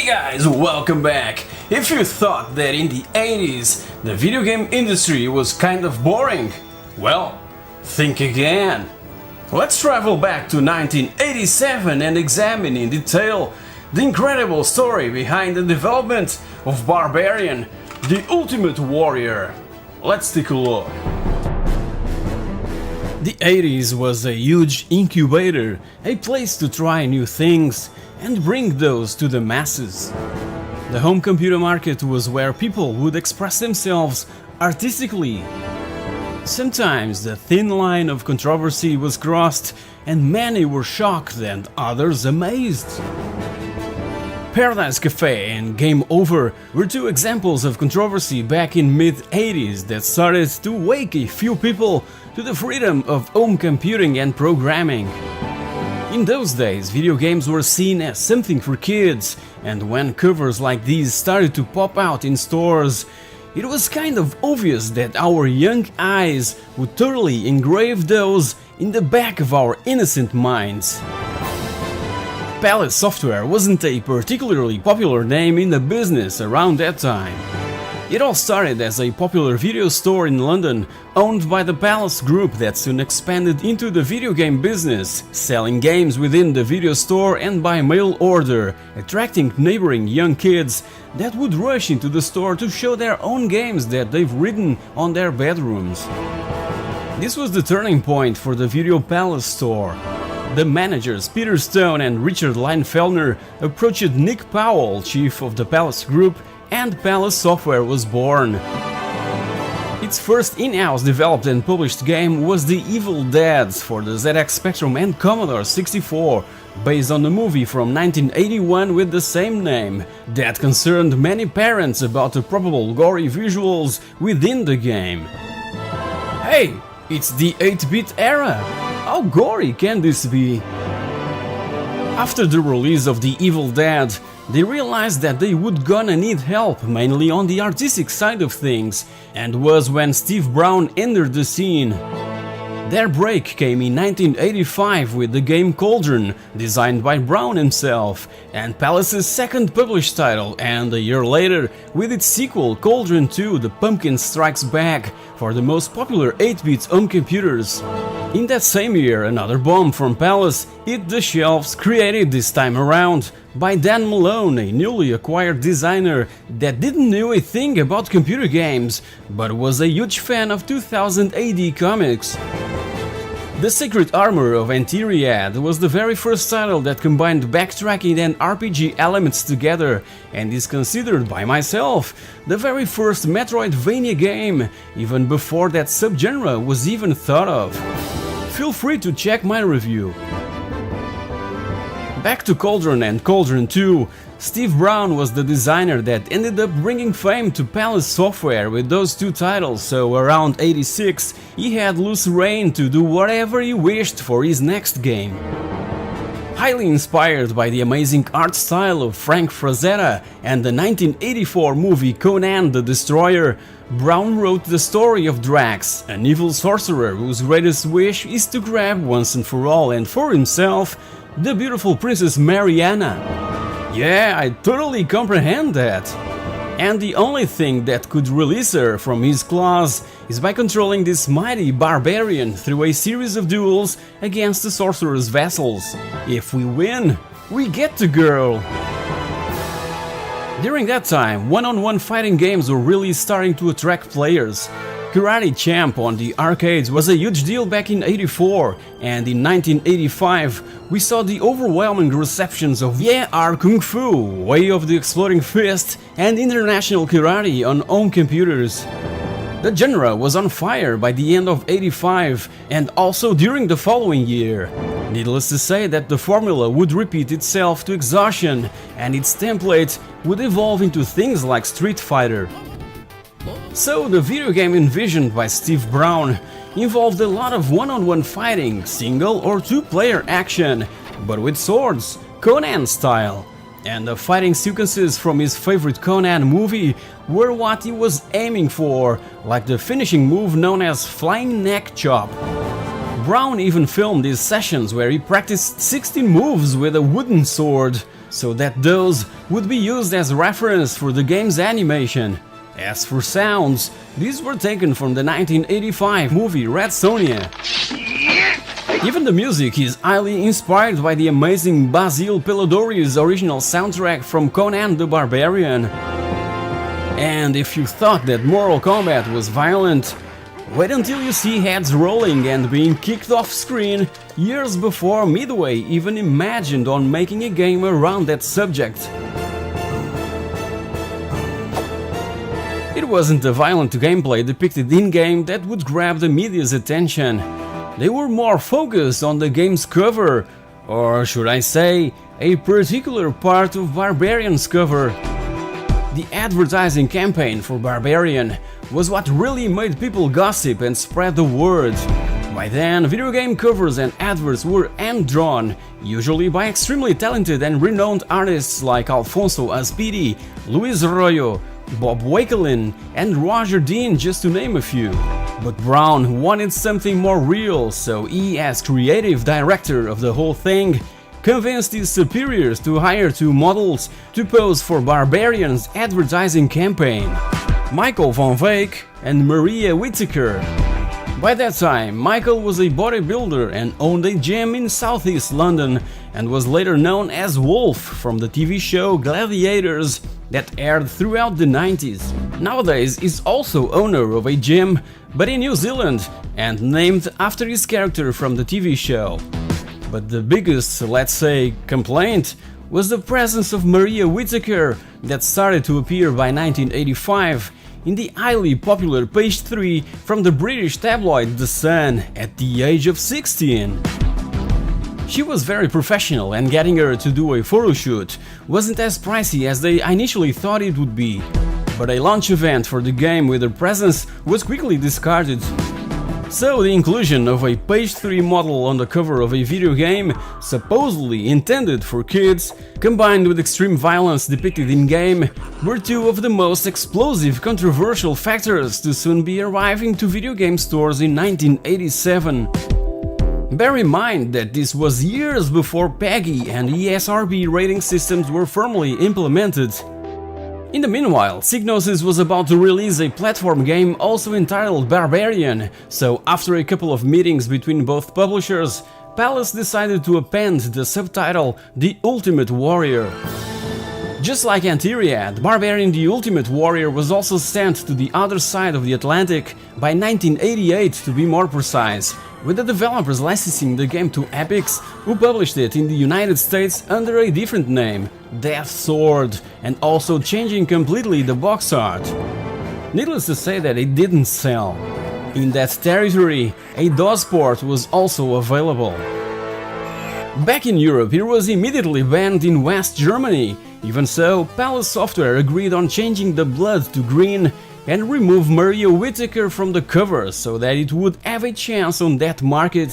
Guys, welcome back! If you thought that in the 80s the video game industry was kind of boring, well, think again. Let's travel back to 1987 and examine in detail the incredible story behind the development of Barbarian, the ultimate warrior. Let's take a look. The 80s was a huge incubator, a place to try new things and bring those to the masses. The home computer market was where people would express themselves artistically. Sometimes the thin line of controversy was crossed and many were shocked and others amazed. Paradise Cafe and Game Over were two examples of controversy back in mid-80s that started to wake a few people to the freedom of home computing and programming. In those days, video games were seen as something for kids, and when covers like these started to pop out in stores, it was kind of obvious that our young eyes would totally engrave those in the back of our innocent minds. Palace Software wasn't a particularly popular name in the business around that time. It all started as a popular video store in London, owned by the Palace Group that soon expanded into the video game business, selling games within the video store and by mail order, attracting neighboring young kids that would rush into the store to show their own games that they've written on their bedrooms. This was the turning point for the Video Palace store. The managers Peter Stone and Richard Leinfeldner approached Nick Powell, chief of the Palace Group, and Palace Software was born. Its first in-house developed and published game was The Evil Dead for the ZX Spectrum and Commodore 64, based on the movie from 1981 with the same name, that concerned many parents about the probable gory visuals within the game. Hey, it's the 8-bit era! How gory can this be? After the release of The Evil Dead, they realized that they would gonna need help mainly on the artistic side of things, and was when Steve Brown entered the scene. Their break came in 1985 with the game Cauldron, designed by Brown himself, and Palace's second published title, and a year later with its sequel Cauldron 2 The Pumpkin Strikes Back for the most popular 8-bit home computers. In that same year, another bomb from Palace hit the shelves, created this time around by Dan Malone, a newly acquired designer that didn't know a thing about computer games, but was a huge fan of 2000 AD comics. The Secret Armor of Antiriad was the very first title that combined backtracking and RPG elements together, and is considered by myself the very first Metroidvania game, even before that subgenre was even thought of. Feel free to check my review. Back to Cauldron and Cauldron 2, Steve Brown was the designer that ended up bringing fame to Palace Software with those two titles, so around 86 he had loose rein to do whatever he wished for his next game. Highly inspired by the amazing art style of Frank Frazetta and the 1984 movie Conan the Destroyer, Brown wrote the story of Drax, an evil sorcerer whose greatest wish is to grab once and for all and for himself the beautiful Princess Mariana. Yeah, I totally comprehend that. And the only thing that could release her from his claws is by controlling this mighty barbarian through a series of duels against the sorcerer's vassals. If we win, we get the girl. During that time, one-on-one fighting games were really starting to attract players. Karate Champ on the arcades was a huge deal back in '84, and in 1985 we saw the overwhelming receptions of Yeah R Kung Fu, Way of the Exploding Fist, and International Karate on home computers. The genre was on fire by the end of '85 and also during the following year. Needless to say that the formula would repeat itself to exhaustion, and its template would evolve into things like Street Fighter. So the video game envisioned by Steve Brown involved a lot of one-on-one fighting, single or two-player action, but with swords, Conan style. And the fighting sequences from his favorite Conan movie were what he was aiming for, like the finishing move known as Flying Neck Chop. Brown even filmed these sessions where he practiced 16 moves with a wooden sword. so that those would be used as reference for the game's animation. As for sounds, these were taken from the 1985 movie Red Sonja. Even the music is highly inspired by the amazing Basil Pelodori's original soundtrack from Conan the Barbarian. And if you thought that Mortal Kombat was violent, wait until you see heads rolling and being kicked off screen years before Midway even imagined on making a game around that subject. It wasn't the violent gameplay depicted in-game that would grab the media's attention. They were more focused on the game's cover, or should I say, a particular part of Barbarian's cover. The advertising campaign for Barbarian was what really made people gossip and spread the word. By then, video game covers and adverts were hand-drawn, usually by extremely talented and renowned artists like Alfonso Azpiri, Luis Arroyo, Bob Wakelin, and Roger Dean, just to name a few. But Brown wanted something more real, so he, as creative director of the whole thing, convinced his superiors to hire two models to pose for Barbarian's advertising campaign, Michael van Veek and Maria Whittaker. By that time, Michael was a bodybuilder and owned a gym in southeast London and was later known as Wolf from the TV show Gladiators that aired throughout the 90s. Nowadays, he's also owner of a gym, but in New Zealand, and named after his character from the TV show. But the biggest, let's say, complaint was the presence of Maria Whittaker that started to appear by 1985 in the highly popular page 3 from the British tabloid The Sun at the age of 16. She was very professional, and getting her to do a photo shoot wasn't as pricey as they initially thought it would be, but a launch event for the game with her presence was quickly discarded. So the inclusion of a page 3 model on the cover of a video game, supposedly intended for kids, combined with extreme violence depicted in-game, were two of the most explosive controversial factors to soon be arriving to video game stores in 1987. Bear in mind that this was years before PEGI and ESRB rating systems were firmly implemented. In the meanwhile, Psygnosis was about to release a platform game also entitled Barbarian, so after a couple of meetings between both publishers, Palace decided to append the subtitle The Ultimate Warrior. Just like Antiriad, Barbarian The Ultimate Warrior was also sent to the other side of the Atlantic by 1988 to be more precise, with the developers licensing the game to Epix, who published it in the United States under a different name, Death Sword, and also changing completely the box art. Needless to say that it didn't sell. In that territory, a DOS port was also available. Back in Europe, it was immediately banned in West Germany. Even so, Palace Software agreed on changing the blood to green and remove Maria Whittaker from the cover so that it would have a chance on that market.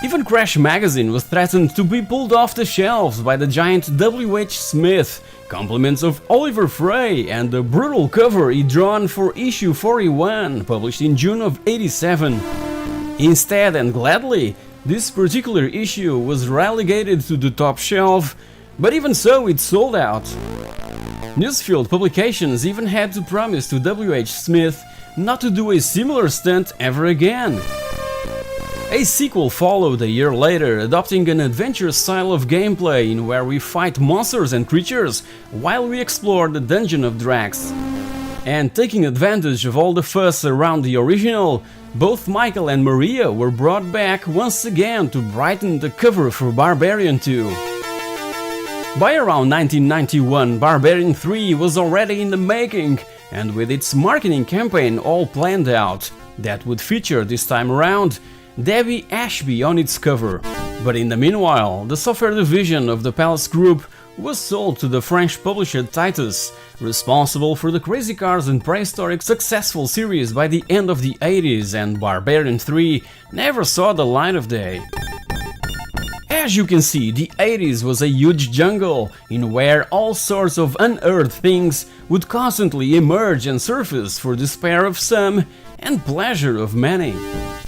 Even Crash Magazine was threatened to be pulled off the shelves by the giant W.H. Smith, compliments of Oliver Frey, and the brutal cover he'd drawn for issue 41, published in June of '87. Instead, and gladly, this particular issue was relegated to the top shelf, but even so it sold out. Newsfield Publications even had to promise to W.H. Smith not to do a similar stunt ever again. A sequel followed a year later, adopting an adventure style of gameplay in where we fight monsters and creatures while we explore the Dungeon of Drax. And taking advantage of all the fuss around the original, both Michael and Maria were brought back once again to brighten the cover for Barbarian 2. By around 1991, Barbarian 3 was already in the making, and with its marketing campaign all planned out, that would feature this time around Debbie Ashby on its cover. But in the meanwhile, the software division of the Palace Group was sold to the French publisher Titus, responsible for the Crazy Cars and Prehistoric successful series by the end of the 80s, and Barbarian 3 never saw the light of day. As you can see, the 80s was a huge jungle, in where all sorts of unearthed things would constantly emerge and surface for despair of some and pleasure of many.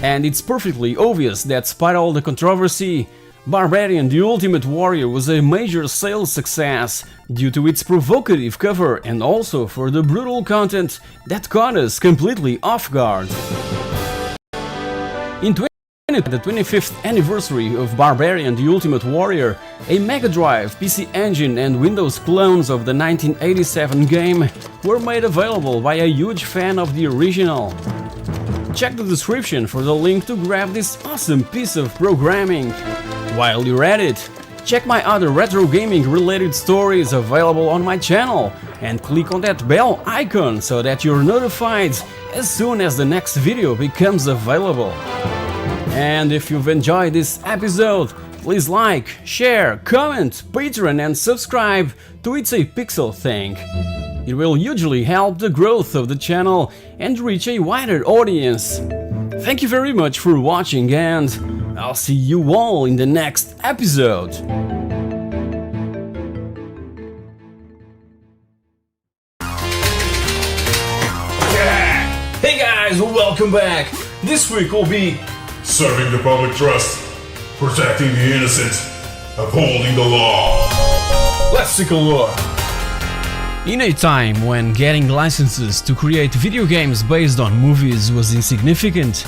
And it's perfectly obvious that despite all the controversy, Barbarian: The Ultimate Warrior was a major sales success due to its provocative cover and also for the brutal content that caught us completely off guard. In the 25th anniversary of Barbarian: The Ultimate Warrior, a Mega Drive, PC Engine and Windows clones of the 1987 game were made available by a huge fan of the original. Check the description for the link to grab this awesome piece of programming. While you're at it, check my other retro gaming related stories available on my channel and click on that bell icon so that you're notified as soon as the next video becomes available. And if you've enjoyed this episode, please like, share, comment, Patreon and subscribe to It's a Pixel Thing. It will hugely help the growth of the channel and reach a wider audience. Thank you very much for watching and I'll see you all in the next episode. Hey guys, welcome back. This week will be serving the public trust, protecting the innocent, upholding the law. Let's take a look. In a time when getting licenses to create video games based on movies was insignificant,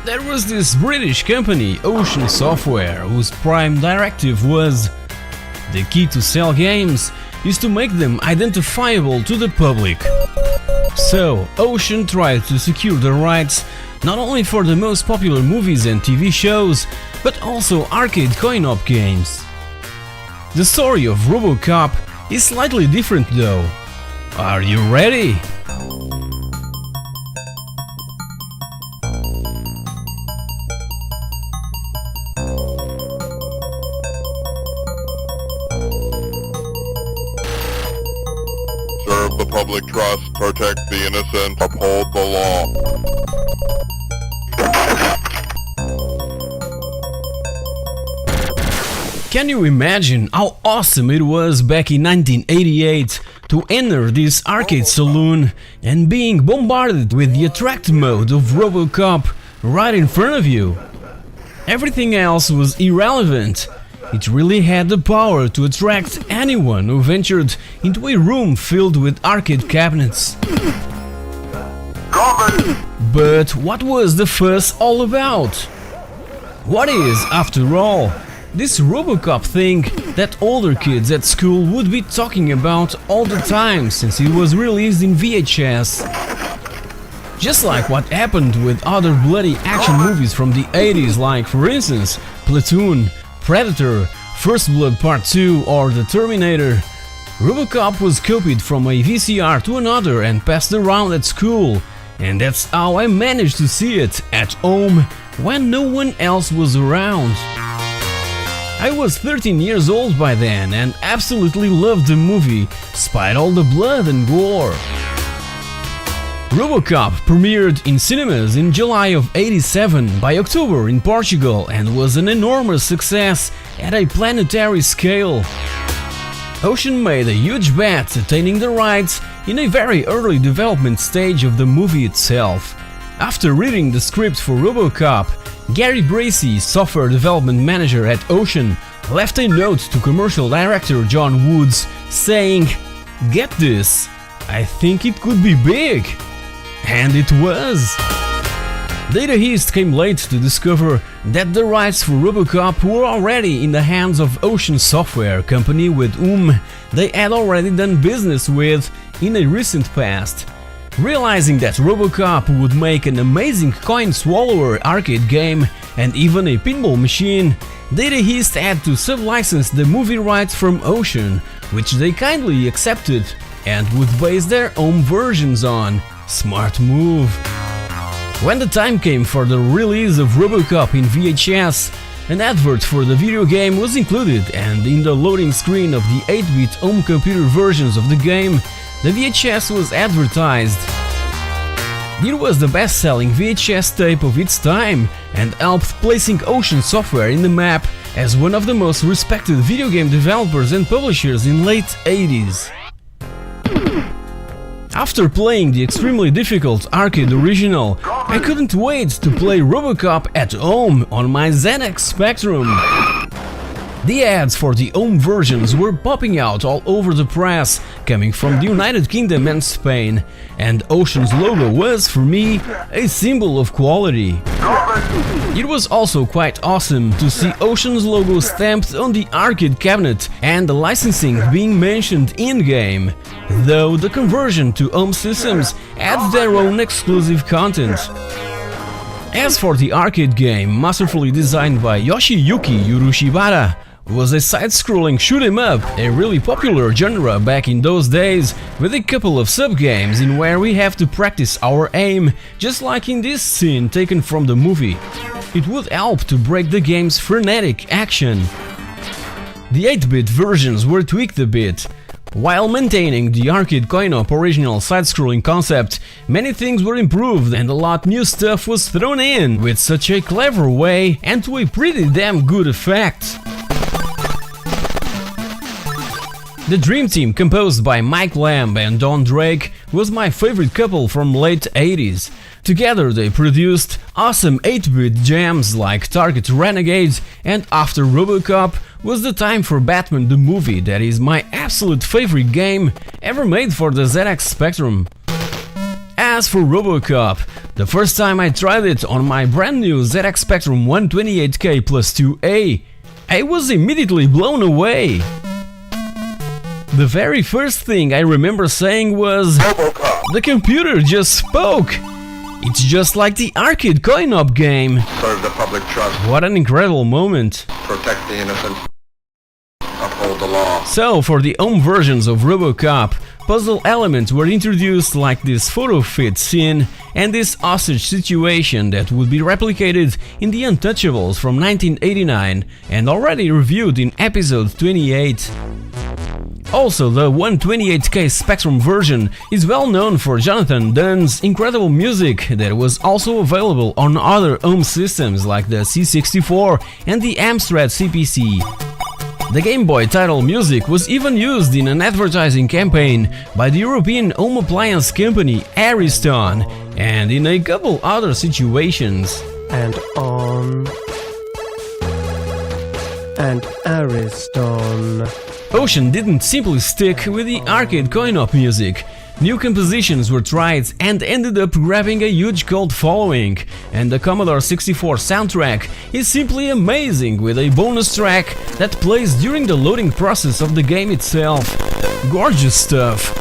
there was this British company, Ocean Software, whose prime directive was: the key to sell games is to make them identifiable to the public. So, Ocean tried to secure the rights not only for the most popular movies and TV shows, but also arcade coin-op games. The story of RoboCop is slightly different though. Are you ready? Serve the public trust, protect the innocent, uphold the law. Can you imagine how awesome it was back in 1988 to enter this arcade saloon and being bombarded with the attract mode of RoboCop right in front of you? Everything else was irrelevant. It really had the power to attract anyone who ventured into a room filled with arcade cabinets. But what was the fuss all about? What is, after all, this RoboCop thing that older kids at school would be talking about all the time since it was released in VHS? Just like what happened with other bloody action movies from the 80s, like for instance Platoon, Predator, First Blood Part 2 or The Terminator, RoboCop was copied from a VCR to another and passed around at school, and that's how I managed to see it at home when no one else was around. I was 13 years old by then and absolutely loved the movie, despite all the blood and gore. RoboCop premiered in cinemas in July of '87, by October in Portugal, and was an enormous success at a planetary scale. Ocean made a huge bet attaining the rights in a very early development stage of the movie itself. After reading the script for RoboCop, Gary Bracey, software development manager at Ocean, left a note to commercial director John Woods saying, "Get this, I think it could be big." And it was. Data East came late to discover that the rights for RoboCop were already in the hands of Ocean Software, company with whom they had already done business with in a recent past. Realizing that RoboCop would make an amazing coin swallower arcade game and even a pinball machine, Data East had to sublicense the movie rights from Ocean, which they kindly accepted and would base their own versions on. Smart move. When the time came for the release of RoboCop in VHS, an advert for the video game was included, and in the loading screen of the 8-bit home computer versions of the game, the VHS was advertised. It was the best-selling VHS tape of its time and helped placing Ocean Software in the map as one of the most respected video game developers and publishers in late 80s. After playing the extremely difficult arcade original, I couldn't wait to play RoboCop at home on my ZX Spectrum. The ads for the home versions were popping out all over the press, coming from the United Kingdom and Spain, and Ocean's logo was, for me, a symbol of quality. It was also quite awesome to see Ocean's logo stamped on the arcade cabinet and the licensing being mentioned in-game, though the conversion to home systems adds their own exclusive content. As for the arcade game, masterfully designed by Yoshiyuki Urushibara, was a side-scrolling shoot-'em-up, a really popular genre back in those days, with a couple of sub-games in where we have to practice our aim, just like in this scene taken from the movie. It would help to break the game's frenetic action. The 8-bit versions were tweaked a bit. While maintaining the arcade coin-op original side-scrolling concept, many things were improved and a lot new stuff was thrown in with such a clever way and to a pretty damn good effect. The Dream Team, composed by Mike Lamb and Don Drake, was my favorite couple from late 80s. Together they produced awesome 8-bit jams like Target Renegades, and after RoboCop was the time for Batman the movie, that is my absolute favorite game ever made for the ZX Spectrum. As for RoboCop, the first time I tried it on my brand new ZX Spectrum 128K plus 2A, I was immediately blown away. The very first thing I remember saying was, RoboCop. "The computer just spoke! It's just like the arcade coin-op game!" Serve the public trust. What an incredible moment! Protect the innocent. Uphold the law. So, for the home versions of RoboCop, puzzle elements were introduced like this photo fit scene and this hostage situation that would be replicated in The Untouchables from 1989 and already reviewed in episode 28. Also, the 128K Spectrum version is well known for Jonathan Dunn's incredible music that was also available on other home systems like the C64 and the Amstrad CPC. The Game Boy title music was even used in an advertising campaign by the European home appliance company Ariston, and in a couple other situations. And on and Ariston. Ocean didn't simply stick with the arcade coin-op music. New compositions were tried and ended up grabbing a huge cult following, and the Commodore 64 soundtrack is simply amazing, with a bonus track that plays during the loading process of the game itself. Gorgeous stuff.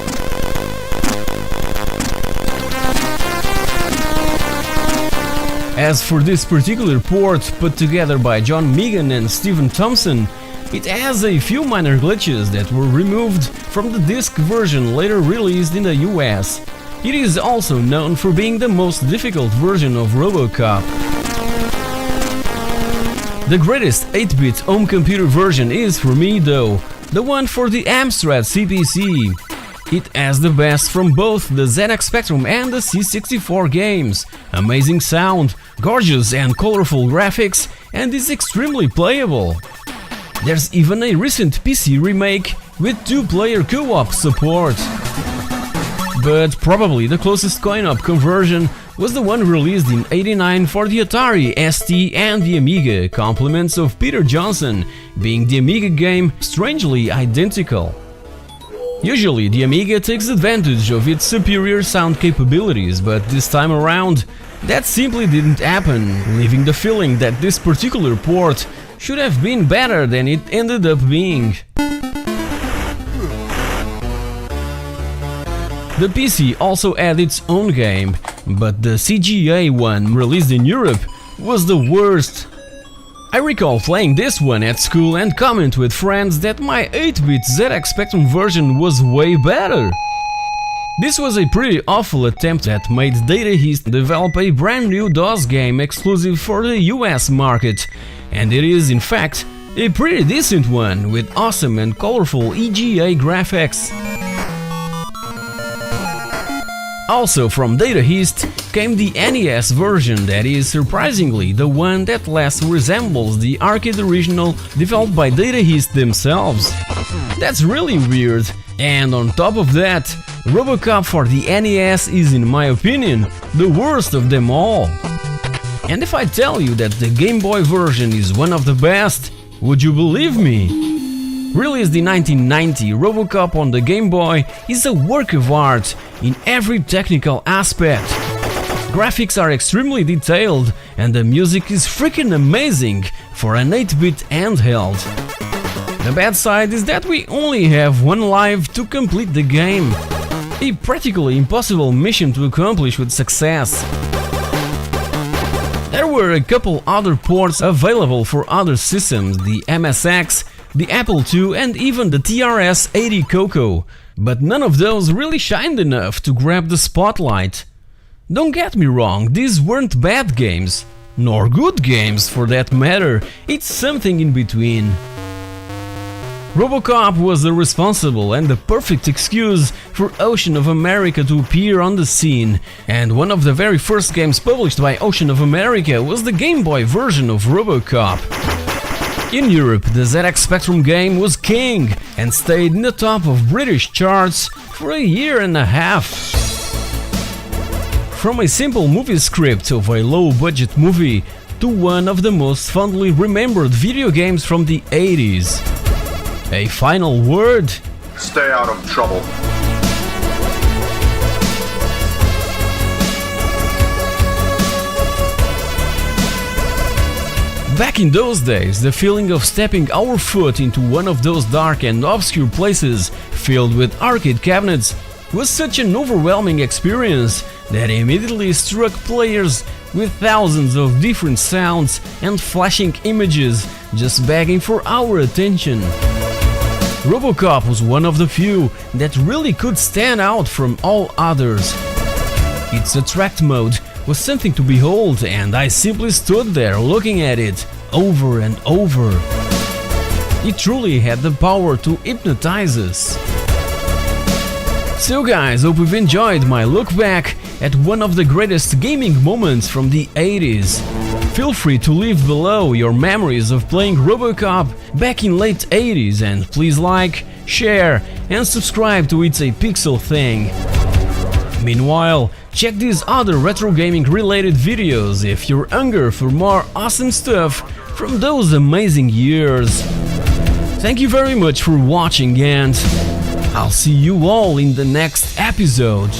As for this particular port, put together by John Megan and Stephen Thompson, it has a few minor glitches that were removed from the disc version later released in the US. It is also known for being the most difficult version of RoboCop. The greatest 8-bit home computer version is, for me though, the one for the Amstrad CPC. It has the best from both the ZX Spectrum and the C64 games. Amazing sound, gorgeous and colorful graphics, and is extremely playable. There's even a recent PC remake with 2-player co-op support. But probably the closest coin-op conversion was the one released in '89 for the Atari ST and the Amiga, compliments of Peter Johnson, being the Amiga game strangely identical. Usually the Amiga takes advantage of its superior sound capabilities, but this time around that simply didn't happen, leaving the feeling that this particular port should have been better than it ended up being. The PC also had its own game, but the CGA one released in Europe was the worst. I recall playing this one at school and comment with friends that my 8-bit ZX Spectrum version was way better. This was a pretty awful attempt that made Data East develop a brand new DOS game exclusive for the US market, and it is in fact a pretty decent one with awesome and colorful EGA graphics. Also from Data East came the NES version that is surprisingly the one that less resembles the arcade original developed by Data East themselves. That's really weird, and on top of that, RoboCop for the NES is, in my opinion, the worst of them all. And if I tell you that the Game Boy version is one of the best, Would you believe me? Released in 1990, RoboCop on the Game Boy is a work of art in every technical aspect. Graphics are extremely detailed and the music is freaking amazing for an 8-bit handheld. The bad side is that we only have one life to complete the game. A practically impossible mission to accomplish with success. There were a couple other ports available for other systems, the MSX, the Apple II and even the TRS-80 Coco, but none of those really shined enough to grab the spotlight. Don't get me wrong, these weren't bad games, nor good games for that matter, it's something in between. RoboCop was the responsible and the perfect excuse for Ocean of America to appear on the scene, and one of the very first games published by Ocean of America was the Game Boy version of RoboCop. In Europe, the ZX Spectrum game was king and stayed in the top of British charts for a year and a half. From a simple movie script of a low-budget movie to one of the most fondly remembered video games from the 80s. A final word? Stay out of trouble. Back in those days, the feeling of stepping our foot into one of those dark and obscure places filled with arcade cabinets was such an overwhelming experience that immediately struck players with thousands of different sounds and flashing images just begging for our attention. RoboCop was one of the few that really could stand out from all others. Its attract mode was something to behold, and I simply stood there looking at it over and over. It truly had the power to hypnotize us. So guys, hope you've enjoyed my look back at one of the greatest gaming moments from the 80s. Feel free to leave below your memories of playing RoboCop back in late 80s and please like, share and subscribe to It's a Pixel Thing. Meanwhile, check these other retro gaming related videos if you're hungry for more awesome stuff from those amazing years. Thank you very much for watching and I'll see you all in the next episode.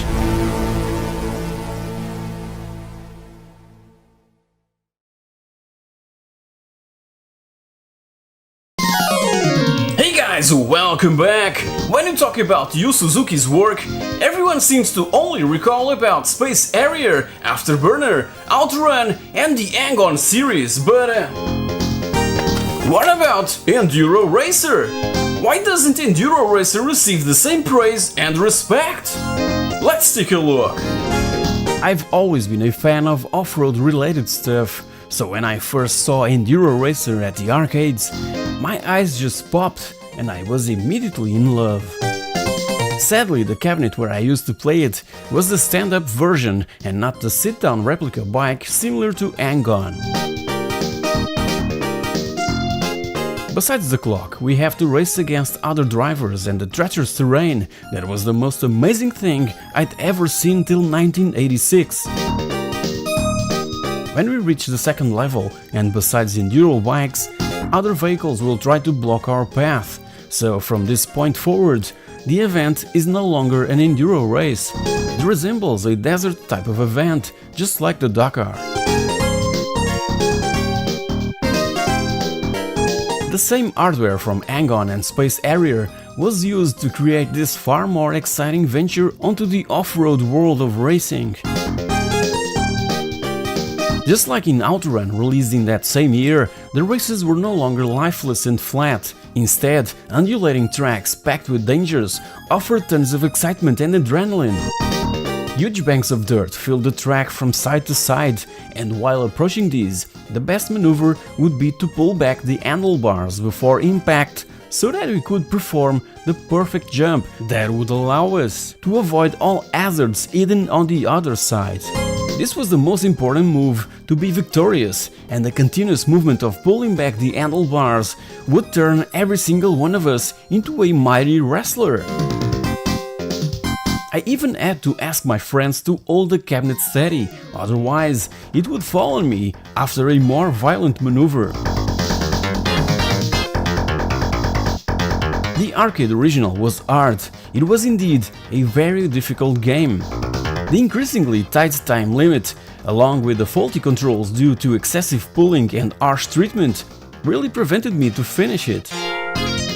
Welcome back! When you talk about Yu Suzuki's work, everyone seems to only recall about Space Harrier, Afterburner, Outrun and the Hang-On series, but what about Enduro Racer? Why doesn't Enduro Racer receive the same praise and respect? Let's take a look! I've always been a fan of off-road related stuff, so when I first saw Enduro Racer at the arcades, my eyes just popped and I was immediately in love. Sadly, the cabinet where I used to play it was the stand-up version and not the sit-down replica bike similar to Hang-On. Besides the clock, we have to race against other drivers and the treacherous terrain that was the most amazing thing I'd ever seen till 1986. When we reach the second level, and besides enduro bikes, other vehicles will try to block our path, so from this point forward, the event is no longer an enduro race. It resembles a desert type of event, just like the Dakar. The same hardware from Hang-On and Space Harrier was used to create this far more exciting venture onto the off-road world of racing. Just like in Outrun, released in that same year, the races were no longer lifeless and flat. Instead, undulating tracks packed with dangers offered tons of excitement and adrenaline. Huge banks of dirt filled the track from side to side, and while approaching these, the best maneuver would be to pull back the handlebars before impact so that we could perform the perfect jump that would allow us to avoid all hazards hidden on the other side. This was the most important move to be victorious, and the continuous movement of pulling back the handlebars would turn every single one of us into a mighty wrestler. I even had to ask my friends to hold the cabinet steady, otherwise it would fall on me after a more violent maneuver. The arcade original was hard, it was indeed a very difficult game. The increasingly tight time limit, along with the faulty controls due to excessive pulling and harsh treatment, really prevented me to finish it.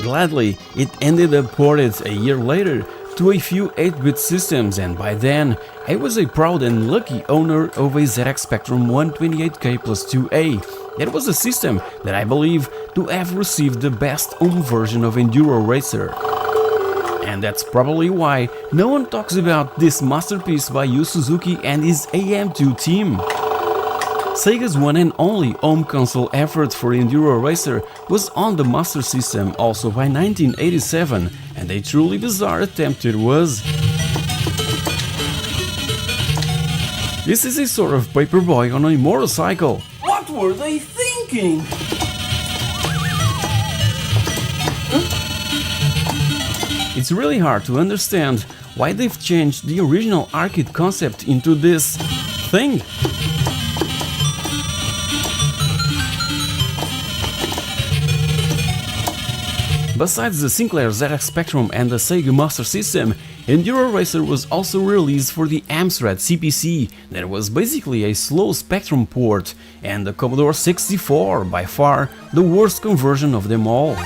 Gladly, it ended up ported a year later to a few 8-bit systems, and by then I was a proud and lucky owner of a ZX Spectrum 128K+2A. That was a system that I believe to have received the best home version of Enduro Racer. And that's probably why no one talks about this masterpiece by Yu Suzuki and his AM2 team. Sega's one and only home console effort for Enduro Racer was on the Master System also by 1987, and a truly bizarre attempt it was. This is a sort of paperboy on a motorcycle. What were they thinking? It's really hard to understand why they've changed the original arcade concept into this thing. Besides the Sinclair ZX Spectrum and the Sega Master System, Enduro Racer was also released for the Amstrad CPC, that was basically a slow Spectrum port, and the Commodore 64, by far the worst conversion of them all.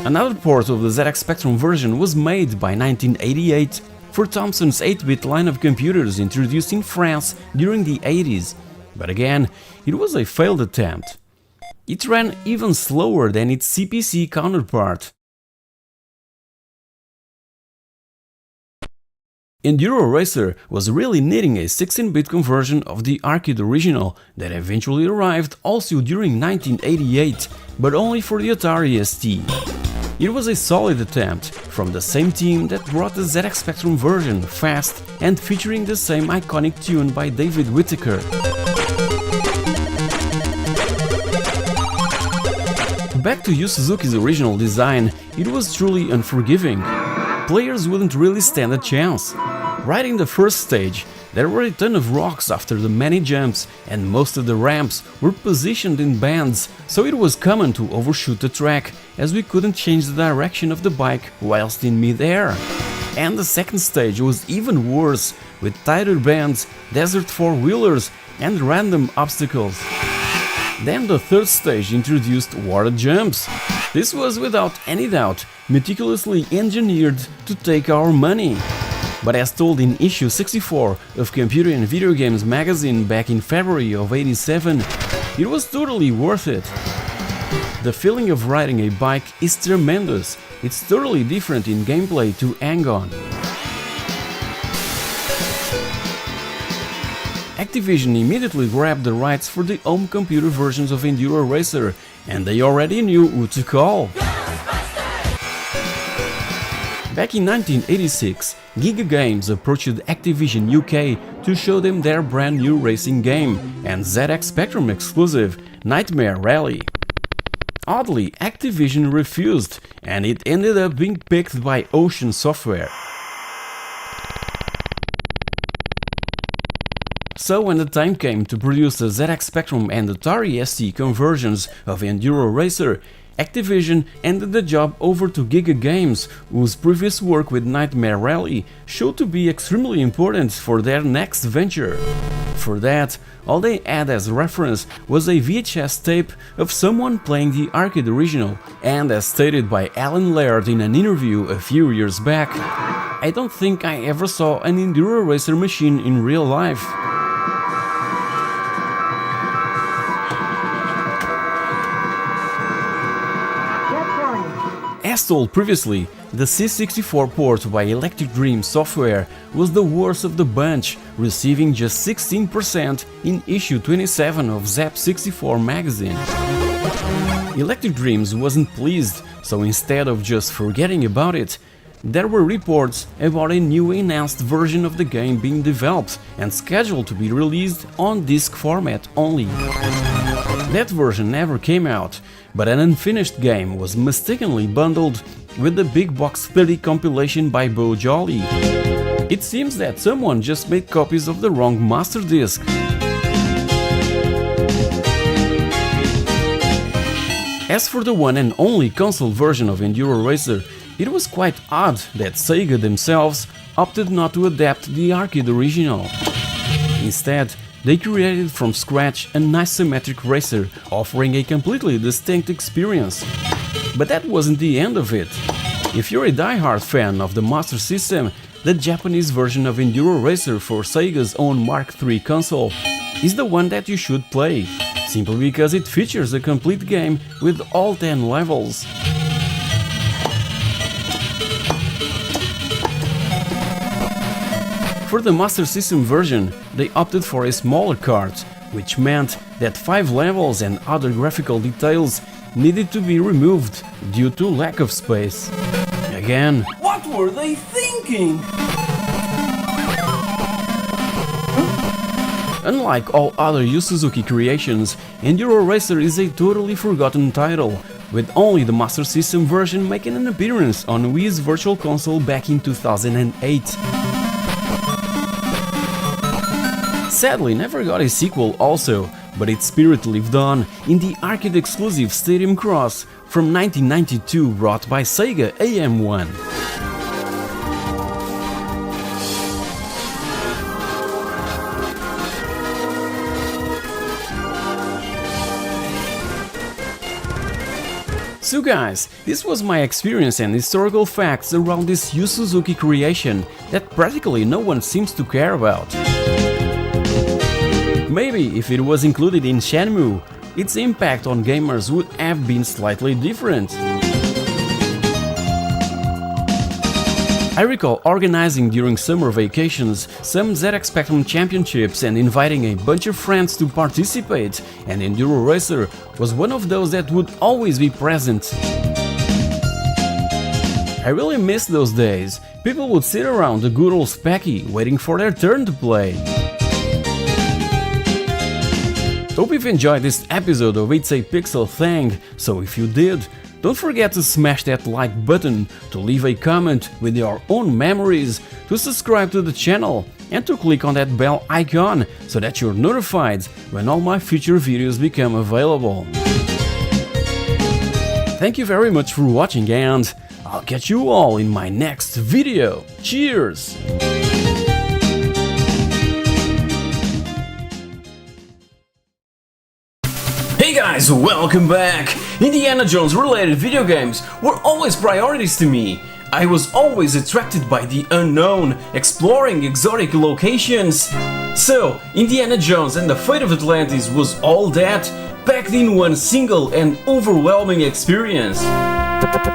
Another port of the ZX Spectrum version was made by 1988 for Thomson's 8-bit line of computers introduced in France during the 80s. But again, it was a failed attempt. It ran even slower than its CPC counterpart. Enduro Racer was really needing a 16-bit conversion of the arcade original that eventually arrived also during 1988, but only for the Atari ST. It was a solid attempt from the same team that brought the ZX Spectrum version, fast and featuring the same iconic tune by David Whittaker. Back to Yu Suzuki's original design, it was truly unforgiving. Players wouldn't really stand a chance. Right in the first stage, there were a ton of rocks after the many jumps, and most of the ramps were positioned in bands, so it was common to overshoot the track, as we couldn't change the direction of the bike whilst in mid-air. And the second stage was even worse, with tighter bands, desert four-wheelers and random obstacles. Then the third stage introduced water jumps. This was without any doubt meticulously engineered to take our money. But as told in issue 64 of Computer and Video Games magazine back in February of '87, it was totally worth it. The feeling of riding a bike is tremendous. It's totally different in gameplay to hang on. Activision immediately grabbed the rights for the home computer versions of Enduro Racer, and they already knew who to call. Back in 1986, Giga Games approached Activision UK to show them their brand new racing game and ZX Spectrum exclusive Nightmare Rally. Oddly, Activision refused, and it ended up being picked by Ocean Software. So when the time came to produce the ZX Spectrum and Atari ST conversions of Enduro Racer, Activision handed the job over to Giga Games, whose previous work with Nightmare Rally showed to be extremely important for their next venture. For that, all they had as reference was a VHS tape of someone playing the arcade original, and as stated by Alan Laird in an interview a few years back, "I don't think I ever saw an Enduro Racer machine in real life." As told previously, the C64 port by Electric Dream Software was the worst of the bunch, receiving just 16% in issue 27 of Zap64 magazine. Electric Dreams wasn't pleased, so instead of just forgetting about it, there were reports about a new enhanced version of the game being developed and scheduled to be released on disc format only. That version never came out, but an unfinished game was mistakenly bundled with the Big Box 30 compilation by Bo Jolly. It seems that someone just made copies of the wrong master disc. As for the one and only console version of Enduro Racer, it was quite odd that Sega themselves opted not to adapt the arcade original. Instead, they created from scratch an isometric racer, offering a completely distinct experience. But that wasn't the end of it. If you're a die-hard fan of the Master System, the Japanese version of Enduro Racer for Sega's own Mark III console is the one that you should play, simply because it features a complete game with all 10 levels. For the Master System version, they opted for a smaller cart, which meant that 5 levels and other graphical details needed to be removed due to lack of space. Again, what were they thinking? Unlike all other Yu Suzuki creations, Enduro Racer is a totally forgotten title, with only the Master System version making an appearance on Wii's Virtual Console back in 2008. Sadly, never got a sequel also, but its spirit lived on in the arcade-exclusive Stadium Cross from 1992 brought by Sega AM1. So guys, this was my experience and historical facts around this Yu Suzuki creation that practically no one seems to care about. Maybe if it was included in Shenmue, its impact on gamers would have been slightly different. I recall organizing during summer vacations some ZX Spectrum championships and inviting a bunch of friends to participate, and Enduro Racer was one of those that would always be present. I really miss those days. People would sit around the good old Specky waiting for their turn to play. Hope you've enjoyed this episode of It's a Pixel Thing, so if you did, don't forget to smash that like button, to leave a comment with your own memories, to subscribe to the channel, and to click on that bell icon so that you're notified when all my future videos become available. Thank you very much for watching, and I'll catch you all in my next video. Cheers! Hey guys, welcome back! Indiana Jones related video games were always priorities to me. I was always attracted by the unknown, exploring exotic locations. So, Indiana Jones and the Fate of Atlantis was all that, packed in one single and overwhelming experience.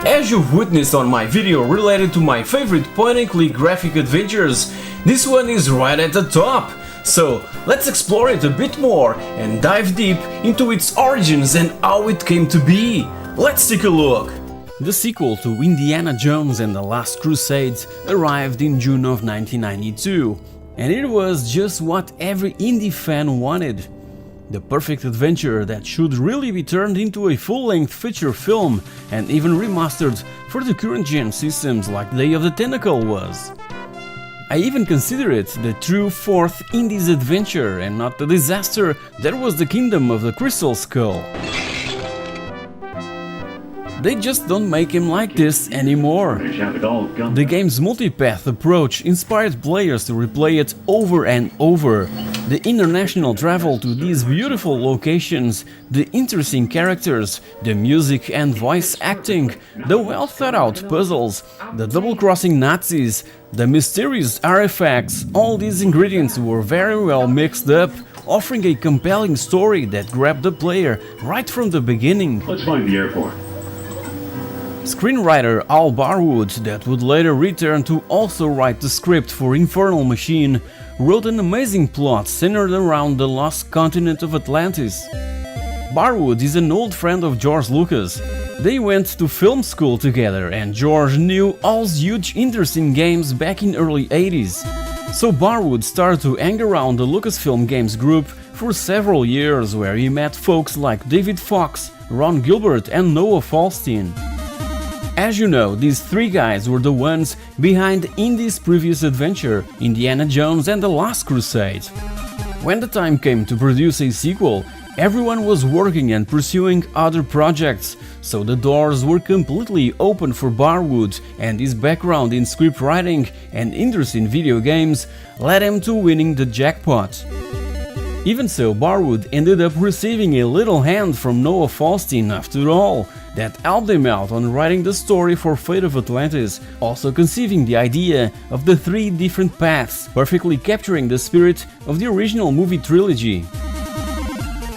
As you've witnessed on my video related to my favorite point-and-click graphic adventures, this one is right at the top. So, let's explore it a bit more and dive deep into its origins and how it came to be. Let's take a look! The sequel to Indiana Jones and the Last Crusade arrived in June of 1992, and it was just what every indie fan wanted. The perfect adventure that should really be turned into a full-length feature film and even remastered for the current-gen systems like Day of the Tentacle was. I even consider it the true fourth Indies adventure and not the disaster that was the Kingdom of the Crystal Skull. They just don't make him like this anymore. The game's multipath approach inspired players to replay it over and over. The international travel to these beautiful locations, the interesting characters, the music and voice acting, the well thought out puzzles, the double-crossing Nazis, the mysterious artifacts, all these ingredients were very well mixed up, offering a compelling story that grabbed the player right from the beginning. Let's find the airport. Screenwriter Al Barwood, that would later return to also write the script for Infernal Machine, wrote an amazing plot centered around the lost continent of Atlantis. Barwood is an old friend of George Lucas. They went to film school together and George knew Al's huge interest in games back in early 80s. So Barwood started to hang around the Lucasfilm Games group for several years, where he met folks like David Fox, Ron Gilbert and Noah Falstein. As you know, these three guys were the ones behind Indy's previous adventure, Indiana Jones and the Last Crusade. When the time came to produce a sequel, Everyone was working and pursuing other projects, so the doors were completely open for Barwood, and his background in script writing and interest in video games led him to winning the jackpot. Even so, Barwood ended up receiving a little hand from Noah Falstein after all, that helped him out on writing the story for Fate of Atlantis, also conceiving the idea of the 3 different paths, perfectly capturing the spirit of the original movie trilogy.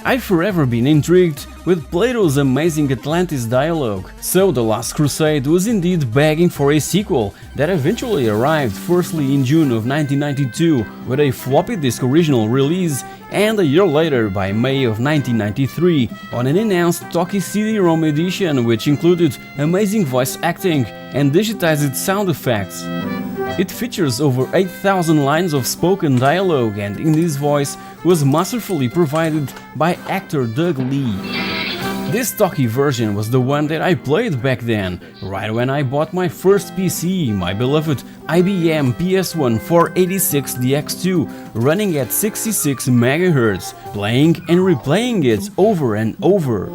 I've forever been intrigued with Plato's amazing Atlantis dialogue, so The Last Crusade was indeed begging for a sequel that eventually arrived firstly in June of 1992 with a floppy disk original release, and a year later, by May of 1993, on an announced Talkie CD-ROM edition which included amazing voice acting and digitized sound effects. It features over 8,000 lines of spoken dialogue, and Indy's voice was masterfully provided by actor Doug Lee. This Talkie version was the one that I played back then, right when I bought my first PC, my beloved IBM PS1 486DX2, running at 66 MHz, playing and replaying it over and over.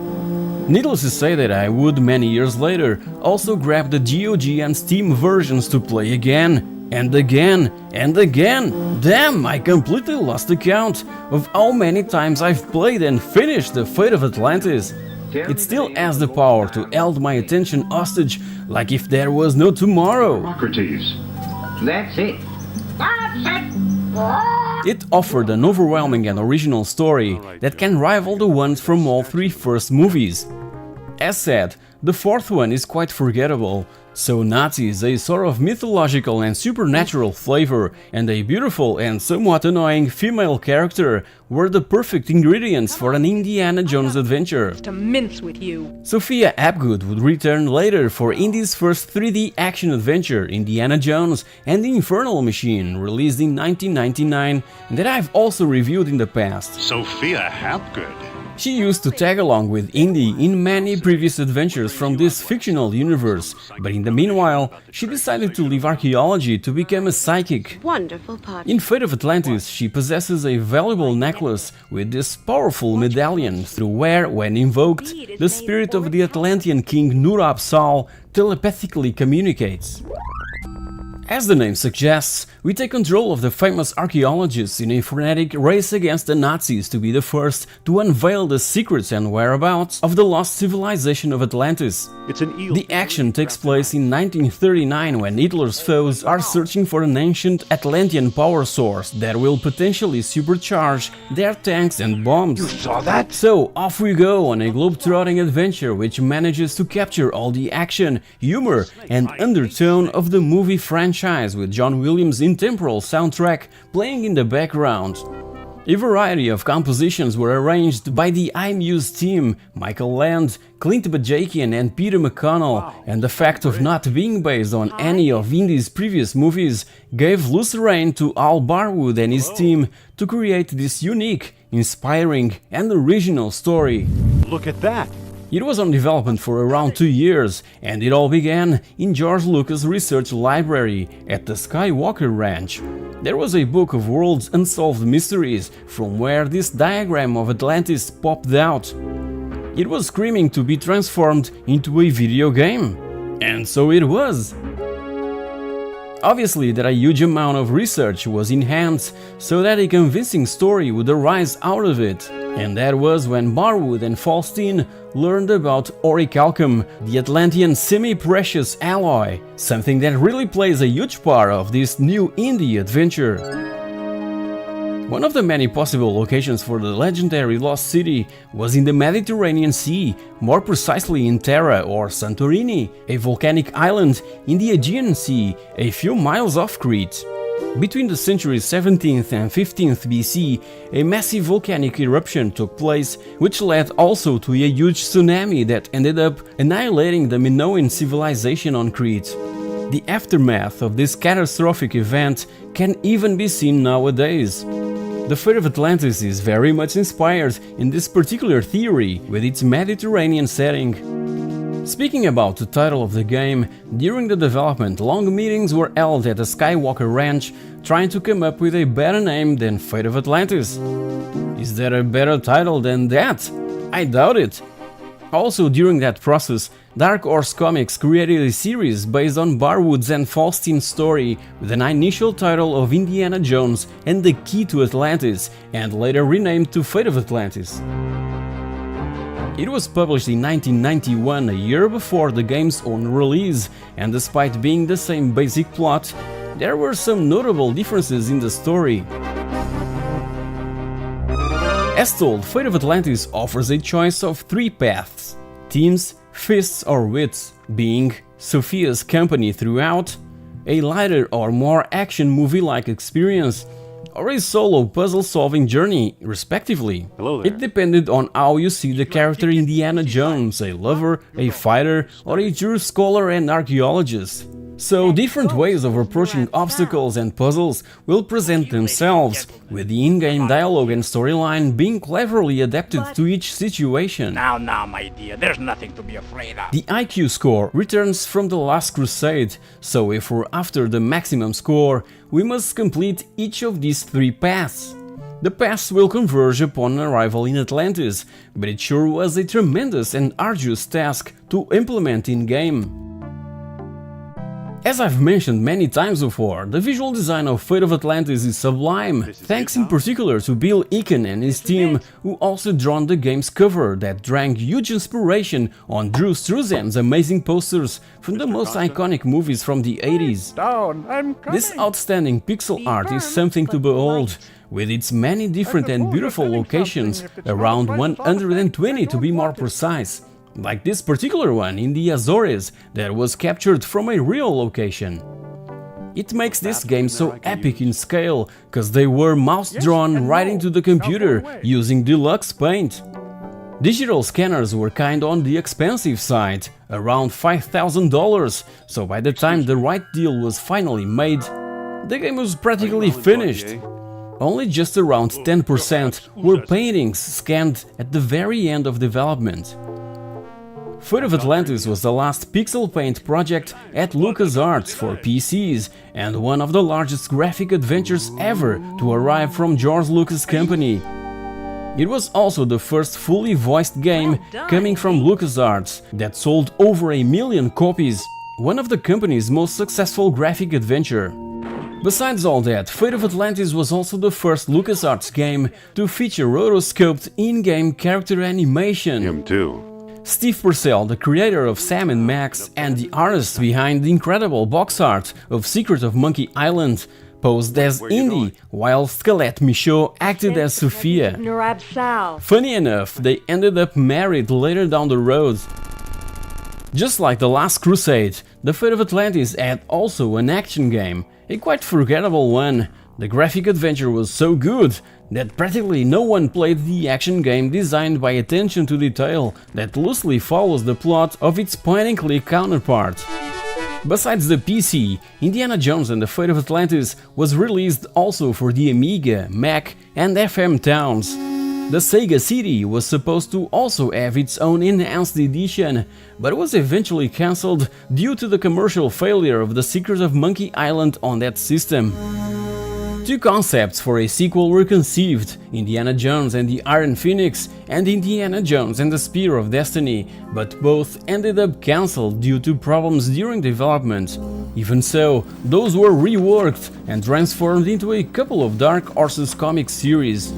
Needless to say that I would, many years later, also grab the GOG and Steam versions to play again, and again, and again. Damn, I completely lost the count of how many times I've played and finished the Fate of Atlantis. It still has the power to hold my attention hostage like if there was no tomorrow. Socrates. That's it. It offered an overwhelming and original story that can rival the ones from all 3 first movies. As said, the 4th one is quite forgettable, so Nazis, a sort of mythological and supernatural flavor, and a beautiful and somewhat annoying female character were the perfect ingredients for an Indiana Jones adventure. To mince with you. Sophia Hapgood would return later for Indy's first 3D action adventure, Indiana Jones and the Infernal Machine, released in 1999, that I've also reviewed in the past. Sophia Hapgood. She used to tag along with Indy in many previous adventures from this fictional universe, but in the meanwhile, she decided to leave archaeology to become a psychic. Wonderful part. In Fate of Atlantis, she possesses a valuable necklace with this powerful medallion through where, when invoked, the spirit of the Atlantean king Nur-Apsal telepathically communicates. As the name suggests, we take control of the famous archaeologists in a frenetic race against the Nazis to be the first to unveil the secrets and whereabouts of the lost civilization of Atlantis. The action takes place in 1939, when Hitler's foes are searching for an ancient Atlantean power source that will potentially supercharge their tanks and bombs. You saw that? So off we go on a globe-trotting adventure which manages to capture all the action, humor and undertone of the movie franchise, with John Williams' intemporal soundtrack playing in the background. A variety of compositions were arranged by the iMuse team, Michael Land, Clint Bajakian and Peter McConnell, and the fact of not being based on any of Indy's previous movies gave loose rein to Al Barwood and his team to create this unique, inspiring and original story. Look at that. It was on development for around 2 years, and it all began in George Lucas' research library at the Skywalker Ranch. There was a book of world's unsolved mysteries, from where this diagram of Atlantis popped out. It was screaming to be transformed into a video game. And so it was. Obviously, that a huge amount of research was in hand so that a convincing story would arise out of it. And that was when Barwood and Falstein learned about orichalcum, the Atlantean semi-precious alloy, something that really plays a huge part of this new indie adventure. One of the many possible locations for the legendary Lost City was in the Mediterranean Sea, more precisely in Terra or Santorini, a volcanic island in the Aegean Sea, a few miles off Crete. Between the centuries 17th and 15th BC, a massive volcanic eruption took place, which led also to a huge tsunami that ended up annihilating the Minoan civilization on Crete. The aftermath of this catastrophic event can even be seen nowadays. The Fate of Atlantis is very much inspired in this particular theory, with its Mediterranean setting. Speaking about the title of the game, during the development, long meetings were held at the Skywalker Ranch trying to come up with a better name than Fate of Atlantis. Is there a better title than that? I doubt it. Also, during that process, Dark Horse Comics created a series based on Barwood's and Falstein's story with an initial title of Indiana Jones and the Key to Atlantis, and later renamed to Fate of Atlantis. It was published in 1991, a year before the game's own release, and despite being the same basic plot, there were some notable differences in the story. As told, Fate of Atlantis offers a choice of 3 paths: teams, fists or wits, being Sophia's company throughout, a lighter or more action movie-like experience, or a solo puzzle-solving journey, respectively. Hello there. It depended on how you see the character Indiana Jones, a lover, a fighter, or a true scholar and archaeologist. So different ways of approaching obstacles and puzzles will present themselves, with the in-game dialogue and storyline being cleverly adapted to each situation. Now, my dear, there's nothing to be afraid of. The IQ score returns from the Last Crusade, so if we're after the maximum score, we must complete each of these 3 paths. The paths will converge upon arrival in Atlantis, but it sure was a tremendous and arduous task to implement in-game. As I've mentioned many times before, the visual design of Fate of Atlantis is sublime, thanks in particular to Bill Eakin and his team, who also drawn the game's cover that drank huge inspiration on Drew Struzan's amazing posters from the most iconic movies from the 80s. This outstanding pixel art is something to behold, with its many different and beautiful locations, around 120 to be more precise. Like this particular one in the Azores that was captured from a real location. It makes this game so epic in scale, cause they were mouse-drawn right into the computer using deluxe paint. Digital scanners were kinda on the expensive side, around $5,000, so by the time the right deal was finally made, the game was practically finished. Only just around 10% were paintings scanned at the very end of development. Fate of Atlantis was the last pixel paint project at LucasArts for PCs and one of the largest graphic adventures ever to arrive from George Lucas' company. It was also the first fully voiced game coming from LucasArts that sold over 1 million copies, one of the company's most successful graphic adventure. Besides all that, Fate of Atlantis was also the first LucasArts game to feature rotoscoped in-game character animation. Him too. Steve Purcell, the creator of Sam and Max and the artist behind the incredible box art of Secret of Monkey Island, posed as Indy, while Scarlett Michaud acted as Sophia. Funny enough, they ended up married later down the road. Just like The Last Crusade, the Fate of Atlantis had also an action game, a quite forgettable one. The graphic adventure was so good that practically no one played the action game designed by attention to detail that loosely follows the plot of its point-and-click counterpart. Besides the PC, Indiana Jones and the Fate of Atlantis was released also for the Amiga, Mac and FM towns. The Sega CD was supposed to also have its own enhanced edition, but was eventually cancelled due to the commercial failure of The Secret of Monkey Island on that system. 2 concepts for a sequel were conceived, Indiana Jones and the Iron Phoenix and Indiana Jones and the Spear of Destiny, but both ended up cancelled due to problems during development. Even so, those were reworked and transformed into a couple of Dark Horses comic series.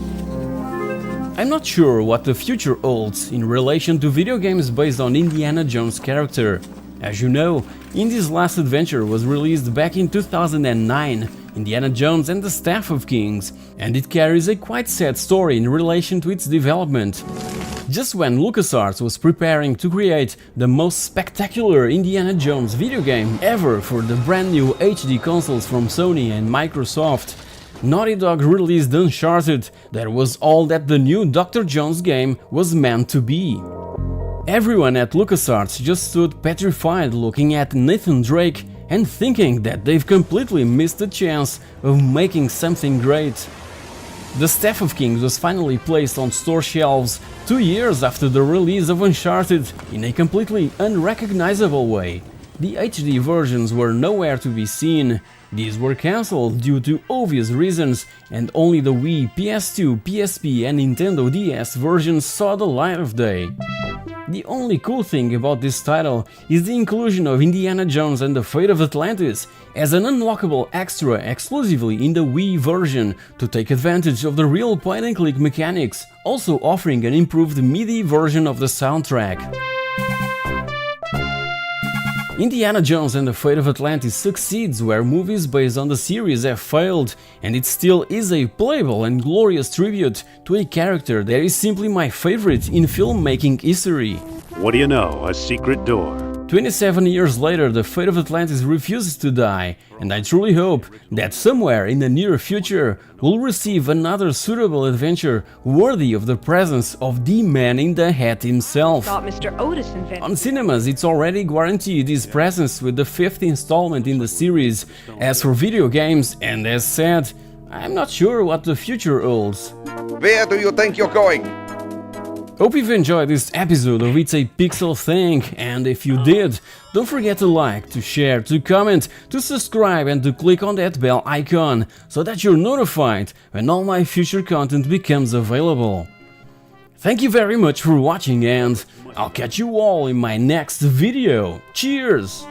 I'm not sure what the future holds in relation to video games based on Indiana Jones' character. As you know, Indy's last adventure was released back in 2009, Indiana Jones and the Staff of Kings, and it carries a quite sad story in relation to its development. Just when LucasArts was preparing to create the most spectacular Indiana Jones video game ever for the brand new HD consoles from Sony and Microsoft, Naughty Dog released Uncharted, that was all that the new Dr. Jones game was meant to be. Everyone at LucasArts just stood petrified looking at Nathan Drake and thinking that they've completely missed the chance of making something great. The Staff of Kings was finally placed on store shelves 2 years after the release of Uncharted in a completely unrecognizable way. The HD versions were nowhere to be seen. These were cancelled due to obvious reasons, and only the Wii, PS2, PSP and Nintendo DS versions saw the light of day. The only cool thing about this title is the inclusion of Indiana Jones and the Fate of Atlantis as an unlockable extra exclusively in the Wii version to take advantage of the real point-and-click mechanics, also offering an improved MIDI version of the soundtrack. Indiana Jones and the Fate of Atlantis succeeds where movies based on the series have failed, and it still is a playable and glorious tribute to a character that is simply my favorite in filmmaking history. What do you know? A secret door. 27 years later, the Fate of Atlantis refuses to die, and I truly hope that somewhere in the near future we'll receive another suitable adventure worthy of the presence of the man in the hat himself. Thought Mr. Otis invented. On cinemas, it's already guaranteed his presence with the 5th installment in the series. As for video games, and as said, I'm not sure what the future holds. Where do you think you're going? Hope you've enjoyed this episode of It's a Pixel Thing, and if you did, don't forget to like, to share, to comment, to subscribe and to click on that bell icon so that you're notified when all my future content becomes available. Thank you very much for watching, and I'll catch you all in my next video. Cheers!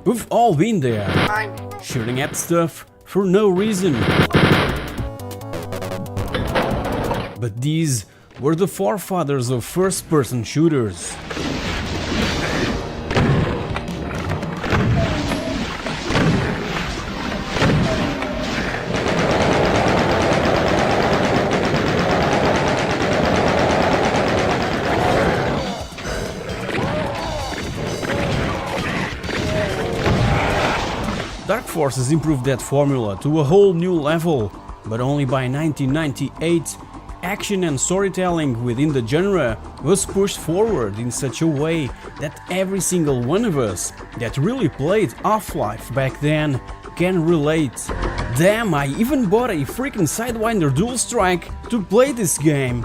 We've all been there, shooting at stuff for no reason. But these were the forefathers of first-person shooters. Dark Forces improved that formula to a whole new level, but only by 1998, action and storytelling within the genre was pushed forward in such a way that every single one of us that really played Half-Life back then can relate. Damn, I even bought a freaking Sidewinder Dual Strike to play this game.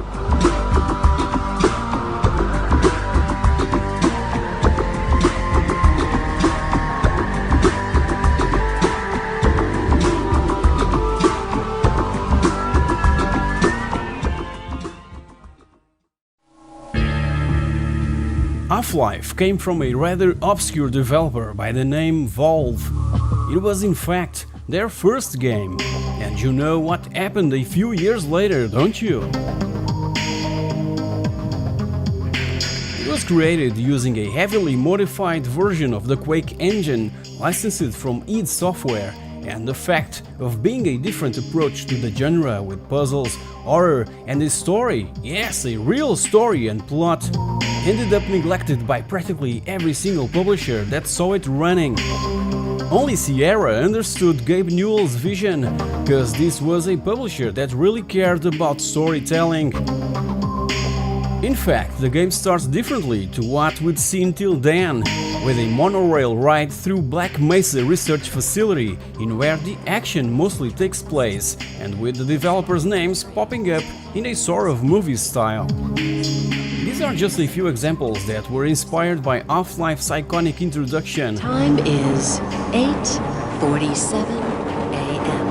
Half-Life came from a rather obscure developer by the name Valve. It was in fact their first game, and you know what happened a few years later, don't you? It was created using a heavily modified version of the Quake engine licensed from id Software, and the fact of being a different approach to the genre with puzzles, horror and a story, yes, a real story and plot, ended up neglected by practically every single publisher that saw it running. Only Sierra understood Gabe Newell's vision, cause this was a publisher that really cared about storytelling. In fact, the game starts differently to what we'd seen till then, with a monorail ride through Black Mesa research facility, in where the action mostly takes place, and with the developers' names popping up in a sort of movie style. These are just a few examples that were inspired by Half-Life's iconic introduction. Time is 8:47 a.m.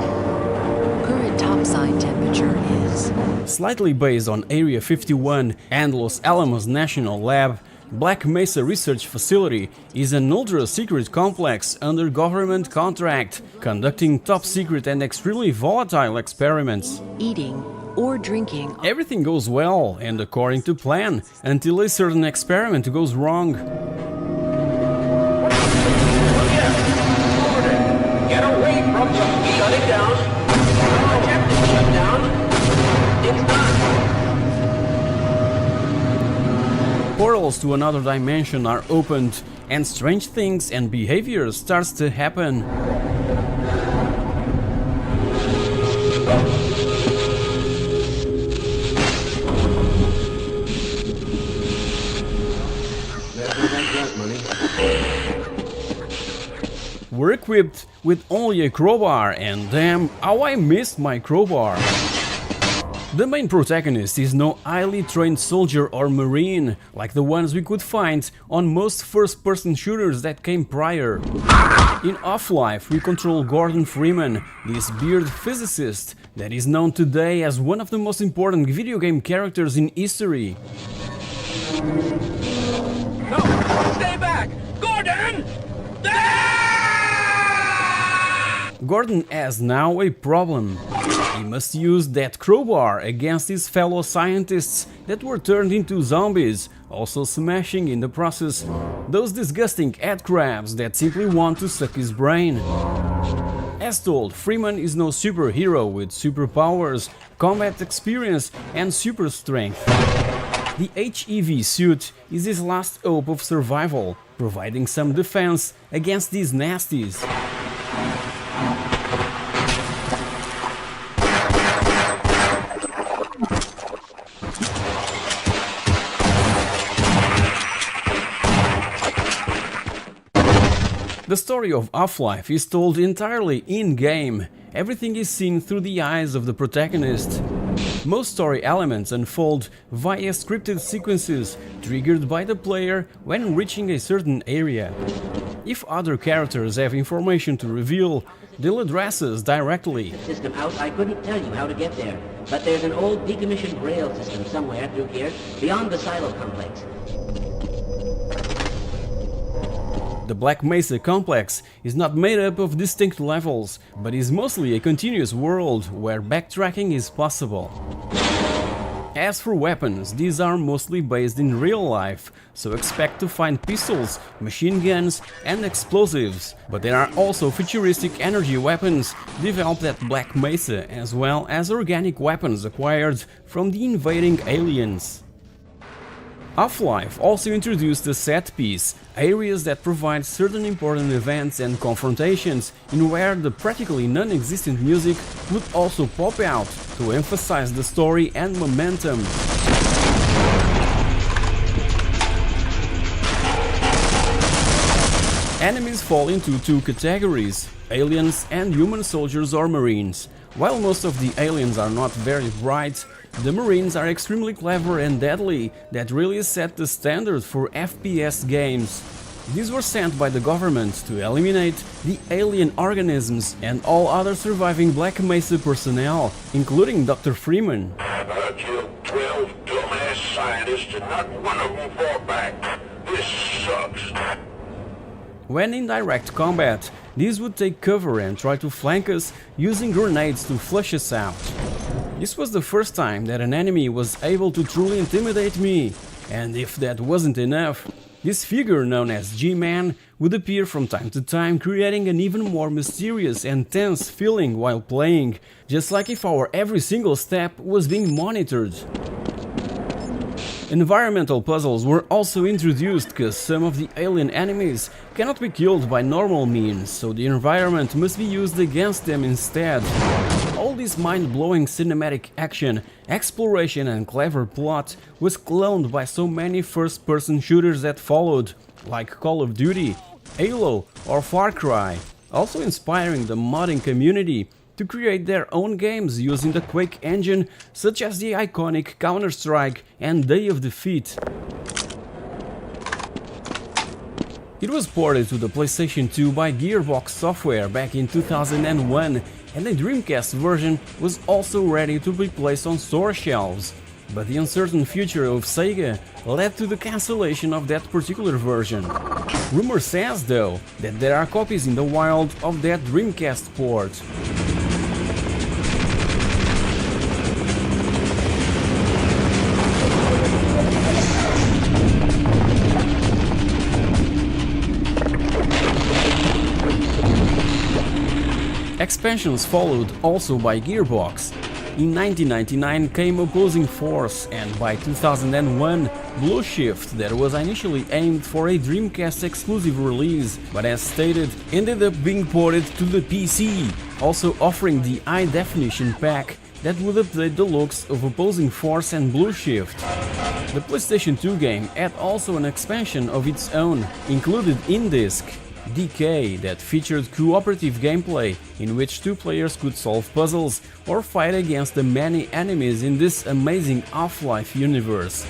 Current topside temperature is... Slightly based on Area 51 and Los Alamos National Lab, Black Mesa Research Facility is an ultra-secret complex under government contract, conducting top-secret and extremely volatile experiments. eating or drinking. Everything goes well and according to plan, until a certain experiment goes wrong. Get away from the shut it down. Shut down. Portals to another dimension are opened, and strange things and behavior starts to happen. We're equipped with only a crowbar, and damn, how I missed my crowbar. The main protagonist is no highly trained soldier or marine, like the ones we could find on most first-person shooters that came prior. In Half-Life, we control Gordon Freeman, this bearded physicist that is known today as one of the most important video game characters in history. No! Stay back! Gordon! Gordon has now a problem. He must use that crowbar against his fellow scientists that were turned into zombies, also smashing in the process those disgusting headcrabs that simply want to suck his brain. As told, Freeman is no superhero with superpowers, combat experience and super strength. The HEV suit is his last hope of survival, providing some defense against these nasties. The story of Half-Life is told entirely in-game. Everything is seen through the eyes of the protagonist. Most story elements unfold via scripted sequences triggered by the player when reaching a certain area. If other characters have information to reveal, they'll address us directly. System out, I couldn't tell you how to get there, but there's an old decommissioned rail system somewhere through here, beyond the silo complex. The Black Mesa complex is not made up of distinct levels, but is mostly a continuous world where backtracking is possible. As for weapons, these are mostly based in real life, so expect to find pistols, machine guns and explosives, but there are also futuristic energy weapons developed at Black Mesa, as well as organic weapons acquired from the invading aliens. Half-Life also introduced a set piece, areas that provide certain important events and confrontations, in where the practically non-existent music would also pop out to emphasize the story and momentum. Enemies fall into two categories, aliens and human soldiers or marines. While most of the aliens are not very bright, the Marines are extremely clever and deadly, that really set the standard for FPS games. These were sent by the government to eliminate the alien organisms and all other surviving Black Mesa personnel, including Dr. Freeman. I killed 12 dumbass scientists and not one of them fought back. This sucks. When in direct combat, these would take cover and try to flank us using grenades to flush us out. This was the first time that an enemy was able to truly intimidate me, and if that wasn't enough, this figure known as G-Man would appear from time to time, creating an even more mysterious and tense feeling while playing, just like if our every single step was being monitored. Environmental puzzles were also introduced, cause some of the alien enemies cannot be killed by normal means, so the environment must be used against them instead. All this mind-blowing cinematic action, exploration and clever plot was cloned by so many first-person shooters that followed, like Call of Duty, Halo or Far Cry, also inspiring the modding community to create their own games using the Quake engine, such as the iconic Counter-Strike and Day of Defeat. It was ported to the PlayStation 2 by Gearbox Software back in 2001, and the Dreamcast version was also ready to be placed on store shelves. But the uncertain future of Sega led to the cancellation of that particular version. Rumor says, though, that there are copies in the wild of that Dreamcast port. Expansions followed also by Gearbox. In 1999 came Opposing Force, and by 2001 Blue Shift, that was initially aimed for a Dreamcast exclusive release, but as stated, ended up being ported to the PC, also offering the high definition pack that would update the looks of Opposing Force and Blue Shift. The PlayStation 2 game had also an expansion of its own, included in disc, DK, that featured cooperative gameplay in which two players could solve puzzles or fight against the many enemies in this amazing Half-Life universe.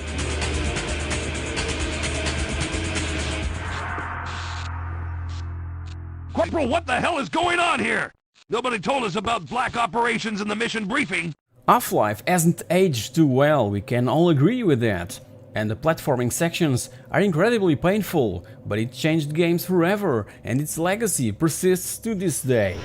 Corporal, what the hell is going on here? Nobody told us about black operations in the mission briefing. Half-Life hasn't aged too well, we can all agree with that. And the platforming sections are incredibly painful, but it changed games forever, and its legacy persists to this day.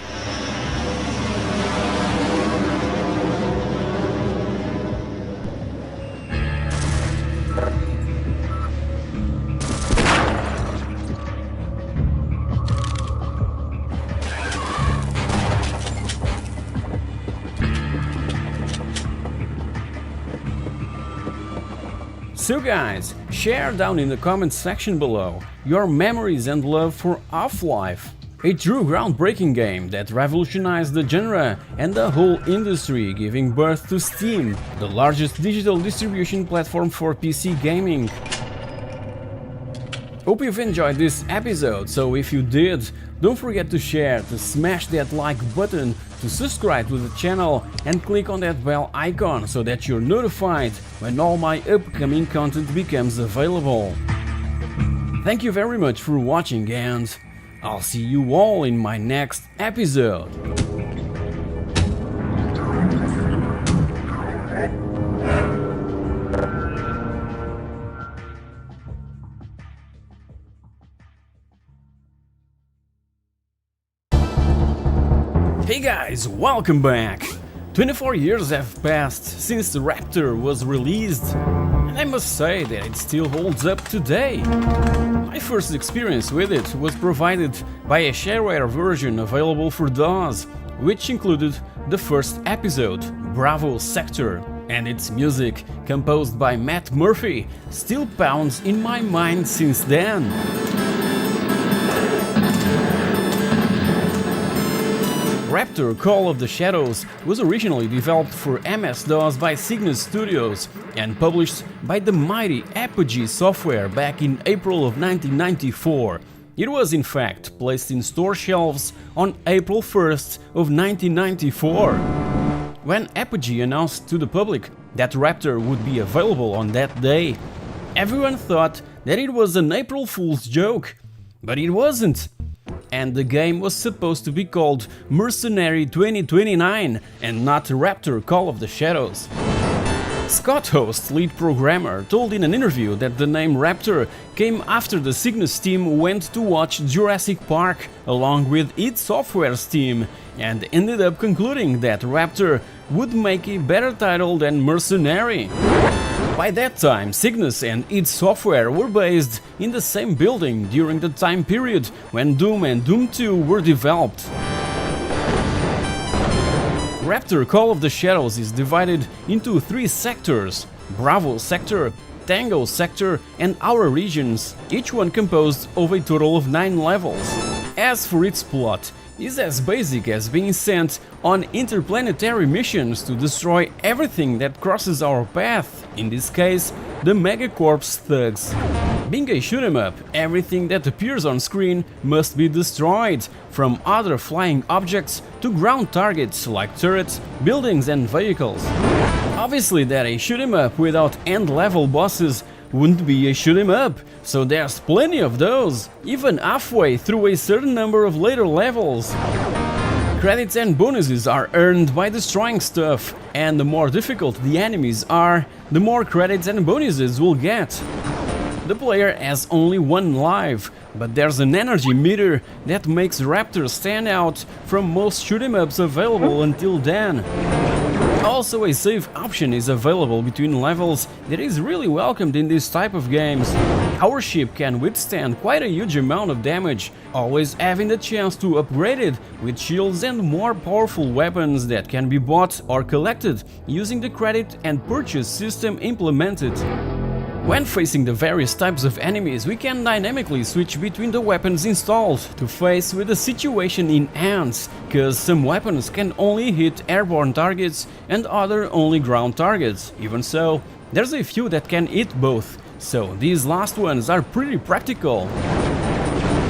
So guys, share down in the comments section below your memories and love for Half-Life, a true groundbreaking game that revolutionized the genre and the whole industry, giving birth to Steam, the largest digital distribution platform for PC gaming. Hope you've enjoyed this episode, so if you did, don't forget to share, to smash that like button, to subscribe to the channel and click on that bell icon so that you're notified when all my upcoming content becomes available. Thank you very much for watching, and I'll see you all in my next episode. Hey guys, welcome back! 24 years have passed since the Raptor was released, and I must say that it still holds up today. My first experience with it was provided by a shareware version available for DOS, which included the first episode, Bravo Sector, and its music, composed by Matt Murphy, still pounds in my mind since then. Raptor Call of the Shadows was originally developed for MS-DOS by Cygnus Studios and published by the mighty Apogee Software back in April of 1994. It was in fact placed in store shelves on April 1st of 1994. When Apogee announced to the public that Raptor would be available on that day, everyone thought that it was an April Fool's joke, but it wasn't. And the game was supposed to be called Mercenary 2029 and not Raptor Call of the Shadows. Scott Host, lead programmer, told in an interview that the name Raptor came after the Cygnus team went to watch Jurassic Park along with id Software's team, and ended up concluding that Raptor would make a better title than Mercenary. By that time, Cygnus and id Software were based in the same building during the time period when Doom and Doom 2 were developed. Raptor Call of the Shadows is divided into 3 sectors: Bravo Sector, Tango Sector and Our Regions, each one composed of a total of 9 levels. As for its plot, is as basic as being sent on interplanetary missions to destroy everything that crosses our path, in this case, the Megacorp's thugs. Being a shoot-'em-up, everything that appears on screen must be destroyed, from other flying objects to ground targets like turrets, buildings and vehicles. Obviously that a shoot-'em-up without end-level bosses wouldn't be a shoot-'em-up, so there's plenty of those, even halfway through a certain number of later levels. Credits and bonuses are earned by destroying stuff, and the more difficult the enemies are, the more credits and bonuses we'll get. The player has only 1 life, but there's an energy meter that makes Raptor stand out from most shoot-'em-ups available until then. Also, a save option is available between levels that is really welcomed in this type of games. Our ship can withstand quite a huge amount of damage, always having the chance to upgrade it with shields and more powerful weapons that can be bought or collected using the credit and purchase system implemented. When facing the various types of enemies, we can dynamically switch between the weapons installed to face with the situation in hand, cause some weapons can only hit airborne targets and other only ground targets. Even so, there's a few that can hit both, so these last ones are pretty practical.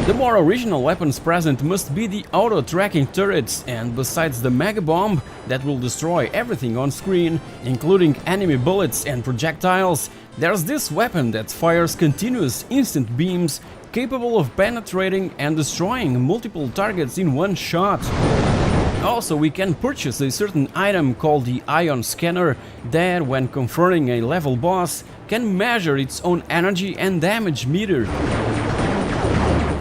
The more original weapons present must be the auto-tracking turrets, and besides the mega bomb that will destroy everything on screen, including enemy bullets and projectiles, there's this weapon that fires continuous instant beams capable of penetrating and destroying multiple targets in one shot. Also, we can purchase a certain item called the Ion Scanner that, when confronting a level boss, can measure its own energy and damage meter.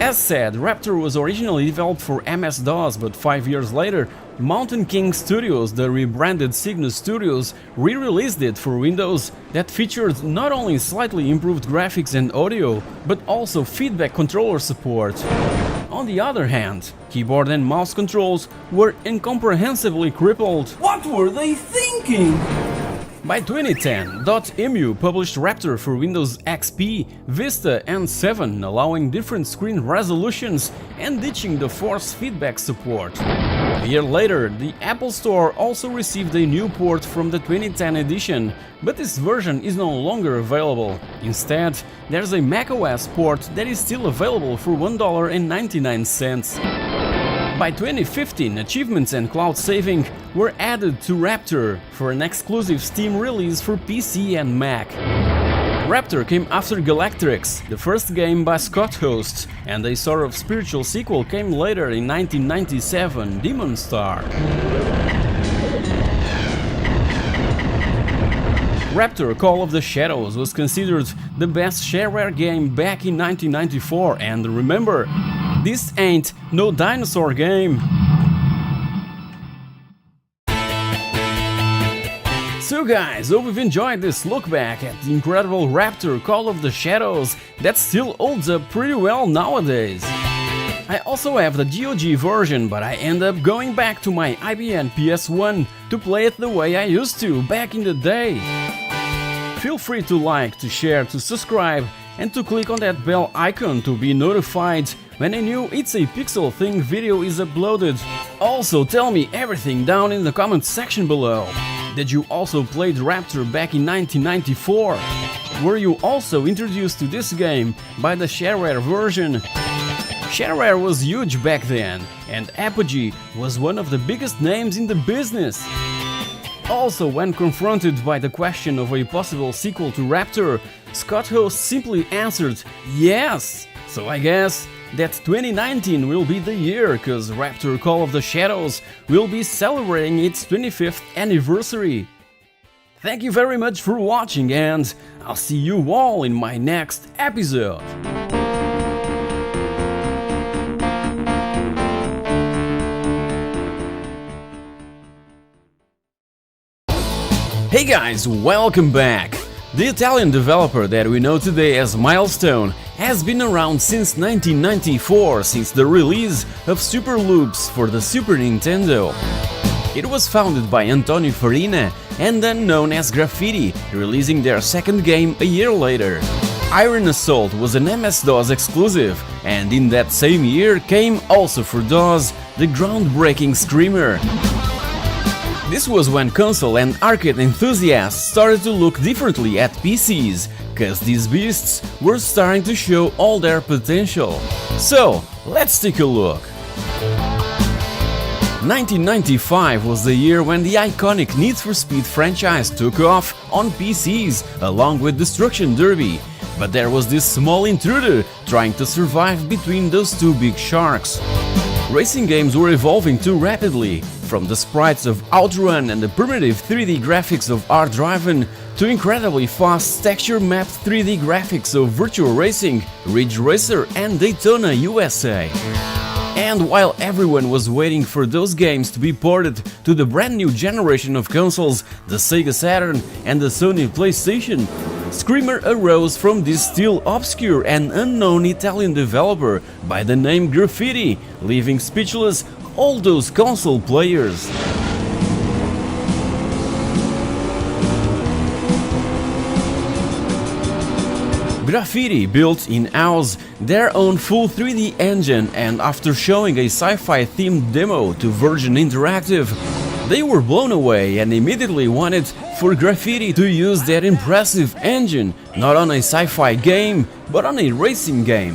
As said, Raptor was originally developed for MS-DOS, but 5 years later, Mountain King Studios, the rebranded Cygnus Studios, re-released it for Windows that featured not only slightly improved graphics and audio, but also feedback controller support. On the other hand, keyboard and mouse controls were incomprehensibly crippled. What were they thinking? By 2010, .emu published Raptor for Windows XP, Vista and 7, allowing different screen resolutions and ditching the force feedback support. A year later, the Apple Store also received a new port from the 2010 edition, but this version is no longer available. Instead, there's a macOS port that is still available for $1.99. By 2015, achievements and cloud saving were added to Raptor for an exclusive Steam release for PC and Mac. Raptor came after Galactrix, the first game by Scott Host, and a sort of spiritual sequel came later in 1997, Demon Star. Raptor Call of the Shadows was considered the best shareware game back in 1994, and remember, this ain't no dinosaur game. So guys, hope you've enjoyed this look back at the incredible Raptor Call of the Shadows that still holds up pretty well nowadays. I also have the GOG version, but I end up going back to my IBM PS1 to play it the way I used to back in the day. Feel free to like, to share, to subscribe, and to click on that bell icon to be notified when a new It's a Pixel Thing video is uploaded. Also, tell me everything down in the comment section below. Did you also play Raptor back in 1994? Were you also introduced to this game by the shareware version? Shareware was huge back then, and Apogee was one of the biggest names in the business. Also, when confronted by the question of a possible sequel to Raptor, Scott Host simply answered yes. So I guess that 2019 will be the year, cause Raptor Call of the Shadows will be celebrating its 25th anniversary. Thank you very much for watching, and I'll see you all in my next episode. Hey guys, welcome back! The Italian developer that we know today as Milestone has been around since 1994, since the release of Super Loops for the Super Nintendo. It was founded by Antonio Farina and then known as Graffiti, releasing their second game a year later. Iron Assault was an MS-DOS exclusive, and in that same year came also for DOS the groundbreaking Screamer. This was when console and arcade enthusiasts started to look differently at PCs, cause these beasts were starting to show all their potential. So, let's take a look. 1995 was the year when the iconic Need for Speed franchise took off on PCs along with Destruction Derby, but there was this small intruder trying to survive between those two big sharks. Racing games were evolving too rapidly, from the sprites of Outrun and the primitive 3D graphics of R-Driven to incredibly fast texture-mapped 3D graphics of Virtua Racing, Ridge Racer and Daytona USA. And while everyone was waiting for those games to be ported to the brand new generation of consoles, the Sega Saturn and the Sony PlayStation, Screamer arose from this still obscure and unknown Italian developer by the name Graffiti, leaving speechless all those console players. Graffiti built in-house their own full 3D engine, and after showing a sci-fi themed demo to Virgin Interactive, they were blown away and immediately wanted for Graffiti to use that impressive engine not on a sci-fi game, but on a racing game.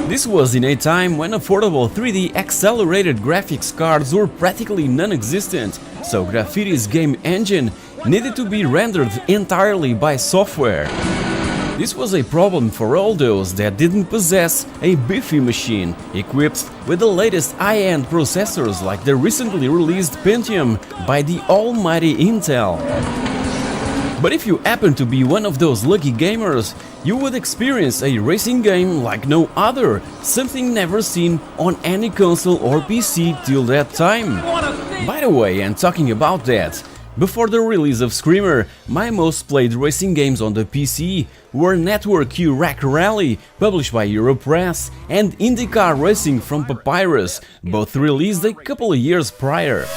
This was in a time when affordable 3D accelerated graphics cards were practically non-existent, so Graffiti's game engine needed to be rendered entirely by software. This was a problem for all those that didn't possess a beefy machine equipped with the latest high-end processors like the recently released Pentium by the almighty Intel. But if you happen to be one of those lucky gamers, you would experience a racing game like no other, something never seen on any console or PC till that time. By the way, and talking about that, before the release of Screamer, my most played racing games on the PC were Network Q Rack Rally, published by Europress, and IndyCar Racing from Papyrus, both released a couple of years prior.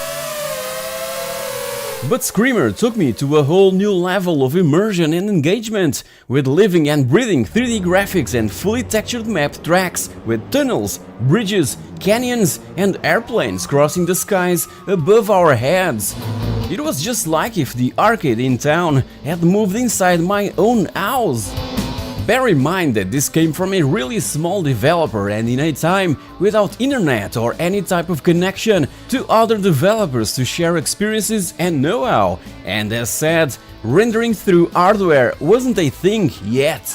But Screamer took me to a whole new level of immersion and engagement, with living and breathing 3D graphics and fully textured map tracks, with tunnels, bridges, canyons, and airplanes crossing the skies above our heads. It was just like if the arcade in town had moved inside my own house. Bear in mind that this came from a really small developer and in a time without internet or any type of connection to other developers to share experiences and know-how, and as said, rendering through hardware wasn't a thing yet.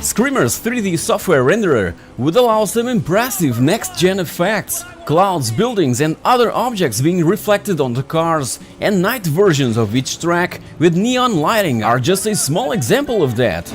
Screamer's 3D software renderer would allow some impressive next-gen effects, clouds, buildings and other objects being reflected on the cars, and night versions of each track with neon lighting are just a small example of that.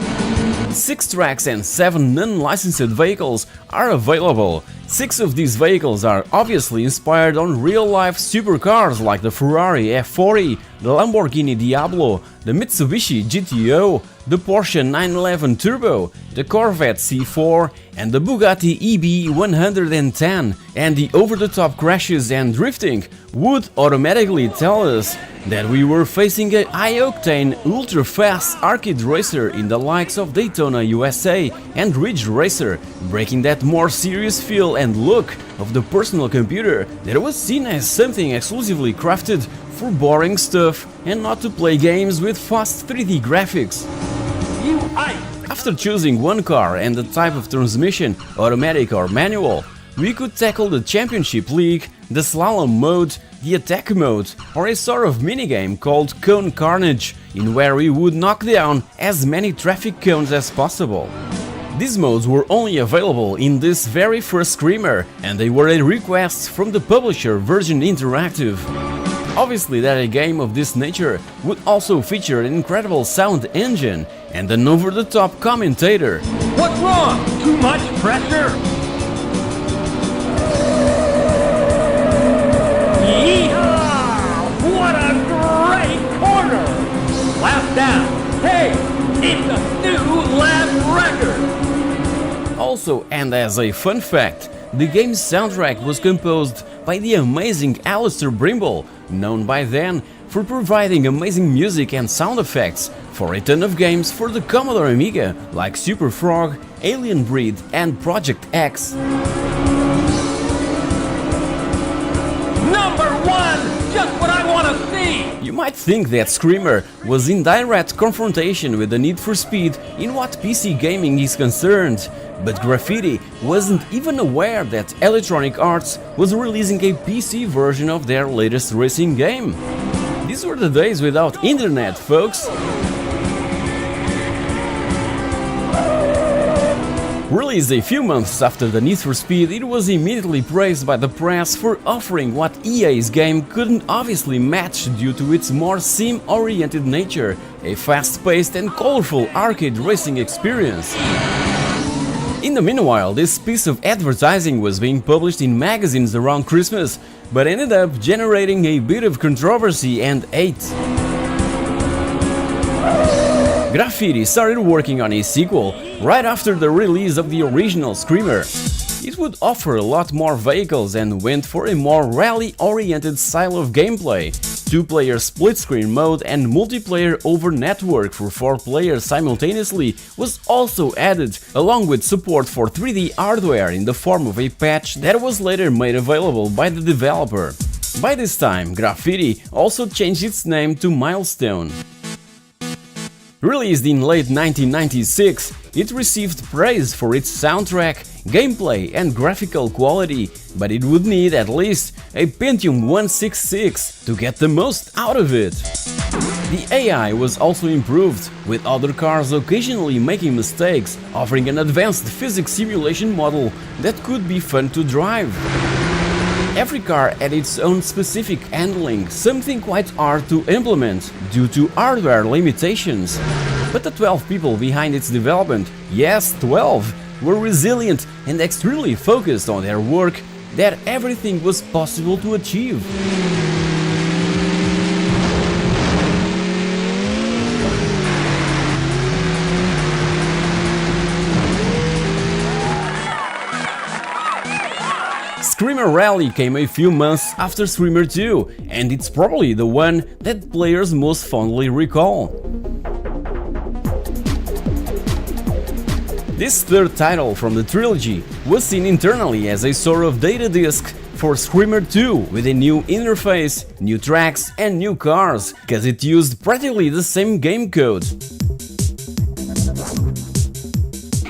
6 tracks and 7 non-licensed vehicles are available. 6 of these vehicles are obviously inspired on real-life supercars like the Ferrari F40, the Lamborghini Diablo, the Mitsubishi GTO, the Porsche 911 Turbo, the Corvette C4 and the Bugatti EB110, and the over-the-top crashes and drifting would automatically tell us that we were facing a high-octane, ultra-fast arcade racer in the likes of Daytona USA and Ridge Racer, breaking that more serious feel and look of the personal computer that was seen as something exclusively crafted for boring stuff and not to play games with fast 3D graphics. After choosing one car and the type of transmission, automatic or manual, we could tackle the Championship League, the Slalom mode, the Attack mode, or a sort of minigame called Cone Carnage, in where we would knock down as many traffic cones as possible. These modes were only available in this very first Screamer, and they were a request from the publisher Virgin Interactive. Obviously that a game of this nature would also feature an incredible sound engine and an over-the-top commentator. What's wrong? Too much pressure? Yeehaw! What a great corner! Lap down. Hey, it's a new lap record! Also, and as a fun fact, the game's soundtrack was composed by the amazing Alistair Brimble, known by then for providing amazing music and sound effects for a ton of games for the Commodore Amiga like Super Frog, Alien Breed and Project X. Number 1! Just what I want to see! You might think that Screamer was in direct confrontation with the Need for Speed in what PC gaming is concerned, but Graffiti wasn't even aware that Electronic Arts was releasing a PC version of their latest racing game. These were the days without internet, folks. Released a few months after the Need for Speed, it was immediately praised by the press for offering what EA's game couldn't obviously match due to its more sim-oriented nature, a fast-paced and colorful arcade racing experience. In the meanwhile, this piece of advertising was being published in magazines around Christmas, but ended up generating a bit of controversy and hate. Graffiti started working on a sequel right after the release of the original Screamer. It would offer a lot more vehicles and went for a more rally-oriented style of gameplay. 2-player split-screen mode and multiplayer over network for 4 players simultaneously was also added, along with support for 3D hardware in the form of a patch that was later made available by the developer. By this time, Graffiti also changed its name to Milestone. Released in late 1996, it received praise for its soundtrack, gameplay and graphical quality, but it would need at least a Pentium 166 to get the most out of it. The AI was also improved, with other cars occasionally making mistakes, offering an advanced physics simulation model that could be fun to drive. Every car had its own specific handling, something quite hard to implement due to hardware limitations. But the 12 people behind its development, yes 12, were resilient and extremely focused on their work that everything was possible to achieve. Screamer Rally came a few months after Screamer 2, and it's probably the one that players most fondly recall. This third title from the trilogy was seen internally as a sort of data disk for Screamer 2 with a new interface, new tracks and new cars, cause it used practically the same game code.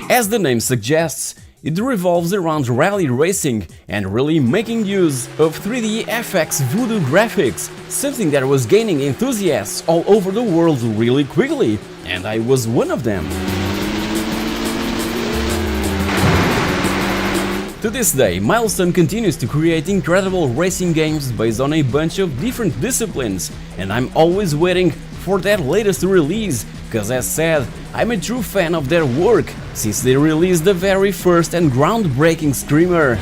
As the name suggests, it revolves around rally racing and really making use of 3D FX voodoo graphics, something that was gaining enthusiasts all over the world really quickly, and I was one of them. To this day, Milestone continues to create incredible racing games based on a bunch of different disciplines, and I'm always waiting for that latest release, cause as said, I'm a true fan of their work, since they released the very first and groundbreaking Screamer.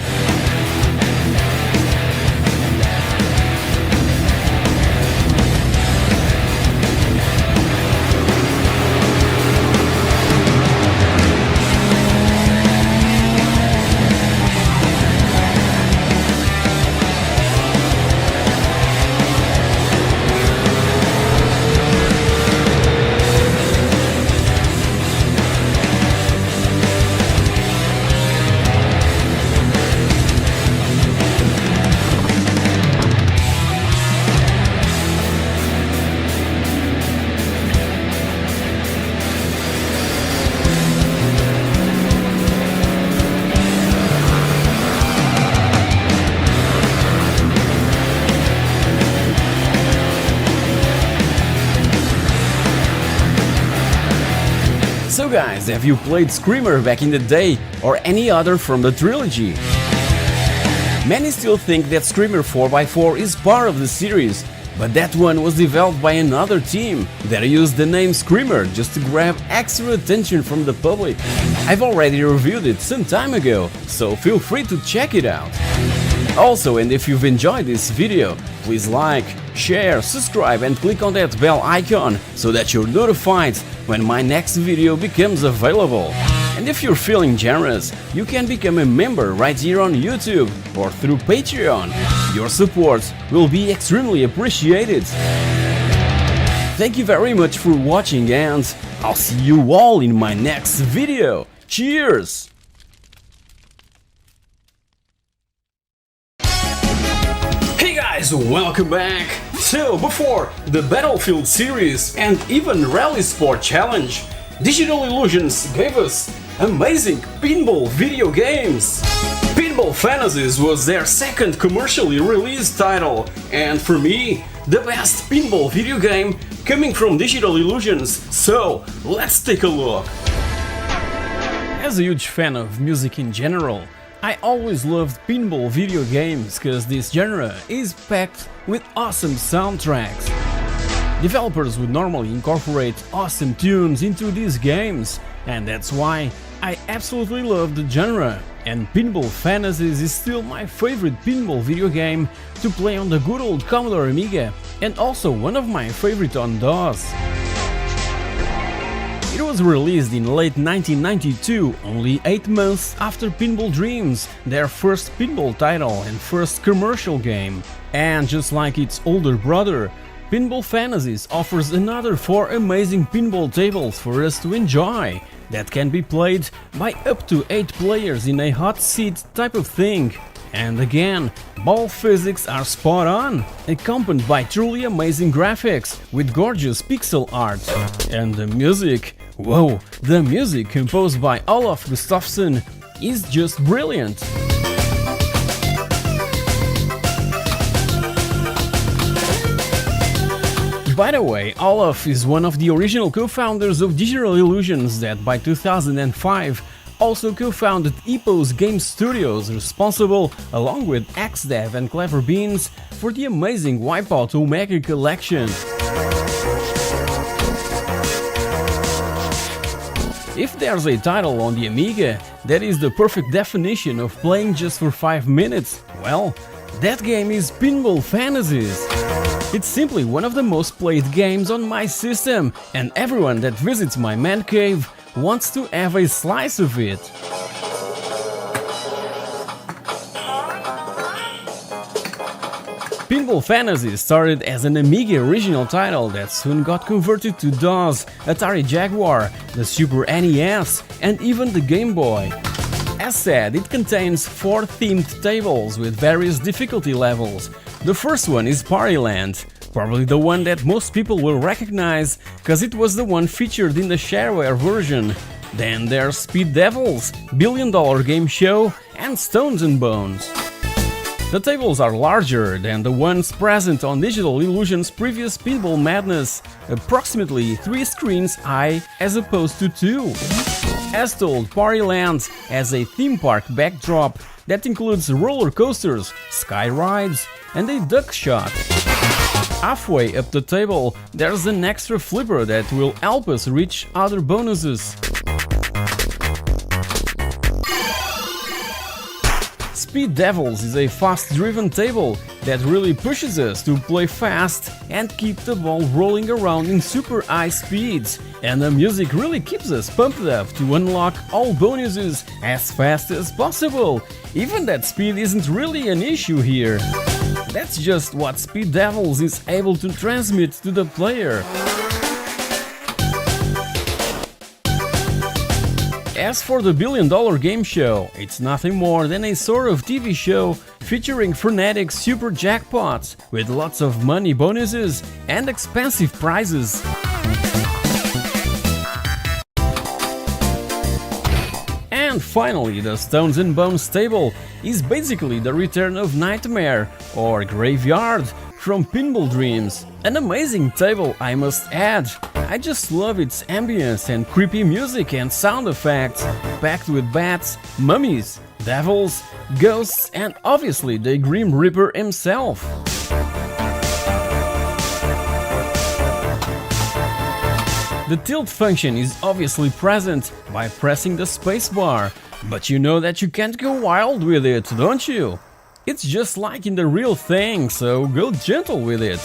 So guys, have you played Screamer back in the day or any other from the trilogy? Many still think that Screamer 4x4 is part of the series, but that one was developed by another team that used the name Screamer just to grab extra attention from the public. I've already reviewed it some time ago, so feel free to check it out. Also, and if you've enjoyed this video, please like, share, subscribe and click on that bell icon so that you're notified when my next video becomes available. And if you're feeling generous, you can become a member right here on YouTube or through Patreon. Your support will be extremely appreciated. Thank you very much for watching and I'll see you all in my next video. Cheers! Hey guys, welcome back! So, before the Battlefield series and even Rally Sport Challenge, Digital Illusions gave us amazing pinball video games. Pinball Fantasies was their second commercially released title, and for me, the best pinball video game coming from Digital Illusions, so let's take a look. As a huge fan of music in general, I always loved pinball video games cause this genre is packed with awesome soundtracks. Developers would normally incorporate awesome tunes into these games, and that's why I absolutely love the genre, and Pinball Fantasies is still my favorite pinball video game to play on the good old Commodore Amiga, and also one of my favorite on DOS. It was released in late 1992, only 8 months after Pinball Dreams, their first pinball title and first commercial game. And just like its older brother, Pinball Fantasies offers another 4 amazing pinball tables for us to enjoy, that can be played by up to 8 players in a hot seat type of thing. And again, ball physics are spot on, accompanied by truly amazing graphics with gorgeous pixel art. And the music, whoa, the music composed by Olaf Gustafsson is just brilliant. By the way, Olaf is one of the original co-founders of Digital Illusions that by 2005 also co-founded Epos Game Studios, responsible, along with XDev and Clever Beans, for the amazing Wipeout Omega collection. If there's a title on the Amiga that is the perfect definition of playing just for 5 minutes, well, that game is Pinball Fantasies. It's simply one of the most played games on my system, and everyone that visits my man cave wants to have a slice of it. Pinball Fantasies started as an Amiga original title that soon got converted to DOS, Atari Jaguar, the Super NES, and even the Game Boy. As said, it contains 4 themed tables with various difficulty levels. The first one is Partyland, probably the one that most people will recognize, cause it was the one featured in the shareware version. Then there's Speed Devils, Billion Dollar Game Show, and Stones and Bones. The tables are larger than the ones present on Digital Illusion's previous Pinball Madness, approximately 3 screens high as opposed to 2. As told, Partyland has a theme park backdrop that includes roller coasters, sky rides, and a duck shot. Halfway up the table, there's an extra flipper that will help us reach other bonuses. Speed Devils is a fast-driven table that really pushes us to play fast and keep the ball rolling around in super high speeds, and the music really keeps us pumped up to unlock all bonuses as fast as possible. Even that speed isn't really an issue here. That's just what Speed Devils is able to transmit to the player. As for the Billion Dollar Game Show, it's nothing more than a sort of TV show featuring frenetic super jackpots with lots of money bonuses and expensive prizes. And finally, the Stones and Bones table is basically the return of Nightmare or Graveyard from Pinball Dreams. An amazing table, I must add. I just love its ambience and creepy music and sound effects, packed with bats, mummies, devils, ghosts, and obviously the Grim Reaper himself. The tilt function is obviously present by pressing the spacebar, but you know that you can't go wild with it, don't you? It's just like in the real thing, so go gentle with it.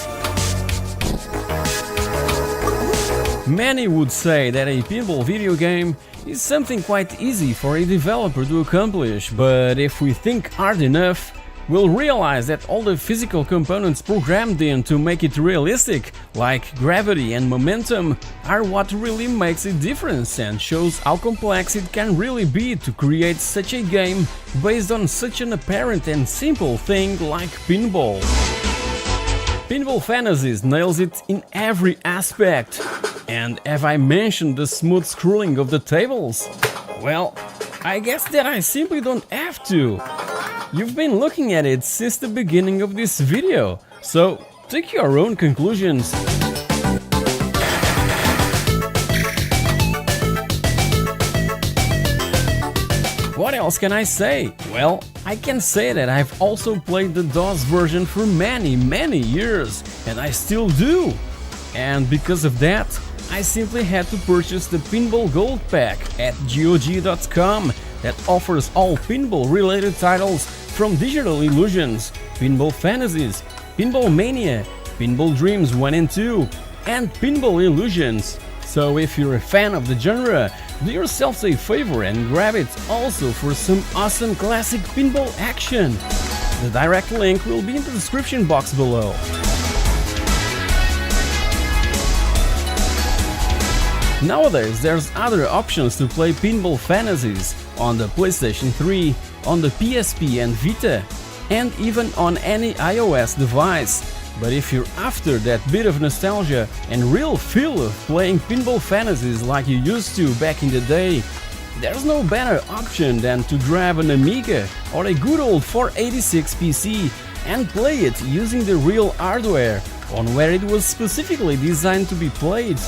Many would say that a pinball video game is something quite easy for a developer to accomplish, but if we think hard enough, we'll realize that all the physical components programmed in to make it realistic, like gravity and momentum, are what really makes a difference and shows how complex it can really be to create such a game based on such an apparent and simple thing like pinball. Pinball Fantasies nails it in every aspect. And have I mentioned the smooth scrolling of the tables? Well, I guess that I simply don't have to. You've been looking at it since the beginning of this video, so take your own conclusions. What else can I say? Well, I can say that I've also played the DOS version for many years, and I still do. And because of that, I simply had to purchase the Pinball Gold Pack at GOG.com that offers all pinball related titles from Digital Illusions, Pinball Fantasies, Pinball Mania, Pinball Dreams 1 and 2, and Pinball Illusions. So if you're a fan of the genre, do yourselves a favor and grab it also for some awesome classic pinball action. The direct link will be in the description box below. Nowadays there's other options to play Pinball Fantasies on the PlayStation 3, on the PSP and Vita, and even on any iOS device. But if you're after that bit of nostalgia and real feel of playing Pinball Fantasies like you used to back in the day, there's no better option than to grab an Amiga or a good old 486 PC and play it using the real hardware on where it was specifically designed to be played.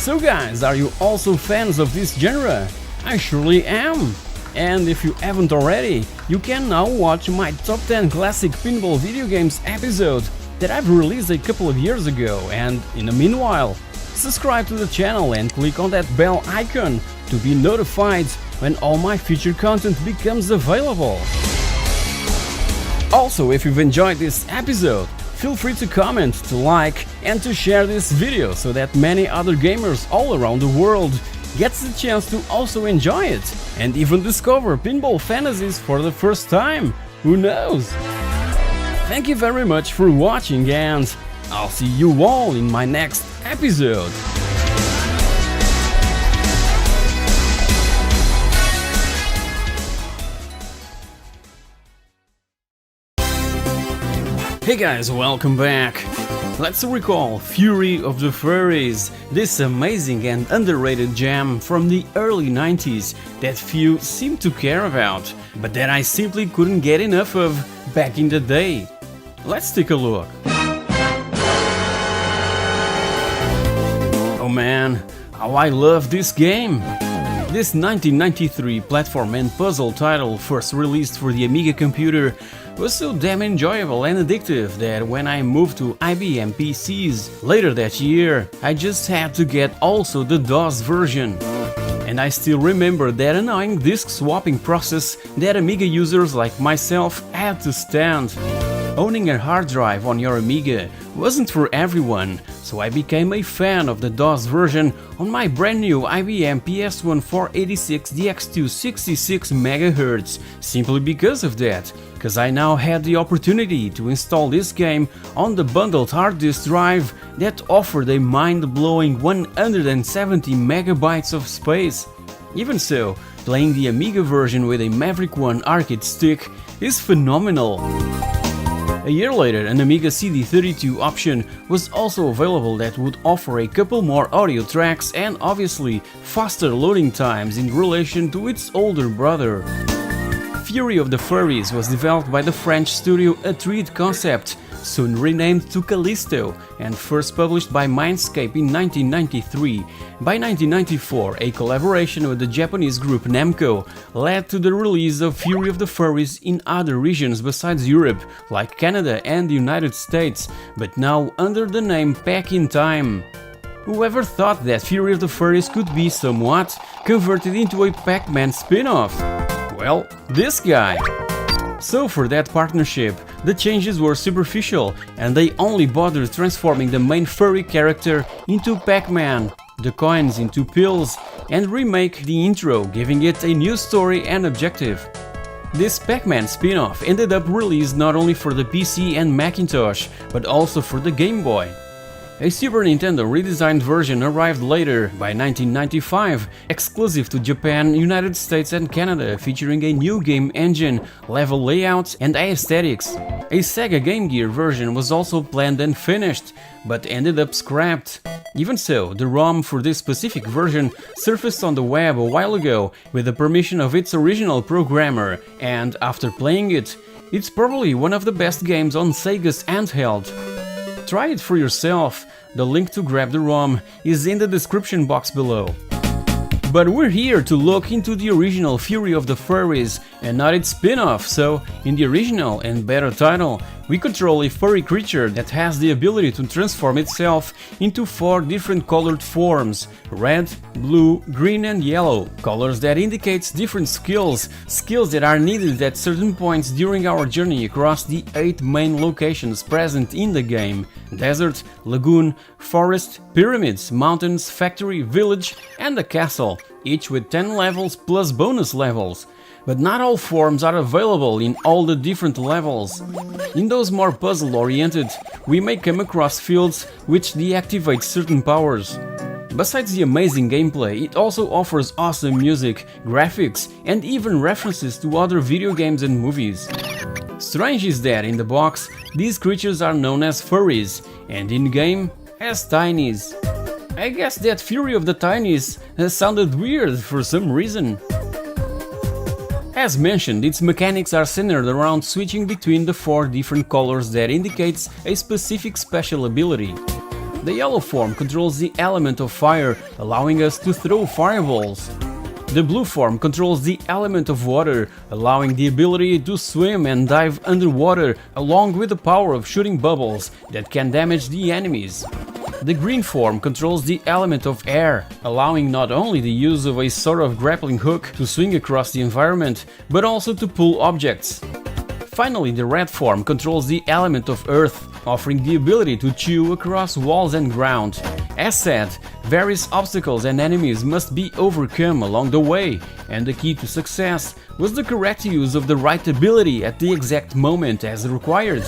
So guys, are you also fans of this genre? I surely am! And if you haven't already, you can now watch my top 10 classic pinball video games episode that I've released a couple of years ago, and in the meanwhile, subscribe to the channel and click on that bell icon to be notified when all my future content becomes available. Also, if you've enjoyed this episode, feel free to comment, to like and to share this video so that many other gamers all around the world gets the chance to also enjoy it and even discover Pinball Fantasies for the first time. Who knows? Thank you very much for watching and I'll see you all in my next episode. Hey guys, welcome back! Let's recall Fury of the Furries, this amazing and underrated jam from the early 90s that few seem to care about, but that I simply couldn't get enough of back in the day. Let's take a look. Oh man, how I love this game! This 1993 platform and puzzle title, first released for the Amiga computer, was so damn enjoyable and addictive that when I moved to IBM PCs later that year, I just had to get also the DOS version. And I still remember that annoying disk swapping process that Amiga users like myself had to stand. Owning a hard drive on your Amiga wasn't for everyone, so I became a fan of the DOS version on my brand new IBM PS1 486 DX2 66 MHz, simply because of that, because I now had the opportunity to install this game on the bundled hard disk drive that offered a mind-blowing 170 megabytes of space. Even so, playing the Amiga version with a Maverick 1 arcade stick is phenomenal. A year later, an Amiga CD32 option was also available that would offer a couple more audio tracks and obviously faster loading times in relation to its older brother. Fury of the Furries was developed by the French studio Atreid Concept, soon renamed to Callisto, and first published by Mindscape in 1993. By 1994, a collaboration with the Japanese group Namco led to the release of Fury of the Furries in other regions besides Europe, like Canada and the United States, but now under the name Pac in Time. Whoever thought that Fury of the Furries could be somewhat converted into a Pac-Man spin-off? Well, this guy! So for that partnership, the changes were superficial and they only bothered transforming the main furry character into Pac-Man, the coins into pills, and remake the intro, giving it a new story and objective. This Pac-Man spin-off ended up released not only for the PC and Macintosh, but also for the Game Boy. A Super Nintendo redesigned version arrived later, by 1995, exclusive to Japan, United States and Canada, featuring a new game engine, level layouts and aesthetics. A Sega Game Gear version was also planned and finished, but ended up scrapped. Even so, the ROM for this specific version surfaced on the web a while ago with the permission of its original programmer, and after playing it, it's probably one of the best games on Sega's handheld. Try it for yourself, the link to grab the ROM is in the description box below. But we're here to look into the original Fury of the Furries and not its spin-off, so in the original and better title, We control a furry creature that has the ability to transform itself into 4 different colored forms: red, blue, green and yellow, colors that indicates different skills that are needed at certain points during our journey across the 8 main locations present in the game: desert, lagoon, forest, pyramids, mountains, factory, village and a castle, each with 10 levels plus bonus levels. But not all forms are available in all the different levels. In those more puzzle-oriented, we may come across fields which deactivate certain powers. Besides the amazing gameplay, it also offers awesome music, graphics and even references to other video games and movies. Strange is that in the box, these creatures are known as furries, and in-game as tinies. I guess that Fury of the Tinies has sounded weird for some reason. As mentioned, its mechanics are centered around switching between the 4 different colors that indicates a specific special ability. The yellow form controls the element of fire, allowing us to throw fireballs. The blue form controls the element of water, allowing the ability to swim and dive underwater, along with the power of shooting bubbles that can damage the enemies. The green form controls the element of air, allowing not only the use of a sort of grappling hook to swing across the environment, but also to pull objects. Finally, the red form controls the element of earth, offering the ability to chew across walls and ground. As said, various obstacles and enemies must be overcome along the way, and the key to success was the correct use of the right ability at the exact moment as required.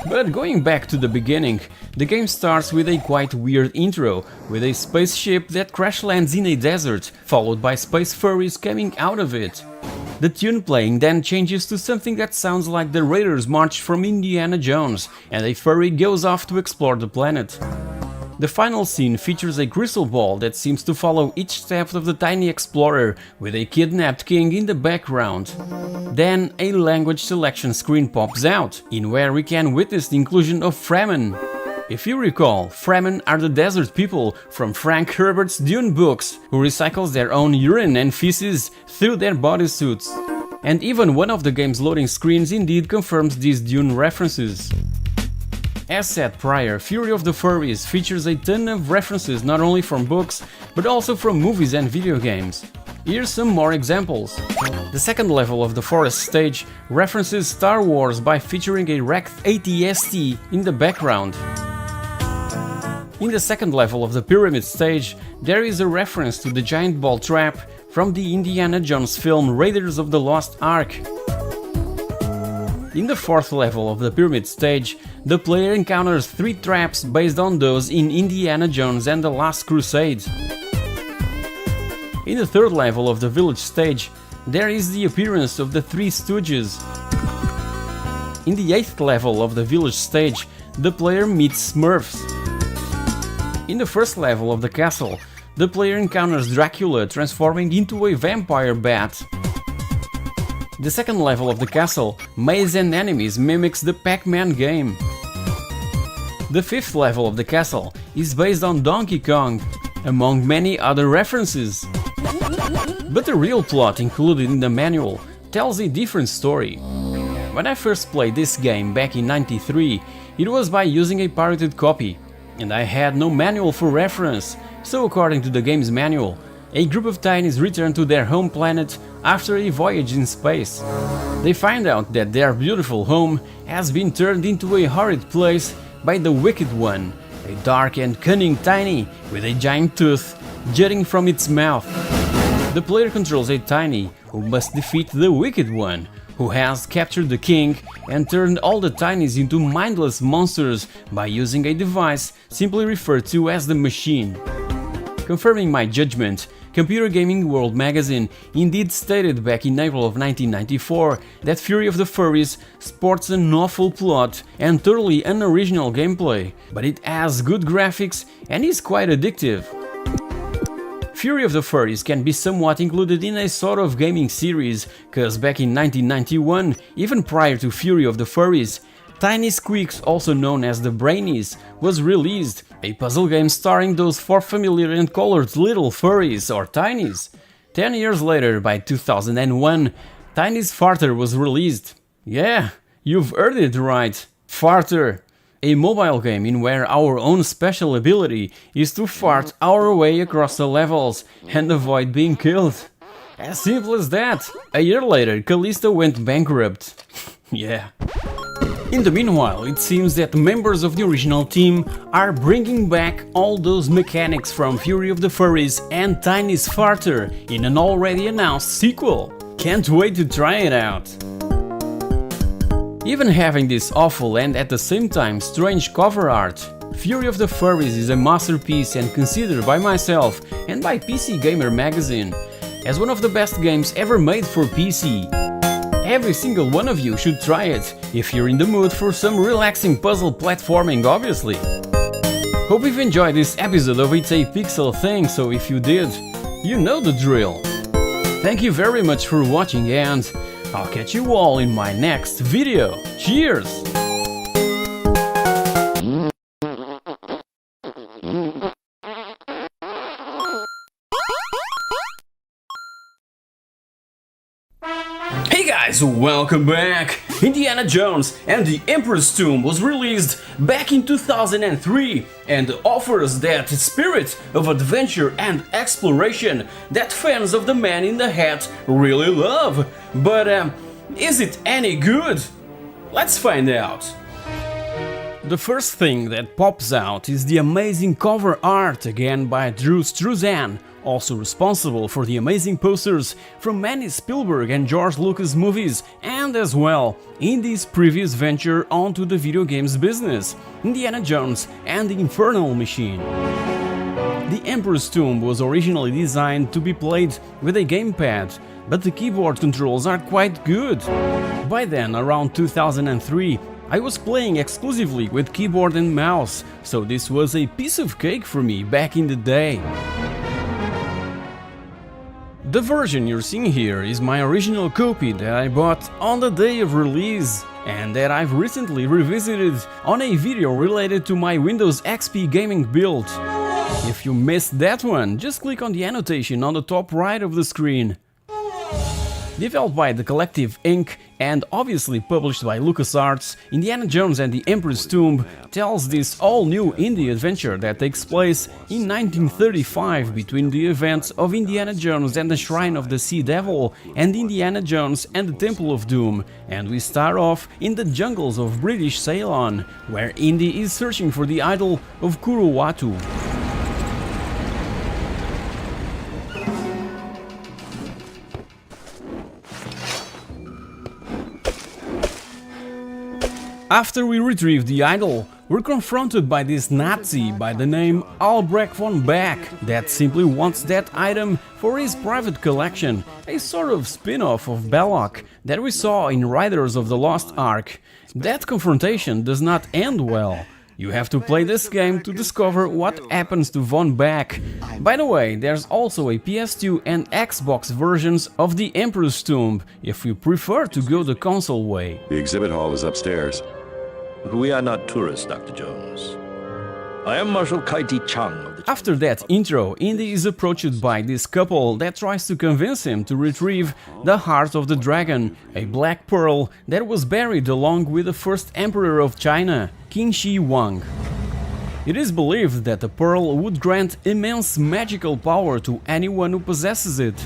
But going back to the beginning, the game starts with a quite weird intro, with a spaceship that crash lands in a desert, followed by space furries coming out of it. The tune playing then changes to something that sounds like the Raiders March from Indiana Jones, and a furry goes off to explore the planet. The final scene features a crystal ball that seems to follow each step of the tiny explorer, with a kidnapped king in the background. Then a language selection screen pops out, in where we can witness the inclusion of Fremen. If you recall, Fremen are the desert people from Frank Herbert's Dune books, who recycles their own urine and feces through their bodysuits. And even one of the game's loading screens indeed confirms these Dune references. As said prior, Fury of the Furries features a ton of references not only from books, but also from movies and video games. Here's some more examples. The second level of the forest stage references Star Wars by featuring a wrecked AT-ST in the background. In the second level of the pyramid stage, there is a reference to the giant ball trap from the Indiana Jones film Raiders of the Lost Ark. In the fourth level of the pyramid stage, the player encounters 3 traps based on those in Indiana Jones and the Last Crusade. In the third level of the village stage, there is the appearance of the 3 Stooges. In the 8th level of the village stage, the player meets Smurfs. In the first level of the castle, the player encounters Dracula transforming into a vampire bat. The second level of the castle, Maze and Enemies, mimics the Pac-Man game. The fifth level of the castle is based on Donkey Kong, among many other references. But the real plot included in the manual tells a different story. When I first played this game back in '93, it was by using a pirated copy, and I had no manual for reference, so according to the game's manual, a group of tinies return to their home planet after a voyage in space. They find out that their beautiful home has been turned into a horrid place by the Wicked One, a dark and cunning tiny with a giant tooth jutting from its mouth. The player controls a tiny who must defeat the Wicked One, who has captured the king and turned all the tinies into mindless monsters by using a device simply referred to as the machine. Confirming my judgment, Computer Gaming World magazine indeed stated back in April of 1994 that Fury of the Furries sports an awful plot and totally unoriginal gameplay, but it has good graphics and is quite addictive. Fury of the Furries can be somewhat included in a sort of gaming series, cause back in 1991, even prior to Fury of the Furries, Tiny Squeaks, also known as the Brainies, was released, a puzzle game starring those 4 familiar and colored little furries, or tinies. 10 years later, by 2001, Tiny's Farter was released. Yeah, you've heard it right, Farter, a mobile game in where our own special ability is to fart our way across the levels and avoid being killed. As simple as that. A year later, Callisto went bankrupt. Yeah. In the meanwhile, it seems that members of the original team are bringing back all those mechanics from Fury of the Furries and Tiny's Farter in an already announced sequel. Can't wait to try it out. Even having this awful and at the same time strange cover art, Fury of the Furries is a masterpiece and considered by myself and by PC Gamer magazine as one of the best games ever made for PC. Every single one of you should try it, if you're in the mood for some relaxing puzzle platforming, obviously. Hope you've enjoyed this episode of It's a Pixel Thing, so if you did, you know the drill. Thank you very much for watching and I'll catch you all in my next video. Cheers! Hey guys, welcome back! Indiana Jones and the Emperor's Tomb was released back in 2003 and offers that spirit of adventure and exploration that fans of the Man in the Hat really love. But is it any good? Let's find out! The first thing that pops out is the amazing cover art, again by Drew Struzan, also responsible for the amazing posters from many Spielberg and George Lucas movies, and as well Indy's previous venture onto the video games business, Indiana Jones and the Infernal Machine. The Emperor's Tomb was originally designed to be played with a gamepad, but the keyboard controls are quite good. By then, around 2003, I was playing exclusively with keyboard and mouse, so this was a piece of cake for me back in the day. The version you're seeing here is my original copy that I bought on the day of release and that I've recently revisited on a video related to my Windows XP gaming build. If you missed that one, just click on the annotation on the top right of the screen. Developed by The Collective Inc. and obviously published by LucasArts, Indiana Jones and the Emperor's Tomb tells this all-new indie adventure that takes place in 1935 between the events of Indiana Jones and the Shrine of the Sea Devil and Indiana Jones and the Temple of Doom, and we start off in the jungles of British Ceylon, where Indy is searching for the idol of Kuruwatu. After we retrieve the idol, we're confronted by this Nazi by the name Albrecht von Beck that simply wants that item for his private collection, a sort of spin-off of Belloc that we saw in Riders of the Lost Ark. That confrontation does not end well. You have to play this game to discover what happens to von Beck. By the way, there's also a PS2 and Xbox versions of the Emperor's Tomb, if you prefer to go the console way. The exhibit hall is upstairs. We are not tourists, Dr. Jones. I am Marshal Kaiti Chang of the... After that intro, Indy is approached by this couple that tries to convince him to retrieve the Heart of the Dragon, a black pearl that was buried along with the first emperor of China, Qin Shi Huang. It is believed that the pearl would grant immense magical power to anyone who possesses it.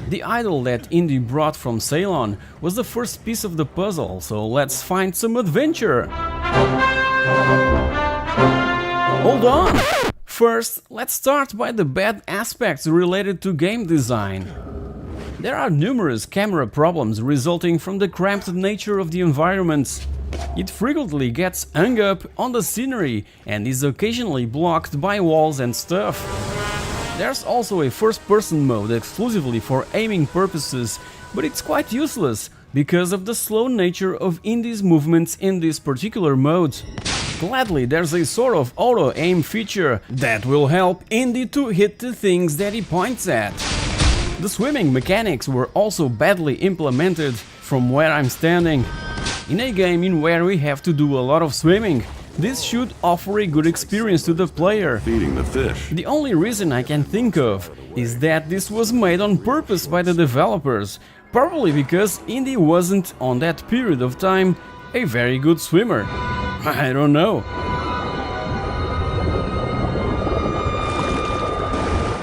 The idol that Indy brought from Ceylon was the first piece of the puzzle, so let's find some adventure! Hold on! First, let's start by the bad aspects related to game design. There are numerous camera problems resulting from the cramped nature of the environments. It frequently gets hung up on the scenery and is occasionally blocked by walls and stuff. There's also a first-person mode exclusively for aiming purposes, but it's quite useless because of the slow nature of Indy's movements in this particular mode. Gladly, there's a sort of auto-aim feature that will help Indy to hit the things that he points at. The swimming mechanics were also badly implemented from where I'm standing. In a game in where we have to do a lot of swimming, this should offer a good experience to the player. Feeding the fish. The only reason I can think of is that this was made on purpose by the developers, probably because Indy wasn't, on that period of time, a very good swimmer. I don't know.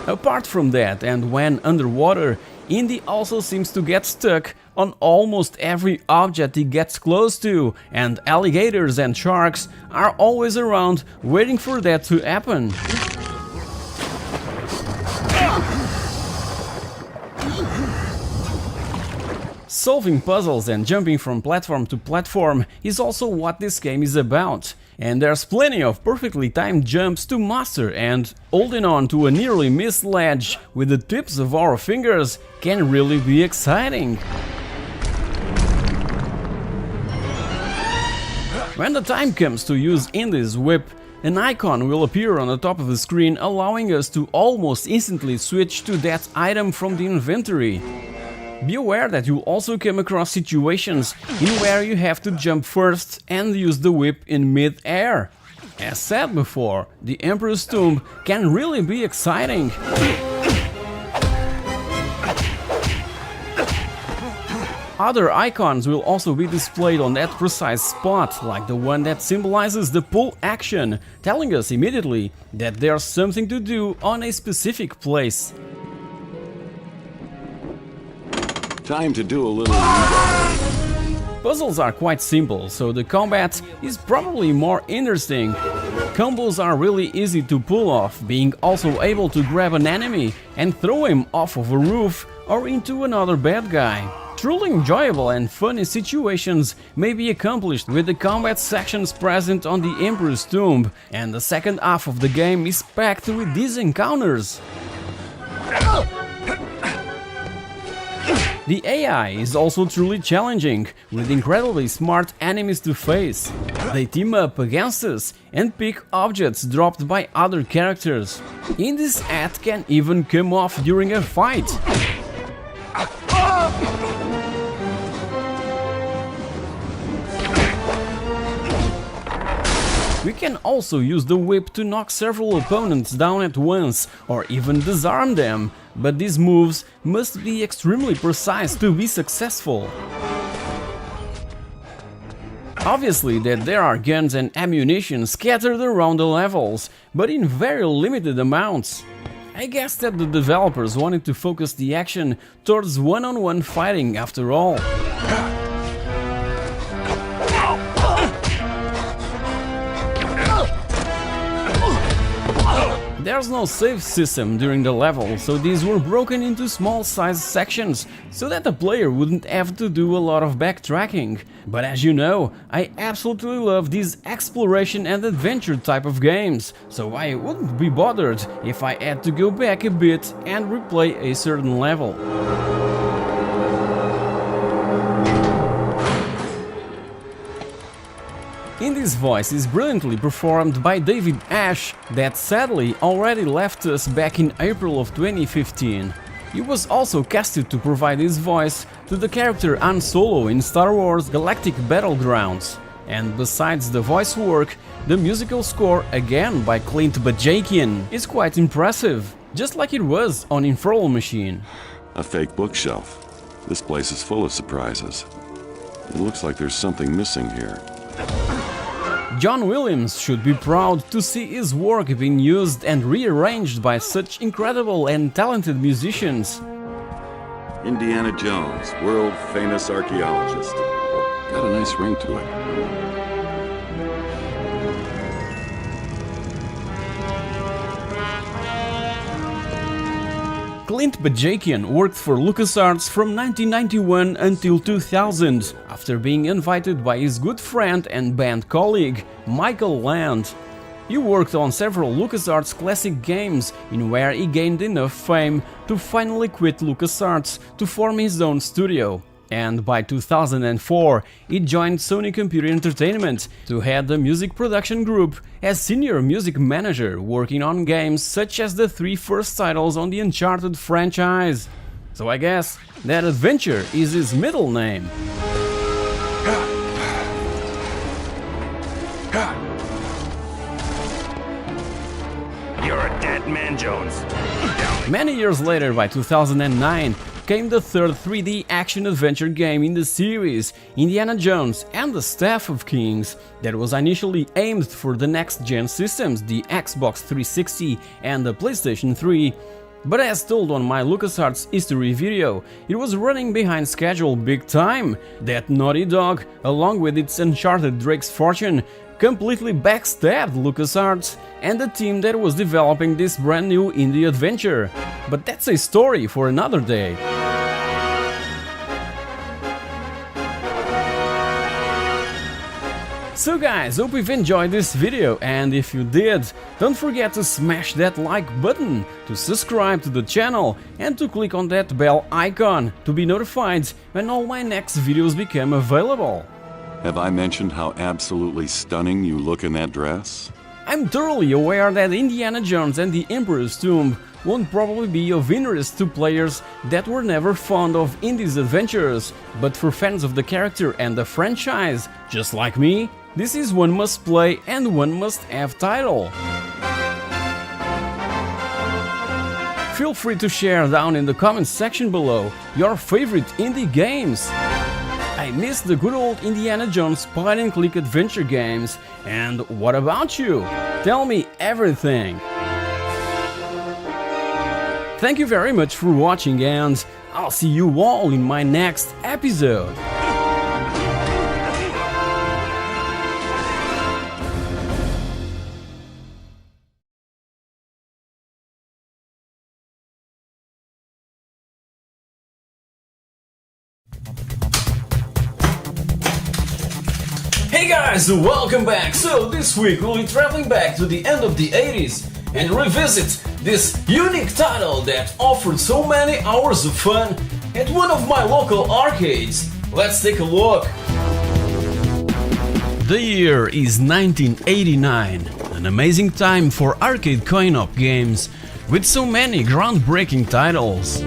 Apart from that, and when underwater, Indy also seems to get stuck on almost every object he gets close to, and alligators and sharks are always around waiting for that to happen. Solving puzzles and jumping from platform to platform is also what this game is about. And there's plenty of perfectly timed jumps to master, and holding on to a nearly missed ledge with the tips of our fingers can really be exciting. When the time comes to use Indy's whip, an icon will appear on the top of the screen, allowing us to almost instantly switch to that item from the inventory. Be aware that you'll also come across situations in where you have to jump first and use the whip in mid-air. As said before, the Emperor's Tomb can really be exciting. Other icons will also be displayed on that precise spot, like the one that symbolizes the pull action, telling us immediately that there's something to do on a specific place. Time to do a little... Puzzles are quite simple, so the combat is probably more interesting. Combos are really easy to pull off, being also able to grab an enemy and throw him off of a roof or into another bad guy. Truly enjoyable and funny situations may be accomplished with the combat sections present on the Emperor's Tomb, and the second half of the game is packed with these encounters. The AI is also truly challenging, with incredibly smart enemies to face. They team up against us and pick objects dropped by other characters. Indy's hat can even come off during a fight. We can also use the whip to knock several opponents down at once, or even disarm them, but these moves must be extremely precise to be successful. Obviously that there are guns and ammunition scattered around the levels, but in very limited amounts. I guess that the developers wanted to focus the action towards one-on-one fighting after all. There's no save system during the level, so these were broken into small-sized sections, so that the player wouldn't have to do a lot of backtracking. But as you know, I absolutely love these exploration and adventure type of games, so I wouldn't be bothered if I had to go back a bit and replay a certain level. Indy's voice is brilliantly performed by David Ash, that sadly already left us back in April of 2015. He was also casted to provide his voice to the character Han Solo in Star Wars Galactic Battlegrounds. And besides the voice work, the musical score, again by Clint Bajakian, is quite impressive, just like it was on Infernal Machine. A fake bookshelf. This place is full of surprises. It looks like there's something missing here. John Williams should be proud to see his work being used and rearranged by such incredible and talented musicians. Indiana Jones, world-famous archaeologist. Got a nice ring to it. Clint Bajakian worked for LucasArts from 1991 until 2000, after being invited by his good friend and band colleague, Michael Land. He worked on several LucasArts classic games, in where he gained enough fame to finally quit LucasArts to form his own studio. And by 2004, he joined Sony Computer Entertainment to head the music production group as senior music manager, working on games such as the 3 first titles on the Uncharted franchise. So I guess that adventure is his middle name. You're a dead man, Jones. Many years later, by 2009, came the third 3D action-adventure game in the series, Indiana Jones and the Staff of Kings, that was initially aimed for the next-gen systems, the Xbox 360 and the PlayStation 3. But as told on my LucasArts history video, it was running behind schedule big time. That Naughty Dog, along with its Uncharted Drake's Fortune, completely backstabbed LucasArts and the team that was developing this brand new indie adventure. But that's a story for another day. So guys, hope you've enjoyed this video, and if you did, don't forget to smash that like button, to subscribe to the channel and to click on that bell icon to be notified when all my next videos become available. Have I mentioned how absolutely stunning you look in that dress? I'm thoroughly aware that Indiana Jones and the Emperor's Tomb won't probably be of interest to players that were never fond of Indy's adventures, but for fans of the character and the franchise, just like me, this is one must-play and one must-have title. Feel free to share down in the comments section below your favorite indie games. I miss the good old Indiana Jones point-and-click adventure games, and what about you? Tell me everything! Thank you very much for watching, and I'll see you all in my next episode! Hey guys, welcome back! So this week we'll be traveling back to the end of the 80s and revisit this unique title that offered so many hours of fun at one of my local arcades. Let's take a look! The year is 1989, an amazing time for arcade coin-op games with so many groundbreaking titles.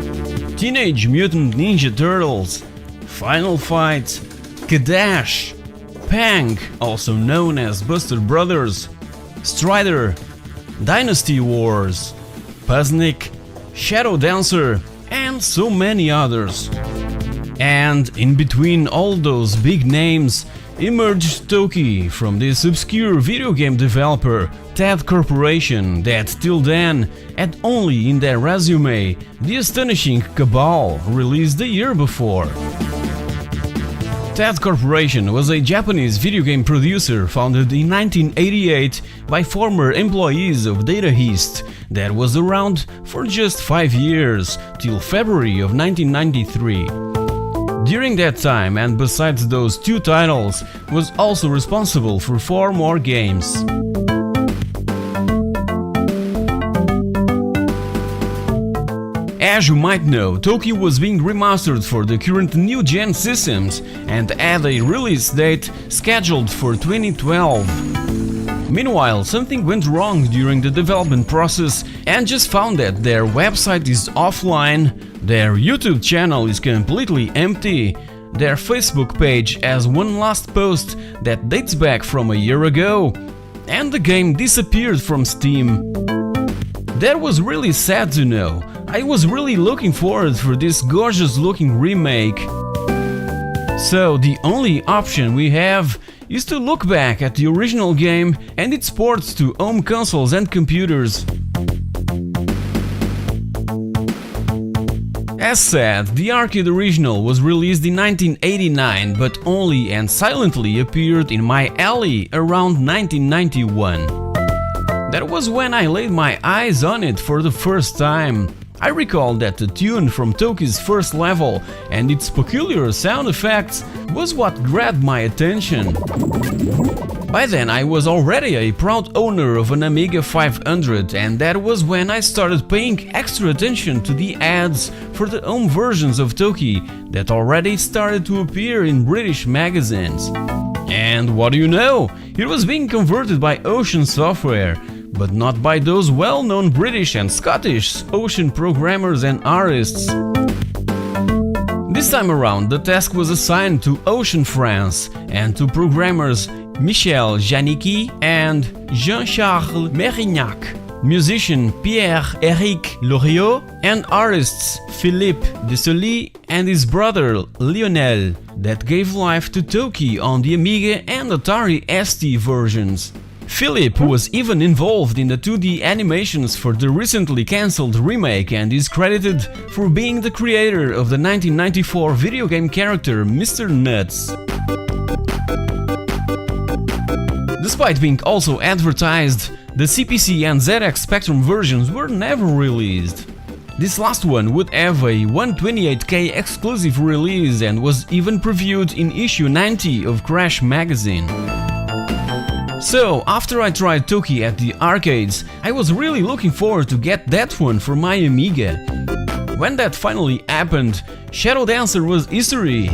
Teenage Mutant Ninja Turtles, Final Fight, Kadash, Pang, also known as Buster Brothers, Strider, Dynasty Wars, Puznik, Shadow Dancer, and so many others. And in between all those big names emerged Toki from this obscure video game developer, TED Corporation, that till then had only in their resume the astonishing Cabal, released the year before. TED Corporation was a Japanese video game producer founded in 1988 by former employees of Data East that was around for just 5 years, till February of 1993. During that time, and besides those 2 titles, was also responsible for 4 more games. As you might know, Toki was being remastered for the current new-gen systems and had a release date scheduled for 2012. Meanwhile, something went wrong during the development process and just found that their website is offline, their YouTube channel is completely empty, their Facebook page has one last post that dates back from a year ago, and the game disappeared from Steam. That was really sad to know. I was really looking forward for this gorgeous looking remake. So the only option we have is to look back at the original game and its ports to home consoles and computers. As said, the arcade original was released in 1989, but only and silently appeared in my alley around 1991. That was when I laid my eyes on it for the first time. I recall that the tune from Toki's first level and its peculiar sound effects was what grabbed my attention. By then I was already a proud owner of an Amiga 500, and that was when I started paying extra attention to the ads for the home versions of Toki that already started to appear in British magazines. And what do you know? It was being converted by Ocean Software, but not by those well-known British and Scottish Ocean programmers and artists. This time around, the task was assigned to Ocean France and to programmers Michel Janicki and Jean-Charles Mérignac. musician Pierre-Éric Loriot, and artists Philippe Desolé and his brother Lionel, that gave life to Toki on the Amiga and Atari ST versions. Philippe was even involved in the 2D animations for the recently cancelled remake and is credited for being the creator of the 1994 video game character Mr. Nuts. Despite being also advertised, the CPC and ZX Spectrum versions were never released. This last one would have a 128K exclusive release and was even previewed in issue 90 of Crash magazine. So, after I tried Toki at the arcades, I was really looking forward to get that one for my Amiga. When that finally happened, Shadow Dancer was history.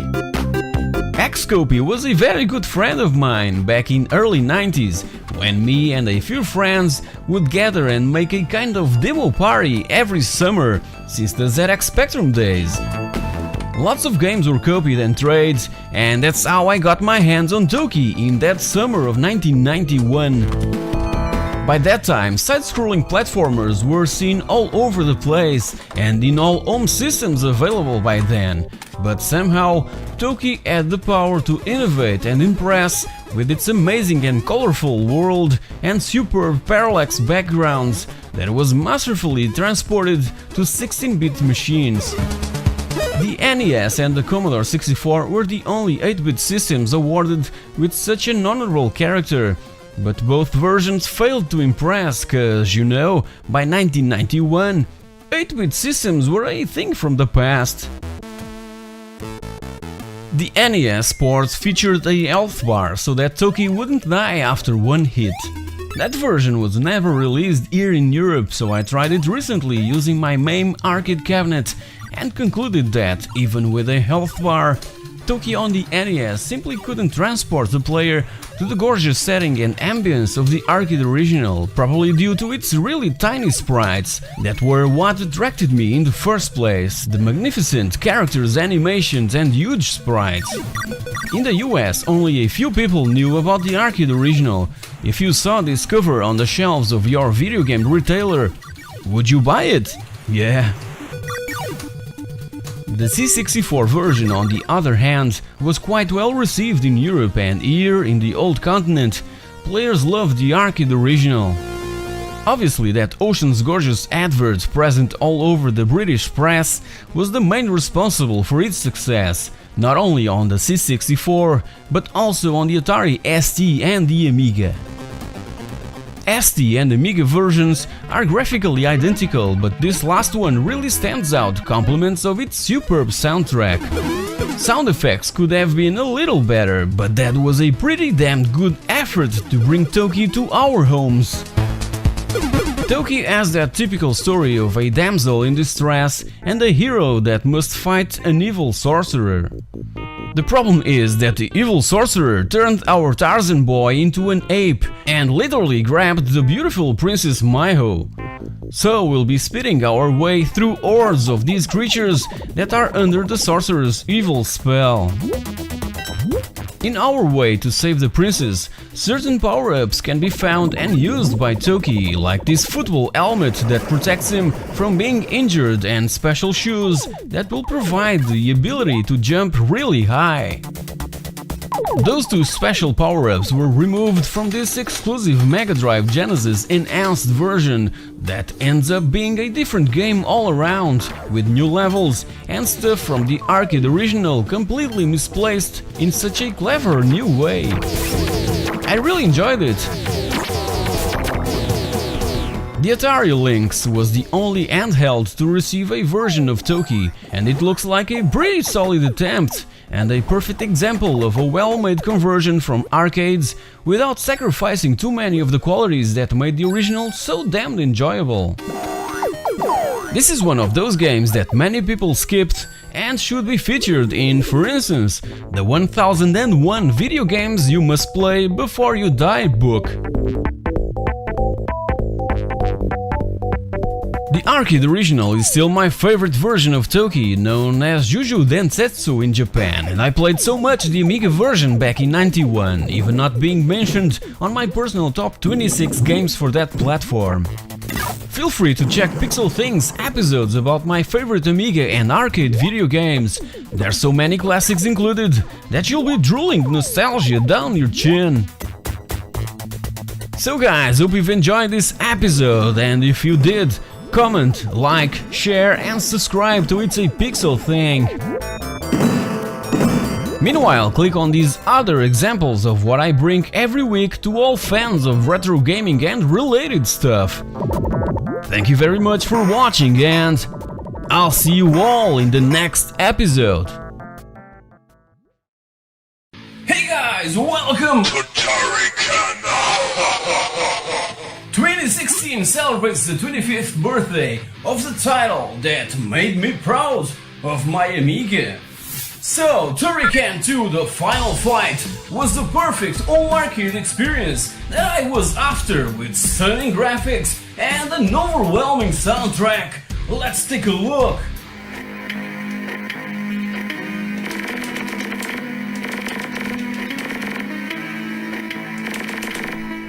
Xcopy was a very good friend of mine back in early 90s, when me and a few friends would gather and make a kind of demo party every summer since the ZX Spectrum days. Lots of games were copied and traded, and that's how I got my hands on Toki in that summer of 1991. By that time, side-scrolling platformers were seen all over the place and in all home systems available by then, but somehow Toki had the power to innovate and impress with its amazing and colorful world and superb parallax backgrounds that was masterfully transported to 16-bit machines. The NES and the Commodore 64 were the only 8-bit systems awarded with such an honorable character, but both versions failed to impress cause, you know, by 1991, 8-bit systems were a thing from the past. The NES ports featured a health bar so that Toki wouldn't die after one hit. That version was never released here in Europe, so I tried it recently using my MAME arcade cabinet and concluded that, even with a health bar, Toki on the NES simply couldn't transport the player to the gorgeous setting and ambience of the arcade original, probably due to its really tiny sprites that were what attracted me in the first place, the magnificent characters, animations and huge sprites. In the US, only a few people knew about the arcade original. If you saw this cover on the shelves of your video game retailer, would you buy it? Yeah. The C64 version, on the other hand, was quite well received in Europe, and here, in the old continent, players loved the arcade original. Obviously, that Ocean's Gorgeous advert present all over the British press was the main responsible for its success, not only on the C64, but also on the Atari ST and the Amiga. ST and Amiga versions are graphically identical, but this last one really stands out, compliments of its superb soundtrack. Sound effects could have been a little better, but that was a pretty damn good effort to bring Toki to our homes. Toki has that typical story of a damsel in distress and a hero that must fight an evil sorcerer. The problem is that the evil sorcerer turned our Tarzan boy into an ape and literally grabbed the beautiful Princess Maiho. So we'll be speeding our way through hordes of these creatures that are under the sorcerer's evil spell. In our way to save the princess, certain power-ups can be found and used by Toki, like this football helmet that protects him from being injured and special shoes that will provide the ability to jump really high. Those two special power-ups were removed from this exclusive Mega Drive Genesis enhanced version that ends up being a different game all around, with new levels and stuff from the arcade original completely misplaced in such a clever new way. I really enjoyed it. The Atari Lynx was the only handheld to receive a version of Toki, and it looks like a pretty solid attempt and a perfect example of a well-made conversion from arcades without sacrificing too many of the qualities that made the original so damned enjoyable. This is one of those games that many people skipped and should be featured in, for instance, the 1001 video games you must play before you die book. The arcade original is still my favorite version of Toki, known as Juju Densetsu in Japan, and I played so much the Amiga version back in '91, even not being mentioned on my personal top 26 games for that platform. Feel free to check Pixel Things episodes about my favorite Amiga and arcade video games. There's so many classics included that you'll be drooling nostalgia down your chin. So guys, hope you've enjoyed this episode, and if you did, comment, like, share and subscribe to It's a Pixel Thing. Meanwhile, click on these other examples of what I bring every week to all fans of retro gaming and related stuff. Thank you very much for watching, and I'll see you all in the next episode. Hey guys, welcome! to Turrican. 2016 celebrates the 25th birthday of the title that made me proud of my Amiga. So, Turrican 2 The Final Fight was the perfect all-arcade experience that I was after, with stunning graphics and an overwhelming soundtrack. Let's take a look!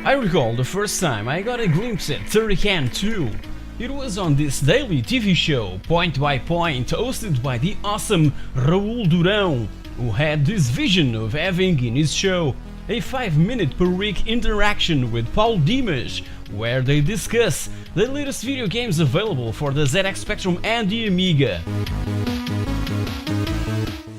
I recall the first time I got a glimpse at Turrican 2. It was on this daily TV show, Point by Point, hosted by the awesome Raul Durão, who had this vision of having in his show a 5-minute per week interaction with Paul Dimas, where they discuss the latest video games available for the ZX Spectrum and the Amiga.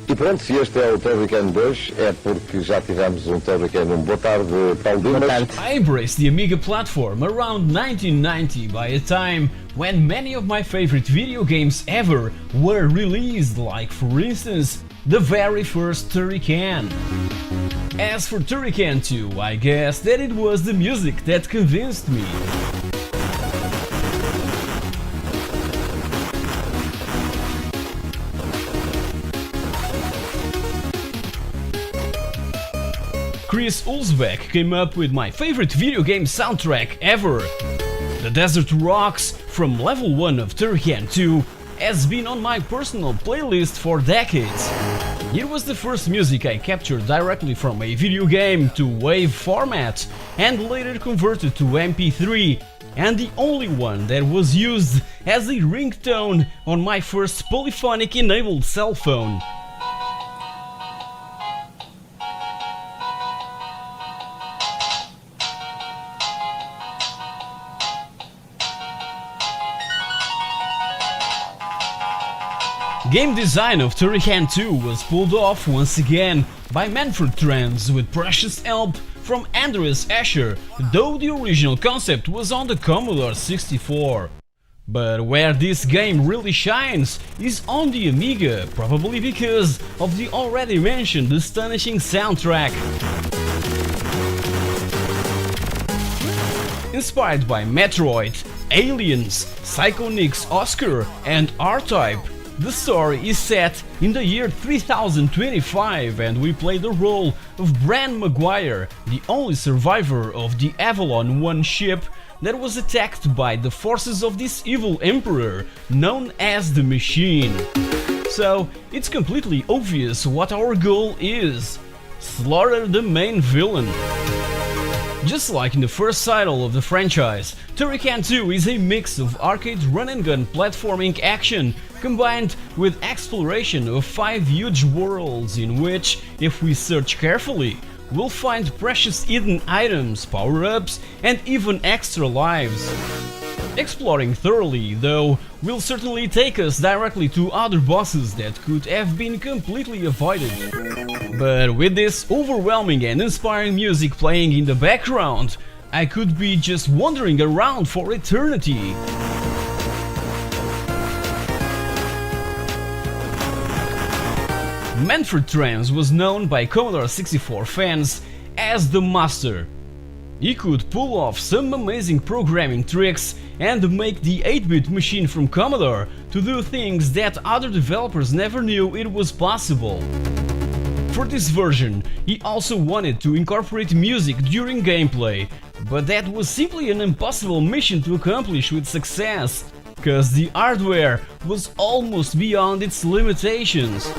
E pronto, se este é o Turrican 2, é porque já tivemos Turrican 1. Boa tarde, Paulo Dimas. I embraced the Amiga platform around 1990, by a time when many of my favorite video games ever were released, like for instance, the very first Turrican. As for Turrican 2, I guess that it was the music that convinced me. Chris Ulsbeck came up with my favorite video game soundtrack ever. The Desert Rocks from level 1 of Turrican 2 has been on my personal playlist for decades. It was the first music I captured directly from a video game to WAV format and later converted to MP3, and the only one that was used as a ringtone on my first polyphonic enabled cell phone. Game design of Turrican 2 was pulled off once again by Manfred Trans with precious help from Andreas Escher, though the original concept was on the Commodore 64. But where this game really shines is on the Amiga, probably because of the already mentioned astonishing soundtrack. Inspired by Metroid, Aliens, Psychonix Oscar and R-Type, the story is set in the year 3025, and we play the role of Bran Maguire, the only survivor of the Avalon 1 ship that was attacked by the forces of this evil emperor known as the Machine. So it's completely obvious what our goal is: slaughter the main villain. Just like in the first title of the franchise, Turrican 2 is a mix of arcade run-and-gun platforming action combined with exploration of 5 huge worlds in which, if we search carefully, we'll find precious hidden items, power-ups and even extra lives. Exploring thoroughly, though, will certainly take us directly to other bosses that could have been completely avoided. But with this overwhelming and inspiring music playing in the background, I could be just wandering around for eternity. Manfred Trans was known by Commodore 64 fans as the Master. He could pull off some amazing programming tricks and make the 8-bit machine from Commodore to do things that other developers never knew it was possible. For this version, he also wanted to incorporate music during gameplay, but that was simply an impossible mission to accomplish with success, cause the hardware was almost beyond its limitations.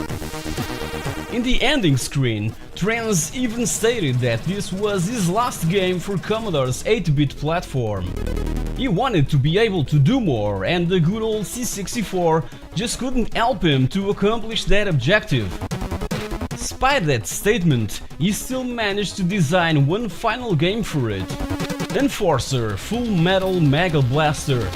In the ending screen, Trans even stated that this was his last game for Commodore's 8-bit platform. He wanted to be able to do more, and the good old C64 just couldn't help him to accomplish that objective. Despite that statement, he still managed to design one final game for it: Enforcer Full Metal Mega Blaster.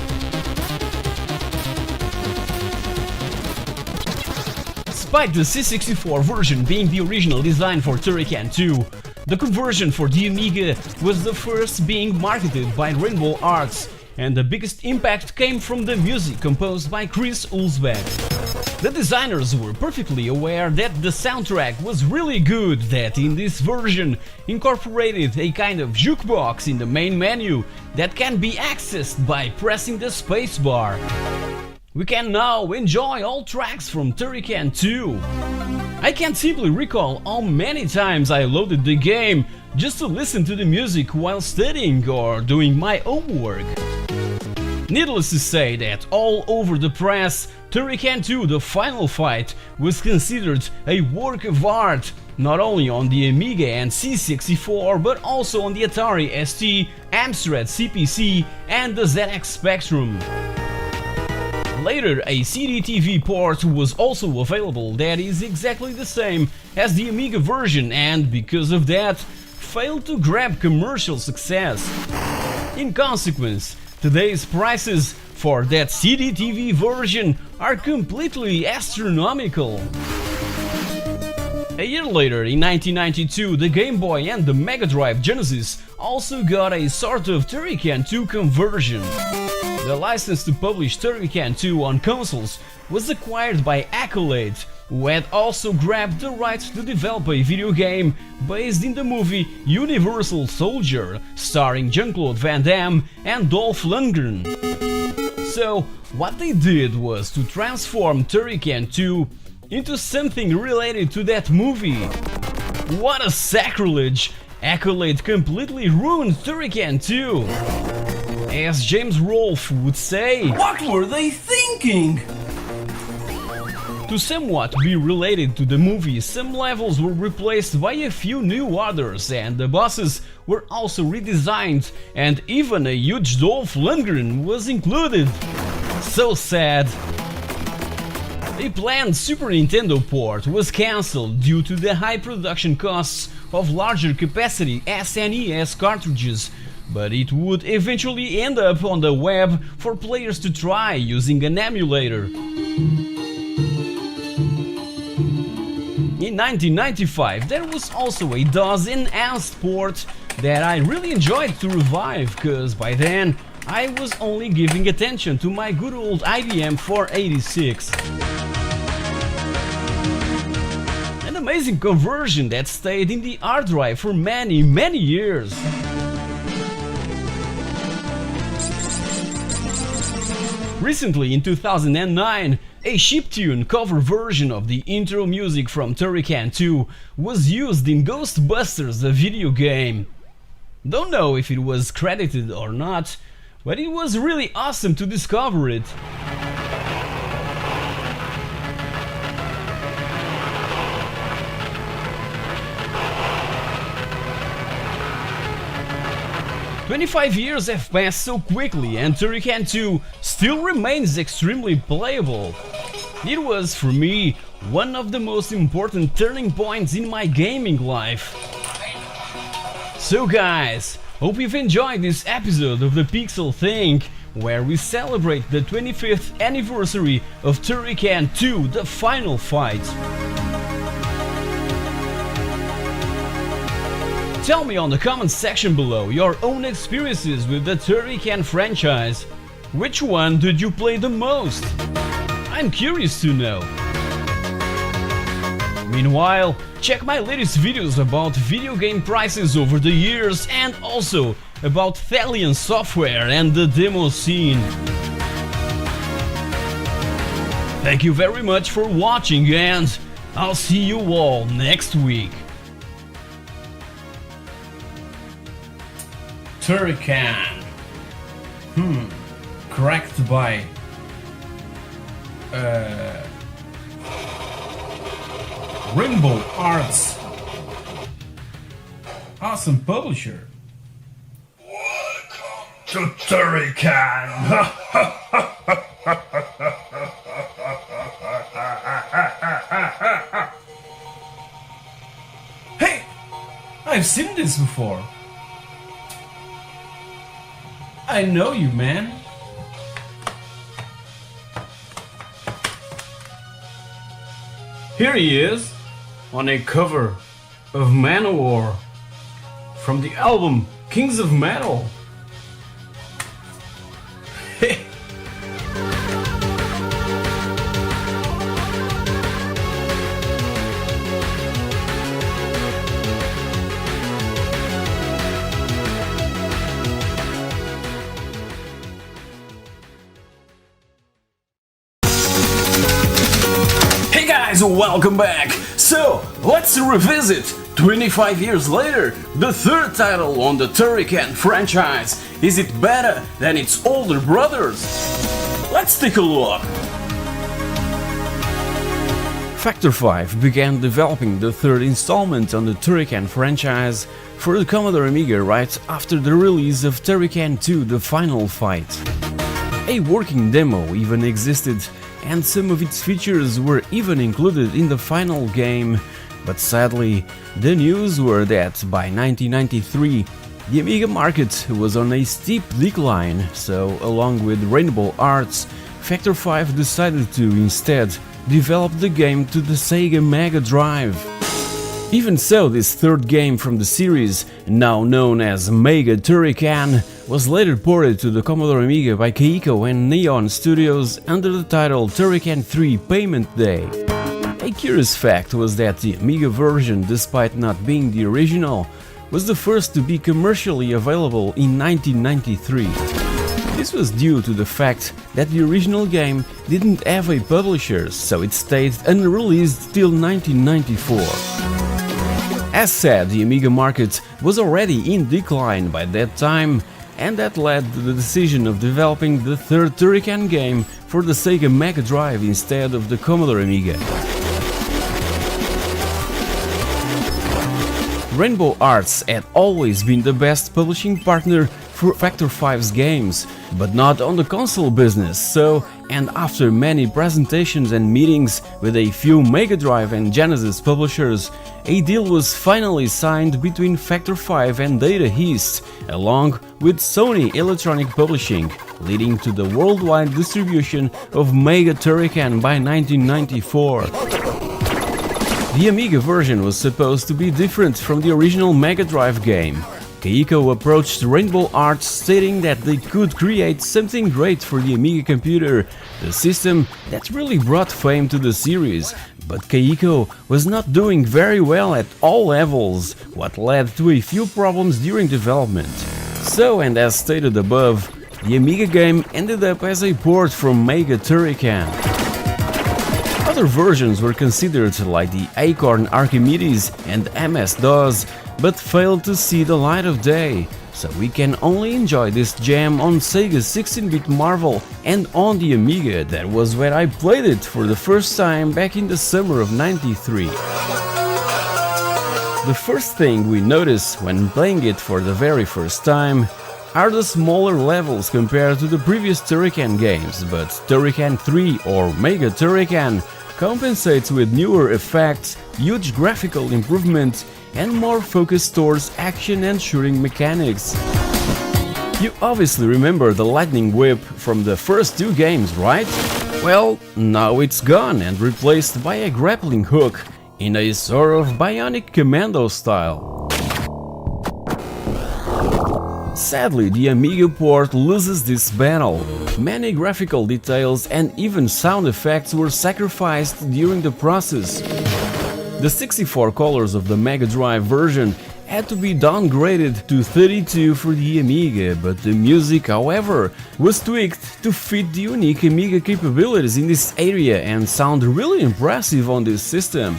Despite the C64 version being the original design for Turrican 2, the conversion for the Amiga was the first being marketed by Rainbow Arts, and the biggest impact came from the music composed by Chris Hulsbeck. The designers were perfectly aware that the soundtrack was really good, that in this version incorporated a kind of jukebox in the main menu that can be accessed by pressing the spacebar. We can now enjoy all tracks from Turrican 2. I can't simply recall how many times I loaded the game just to listen to the music while studying or doing my homework. Needless to say that all over the press, Turrican 2 The Final Fight was considered a work of art, not only on the Amiga and C64 but also on the Atari ST, Amstrad CPC and the ZX Spectrum. Later, a CD-TV port was also available that is exactly the same as the Amiga version and, because of that, failed to grab commercial success. In consequence, today's prices for that CD-TV version are completely astronomical. A year later, in 1992, the Game Boy and the Mega Drive Genesis also got a sort of Turrican 2 conversion. The license to publish Turrican 2 on consoles was acquired by Accolade, who had also grabbed the rights to develop a video game based in the movie Universal Soldier, starring Jean-Claude Van Damme and Dolph Lundgren. So, what they did was to transform Turrican 2 into something related to that movie. What a sacrilege! Accolade completely ruined Turrican 2! As James Rolfe would say, what were they thinking? To somewhat be related to the movie, some levels were replaced by a few new others, and the bosses were also redesigned, and even a huge Dolph Lundgren was included. So sad. A planned Super Nintendo port was cancelled due to the high production costs of larger capacity SNES cartridges, but it would eventually end up on the web for players to try using an emulator. In 1995 there was also a DOS enhanced port that I really enjoyed to revive, cause by then I was only giving attention to my good old IBM 486. An amazing conversion that stayed in the hard drive for many years. Recently, in 2009, a chiptune cover version of the intro music from Turrican 2 was used in Ghostbusters, the video game. Don't know if it was credited or not, but it was really awesome to discover it. "25 years have passed so quickly and Turrican 2 still remains extremely playable. It was, for me, one of the most important turning points in my gaming life. So guys, hope you've enjoyed this episode of the Pixel Thing, where we celebrate the 25th anniversary of Turrican 2 The Final Fight. Tell me on the comments section below your own experiences with the Turrican franchise. Which one did you play the most? I'm curious to know. Meanwhile, check my latest videos about video game prices over the years and also about Thalian software and the demo scene. Thank you very much for watching and I'll see you all next week. Turrican. Cracked by Rainbow Arts. Awesome publisher. to Turrican! Hey! I've seen this before. I know you, man. Here he is, on a cover of Manowar, from the album Kings of Metal. Hey guys, welcome back! So, let's revisit, 25 years later, the third title on the Turrican franchise. Is it better than its older brothers? Let's take a look! Factor 5 began developing the third installment on the Turrican franchise for the Commodore Amiga right after the release of Turrican 2 The Final Fight. A working demo even existed, and some of its features were even included in the final game, but sadly, the news were that by 1993, the Amiga market was on a steep decline, so along with Rainbow Arts, Factor 5 decided to instead develop the game to the Sega Mega Drive. Even so, this third game from the series, now known as Mega Turrican, was later ported to the Commodore Amiga by Keiko and Neon Studios under the title Turrican 3 Payment Day. A curious fact was that the Amiga version, despite not being the original, was the first to be commercially available in 1993. This was due to the fact that the original game didn't have a publisher, so it stayed unreleased till 1994. As said, the Amiga market was already in decline by that time, and that led to the decision of developing the third Turrican game for the Sega Mega Drive instead of the Commodore Amiga. Rainbow Arts had always been the best publishing partner for Factor 5's games, but not on the console business, so, and after many presentations and meetings with a few Mega Drive and Genesis publishers, a deal was finally signed between Factor 5 and Data East, along with Sony Electronic Publishing, leading to the worldwide distribution of Mega Turrican by 1994. The Amiga version was supposed to be different from the original Mega Drive game. Keiko approached Rainbow Arts stating that they could create something great for the Amiga computer, the system that really brought fame to the series, but Keiko was not doing very well at all levels, what led to a few problems during development. So, and as stated above, the Amiga game ended up as a port from Mega Turrican. Other versions were considered like the Acorn Archimedes and MS-DOS, but failed to see the light of day, so we can only enjoy this gem on Sega's 16-bit Marvel and on the Amiga. That was where I played it for the first time back in the summer of '93. The first thing we notice when playing it for the very first time are the smaller levels compared to the previous Turrican games, but Turrican 3 or Mega Turrican compensates with newer effects, huge graphical improvement, and more focus towards action and shooting mechanics. You obviously remember the lightning whip from the first two games, right? Well, now it's gone and replaced by a grappling hook in a sort of bionic commando style. Sadly, the Amiga port loses this battle. Many graphical details and even sound effects were sacrificed during the process. The 64 colors of the Mega Drive version had to be downgraded to 32 for the Amiga, but the music, however, was tweaked to fit the unique Amiga capabilities in this area and sound really impressive on this system.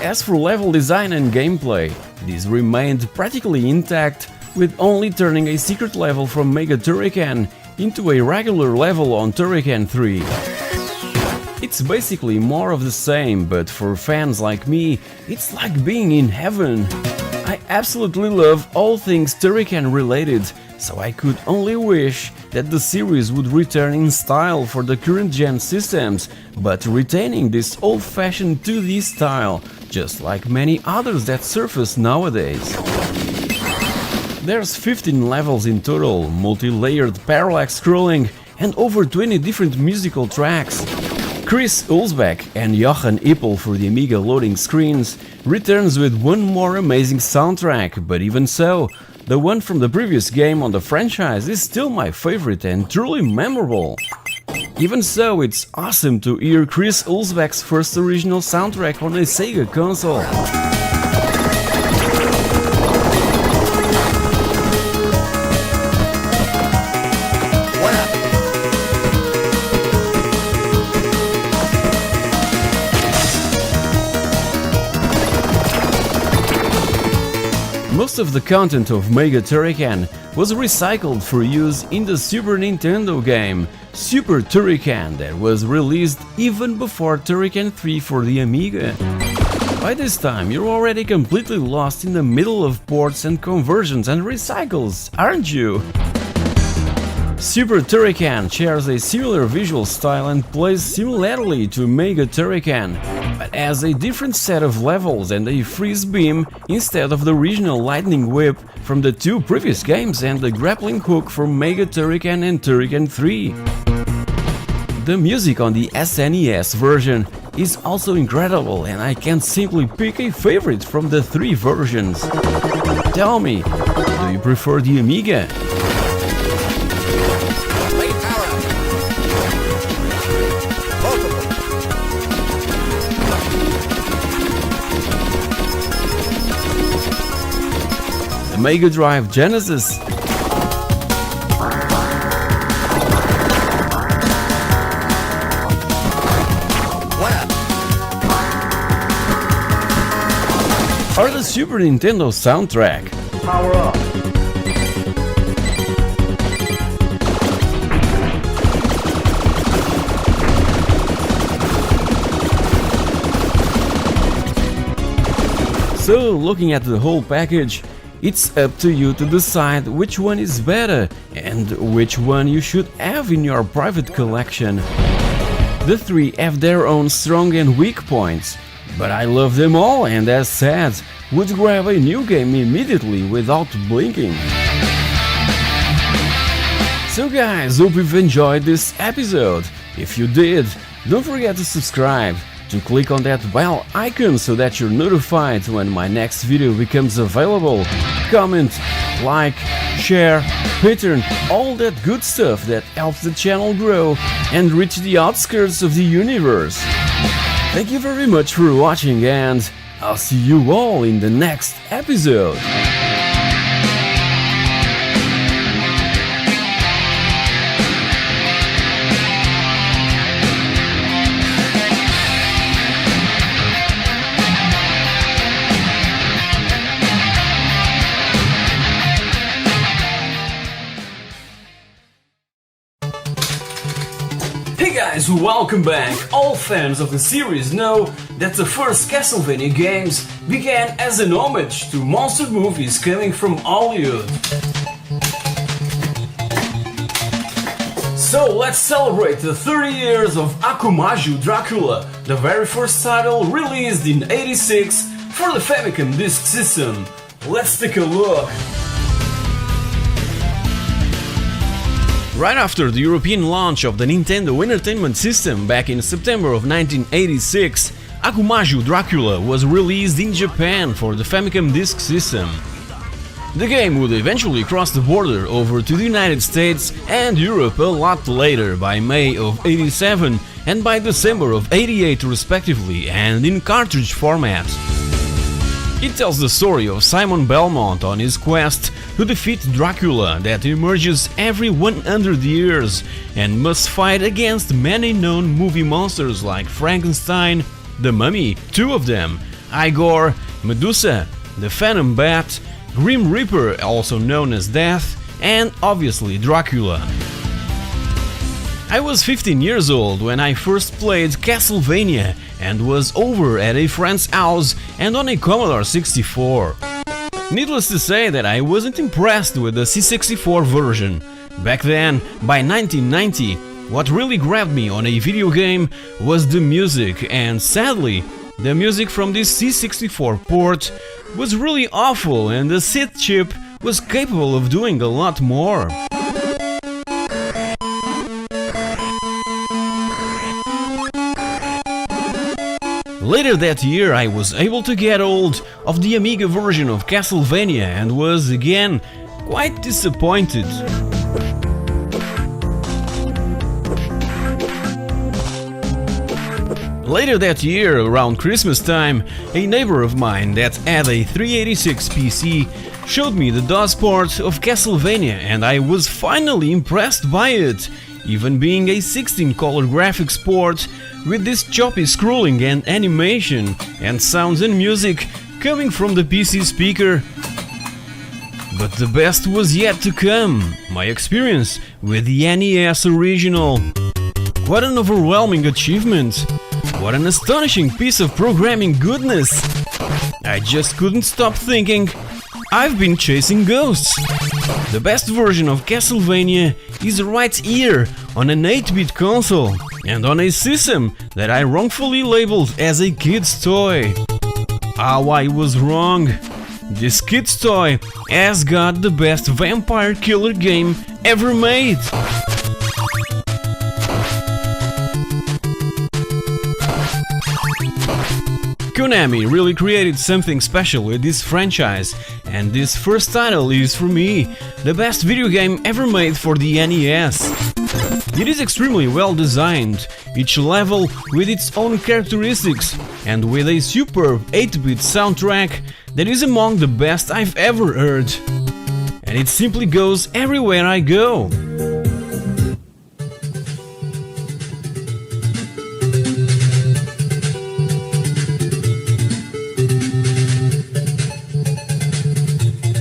As for level design and gameplay, these remained practically intact, with only turning a secret level from Mega Turrican into a regular level on Turrican 3. It's basically more of the same, but for fans like me, it's like being in heaven. I absolutely love all things Turrican related, so I could only wish that the series would return in style for the current gen systems, but retaining this old-fashioned 2D style, just like many others that surface nowadays. There's 15 levels in total, multi-layered parallax scrolling, and over 20 different musical tracks. Chris Hulsbeck and Jochen Ippel for the Amiga loading screens returns with one more amazing soundtrack, but even so, the one from the previous game on the franchise is still my favorite and truly memorable. Even so, it's awesome to hear Chris Hulsbeck's first original soundtrack on a Sega console. Most of the content of Mega Turrican was recycled for use in the Super Nintendo game Super Turrican that was released even before Turrican 3 for the Amiga. By this time you're already completely lost in the middle of ports and conversions and recycles, aren't you? Super Turrican shares a similar visual style and plays similarly to Mega Turrican, but has a different set of levels and a freeze beam instead of the original lightning whip from the two previous games and the grappling hook from Mega Turrican and Turrican 3. The music on the SNES version is also incredible, and I can't simply pick a favorite from the three versions. Tell me, do you prefer the Amiga? Mega Drive Genesis, or the Super Nintendo soundtrack. Power up. So, looking at the whole package, it's up to you to decide which one is better and which one you should have in your private collection. The three have their own strong and weak points, but I love them all and, as said, would grab a new game immediately without blinking. So guys, hope you've enjoyed this episode. If you did, don't forget to subscribe, to click on that bell icon so that you're notified when my next video becomes available. Comment, like, share, pattern, all that good stuff that helps the channel grow and reach the outskirts of the universe. Thank you very much for watching, and I'll see you all in the next episode. Hey guys, welcome back! All fans of the series know that the first Castlevania games began as an homage to monster movies coming from Hollywood. So let's celebrate the 30 years of Akumaju Dracula, the very first title released in '86 for the Famicom Disk System. Let's take a look! Right after the European launch of the Nintendo Entertainment System back in September of 1986, Akumaju Dracula was released in Japan for the Famicom Disk System. The game would eventually cross the border over to the United States and Europe a lot later, by May of '87 and by December of '88 respectively, and in cartridge format. It tells the story of Simon Belmont on his quest to defeat Dracula that emerges every 100 years and must fight against many known movie monsters like Frankenstein, the Mummy, two of them, Igor, Medusa, the Phantom Bat, Grim Reaper, also known as Death, and obviously Dracula. I was 15 years old when I first played Castlevania and was over at a friend's house and on a Commodore 64. Needless to say that I wasn't impressed with the C64 version. Back then, by 1990, what really grabbed me on a video game was the music, and sadly, the music from this C64 port was really awful and the SID chip was capable of doing a lot more. Later that year I was able to get hold of the Amiga version of Castlevania and was again quite disappointed. Later that year, around Christmas time, a neighbor of mine that had a 386 PC showed me the DOS port of Castlevania and I was finally impressed by it, even being a 16-color graphics port with this choppy scrolling and animation and sounds and music coming from the PC speaker. But the best was yet to come, my experience with the NES original. What an overwhelming achievement! What an astonishing piece of programming goodness! I just couldn't stop thinking, I've been chasing ghosts! The best version of Castlevania is right here on an 8-bit console and on a system that I wrongfully labeled as a kid's toy. How I was wrong! This kid's toy has got the best vampire killer game ever made! Konami really created something special with this franchise, and this first title is, for me, the best video game ever made for the NES. It is extremely well designed, each level with its own characteristics, and with a superb 8-bit soundtrack that is among the best I've ever heard. And it simply goes everywhere I go.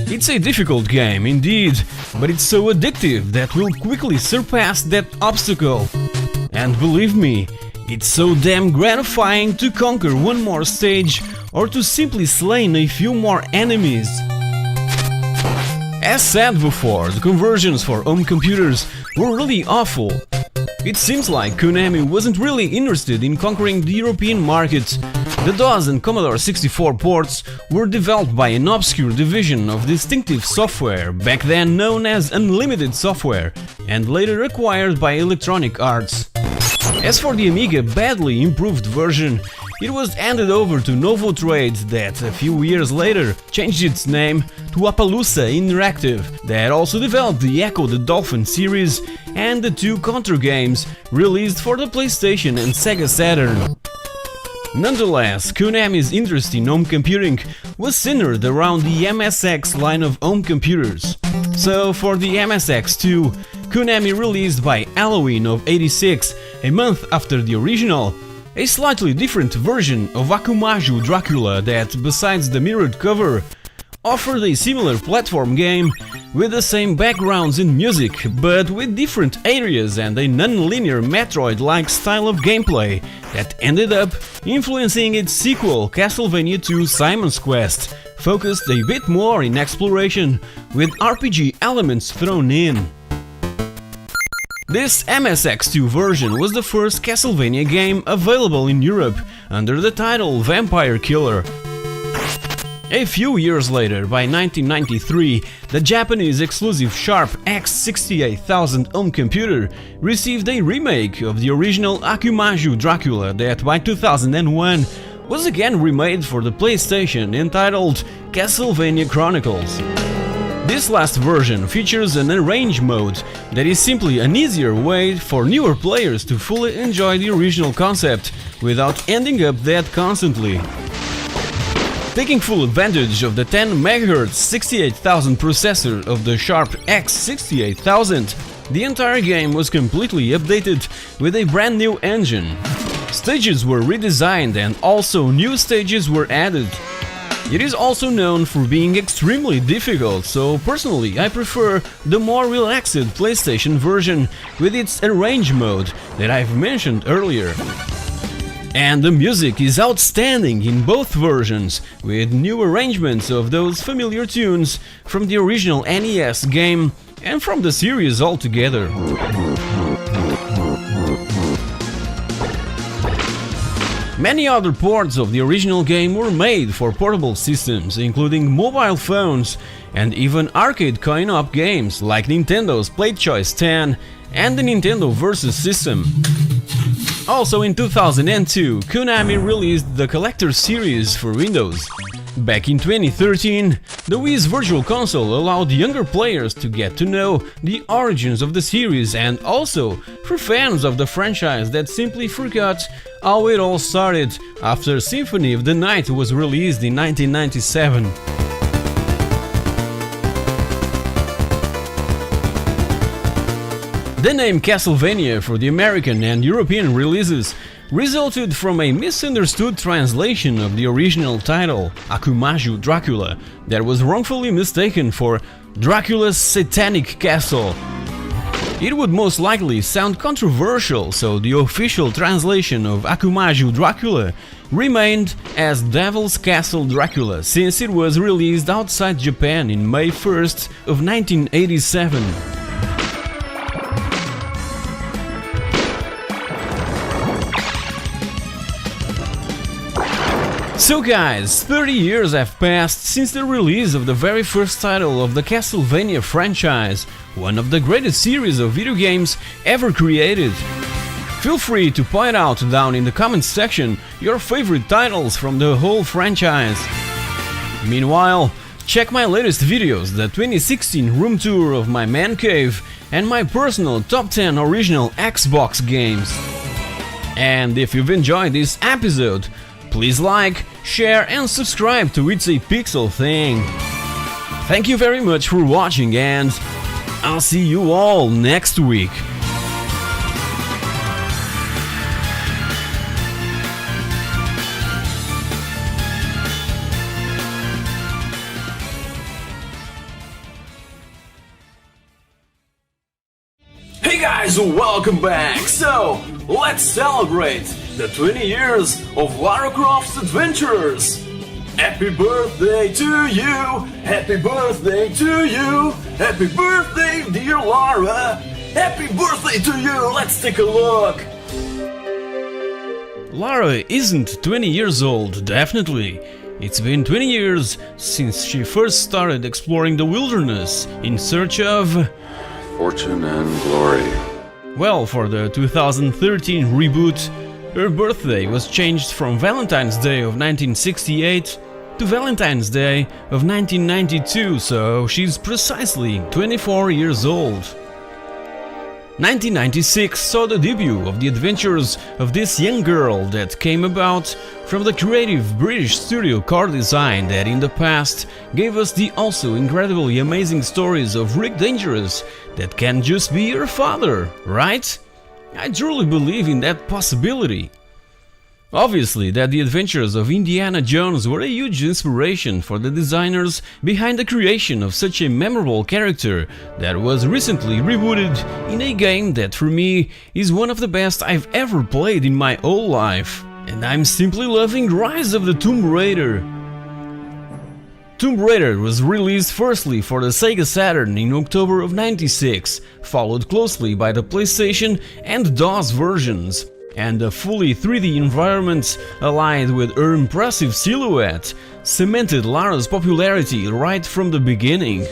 It's a difficult game, indeed, but it's so addictive that we'll quickly surpass that obstacle. And believe me, it's so damn gratifying to conquer one more stage or to simply slay a few more enemies. As said before, the conversions for home computers were really awful. It seems like Konami wasn't really interested in conquering the European market. The DOS and Commodore 64 ports were developed by an obscure division of Distinctive Software, back then known as Unlimited Software, and later acquired by Electronic Arts. As for the Amiga badly improved version, it was handed over to Novo Trade that a few years later changed its name to Appaloosa Interactive, that also developed the Echo the Dolphin series and the two Contra games released for the PlayStation and Sega Saturn. Nonetheless, Konami's interest in home computing was centered around the MSX line of home computers. So for the MSX2, Konami released by Halloween of '86, a month after the original, a slightly different version of Akumaju Dracula that, besides the mirrored cover, offered a similar platform game with the same backgrounds and music, but with different areas and a non-linear Metroid-like style of gameplay that ended up influencing its sequel, Castlevania II Simon's Quest, focused a bit more in exploration with RPG elements thrown in. This MSX2 version was the first Castlevania game available in Europe under the title Vampire Killer. A few years later, by 1993, the Japanese exclusive Sharp X68000 home computer received a remake of the original Akumaju Dracula that by 2001 was again remade for the PlayStation, entitled Castlevania Chronicles. This last version features an arrange mode that is simply an easier way for newer players to fully enjoy the original concept without ending up dead constantly. Taking full advantage of the 10 MHz 68000 processor of the Sharp X68000, the entire game was completely updated with a brand new engine. Stages were redesigned and also new stages were added. It is also known for being extremely difficult, so personally I prefer the more relaxed PlayStation version with its arrange mode that I've mentioned earlier. And the music is outstanding in both versions, with new arrangements of those familiar tunes from the original NES game and from the series altogether. Many other ports of the original game were made for portable systems, including mobile phones and even arcade coin-op games like Nintendo's PlayChoice 10 and the Nintendo Versus system. Also in 2002, Konami released the Collector Series for Windows. Back in 2013, the Wii's Virtual Console allowed younger players to get to know the origins of the series, and also for fans of the franchise that simply forgot how it all started after Symphony of the Night was released in 1997. The name Castlevania for the American and European releases resulted from a misunderstood translation of the original title, Akumaju Dracula, that was wrongfully mistaken for Dracula's Satanic Castle. It would most likely sound controversial, so the official translation of Akumaju Dracula remained as Devil's Castle Dracula, since it was released outside Japan in May 1st of 1987. So guys, 30 years have passed since the release of the very first title of the Castlevania franchise, one of the greatest series of video games ever created. Feel free to point out down in the comments section your favorite titles from the whole franchise. Meanwhile, check my latest videos, the 2016 room tour of my man cave and my personal top 10 original Xbox games. And if you've enjoyed this episode, please like, share and subscribe to It's a Pixel Thing. Thank you very much for watching, and I'll see you all next week. Hey guys, welcome back! So, let's celebrate the 20 years of Lara Croft's adventures! Happy birthday to you! Happy birthday to you! Happy birthday, dear Lara! Happy birthday to you! Let's take a look! Lara isn't 20 years old, definitely. It's been 20 years since she first started exploring the wilderness in search of fortune and glory. Well, for the 2013 reboot, her birthday was changed from Valentine's Day of 1968 to Valentine's Day of 1992, so she's precisely 24 years old. 1996 saw the debut of the adventures of this young girl that came about from the creative British studio Core Design that in the past gave us the also incredibly amazing stories of Rick Dangerous that can just be her father, right? I truly believe in that possibility. Obviously that the adventures of Indiana Jones were a huge inspiration for the designers behind the creation of such a memorable character that was recently rebooted in a game that for me is one of the best I've ever played in my whole life. And I'm simply loving Rise of the Tomb Raider. Tomb Raider was released firstly for the Sega Saturn in October of '96, followed closely by the PlayStation and DOS versions. And the fully 3D environments, allied with her impressive silhouette, cemented Lara's popularity right from the beginning.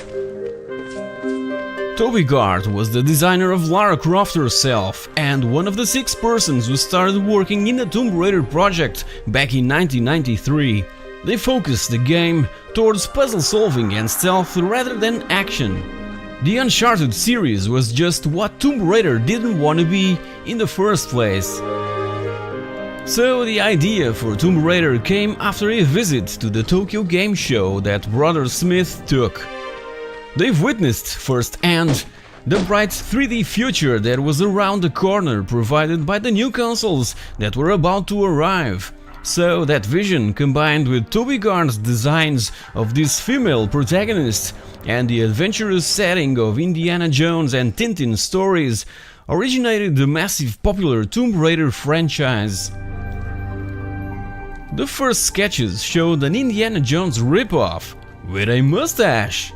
Toby Gard was the designer of Lara Croft herself, and one of the 6 persons who started working in the Tomb Raider project back in 1993. They focused the game towards puzzle solving and stealth rather than action. The Uncharted series was just what Tomb Raider didn't want to be in the first place. So the idea for Tomb Raider came after a visit to the Tokyo Game Show that Brother Smith took. They've witnessed firsthand the bright 3D future that was around the corner provided by the new consoles that were about to arrive. So that vision, combined with Toby Gard's designs of this female protagonist and the adventurous setting of Indiana Jones and Tintin stories, originated the massive popular Tomb Raider franchise. The first sketches showed an Indiana Jones ripoff with a mustache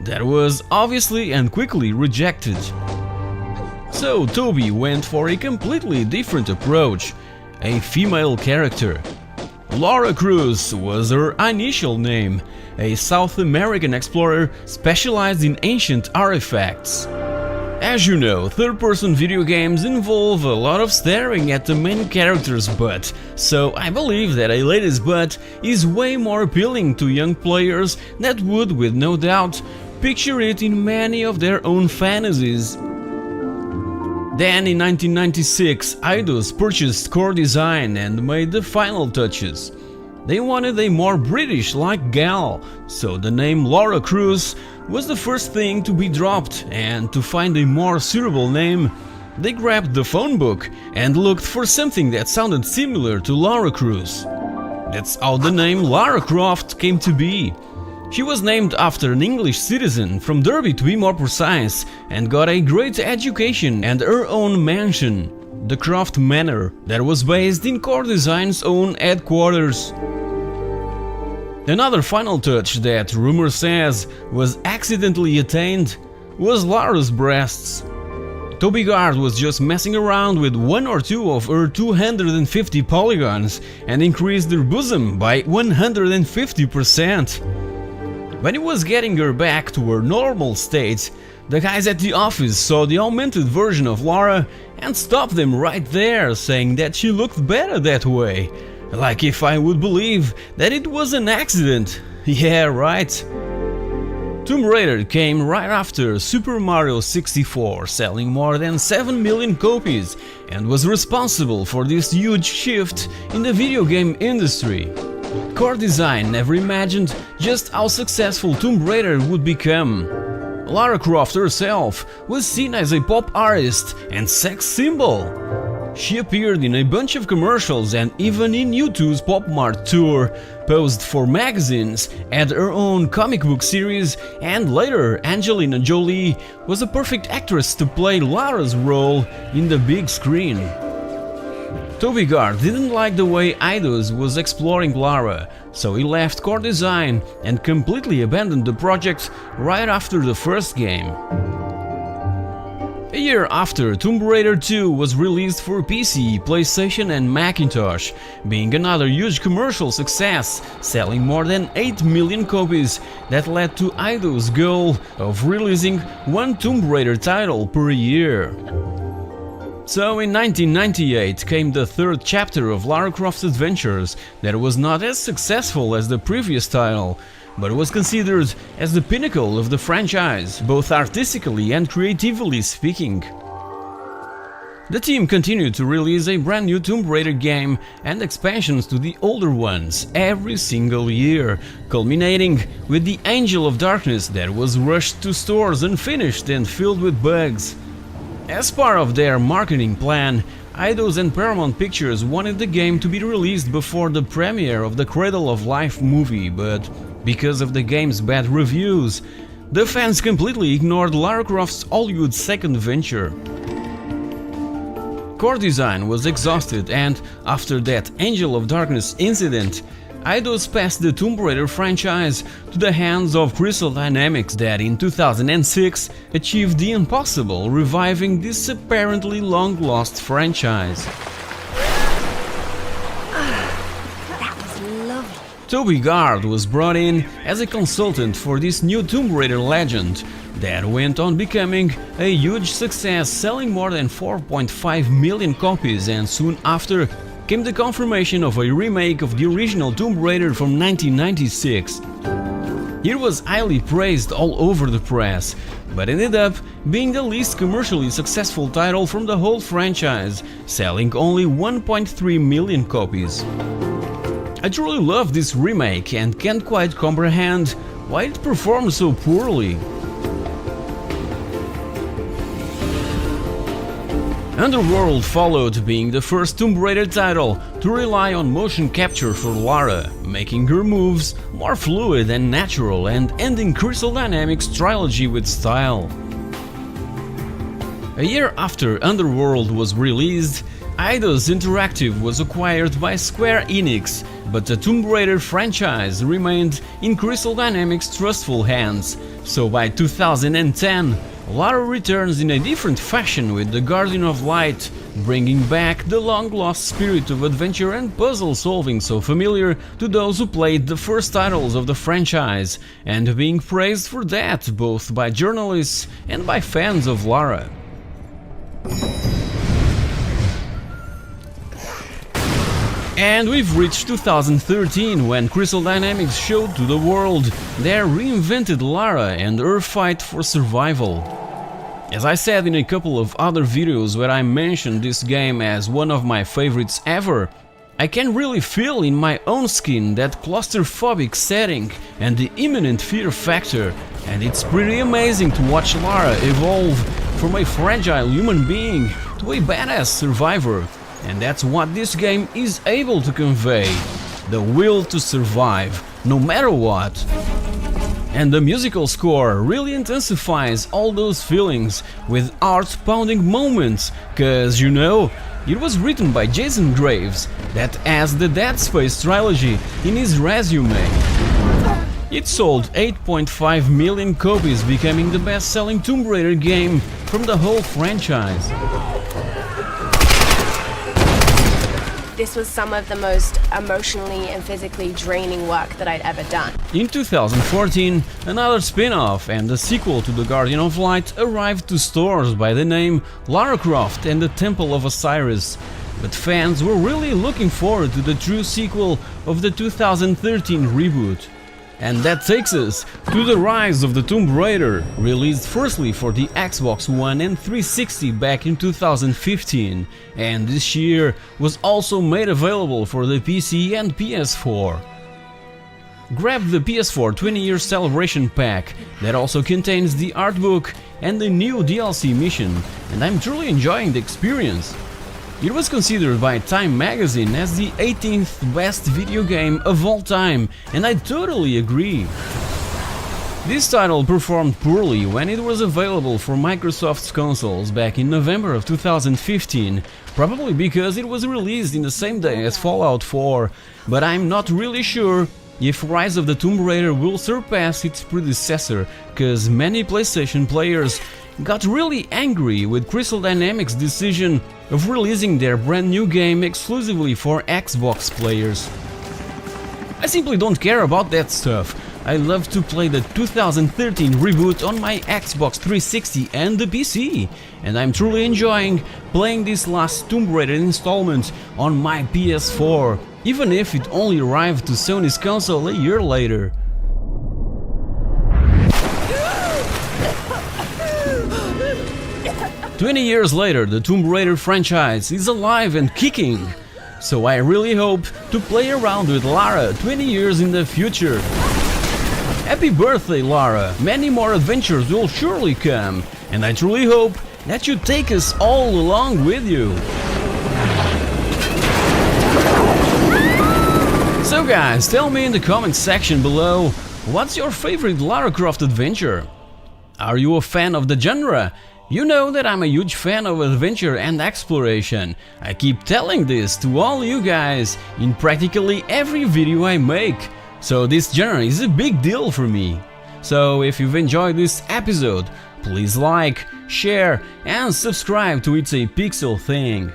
that was obviously and quickly rejected. So Toby went for a completely different approach, a female character. Laura Cruz was her initial name, a South American explorer specialized in ancient artifacts. As you know, third-person video games involve a lot of staring at the main character's butt, so I believe that a lady's butt is way more appealing to young players that would, with no doubt, picture it in many of their own fantasies. Then in 1996, Eidos purchased Core Design and made the final touches. They wanted a more British-like gal, so the name Laura Cruz was the first thing to be dropped, and to find a more suitable name, they grabbed the phone book and looked for something that sounded similar to Laura Cruz. That's how the name Lara Croft came to be. She was named after an English citizen from Derby, to be more precise, and got a great education and her own mansion, the Croft Manor, that was based in Core Design's own headquarters. Another final touch that, rumor says, was accidentally attained was Lara's breasts. Toby Gard was just messing around with one or two of her 250 polygons and increased her bosom by 150%. When he was getting her back to her normal state, the guys at the office saw the augmented version of Lara and stopped them right there, saying that she looked better that way. Like if I would believe that it was an accident. Yeah, right. Tomb Raider came right after Super Mario 64, selling more than 7 million copies, and was responsible for this huge shift in the video game industry. Core Design never imagined just how successful Tomb Raider would become. Lara Croft herself was seen as a pop artist and sex symbol. She appeared in a bunch of commercials and even in U2's Pop Mart tour, posed for magazines, had her own comic book series, and later Angelina Jolie was a perfect actress to play Lara's role in the big screen. Toby Gard didn't like the way Eidos was exploring Lara, so he left Core Design and completely abandoned the project right after the first game. A year after, Tomb Raider 2 was released for PC, PlayStation and Macintosh, being another huge commercial success, selling more than 8 million copies that led to Eidos' goal of releasing one Tomb Raider title per year. So in 1998 came the third chapter of Lara Croft's adventures that was not as successful as the previous title, but was considered as the pinnacle of the franchise, both artistically and creatively speaking. The team continued to release a brand new Tomb Raider game and expansions to the older ones every single year, culminating with the Angel of Darkness that was rushed to stores unfinished and filled with bugs. As part of their marketing plan, Eidos and Paramount Pictures wanted the game to be released before the premiere of the Cradle of Life movie, but because of the game's bad reviews, the fans completely ignored Lara Croft's Hollywood second venture. Core Design was exhausted, and after that Angel of Darkness incident, Eidos passed the Tomb Raider franchise to the hands of Crystal Dynamics that in 2006 achieved the impossible, reviving this apparently long-lost franchise. That was lovely. Toby Gard was brought in as a consultant for this new Tomb Raider legend that went on becoming a huge success, selling more than 4.5 million copies, and soon after came the confirmation of a remake of the original Tomb Raider from 1996. It was highly praised all over the press, but ended up being the least commercially successful title from the whole franchise, selling only 1.3 million copies. I truly love this remake and can't quite comprehend why it performed so poorly. Underworld followed, being the first Tomb Raider title to rely on motion capture for Lara, making her moves more fluid and natural and ending Crystal Dynamics' trilogy with style. A year after Underworld was released, Eidos Interactive was acquired by Square Enix, but the Tomb Raider franchise remained in Crystal Dynamics' trustful hands, so by 2010, Lara returns in a different fashion with the Guardian of Light, bringing back the long-lost spirit of adventure and puzzle solving so familiar to those who played the first titles of the franchise, and being praised for that both by journalists and by fans of Lara. And we've reached 2013, when Crystal Dynamics showed to the world their reinvented Lara and her fight for survival. As I said in a couple of other videos where I mentioned this game as one of my favorites ever, I can really feel in my own skin that claustrophobic setting and the imminent fear factor, and it's pretty amazing to watch Lara evolve from a fragile human being to a badass survivor. And that's what this game is able to convey, the will to survive, no matter what. And the musical score really intensifies all those feelings with heart-pounding moments, cause you know, it was written by Jason Graves, that has the Dead Space trilogy in his resume. It sold 8.5 million copies, becoming the best-selling Tomb Raider game from the whole franchise. This was some of the most emotionally and physically draining work that I'd ever done. In 2014, another spin-off and a sequel to The Guardian of Light arrived to stores by the name Lara Croft and the Temple of Osiris. But fans were really looking forward to the true sequel of the 2013 reboot. And that takes us to The Rise of the Tomb Raider, released firstly for the Xbox One and 360 back in 2015, and this year was also made available for the PC and PS4. Grab the PS4 20-year celebration pack that also contains the art book and the new DLC mission, and I'm truly enjoying the experience. It was considered by Time magazine as the 18th best video game of all time, and I totally agree. This title performed poorly when it was available for Microsoft's consoles back in November of 2015, probably because it was released in the same day as Fallout 4, but I'm not really sure if Rise of the Tomb Raider will surpass its predecessor, cause many PlayStation players got really angry with Crystal Dynamics' decision of releasing their brand new game exclusively for Xbox players. I simply don't care about that stuff. I love to play the 2013 reboot on my Xbox 360 and the PC, and I'm truly enjoying playing this last Tomb Raider installment on my PS4, even if it only arrived to Sony's console a year later. 20 years later, the Tomb Raider franchise is alive and kicking, so I really hope to play around with Lara 20 years in the future. Happy birthday, Lara! Many more adventures will surely come, and I truly hope that you take us all along with you. So guys, tell me in the comments section below, what's your favorite Lara Croft adventure? Are you a fan of the genre? You know that I'm a huge fan of adventure and exploration. I keep telling this to all you guys in practically every video I make. So this genre is a big deal for me. So if you've enjoyed this episode, please like, share and subscribe to It's a Pixel Thing.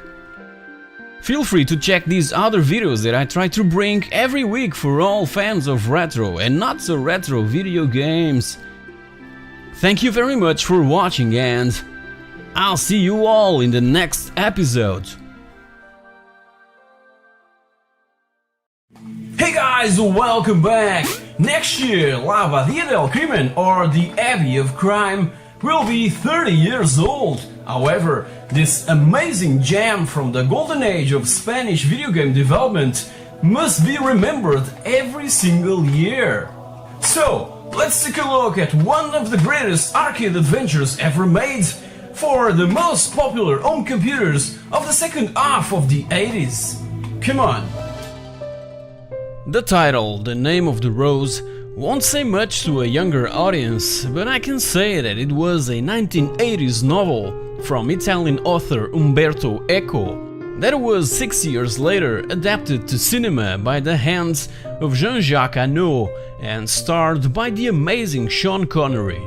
Feel free to check these other videos that I try to bring every week for all fans of retro and not so retro video games. Thank you very much for watching, and I'll see you all in the next episode. Hey guys, welcome back! Next year, Maldita Castilla or the Abbey of Crime will be 30 years old. However, this amazing gem from the golden age of Spanish video game development must be remembered every single year. So, let's take a look at one of the greatest arcade adventures ever made for the most popular home computers of the second half of the 80s. Come on! The title, The Name of the Rose, won't say much to a younger audience, but I can say that it was a 1980s novel from Italian author Umberto Eco that was 6 years later adapted to cinema by the hands of Jean-Jacques Hano and starred by the amazing Sean Connery.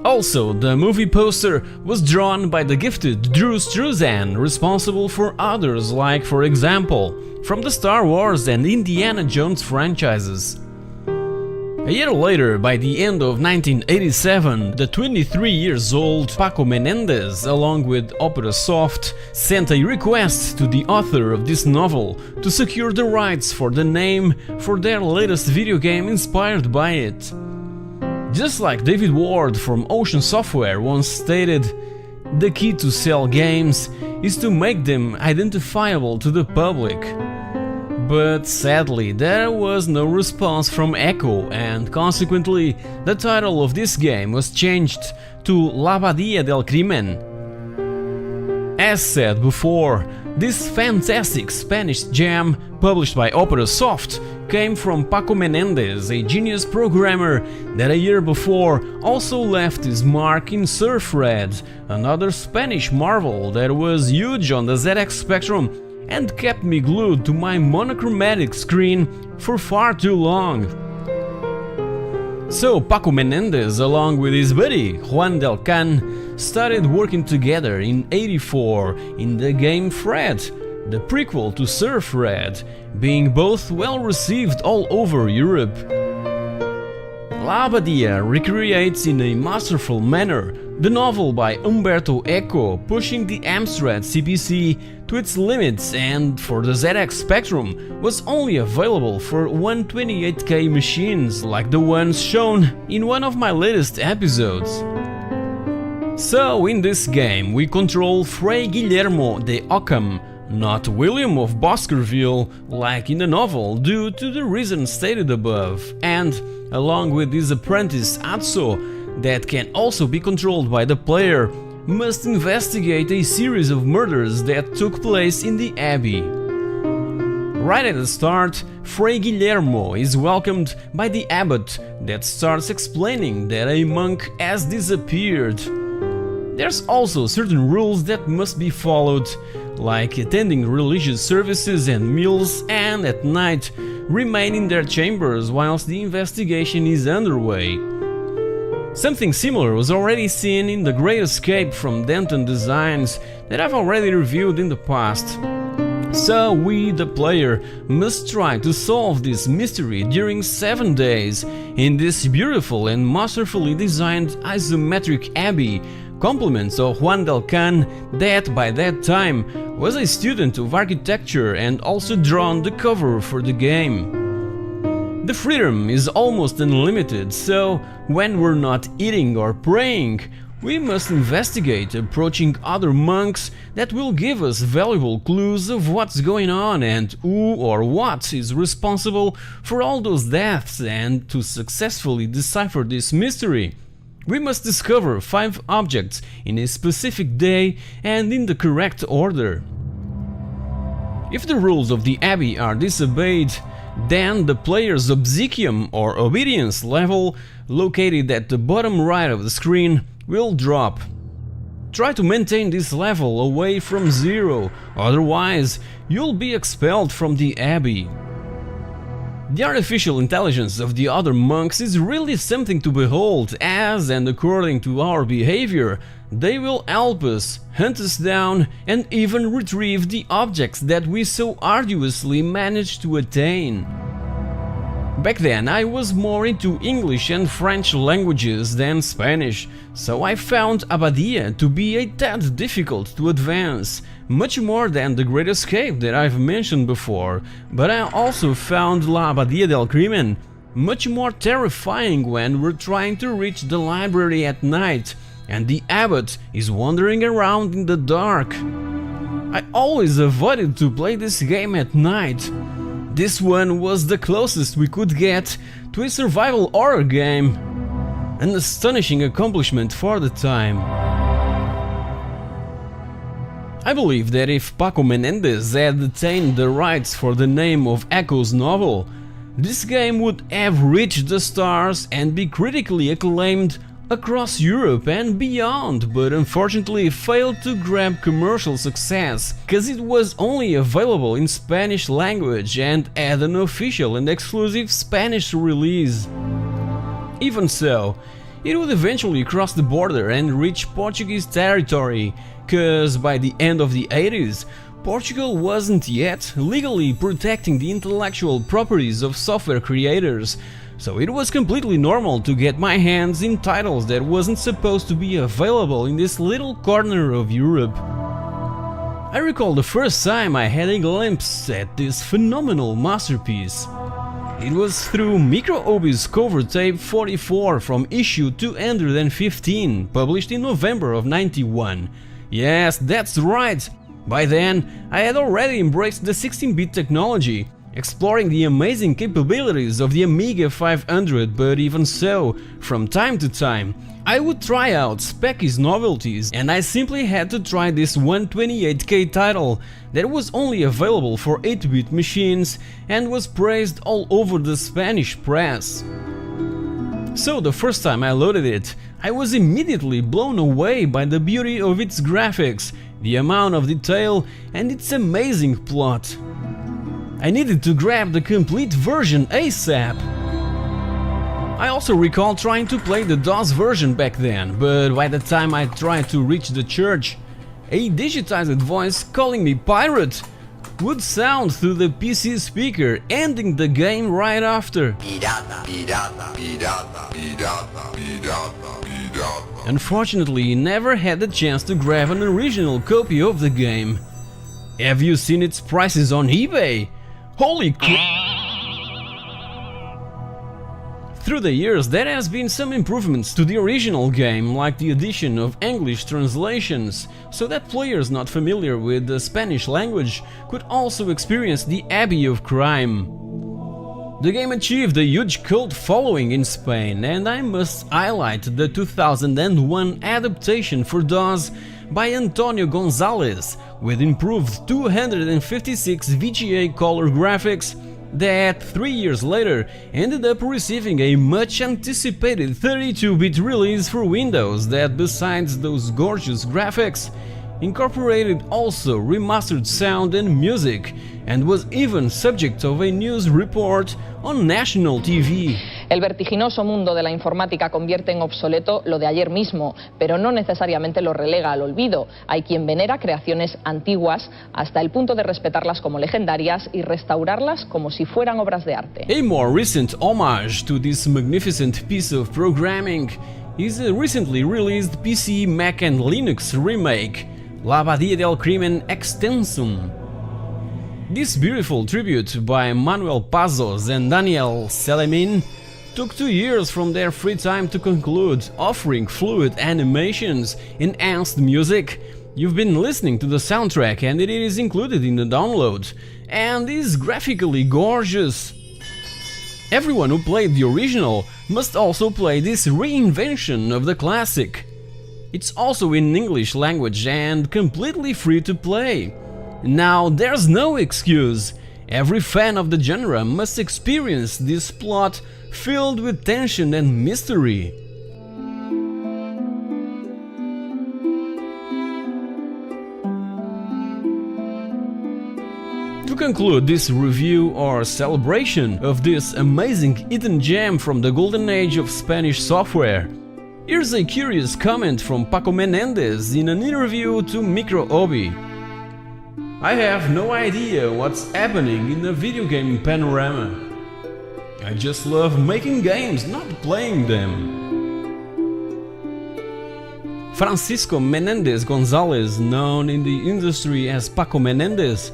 Also, the movie poster was drawn by the gifted Drew Struzan, responsible for others like, for example, from the Star Wars and Indiana Jones franchises. A year later, by the end of 1987, the 23-years-old Paco Menendez, along with OperaSoft, sent a request to the author of this novel to secure the rights for the name for their latest video game inspired by it. Just like David Ward from Ocean Software once stated, the key to sell games is to make them identifiable to the public. But sadly, there was no response from Echo, and consequently, the title of this game was changed to La Abadia del Crimen. As said before, this fantastic Spanish gem, published by OperaSoft, came from Paco Menendez, a genius programmer that a year before also left his mark in Surf Red, another Spanish marvel that was huge on the ZX Spectrum and kept me glued to my monochromatic screen for far too long. So Paco Menendez, along with his buddy Juan Del Can, started working together in '84 in the game Fred, the prequel to Surf Red, being both well received all over Europe. La Abadia recreates in a masterful manner the novel by Umberto Eco, pushing the Amstrad CPC to its limits, and for the ZX Spectrum was only available for 128K machines like the ones shown in one of my latest episodes. So in this game we control Fray Guillermo de Ockham, not William of Baskerville like in the novel due to the reasons stated above, and along with his apprentice Atso, that can also be controlled by the player, must investigate a series of murders that took place in the Abbey. Right at the start, Fray Guillermo is welcomed by the abbot that starts explaining that a monk has disappeared. There's also certain rules that must be followed, like attending religious services and meals, and at night remain in their chambers whilst the investigation is underway. Something similar was already seen in The Great Escape from Denton Designs that I've already reviewed in the past. So we, the player, must try to solve this mystery during 7 days in this beautiful and masterfully designed isometric abbey, compliments of Juan Del Can, that by that time was a student of architecture and also drawn the cover for the game. The freedom is almost unlimited, so when we're not eating or praying, we must investigate, approaching other monks that will give us valuable clues of what's going on and who or what is responsible for all those deaths, and to successfully decipher this mystery, we must discover 5 objects in a specific day and in the correct order. If the rules of the Abbey are disobeyed, then the player's obsequium or obedience level, located at the bottom right of the screen, will drop. Try to maintain this level away from 0, otherwise you'll be expelled from the Abbey. The artificial intelligence of the other monks is really something to behold, as, and according to our behavior, they will help us, hunt us down, and even retrieve the objects that we so arduously managed to attain. Back then I was more into English and French languages than Spanish, so I found Abadia to be a tad difficult to advance, much more than The Great Escape that I've mentioned before, but I also found La Abadia del Crimen much more terrifying when we're trying to reach the library at night and the abbot is wandering around in the dark. I always avoided to play this game at night. This one was the closest we could get to a survival horror game, an astonishing accomplishment for the time. I believe that if Paco Menendez had attained the rights for the name of Echo's novel, this game would have reached the stars and be critically acclaimed across Europe and beyond, but unfortunately failed to grab commercial success, cause it was only available in Spanish language and had an official and exclusive Spanish release. Even so, it would eventually cross the border and reach Portuguese territory, cause by the end of the 80s, Portugal wasn't yet legally protecting the intellectual properties of software creators, so it was completely normal to get my hands in titles that wasn't supposed to be available in this little corner of Europe. I recall the first time I had a glimpse at this phenomenal masterpiece. It was through Micro Obi's cover tape 44 from issue 215, published in November of '91. Yes, that's right! By then, I had already embraced the 16-bit technology, exploring the amazing capabilities of the Amiga 500, but even so, from time to time, I would try out Specky's novelties, and I simply had to try this 128K title that was only available for 8-bit machines and was praised all over the Spanish press. So the first time I loaded it, I was immediately blown away by the beauty of its graphics, the amount of detail, and its amazing plot. I needed to grab the complete version ASAP. I also recall trying to play the DOS version back then, but by the time I tried to reach the church, a digitized voice calling me pirate would sound through the PC speaker, ending the game right after. Unfortunately, never had the chance to grab an original copy of the game. Have you seen its prices on eBay? Holy crap! Through the years, there has been some improvements to the original game, like the addition of English translations, so that players not familiar with the Spanish language could also experience the Abbey of Crime. The game achieved a huge cult following in Spain, and I must highlight the 2001 adaptation for DOS by Antonio Gonzalez, with improved 256 VGA color graphics that 3 years later ended up receiving a much anticipated 32-bit release for Windows that, besides those gorgeous graphics, incorporated also remastered sound and music, and was even subject of a news report on national TV. El vertiginoso mundo de la informática convierte en obsoleto lo de ayer mismo, pero no necesariamente lo relega al olvido. Hay quien venera creaciones antiguas hasta el punto de respetarlas como legendarias y restaurarlas como si fueran obras de arte. A more recent homage to this magnificent piece of programming is a recently released PC, Mac and Linux remake, La Abadia del Crimen Extensum. This beautiful tribute by Manuel Pazos and Daniel Selemin took 2 years from their free time to conclude, offering fluid animations, enhanced music. You've been listening to the soundtrack and it is included in the download, and is graphically gorgeous. Everyone who played the original must also play this reinvention of the classic. It's also in English language and completely free to play. Now, there's no excuse. Every fan of the genre must experience this plot filled with tension and mystery. To conclude this review or celebration of this amazing hidden gem from the golden age of Spanish software, here's a curious comment from Paco Menendez in an interview to Micro Obi. I have no idea what's happening in the video game panorama. I just love making games, not playing them. Francisco Menendez Gonzalez, known in the industry as Paco Menendez,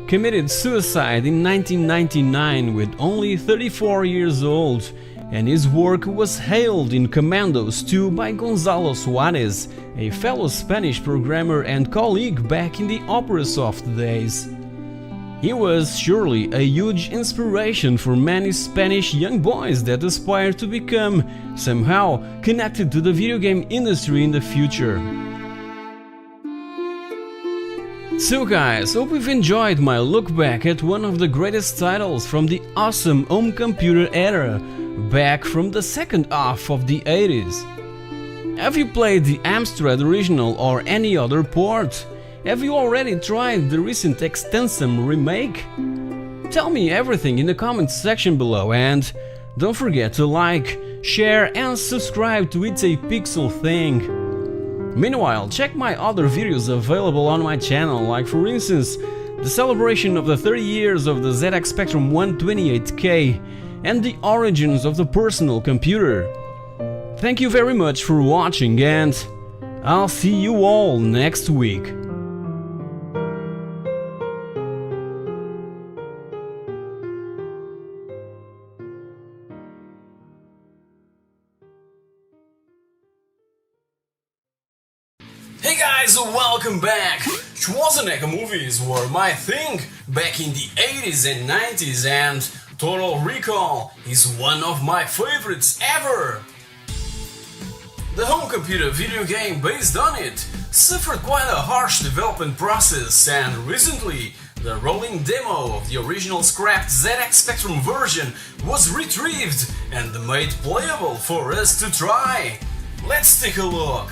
committed suicide in 1999 with only 34 years old, and his work was hailed in Commandos 2 by Gonzalo Suarez, a fellow Spanish programmer and colleague back in the OperaSoft days. He was surely a huge inspiration for many Spanish young boys that aspire to become, somehow, connected to the video game industry in the future. So guys, hope you've enjoyed my look back at one of the greatest titles from the awesome home computer era, back from the second half of the 80s. Have you played the Amstrad original or any other port? Have you already tried the recent Extensum remake? Tell me everything in the comments section below, and don't forget to like, share and subscribe to It's a Pixel Thing. Meanwhile, check my other videos available on my channel, like for instance the celebration of the 30 years of the ZX Spectrum 128K and the origins of the personal computer. Thank you very much for watching, and I'll see you all next week. Hey guys, welcome back! Schwarzenegger movies were my thing back in the 80s and 90s, and Total Recall is one of my favorites ever! The home computer video game based on it suffered quite a harsh development process, and recently the rolling demo of the original scrapped ZX Spectrum version was retrieved and made playable for us to try. Let's take a look!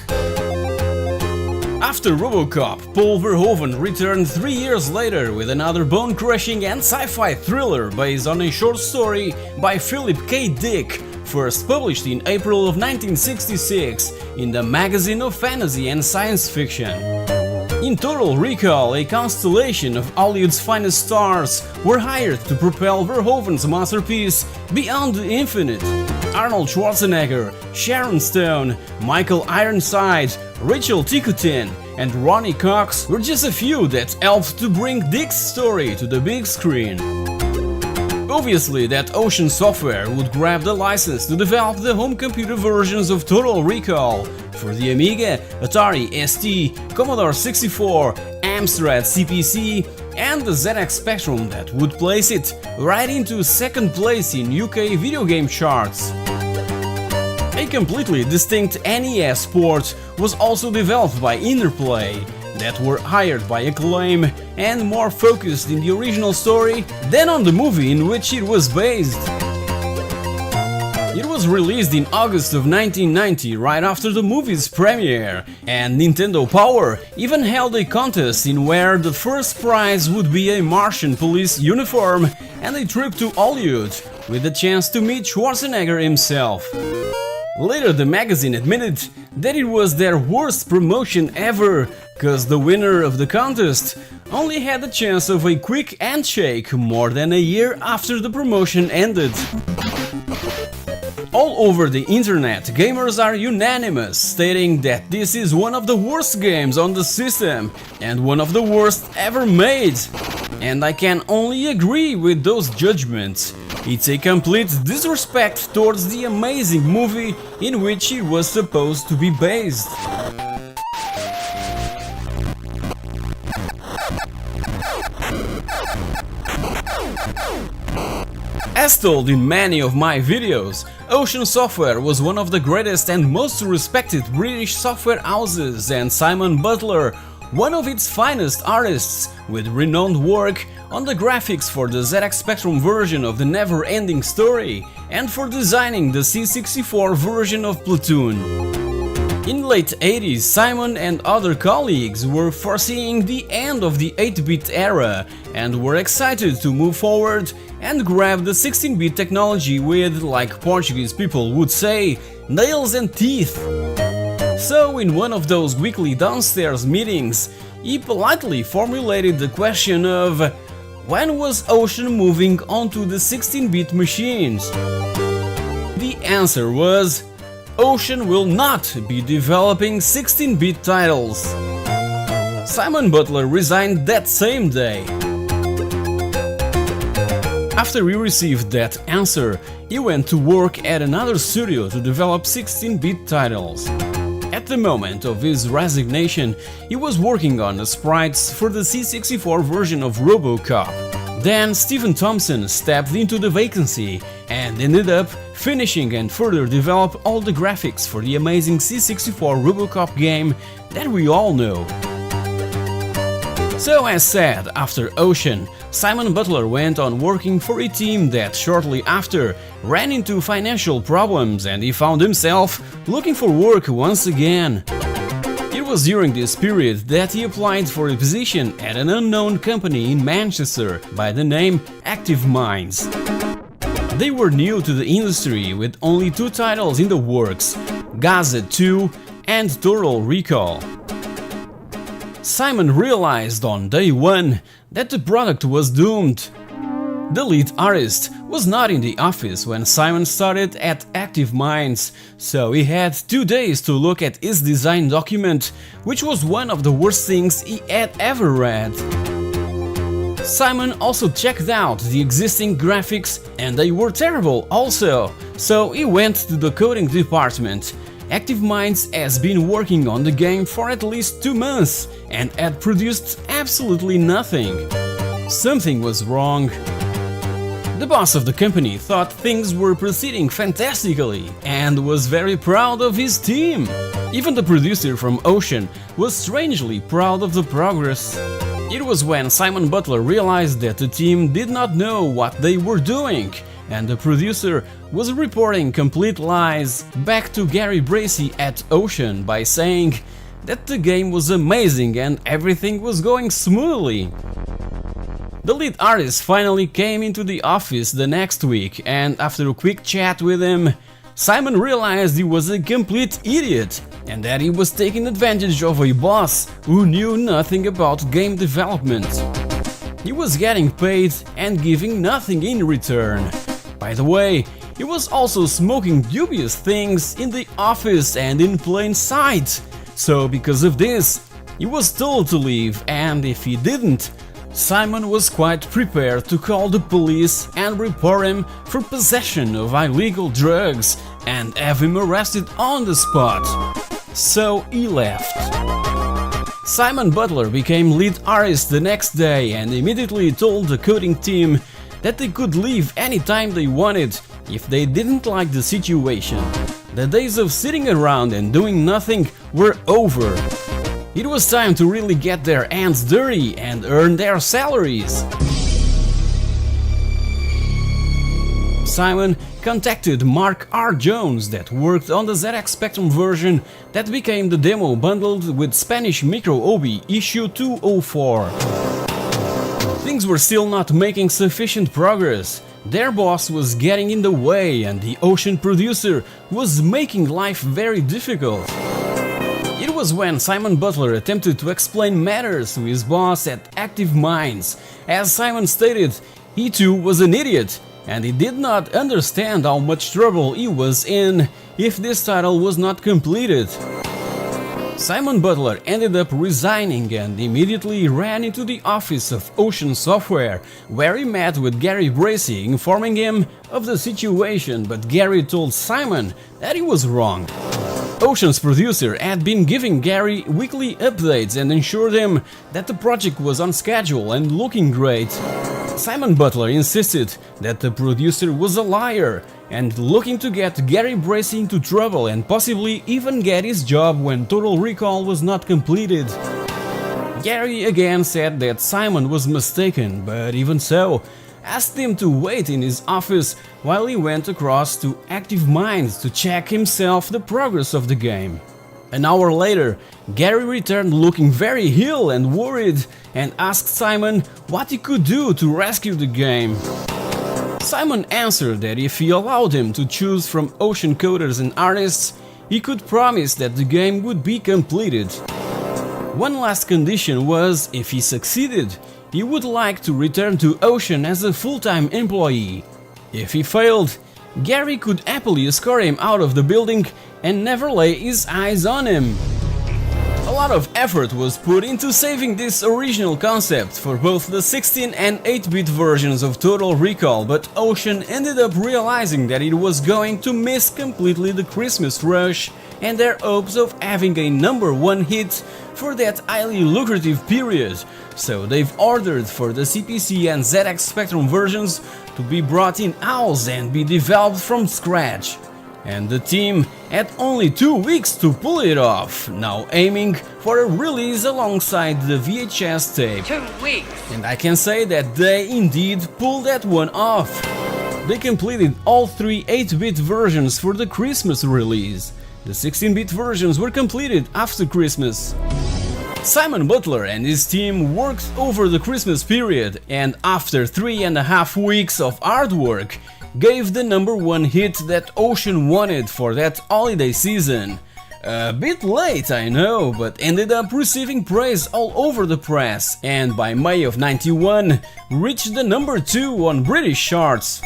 After RoboCop, Paul Verhoeven returned 3 years later with another bone-crushing and sci-fi thriller based on a short story by Philip K. Dick, first published in April of 1966 in the Magazine of Fantasy and Science Fiction. In Total Recall, a constellation of Hollywood's finest stars were hired to propel Verhoeven's masterpiece beyond the infinite. Arnold Schwarzenegger, Sharon Stone, Michael Ironside, Rachel Ticotin and Ronnie Cox were just a few that helped to bring Dick's story to the big screen. Obviously, that Ocean Software would grab the license to develop the home computer versions of Total Recall for the Amiga, Atari ST, Commodore 64, Amstrad CPC and the ZX Spectrum that would place it right into second place in UK video game charts. A completely distinct NES port was also developed by Interplay, that were hired by Acclaim and more focused in the original story than on the movie in which it was based. It was released in August of 1990, right after the movie's premiere, and Nintendo Power even held a contest in where the first prize would be a Martian police uniform and a trip to Hollywood, with the chance to meet Schwarzenegger himself. Later, the magazine admitted that it was their worst promotion ever, cause the winner of the contest only had the chance of a quick handshake more than a year after the promotion ended. All over the internet, gamers are unanimous, stating that this is one of the worst games on the system and one of the worst ever made. And I can only agree with those judgments. It's a complete disrespect towards the amazing movie in which it was supposed to be based. As told in many of my videos, Ocean Software was one of the greatest and most respected British software houses, and Simon Butler, one of its finest artists, with renowned work on the graphics for the ZX Spectrum version of the Never-Ending Story and for designing the C64 version of Platoon. In late 80s, Simon and other colleagues were foreseeing the end of the 8-bit era and were excited to move forward and grab the 16-bit technology with, like Portuguese people would say, nails and teeth. So in one of those weekly downstairs meetings, he politely formulated the question of when was Ocean moving onto the 16-bit machines? The answer was Ocean will not be developing 16-bit titles. Simon Butler resigned that same day. After he received that answer, he went to work at another studio to develop 16-bit titles. At the moment of his resignation, he was working on the sprites for the C64 version of RoboCop. Then Stephen Thompson stepped into the vacancy and ended up finishing and further develop all the graphics for the amazing C64 RoboCop game that we all know. So as said, after Ocean, Simon Butler went on working for a team that shortly after ran into financial problems and he found himself looking for work once again. It was during this period that he applied for a position at an unknown company in Manchester by the name Active Minds. They were new to the industry with only 2 titles in the works, Gaza 2 and Total Recall. Simon realized on day 1 that the product was doomed. The lead artist was not in the office when Simon started at Active Minds, so he had 2 days to look at his design document, which was one of the worst things he had ever read. Simon also checked out the existing graphics and they were terrible also, so he went to the coding department. Active Minds has been working on the game for at least 2 months and had produced absolutely nothing. Something was wrong. The boss of the company thought things were proceeding fantastically and was very proud of his team. Even the producer from Ocean was strangely proud of the progress. It was when Simon Butler realized that the team did not know what they were doing, and the producer was reporting complete lies back to Gary Bracey at Ocean by saying that the game was amazing and everything was going smoothly. The lead artist finally came into the office the next week, and after a quick chat with him, Simon realized he was a complete idiot and that he was taking advantage of a boss who knew nothing about game development. He was getting paid and giving nothing in return. By the way, he was also smoking dubious things in the office and in plain sight. So because of this, he was told to leave, and if he didn't, Simon was quite prepared to call the police and report him for possession of illegal drugs and have him arrested on the spot. So he left. Simon Butler became lead artist the next day and immediately told the coding team that they could leave anytime they wanted if they didn't like the situation. The days of sitting around and doing nothing were over. It was time to really get their hands dirty and earn their salaries. Simon contacted Mark R. Jones that worked on the ZX Spectrum version that became the demo bundled with Spanish Micro Obi issue 204. Things were still not making sufficient progress. Their boss was getting in the way and the Ocean producer was making life very difficult. It was when Simon Butler attempted to explain matters to his boss at Active Minds. As Simon stated, he too was an idiot and he did not understand how much trouble he was in if this title was not completed. Simon Butler ended up resigning and immediately ran into the office of Ocean Software, where he met with Gary Bracey, informing him of the situation, but Gary told Simon that he was wrong. Ocean's producer had been giving Gary weekly updates and ensured him that the project was on schedule and looking great. Simon Butler insisted that the producer was a liar and looking to get Gary Bracey into trouble and possibly even get his job when Total Recall was not completed. Gary again said that Simon was mistaken, but even so, asked him to wait in his office while he went across to Active Minds to check himself the progress of the game. An hour later, Gary returned looking very ill and worried and asked Simon what he could do to rescue the game. Simon answered that if he allowed him to choose from Ocean coders and artists, he could promise that the game would be completed. One last condition was, if he succeeded, he would like to return to Ocean as a full-time employee. If he failed, Gary could happily escort him out of the building and never lay his eyes on him. A lot of effort was put into saving this original concept for both the 16 and 8-bit versions of Total Recall, but Ocean ended up realizing that it was going to miss completely the Christmas rush and their hopes of having a #1 hit for that highly lucrative period, so they've ordered for the CPC and ZX Spectrum versions to be brought in-house and be developed from scratch. and the team had only 2 weeks to pull it off, now aiming for a release alongside the VHS tape. 2 weeks! And I can say that they indeed pulled that one off. They completed all 3 8-bit versions for the Christmas release. The 16-bit versions were completed after Christmas. Simon Butler and his team worked over the Christmas period, and after 3.5 weeks of hard work, gave the #1 hit that Ocean wanted for that holiday season. A bit late, I know, but ended up receiving praise all over the press, and by May of '91 reached the #2 on British charts.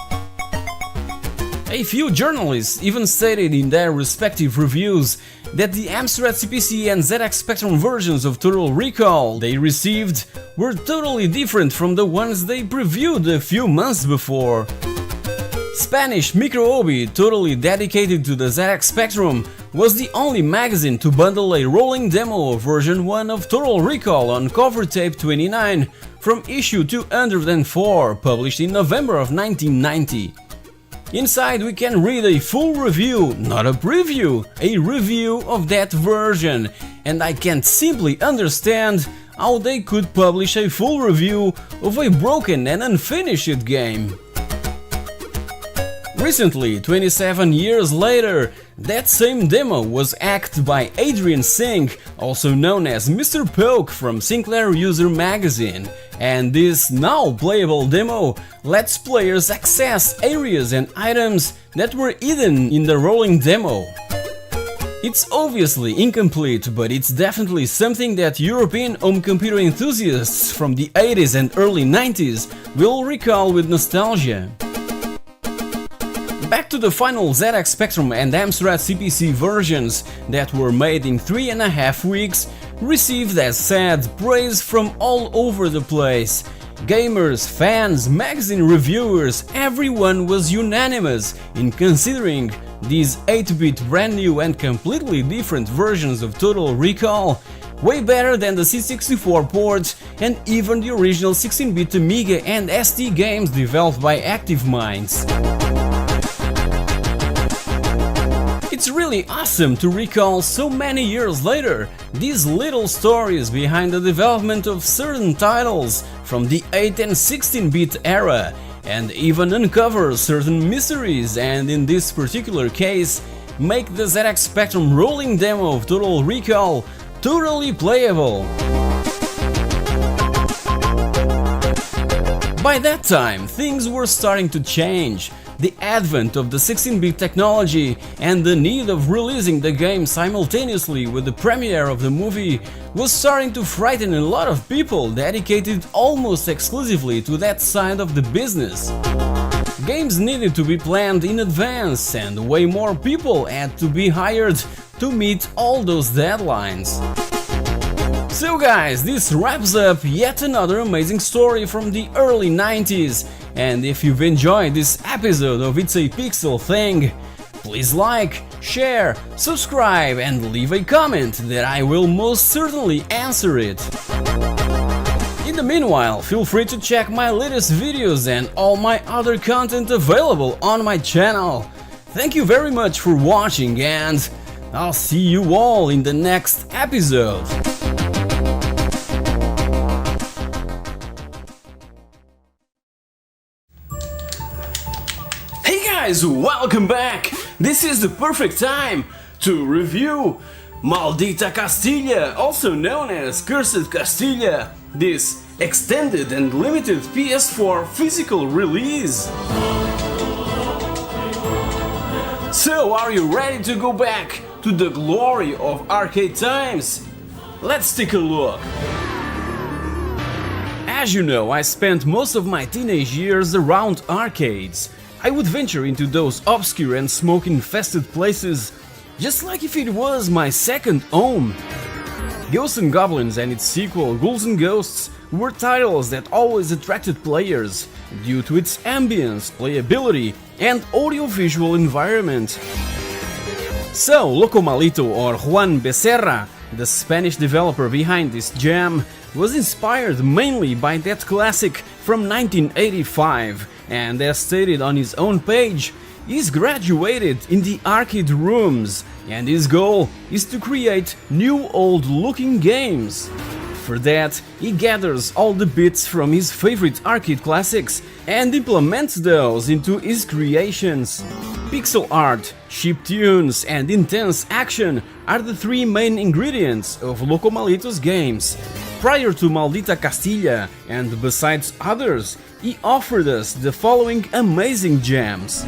A few journalists even stated in their respective reviews that the Amstrad CPC and ZX Spectrum versions of Total Recall they received were totally different from the ones they previewed a few months before. Spanish Microobi, totally dedicated to the ZX Spectrum, was the only magazine to bundle a rolling demo of version 1 of Total Recall on cover tape 29 from issue 204, published in November of 1990. Inside we can read a full review, not a preview, a review of that version, and I can't simply understand how they could publish a full review of a broken and unfinished game. Recently, 27 years later, that same demo was hacked by Adrian Singh, also known as Mr. Poke from Sinclair User Magazine, and this now playable demo lets players access areas and items that were hidden in the rolling demo. It's obviously incomplete, but it's definitely something that European home computer enthusiasts from the 80s and early 90s will recall with nostalgia. Back to the final ZX Spectrum and Amstrad CPC versions that were made in 3.5 weeks, received, as said, praise from all over the place. Gamers, fans, magazine reviewers, everyone was unanimous in considering these 8-bit brand new and completely different versions of Total Recall way better than the C64 port and even the original 16-bit Amiga and ST games developed by Active Minds. It's really awesome to recall so many years later these little stories behind the development of certain titles from the 8 and 16-bit era, and even uncover certain mysteries, and in this particular case make the ZX Spectrum rolling demo of Total Recall totally playable. By that time, things were starting to change. The advent of the 16-bit technology and the need of releasing the game simultaneously with the premiere of the movie was starting to frighten a lot of people dedicated almost exclusively to that side of the business. Games needed to be planned in advance, and way more people had to be hired to meet all those deadlines. So guys, this wraps up yet another amazing story from the early 90s, and if you've enjoyed this episode of It's a Pixel Thing, please like, share, subscribe and leave a comment that I will most certainly answer it. In the meanwhile, feel free to check my latest videos and all my other content available on my channel. Thank you very much for watching, and I'll see you all in the next episode. Hey guys, welcome back! This is the perfect time to review Maldita Castilla, also known as Cursed Castilla, this extended and limited PS4 physical release. So, are you ready to go back to the glory of arcade times? Let's take a look. As you know, I spent most of my teenage years around arcades. I would venture into those obscure and smoke-infested places just like if it was my second home. Ghosts and Goblins and its sequel, Ghouls and Ghosts, were titles that always attracted players due to its ambience, playability, and audiovisual environment. So, Loco Malito, or Juan Becerra, the Spanish developer behind this jam, was inspired mainly by that classic from 1985, and as stated on his own page, is graduated in the arcade rooms, and his goal is to create new old-looking games. For that, he gathers all the bits from his favorite arcade classics and implements those into his creations. Pixel art, cheap tunes and intense action are the three main ingredients of Loco Malito's games. Prior to Maldita Castilla, and besides others, he offered us the following amazing gems.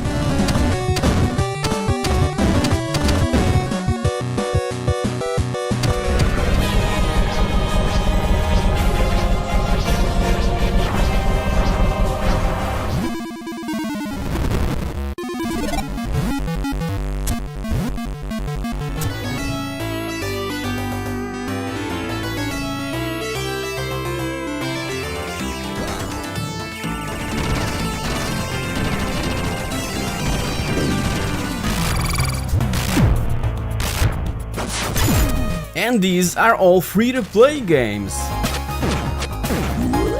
And these are all free-to-play games.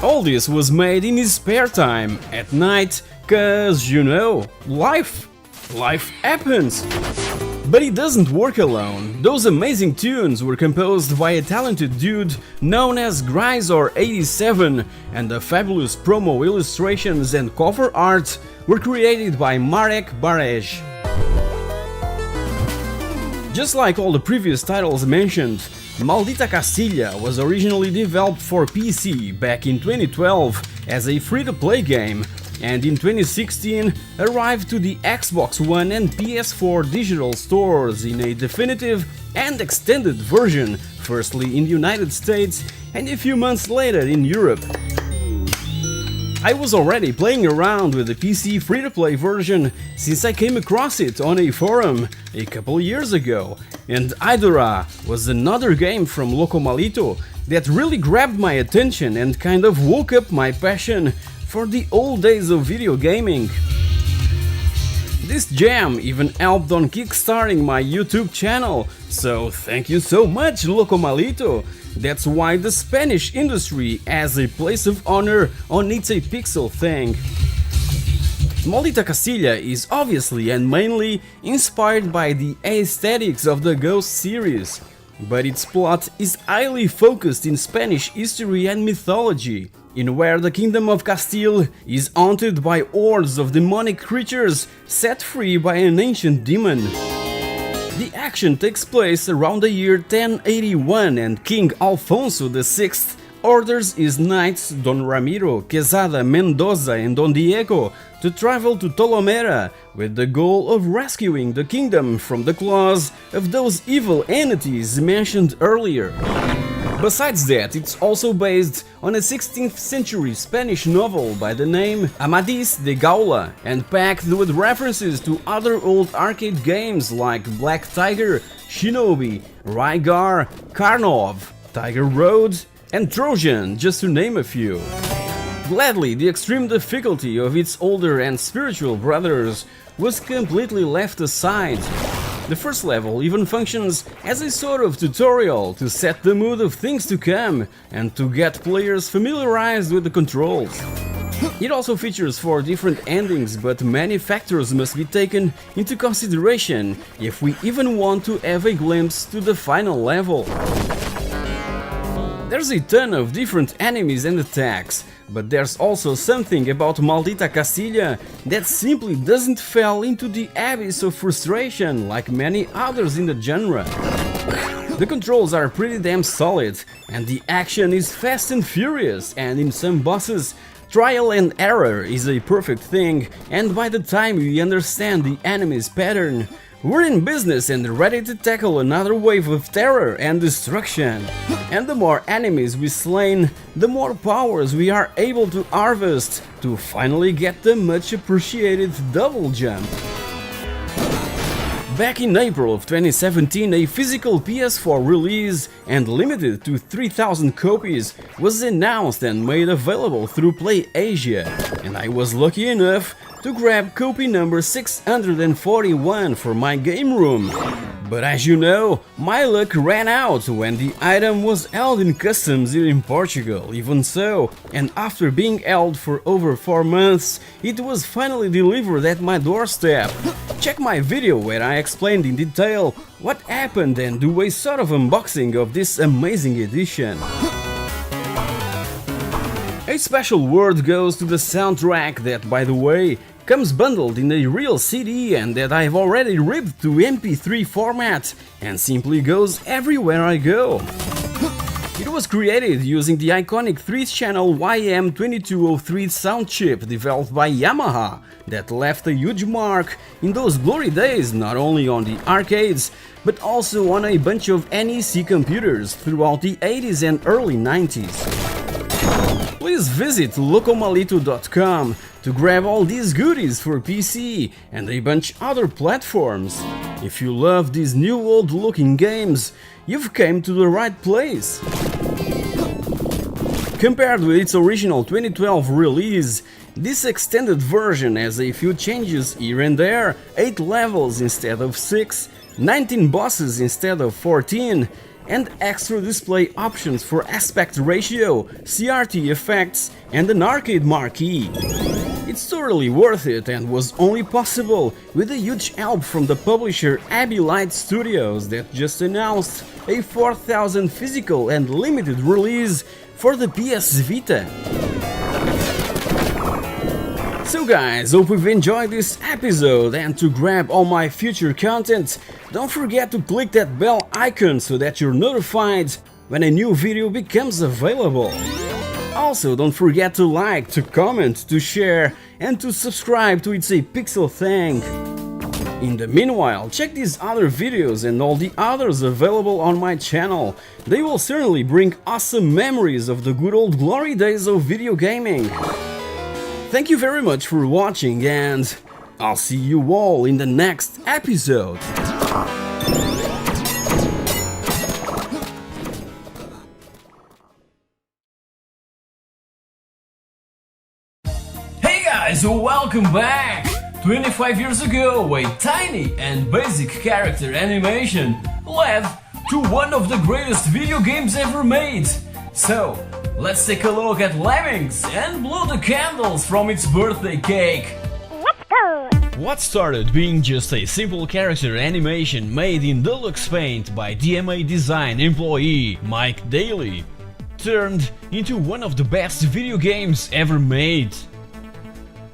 All this was made in his spare time, at night, cause, you know, life happens. But he doesn't work alone. Those amazing tunes were composed by a talented dude known as Grisor87, and the fabulous promo illustrations and cover art were created by Marek Barej. Just like all the previous titles mentioned, Maldita Castilla was originally developed for PC back in 2012 as a free-to-play game, and in 2016 arrived to the Xbox One and PS4 digital stores in a definitive and extended version, firstly in the United States and a few months later in Europe. I was already playing around with the PC free-to-play version since I came across it on a forum a couple years ago, and Idora was another game from Loco Malito that really grabbed my attention and kind of woke up my passion for the old days of video gaming. This gem even helped on kickstarting my YouTube channel, so thank you so much, Loco Malito. That's why the Spanish industry has a place of honor on It's a Pixel thing. Maldita Castilla is obviously and mainly inspired by the aesthetics of the Ghost series, but its plot is highly focused in Spanish history and mythology, in where the Kingdom of Castile is haunted by hordes of demonic creatures set free by an ancient demon. The action takes place around the year 1081, and King Alfonso VI orders his knights Don Ramiro, Quesada, Mendoza and Don Diego to travel to Tolomera with the goal of rescuing the kingdom from the claws of those evil entities mentioned earlier. Besides that, it's also based on a 16th century Spanish novel by the name Amadis de Gaula and packed with references to other old arcade games like Black Tiger, Shinobi, Rygar, Karnov, Tiger Road and Trojan, just to name a few. Gladly, the extreme difficulty of its older and spiritual brothers was completely left aside. The first level even functions as a sort of tutorial to set the mood of things to come and to get players familiarized with the controls. It also features 4 different endings, but many factors must be taken into consideration if we even want to have a glimpse to the final level. There's a ton of different enemies and attacks, but there's also something about Maldita Castilla that simply doesn't fall into the abyss of frustration like many others in the genre. The controls are pretty damn solid, and the action is fast and furious, and in some bosses, trial and error is a perfect thing, and by the time we understand the enemy's pattern, we're in business and ready to tackle another wave of terror and destruction. And the more enemies we slain, the more powers we are able to harvest to finally get the much appreciated double jump. Back in April of 2017, a physical PS4 release and limited to 3,000 copies was announced and made available through Play Asia, and I was lucky enough to grab copy number 641 for my game room. But as you know, my luck ran out when the item was held in customs here in Portugal, even so, and after being held for over 4 months, it was finally delivered at my doorstep. Check my video where I explained in detail what happened and do a sort of unboxing of this amazing edition. A special word goes to the soundtrack that, by the way, comes bundled in a real CD and that I've already ripped to MP3 format and simply goes everywhere I go. It was created using the iconic 3-channel YM2203 sound chip developed by Yamaha that left a huge mark in those glory days not only on the arcades but also on a bunch of NEC computers throughout the 80s and early 90s. Please visit locomalito.com to grab all these goodies for PC and a bunch other platforms. If you love these new old looking games, you've came to the right place. Compared with its original 2012 release, this extended version has a few changes here and there, 8 levels instead of 6, 19 bosses instead of 14, and extra display options for aspect ratio, CRT effects, and an arcade marquee. It's totally worth it and was only possible with a huge help from the publisher Abbey Light Studios that just announced a 4,000 physical and limited release for the PS Vita. So guys, hope you've enjoyed this episode, and to grab all my future content, don't forget to click that bell icon so that you're notified when a new video becomes available. Also, don't forget to like, to comment, to share, and to subscribe to It's a Pixel Thing. In the meanwhile, check these other videos and all the others available on my channel. They will certainly bring awesome memories of the good old glory days of video gaming. Thank you very much for watching, and I'll see you all in the next episode. Hey guys, welcome back! 25 years ago, a tiny and basic character animation led to one of the greatest video games ever made. So, let's take a look at Lemmings and blow the candles from its birthday cake. Let's go! What started being just a simple character animation made in deluxe paint by DMA design employee Mike Daly turned into one of the best video games ever made.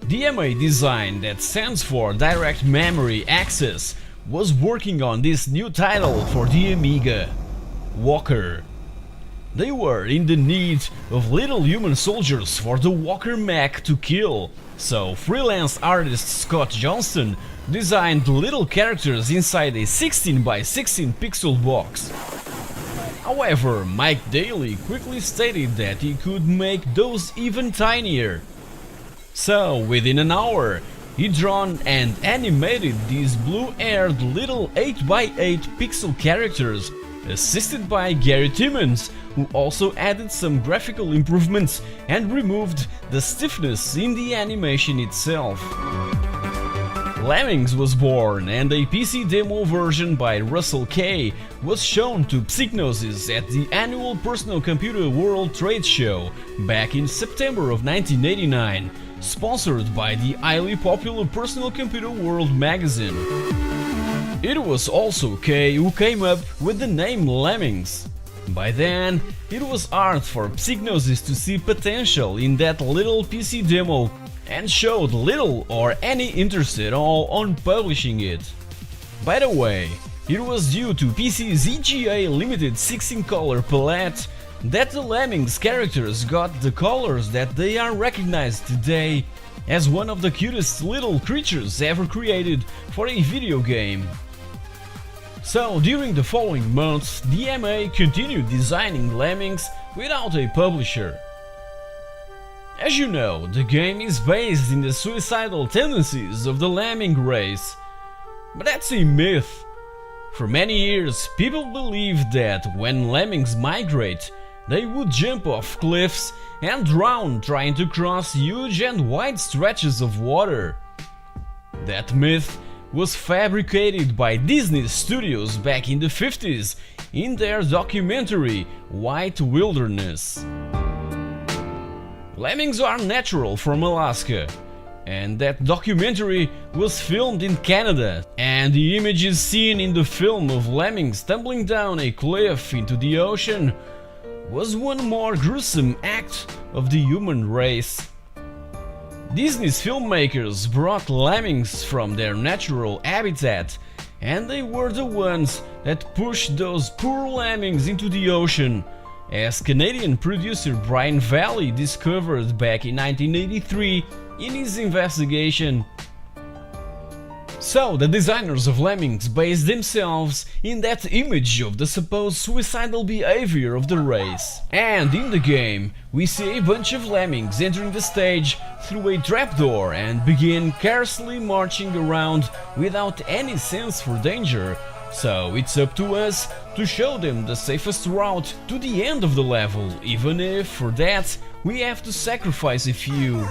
DMA Design, that stands for Direct Memory Access, was working on this new title for the Amiga, Walker. They were in the need of little human soldiers for the Walker mech to kill, so freelance artist Scott Johnston designed little characters inside a 16x16 pixel box. However, Mike Daly quickly stated that he could make those even tinier. So, within an hour, he drawn and animated these blue-haired little 8x8 pixel characters, assisted by Gary Timmons, who also added some graphical improvements and removed the stiffness in the animation itself. Lemmings was born, and a PC demo version by Russell Kay was shown to Psygnosis at the annual Personal Computer World Trade Show back in September of 1989, sponsored by the highly popular Personal Computer World magazine. It was also Kay who came up with the name Lemmings. By then, it was hard for Psygnosis to see potential in that little PC demo and showed little or any interest at all on publishing it. By the way, it was due to PC's EGA limited 16-color palette that the Lemmings characters got the colors that they are recognized today as one of the cutest little creatures ever created for a video game. So, during the following months, DMA continued designing Lemmings without a publisher. As you know, the game is based in the suicidal tendencies of the lemming race, but that's a myth. For many years, people believed that when lemmings migrate, they would jump off cliffs and drown trying to cross huge and wide stretches of water. That myth was fabricated by Disney Studios back in the 50s in their documentary White Wilderness. Lemmings are natural from Alaska, and that documentary was filmed in Canada, and the images seen in the film of lemmings tumbling down a cliff into the ocean was one more gruesome act of the human race. Disney's filmmakers brought lemmings from their natural habitat, and they were the ones that pushed those poor lemmings into the ocean, as Canadian producer Brian Valley discovered back in 1983 in his investigation. So the designers of lemmings based themselves in that image of the supposed suicidal behavior of the race. And in the game, we see a bunch of lemmings entering the stage through a trapdoor and begin carelessly marching around without any sense for danger. So it's up to us to show them the safest route to the end of the level, even if for that we have to sacrifice a few.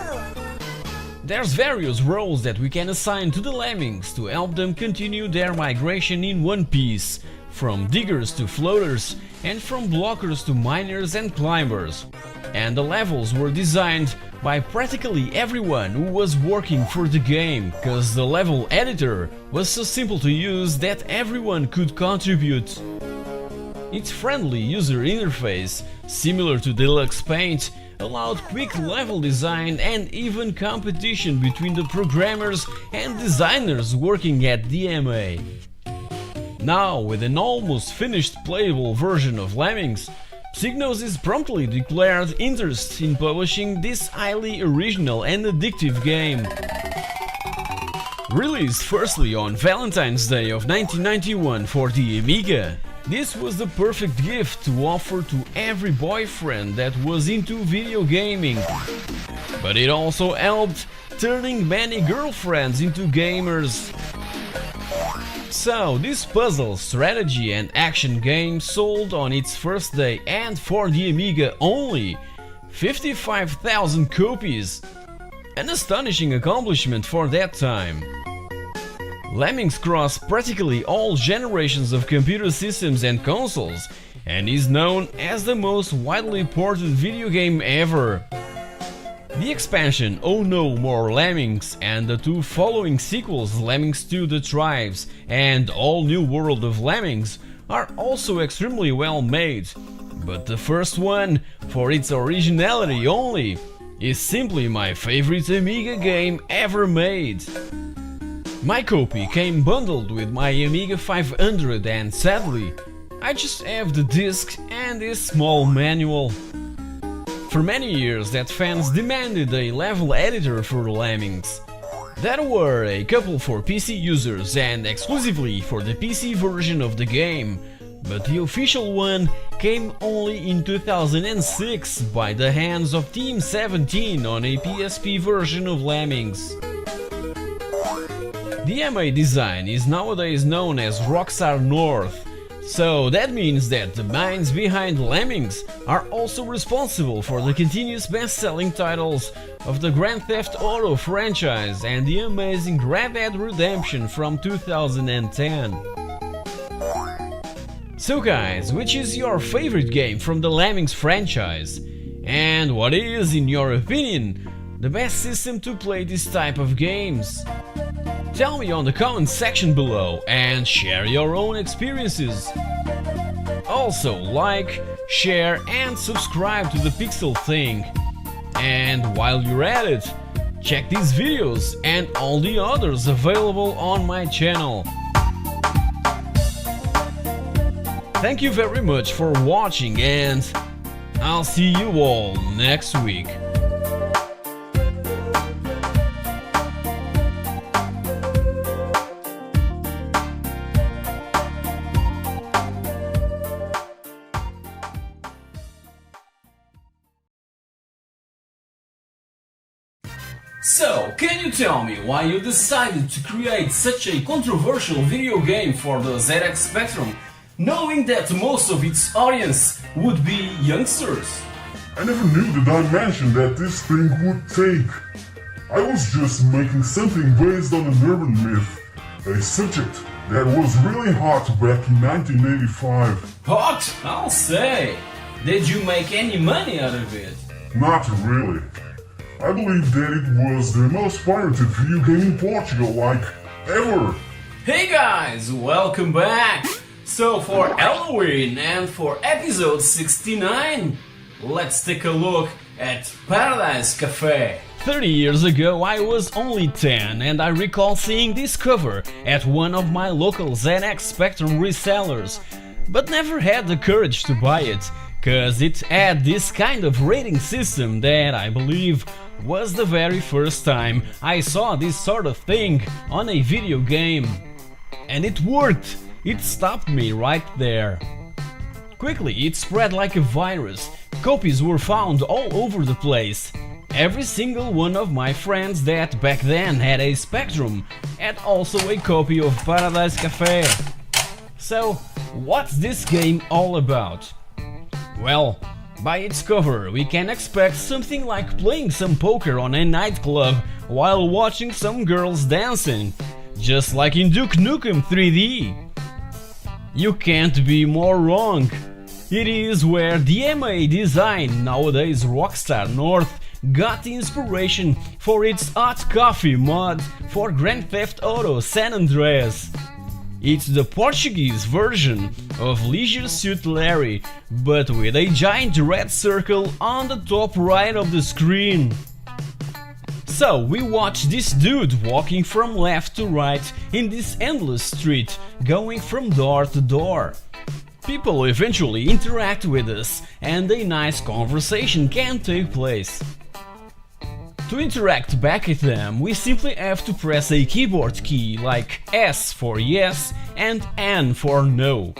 There's various roles that we can assign to the lemmings to help them continue their migration in one piece, from diggers to floaters, and from blockers to miners and climbers. And the levels were designed by practically everyone who was working for the game, cause the level editor was so simple to use that everyone could contribute. Its friendly user interface, similar to Deluxe Paint, allowed quick level design and even competition between the programmers and designers working at DMA. Now, with an almost finished playable version of Lemmings, Psygnosis promptly declared interest in publishing this highly original and addictive game. Released firstly on Valentine's Day of 1991 for the Amiga, this was the perfect gift to offer to every boyfriend that was into video gaming. But it also helped turning many girlfriends into gamers. So this puzzle, strategy and action game sold on its first day and for the Amiga only 55,000 copies. An astonishing accomplishment for that time. Lemmings cross practically all generations of computer systems and consoles, and is known as the most widely ported video game ever. The expansion Oh No More Lemmings and the two following sequels, Lemmings 2 The Tribes and All New World of Lemmings, are also extremely well made, but the first one, for its originality only, is simply my favorite Amiga game ever made. My copy came bundled with my Amiga 500 and sadly, I just have the disc and this small manual. For many years that fans demanded a level editor for Lemmings. There were a couple for PC users and exclusively for the PC version of the game, but the official one came only in 2006 by the hands of Team 17 on a PSP version of Lemmings. DMA design is nowadays known as Rockstar North, so that means that the minds behind Lemmings are also responsible for the continuous best-selling titles of the Grand Theft Auto franchise and the amazing Red Dead Redemption from 2010. So guys, which is your favorite game from the Lemmings franchise? And what is, in your opinion, the best system to play this type of games? Tell me on the comment section below and share your own experiences. Also like, share and subscribe to the Pixel Thing. And while you're at it, check these videos and all the others available on my channel. Thank you very much for watching and I'll see you all next week. So, can you tell me why you decided to create such a controversial video game for the ZX Spectrum, knowing that most of its audience would be youngsters? I never knew the dimension that this thing would take. I was just making something based on an urban myth, a subject that was really hot back in 1985. Hot, I'll say. Did you make any money out of it? Not really. I believe that it was the most pirated video game in Portugal, like, ever. Hey guys, welcome back! So for Halloween and for episode 69, let's take a look at Paradise Cafe. 30 years ago I was only 10 and I recall seeing this cover at one of my local ZX Spectrum resellers, but never had the courage to buy it, cause it had this kind of rating system that I believe was the very first time I saw this sort of thing on a video game. And it worked! It stopped me right there. Quickly it spread like a virus, copies were found all over the place. Every single one of my friends that back then had a Spectrum had also a copy of Paradise Cafe. So, what's this game all about? Well, by its cover we can expect something like playing some poker on a nightclub while watching some girls dancing, just like in Duke Nukem 3D. You can't be more wrong. It is where DMA Design, nowadays Rockstar North, got the inspiration for its hot coffee mod for Grand Theft Auto San Andreas. It's the Portuguese version of Leisure Suit Larry, but with a giant red circle on the top right of the screen. So we watch this dude walking from left to right in this endless street, going from door to door. People eventually interact with us and a nice conversation can take place. To interact back at them, we simply have to press a keyboard key like S for yes and N for no.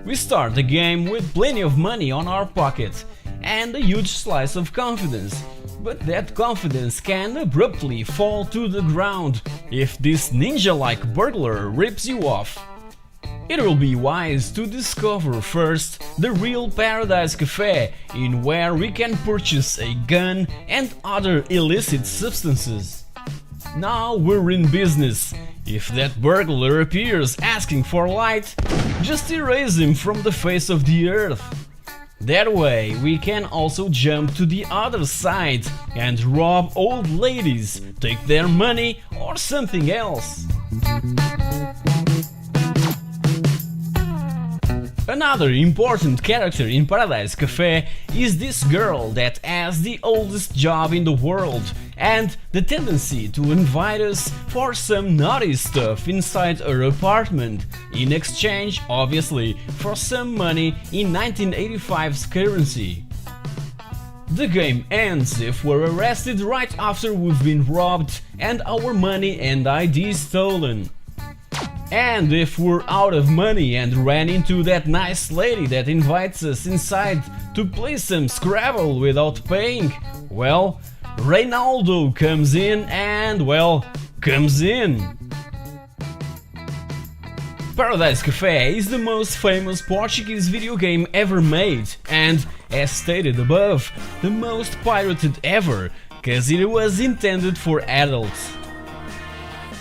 We start the game with plenty of money on our pocket and a huge slice of confidence, but that confidence can abruptly fall to the ground if this ninja-like burglar rips you off. It will be wise to discover first the real Paradise Cafe, in where we can purchase a gun and other illicit substances. Now we're in business. If that burglar appears asking for light, just erase him from the face of the earth. That way we can also jump to the other side and rob old ladies, take their money or something else. Another important character in Paradise Cafe is this girl that has the oldest job in the world and the tendency to invite us for some naughty stuff inside her apartment, in exchange, obviously, for some money in 1985's currency. The game ends if we're arrested right after we've been robbed and our money and ID stolen. And if we're out of money and ran into that nice lady that invites us inside to play some Scrabble without paying, well, Reinaldo comes in and, well, comes in. Paradise Cafe is the most famous Portuguese video game ever made and, as stated above, the most pirated ever, cause it was intended for adults.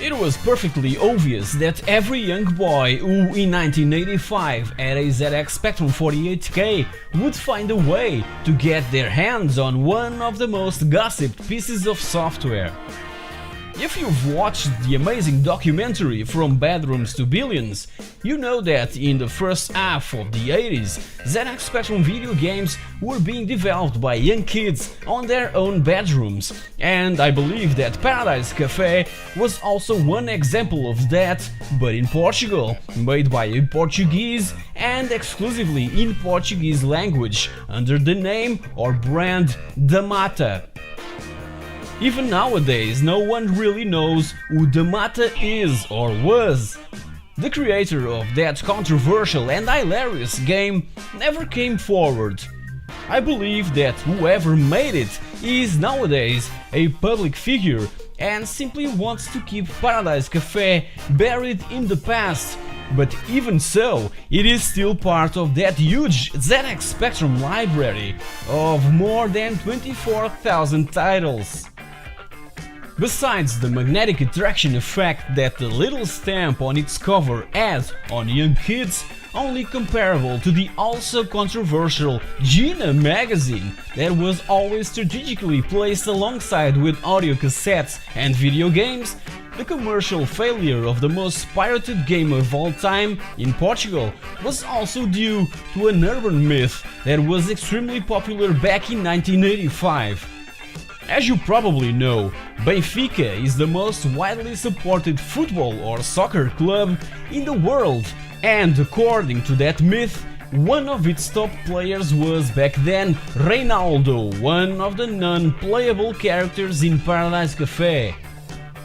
It was perfectly obvious that every young boy who in 1985 had a ZX Spectrum 48K would find a way to get their hands on one of the most gossiped pieces of software. If you've watched the amazing documentary From Bedrooms to Billions, you know that in the first half of the 80s, ZX Spectrum video games were being developed by young kids on their own bedrooms, and I believe that Paradise Cafe was also one example of that, but in Portugal, made by a Portuguese and exclusively in Portuguese language, under the name or brand Da Mata. Even nowadays, no one really knows who Da Mata is or was. The creator of that controversial and hilarious game never came forward. I believe that whoever made it is nowadays a public figure and simply wants to keep Paradise Cafe buried in the past, but even so, it is still part of that huge ZX Spectrum library of more than 24,000 titles. Besides the magnetic attraction effect that the little stamp on its cover has on young kids, only comparable to the also controversial Gina magazine that was always strategically placed alongside with audio cassettes and video games, the commercial failure of the most pirated game of all time in Portugal was also due to an urban myth that was extremely popular back in 1985. As you probably know, Benfica is the most widely supported football or soccer club in the world, and according to that myth, one of its top players was back then Reinaldo, one of the non-playable characters in Paradise Café.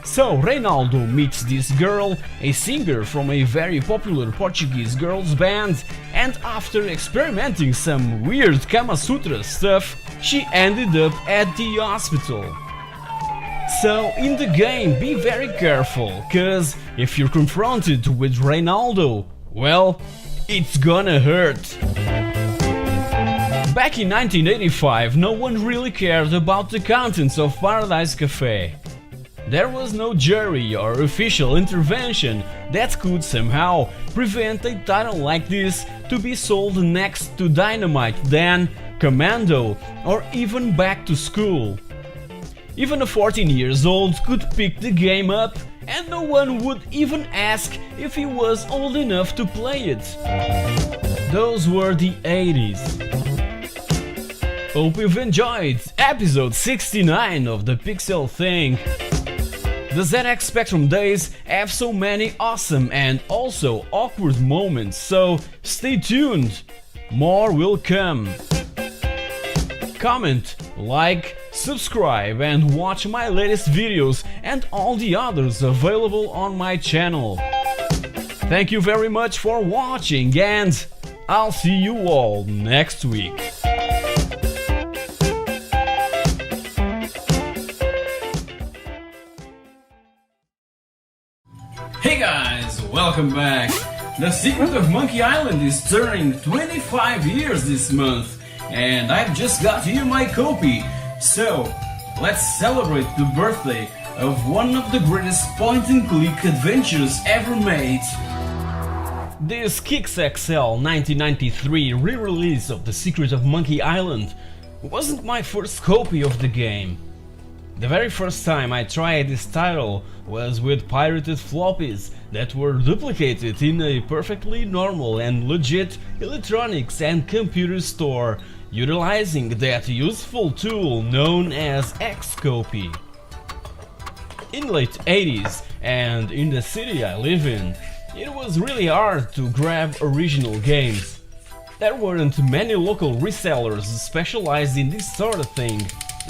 So Reinaldo meets this girl, a singer from a very popular Portuguese girls band, and after experimenting some weird Kama Sutra stuff, she ended up at the hospital. So in the game be very careful, cause if you're confronted with Reinaldo, well, it's gonna hurt. Back in 1985, no one really cared about the contents of Paradise Café. There was no jury or official intervention that could somehow prevent a title like this to be sold next to Dynamite, then Commando, or even Back to School. Even a 14 years old could pick the game up and no one would even ask if he was old enough to play it. Those were the 80s. Hope you've enjoyed episode 69 of the Pixel Thing. The ZX Spectrum days have so many awesome and also awkward moments, so stay tuned, more will come. Comment, like, subscribe and watch my latest videos and all the others available on my channel. Thank you very much for watching and I'll see you all next week. Hey guys, welcome back! The Secret of Monkey Island is turning 25 years this month, and I've just got here my copy. So, let's celebrate the birthday of one of the greatest point-and-click adventures ever made. This Kix XL 1993 re-release of The Secret of Monkey Island wasn't my first copy of the game. The very first time I tried this title was with pirated floppies that were duplicated in a perfectly normal and legit electronics and computer store, utilizing that useful tool known as Xcopy. In late 80s and in the city I live in, it was really hard to grab original games. There weren't many local resellers specialized in this sort of thing,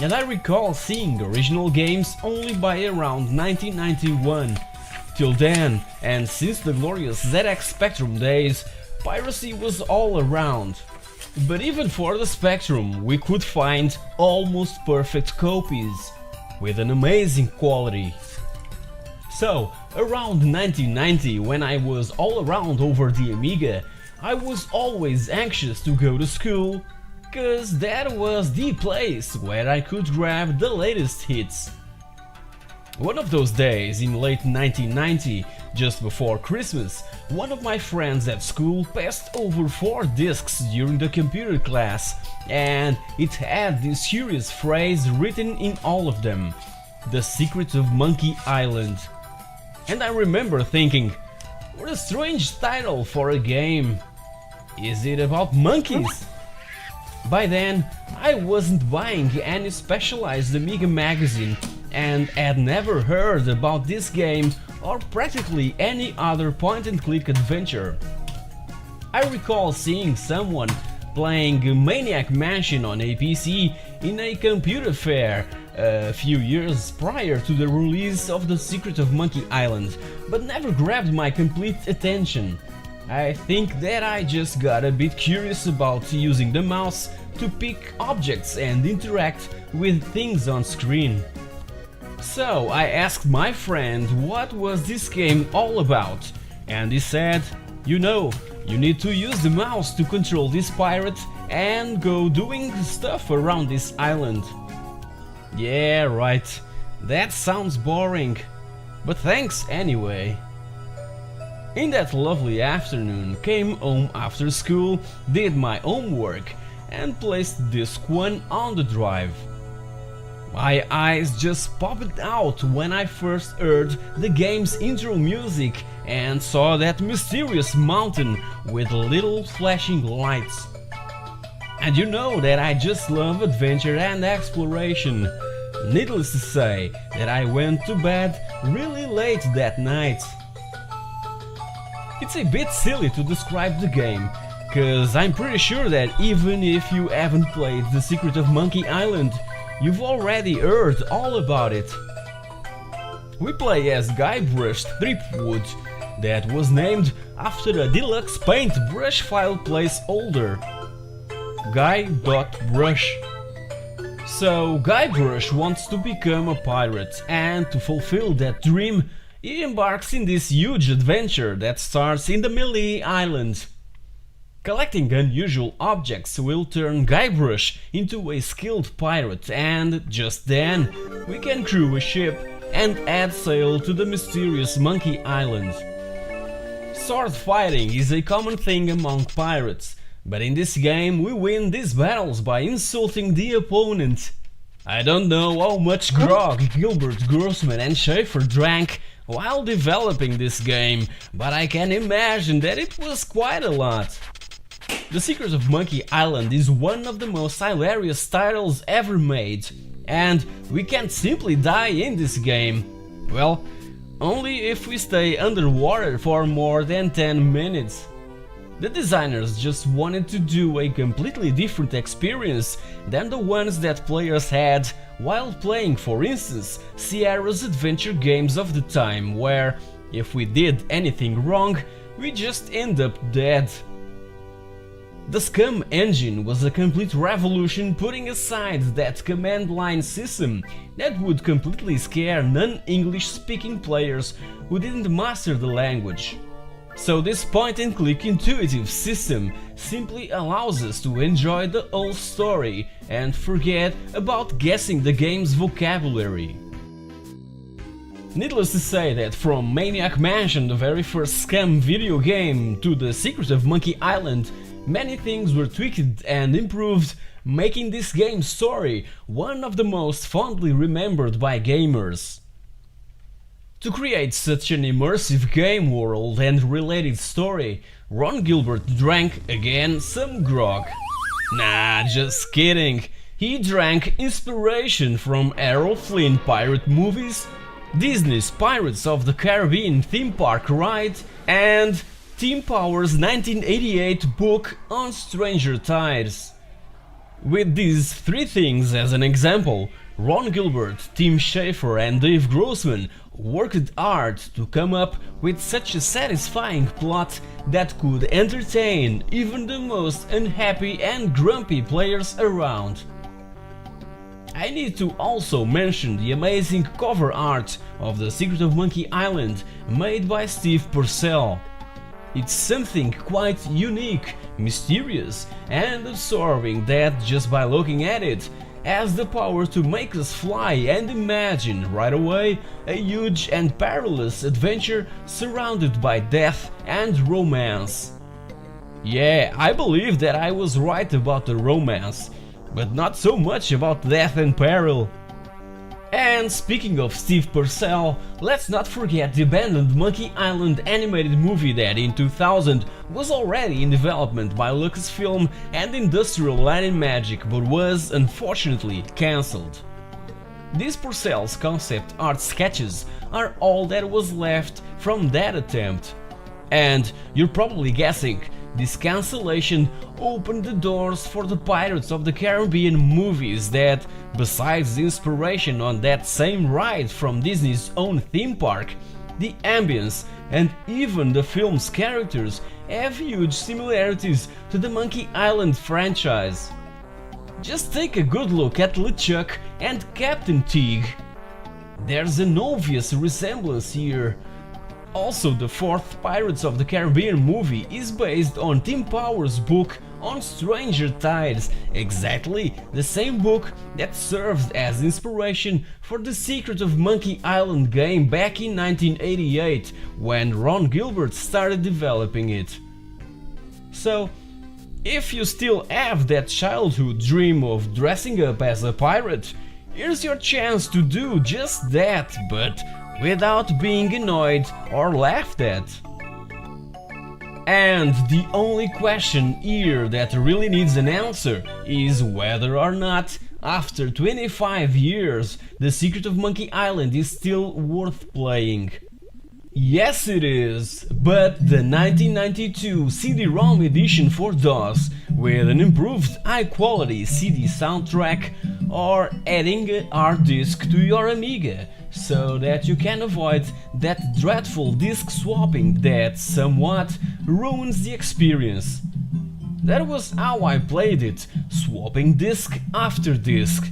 and I recall seeing original games only by around 1991. Till then, and since the glorious ZX Spectrum days, piracy was all around. But even for the Spectrum, we could find almost perfect copies, with an amazing quality. So, around 1990, when I was all around over the Amiga, I was always anxious to go to school, cause that was the place where I could grab the latest hits. One of those days in late 1990, just before Christmas, one of my friends at school passed over 4 discs during the computer class, and it had this curious phrase written in all of them: The Secret of Monkey Island. And I remember thinking, what a strange title for a game. Is it about monkeys? By then, I wasn't buying any specialized Amiga magazine and had never heard about this game or practically any other point-and-click adventure. I recall seeing someone playing Maniac Mansion on a PC in a computer fair a few years prior to the release of The Secret of Monkey Island, but never grabbed my complete attention. I think that I just got a bit curious about using the mouse to pick objects and interact with things on screen. So I asked my friend what was this game all about, and he said, you know, you need to use the mouse to control this pirate and go doing stuff around this island. Yeah, right. That sounds boring, but thanks anyway. In that lovely afternoon, came home after school, did my homework, and placed disc 1 on the drive. My eyes just popped out when I first heard the game's intro music and saw that mysterious mountain with little flashing lights. And you know that I just love adventure and exploration. Needless to say that I went to bed really late that night. It's a bit silly to describe the game, cause I'm pretty sure that even if you haven't played The Secret of Monkey Island, you've already heard all about it. We play as Guybrush Threepwood, that was named after a deluxe paint brush file placeholder, Guy.brush. So Guybrush wants to become a pirate, and to fulfill that dream, he embarks in this huge adventure that starts in the Melee Island. Collecting unusual objects will turn Guybrush into a skilled pirate, and just then we can crew a ship and add sail to the mysterious Monkey Island. Sword fighting is a common thing among pirates, but in this game we win these battles by insulting the opponent. I don't know how much grog Gilbert, Grossman and Schaefer drank while developing this game, but I can imagine that it was quite a lot. The Secret of Monkey Island is one of the most hilarious titles ever made, and we can't simply die in this game. Well, only if we stay underwater for more than 10 minutes. The designers just wanted to do a completely different experience than the ones that players had while playing, for instance, Sierra's adventure games of the time, where if we did anything wrong, we just end up dead. The Scum engine was a complete revolution, putting aside that command line system that would completely scare non-English speaking players who didn't master the language. So this point-and-click intuitive system simply allows us to enjoy the whole story and forget about guessing the game's vocabulary. Needless to say that from Maniac Mansion, the very first Scum video game, to The Secret of Monkey Island, many things were tweaked and improved, making this game's story one of the most fondly remembered by gamers. To create such an immersive game world and related story, Ron Gilbert drank, again, some grog. Nah, just kidding. He drank inspiration from Errol Flynn pirate movies, Disney's Pirates of the Caribbean theme park ride, and Tim Power's 1988 book on Stranger Tides. With these three things as an example, Ron Gilbert, Tim Schafer and Dave Grossman worked hard to come up with such a satisfying plot that could entertain even the most unhappy and grumpy players around. I need to also mention the amazing cover art of The Secret of Monkey Island made by Steve Purcell. It's something quite unique, mysterious and absorbing that, just by looking at it, has the power to make us fly and imagine right away a huge and perilous adventure surrounded by death and romance. Yeah, I believe that I was right about the romance, but not so much about death and peril. And speaking of Steve Purcell, let's not forget the abandoned Monkey Island animated movie that in 2000 was already in development by Lucasfilm and Industrial Light and Magic, but was unfortunately cancelled. These Purcell's concept art sketches are all that was left from that attempt. And you're probably guessing, this cancellation opened the doors for the Pirates of the Caribbean movies that, besides the inspiration on that same ride from Disney's own theme park, the ambience and even the film's characters have huge similarities to the Monkey Island franchise. Just take a good look at LeChuck and Captain Teague. There's an obvious resemblance here. Also, the fourth Pirates of the Caribbean movie is based on Tim Power's book on Stranger Tides, exactly the same book that served as inspiration for the Secret of Monkey Island game back in 1988, when Ron Gilbert started developing it. So, if you still have that childhood dream of dressing up as a pirate, here's your chance to do just that, but without being annoyed or laughed at. And the only question here that really needs an answer is whether or not, after 25 years, The Secret of Monkey Island is still worth playing. Yes, it is, but the 1992 CD-ROM edition for DOS, with an improved high-quality CD soundtrack, or adding a hard disk to your Amiga, so that you can avoid that dreadful disk swapping that somewhat ruins the experience. That was how I played it, swapping disc after disc.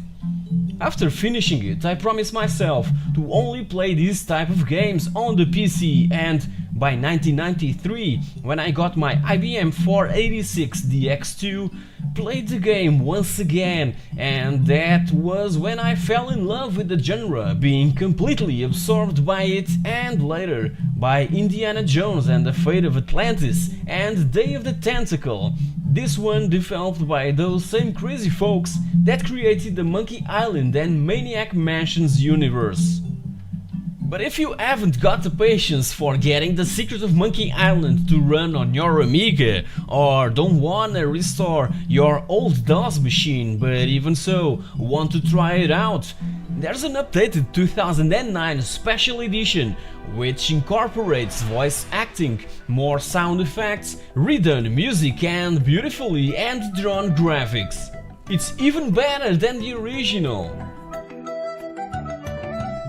After finishing it, I promised myself to only play this type of games on the PC, and by 1993, when I got my IBM 486 DX2, played the game once again, and that was when I fell in love with the genre, being completely absorbed by it, and later by Indiana Jones and the Fate of Atlantis and Day of the Tentacle. This one developed by those same crazy folks that created the Monkey Island and Maniac Mansions universe. But if you haven't got the patience for getting The Secret of Monkey Island to run on your Amiga, or don't wanna restore your old DOS machine, but even so want to try it out, there's an updated 2009 special edition which incorporates voice acting, more sound effects, redone music and beautifully hand-drawn graphics. It's even better than the original.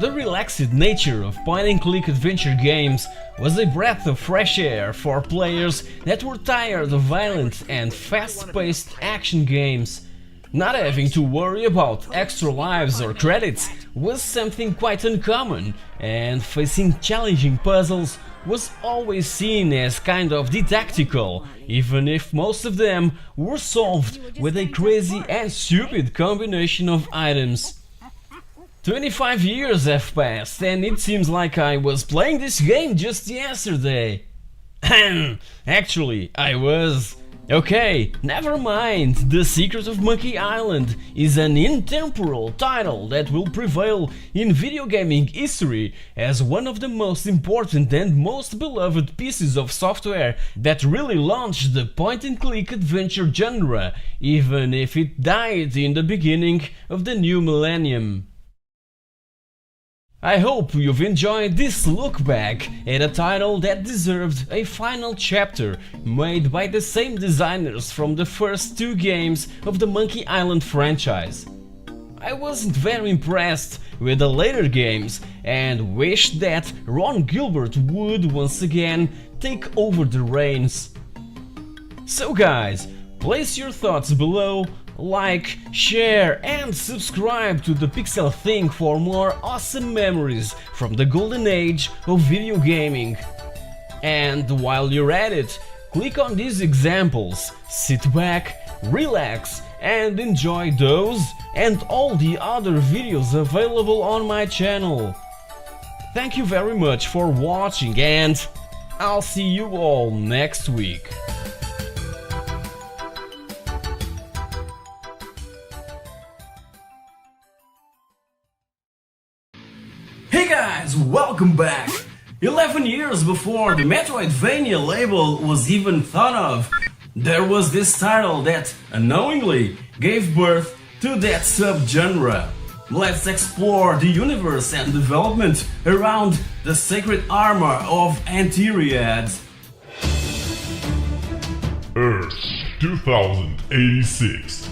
The relaxed nature of point-and-click adventure games was a breath of fresh air for players that were tired of violent and fast-paced action games. Not having to worry about extra lives or credits was something quite uncommon, and facing challenging puzzles was always seen as kind of didactical, even if most of them were solved with a crazy and stupid combination of items. 25 years have passed, and it seems like I was playing this game just yesterday. Actually, I was. Okay, never mind. The Secret of Monkey Island is an intemporal title that will prevail in video gaming history as one of the most important and most beloved pieces of software that really launched the point-and-click adventure genre, even if it died in the beginning of the new millennium. I hope you've enjoyed this look back at a title that deserved a final chapter, made by the same designers from the first two games of the Monkey Island franchise. I wasn't very impressed with the later games and wished that Ron Gilbert would once again take over the reins. So guys, place your thoughts below. Like, share and subscribe to the Pixel Thing for more awesome memories from the golden age of video gaming. And while you're at it, click on these examples, sit back, relax and enjoy those and all the other videos available on my channel. Thank you very much for watching, and I'll see you all next week. Hey guys, welcome back! 11 years before the Metroidvania label was even thought of, there was this title that unknowingly gave birth to that subgenre. Let's explore the universe and development around the sacred armor of Anti-Riad. Earth 2086.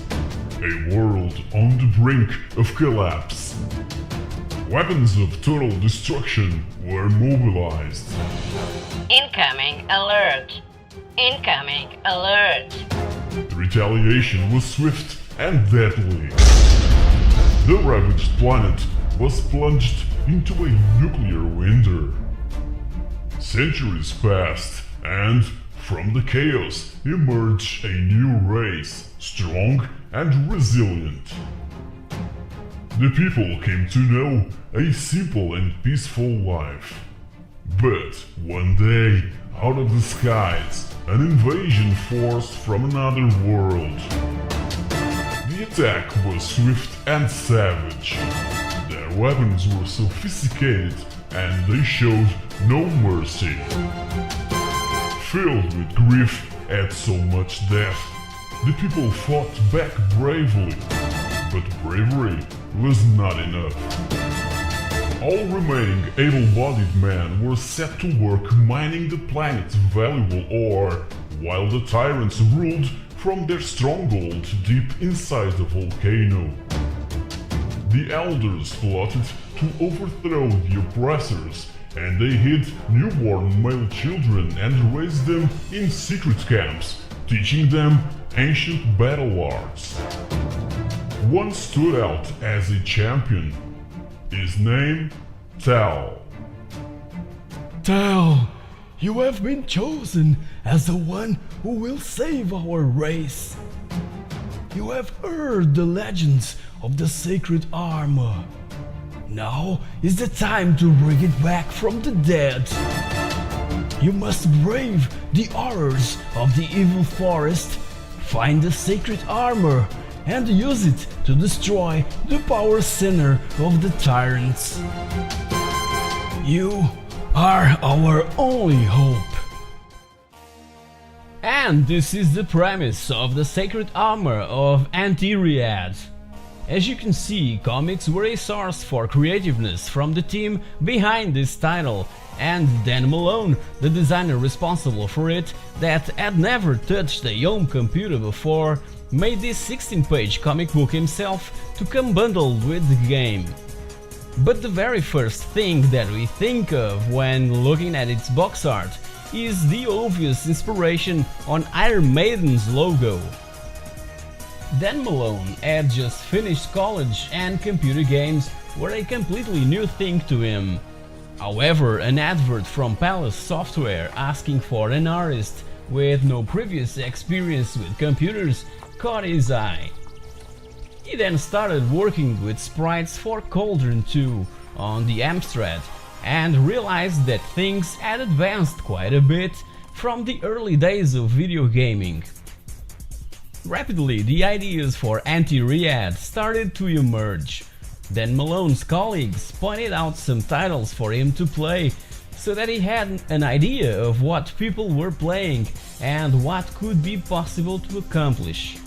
A world on the brink of collapse. Weapons of total destruction were mobilized. Incoming alert! Incoming alert! The retaliation was swift and deadly. The ravaged planet was plunged into a nuclear winter. Centuries passed, and From the chaos emerged a new race, strong and resilient. The people came to know a simple and peaceful life. But one day, out of the skies, an invasion force from another world. The attack was swift and savage. Their weapons were sophisticated and they showed no mercy. Filled with grief at so much death, the people fought back bravely, but bravery was not enough. All remaining able-bodied men were set to work mining the planet's valuable ore, while the tyrants ruled from their stronghold deep inside the volcano. The elders plotted to overthrow the oppressors, and they hid newborn male children and raised them in secret camps, teaching them ancient battle arts. One stood out as a champion. His name, Tal. Tal, you have been chosen as the one who will save our race. You have heard the legends of the sacred armor. Now is the time to bring it back from the dead. You must brave the horrors of the evil forest, find the sacred armor, and use it to destroy the power center of the tyrants. You are our only hope. And this is the premise of the sacred armor of Anti-Riad. As you can see, comics were a source for creativeness from the team behind this title, and Dan Malone, the designer responsible for it, that had never touched a home computer before, made this 16-page comic book himself to come bundled with the game. But the very first thing that we think of when looking at its box art is the obvious inspiration on Iron Maiden's logo. Dan Malone had just finished college and computer games were a completely new thing to him. However, an advert from Palace Software asking for an artist with no previous experience with computers caught his eye. He then started working with sprites for Cauldron 2 on the Amstrad and realized that things had advanced quite a bit from the early days of video gaming. Rapidly, the ideas for Anti-Riad started to emerge. Then Malone's colleagues pointed out some titles for him to play, so that he had an idea of what people were playing and what could be possible to accomplish.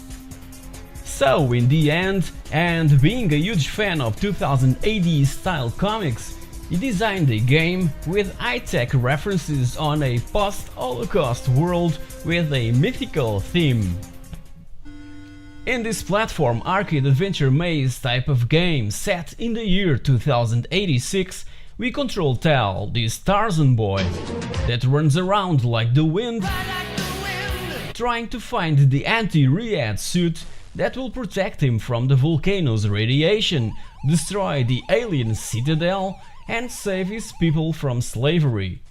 So in the end, and being a huge fan of 2000 AD style comics, he designed a game with high-tech references on a post-Holocaust world with a mythical theme. In this platform arcade adventure maze type of game set in the year 2086, we control Tal, this Tarzan boy that runs around like the wind, trying to find the Anti-Riad suit that will protect him from the volcano's radiation, destroy the alien citadel, and save his people from slavery.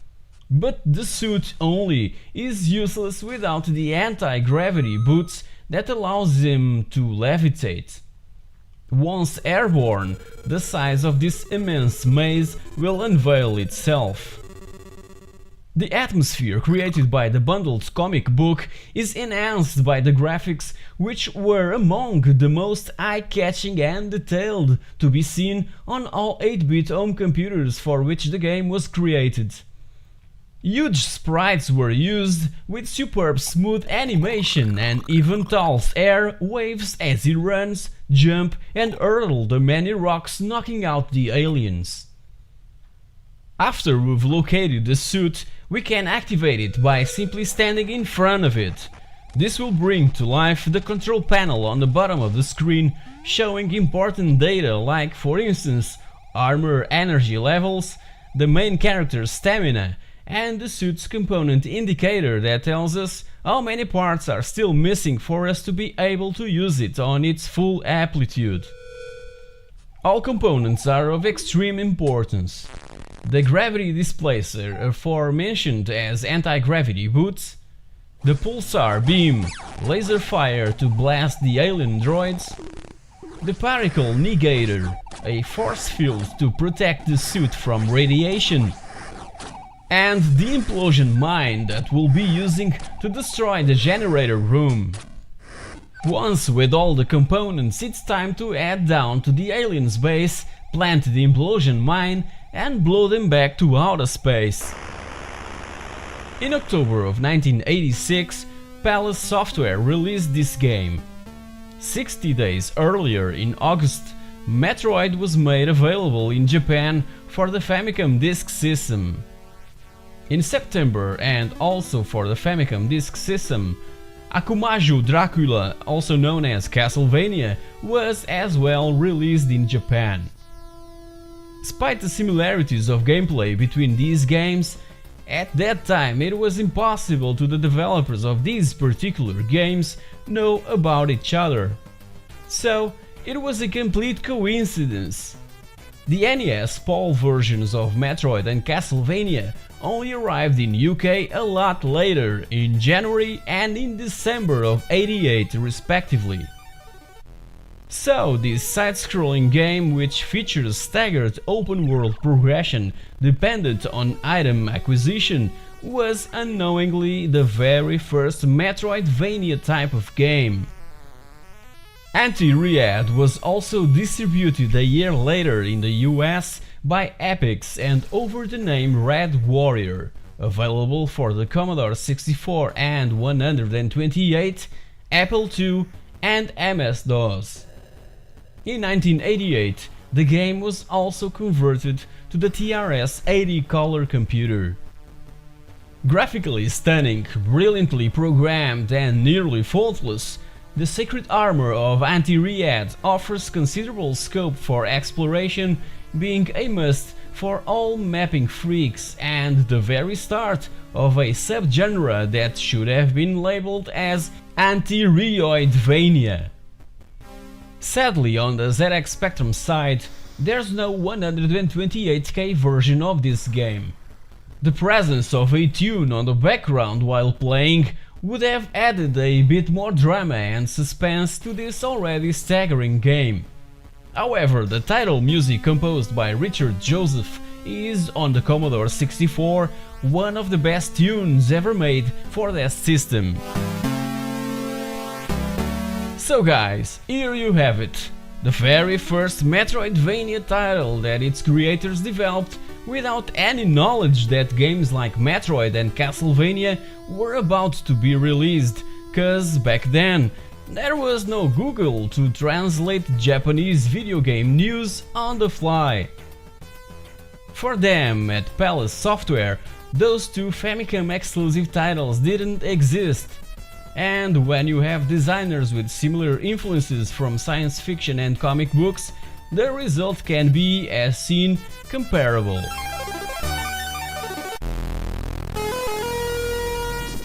But the suit only is useless without the anti-gravity boots that allows him to levitate. Once airborne, the size of this immense maze will unveil itself. The atmosphere created by the bundled comic book is enhanced by the graphics, which were among the most eye-catching and detailed to be seen on all 8-bit home computers for which the game was created. Huge sprites were used with superb smooth animation, and even Tal's hair waves as he runs, jump and hurl the many rocks, knocking out the aliens. After we've located the suit, we can activate it by simply standing in front of it. This will bring to life the control panel on the bottom of the screen, showing important data like, for instance, armor energy levels, the main character's stamina, and the suit's component indicator that tells us how many parts are still missing for us to be able to use it on its full amplitude. All components are of extreme importance. The gravity displacer, aforementioned as anti-gravity boots, the pulsar beam, laser fire to blast the alien droids, the particle negator, a force field to protect the suit from radiation, and the implosion mine that we'll be using to destroy the generator room. Once with all the components, it's time to head down to the aliens' base, plant the implosion mine and blow them back to outer space. In October of 1986, Palace Software released this game. 60 days earlier, in August, Metroid was made available in Japan for the Famicom Disk System. In September, and also for the Famicom Disk System, Akumaju Dracula, also known as Castlevania, was as well released in Japan. Despite the similarities of gameplay between these games, at that time it was impossible to the developers of these particular games know about each other. So it was a complete coincidence. The NES PAL versions of Metroid and Castlevania only arrived in UK a lot later, in January and in December of '88 respectively. So this side-scrolling game, which features staggered open-world progression dependent on item acquisition, was unknowingly the very first Metroidvania type of game. Anti-Riad was also distributed a year later in the US by Epix and over the name Red Warrior, available for the Commodore 64 and 128, Apple II and MS-DOS. In 1988, the game was also converted to the TRS-80 color computer. Graphically stunning, brilliantly programmed and nearly faultless, the Sacred Armor of Anti-Riad offers considerable scope for exploration, being a must for all mapping freaks and the very start of a subgenre that should have been labeled as Anti-Rioidvania. Sadly, on the ZX Spectrum side, there's no 128K version of this game. The presence of a tune on the background while playing would have added a bit more drama and suspense to this already staggering game. However, the title music composed by Richard Joseph is, on the Commodore 64, one of the best tunes ever made for that system. So guys, here you have it, the very first Metroidvania title that its creators developed without any knowledge that games like Metroid and Castlevania were about to be released, cause back then there was no Google to translate Japanese video game news on the fly. For them, at Palace Software, those two Famicom exclusive titles didn't exist. And when you have designers with similar influences from science fiction and comic books, the result can be, as seen, comparable.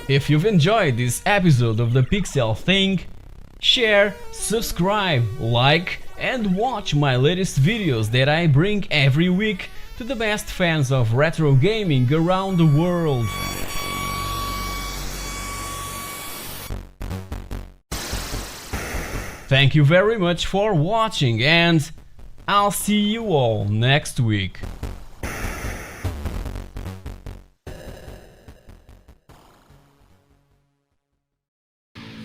If you've enjoyed this episode of the Pixel Thing, share, subscribe, like and watch my latest videos that I bring every week to the best fans of retro gaming around the world. Thank you very much for watching, and I'll see you all next week.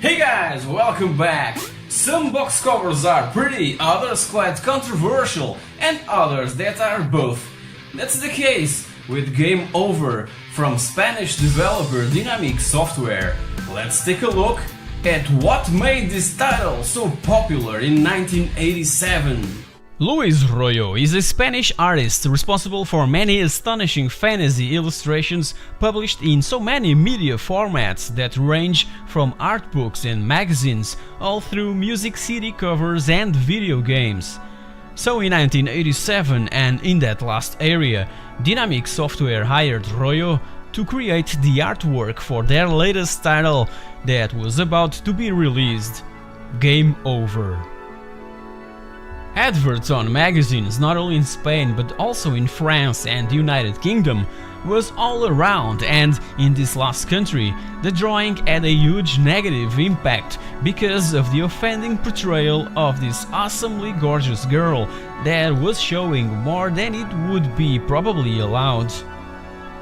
Hey guys, welcome back! Some box covers are pretty, others quite controversial, and others that are both. That's the case with Game Over from Spanish developer Dynamic Software. Let's take a look at what made this title so popular in 1987. Luis Royo is a Spanish artist responsible for many astonishing fantasy illustrations published in so many media formats that range from art books and magazines all through music CD covers and video games. So in 1987, and in that last area, Dynamic Software hired Royo to create the artwork for their latest title that was about to be released, Game Over. Adverts on magazines, not only in Spain but also in France and the United Kingdom, was all around, and in this last country the drawing had a huge negative impact because of the offending portrayal of this awesomely gorgeous girl that was showing more than it would be probably allowed.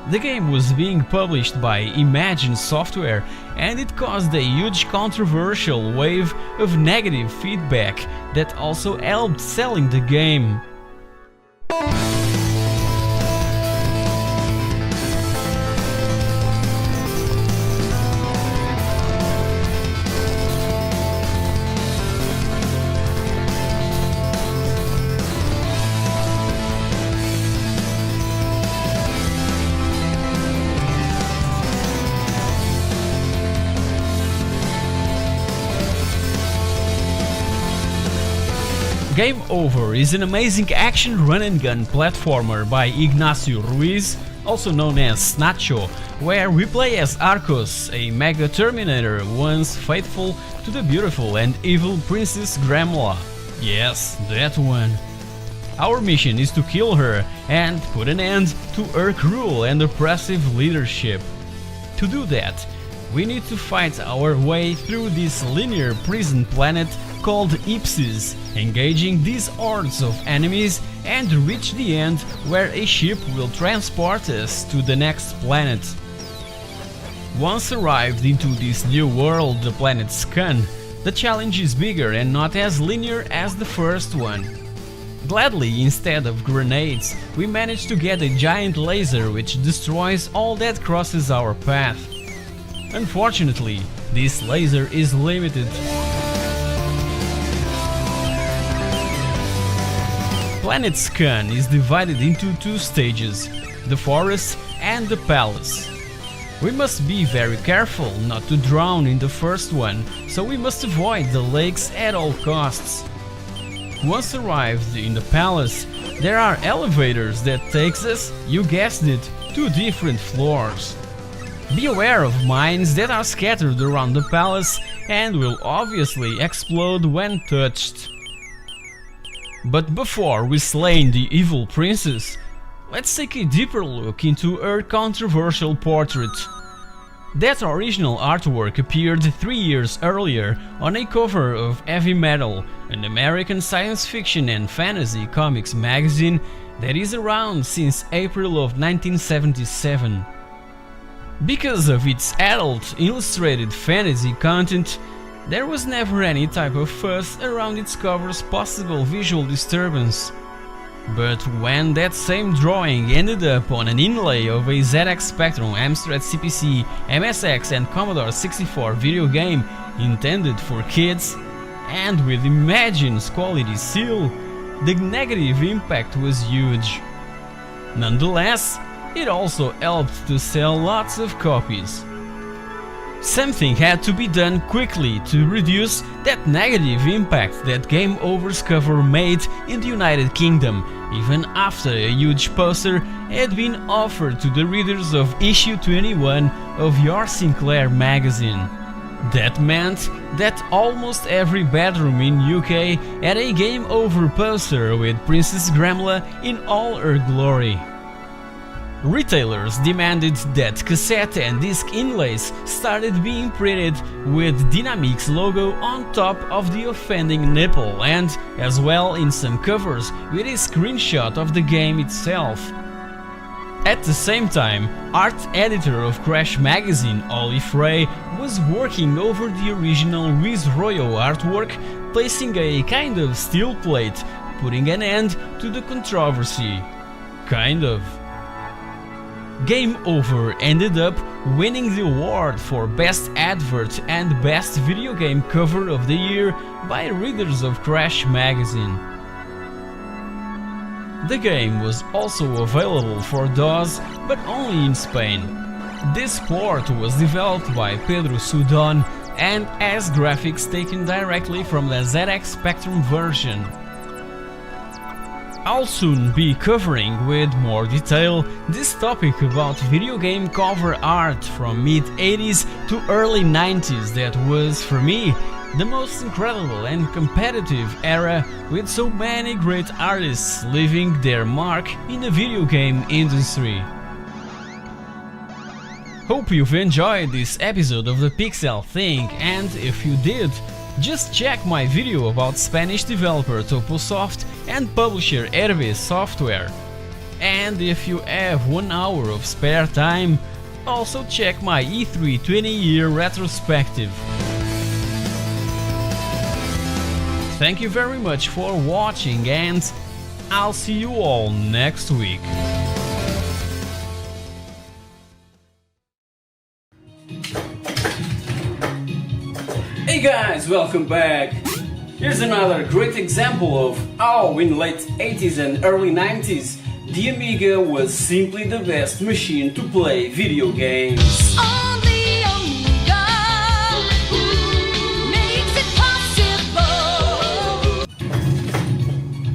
The game was being published by Imagine Software, and it caused a huge controversial wave of negative feedback that also helped selling the game. Game Over is an amazing action run-and-gun platformer by Ignacio Ruiz, also known as Nacho, where we play as Arcos, a mega Terminator once faithful to the beautiful and evil Princess Gremla. Yes, that one. Our mission is to kill her and put an end to her cruel and oppressive leadership. To do that, we need to fight our way through this linear prison planet called Ipsis, engaging these hordes of enemies and reach the end where a ship will transport us to the next planet. Once arrived into this new world, the planet Scan, the challenge is bigger and not as linear as the first one. Gladly, instead of grenades, we manage to get a giant laser which destroys all that crosses our path. Unfortunately, this laser is limited. Planet Scan is divided into two stages, the forest and the palace. We must be very careful not to drown in the first one, so we must avoid the lakes at all costs. Once arrived in the palace, there are elevators that takes us, you guessed it, to different floors. Be aware of mines that are scattered around the palace and will obviously explode when touched. But before we slay the evil princess, let's take a deeper look into her controversial portrait. That original artwork appeared 3 years earlier on a cover of Heavy Metal, an American science fiction and fantasy comics magazine that is around since April of 1977. Because of its adult, illustrated fantasy content, there was never any type of fuss around its cover's possible visual disturbance. But when that same drawing ended up on an inlay of a ZX Spectrum, Amstrad CPC, MSX and Commodore 64 video game intended for kids, and with Imagine's quality seal, the negative impact was huge. Nonetheless, it also helped to sell lots of copies. Something had to be done quickly to reduce that negative impact that Game Over's cover made in the United Kingdom, even after a huge poster had been offered to the readers of issue 21 of Your Sinclair magazine. That meant that almost every bedroom in UK had a Game Over poster with Princess Gremla in all her glory. Retailers demanded that cassette and disc inlays started being printed with Dynamic's logo on top of the offending nipple, and as well in some covers with a screenshot of the game itself. At the same time, art editor of Crash magazine Ollie Frey was working over the original Wiz Royo artwork, placing a kind of steel plate, putting an end to the controversy. Kind of. Game Over ended up winning the award for Best Advert and Best Video Game Cover of the Year by readers of Crash magazine. The game was also available for DOS, but only in Spain. This port was developed by Pedro Sudon and has graphics taken directly from the ZX Spectrum version. I'll soon be covering with more detail this topic about video game cover art from mid-80s to early 90s that was, for me, the most incredible and competitive era with so many great artists leaving their mark in the video game industry. Hope you've enjoyed this episode of the Pixel Thing, and if you did, just check my video about Spanish developer Toposoft and publisher Hervé Software. And if you have 1 hour of spare time, also check my E3 20-year retrospective. Thank you very much for watching, and I'll see you all next week. Hey guys, welcome back! Here's another great example of how in late 80s and early 90s the Amiga was simply the best machine to play video games. On the Amiga, makes it possible.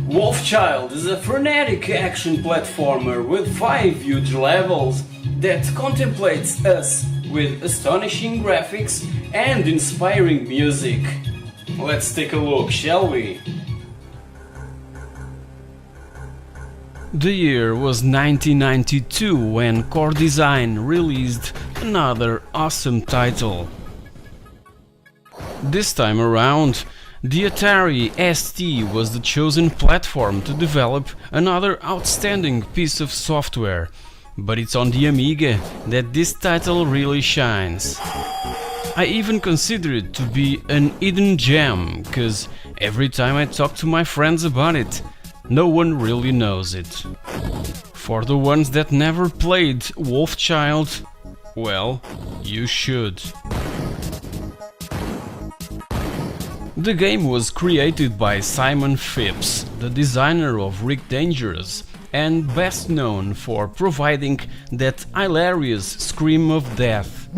Wolfchild is a frenetic action platformer with 5 huge levels that contemplates us with astonishing graphics and inspiring music. Let's take a look, shall we? The year was 1992 when Core Design released another awesome title. This time around, the Atari ST was the chosen platform to develop another outstanding piece of software, but it's on the Amiga that this title really shines. I even consider it to be an hidden gem, cause every time I talk to my friends about it, no one really knows it. For the ones that never played Wolfchild, well, you should. The game was created by Simon Phipps, the designer of Rick Dangerous, and best known for providing that hilarious scream of death.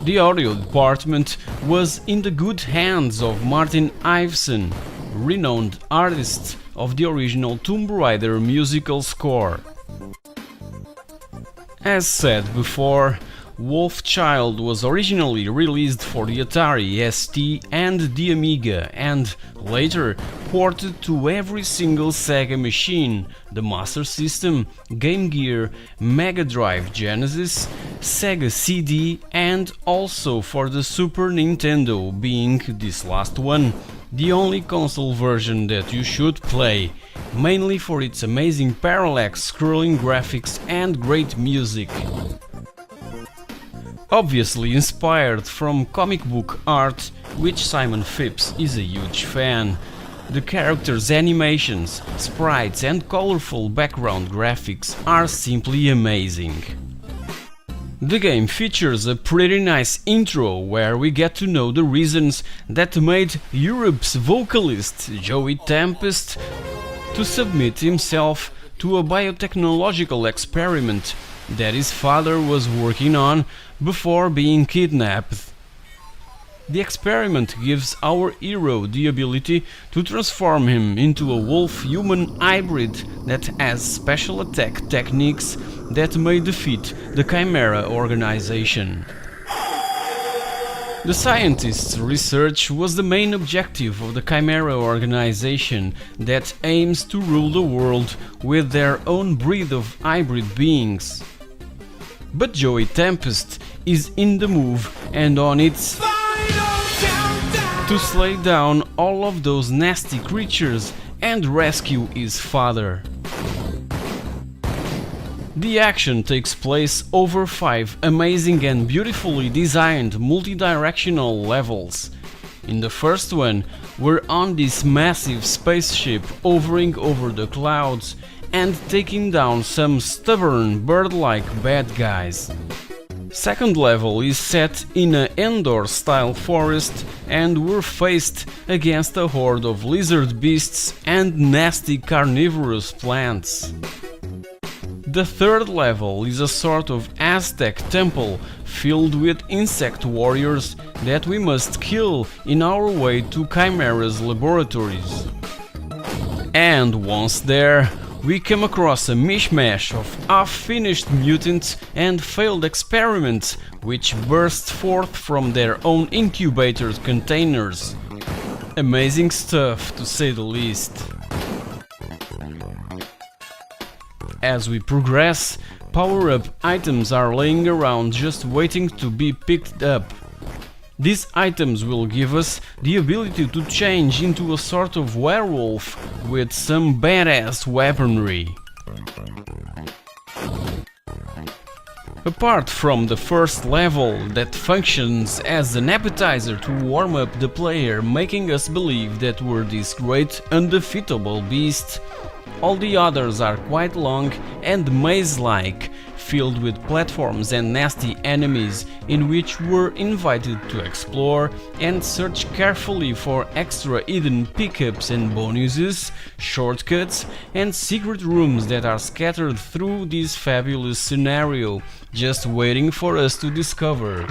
The audio department was in the good hands of Martin Iveson, renowned artist of the original Tomb Raider musical score. As said before, Wolfchild was originally released for the Atari ST and the Amiga, and later ported to every single Sega machine, the Master System, Game Gear, Mega Drive Genesis, Sega CD, and also for the Super Nintendo, being this last one the only console version that you should play, mainly for its amazing parallax scrolling graphics and great music. Obviously inspired from comic book art, which Simon Phipps is a huge fan. The characters' animations, sprites and colorful background graphics are simply amazing. The game features a pretty nice intro where we get to know the reasons that made Europe's vocalist Joey Tempest to submit himself to a biotechnological experiment that his father was working on before being kidnapped. The experiment gives our hero the ability to transform him into a wolf-human hybrid that has special attack techniques that may defeat the Chimera organization. The scientists' research was the main objective of the Chimera organization that aims to rule the world with their own breed of hybrid beings. But Joey Tempest is in the move and on its to slay down all of those nasty creatures and rescue his father. The action takes place over 5 amazing and beautifully designed multi-directional levels. In the first one, we're on this massive spaceship hovering over the clouds and taking down some stubborn bird-like bad guys. Second level is set in a Endor-style forest and we're faced against a horde of lizard beasts and nasty carnivorous plants. The third level is a sort of Aztec temple filled with insect warriors that we must kill in our way to Chimera's laboratories. And once there, we come across a mishmash of half-finished mutants and failed experiments which burst forth from their own incubator containers. Amazing stuff, to say the least. As we progress, power-up items are laying around just waiting to be picked up. These items will give us the ability to change into a sort of werewolf with some badass weaponry. Apart from the first level that functions as an appetizer to warm up the player, making us believe that we're this great undefeatable beast, all the others are quite long and maze-like, filled with platforms and nasty enemies in which we're invited to explore and search carefully for extra hidden pickups and bonuses, shortcuts and secret rooms that are scattered through this fabulous scenario, just waiting for us to discover.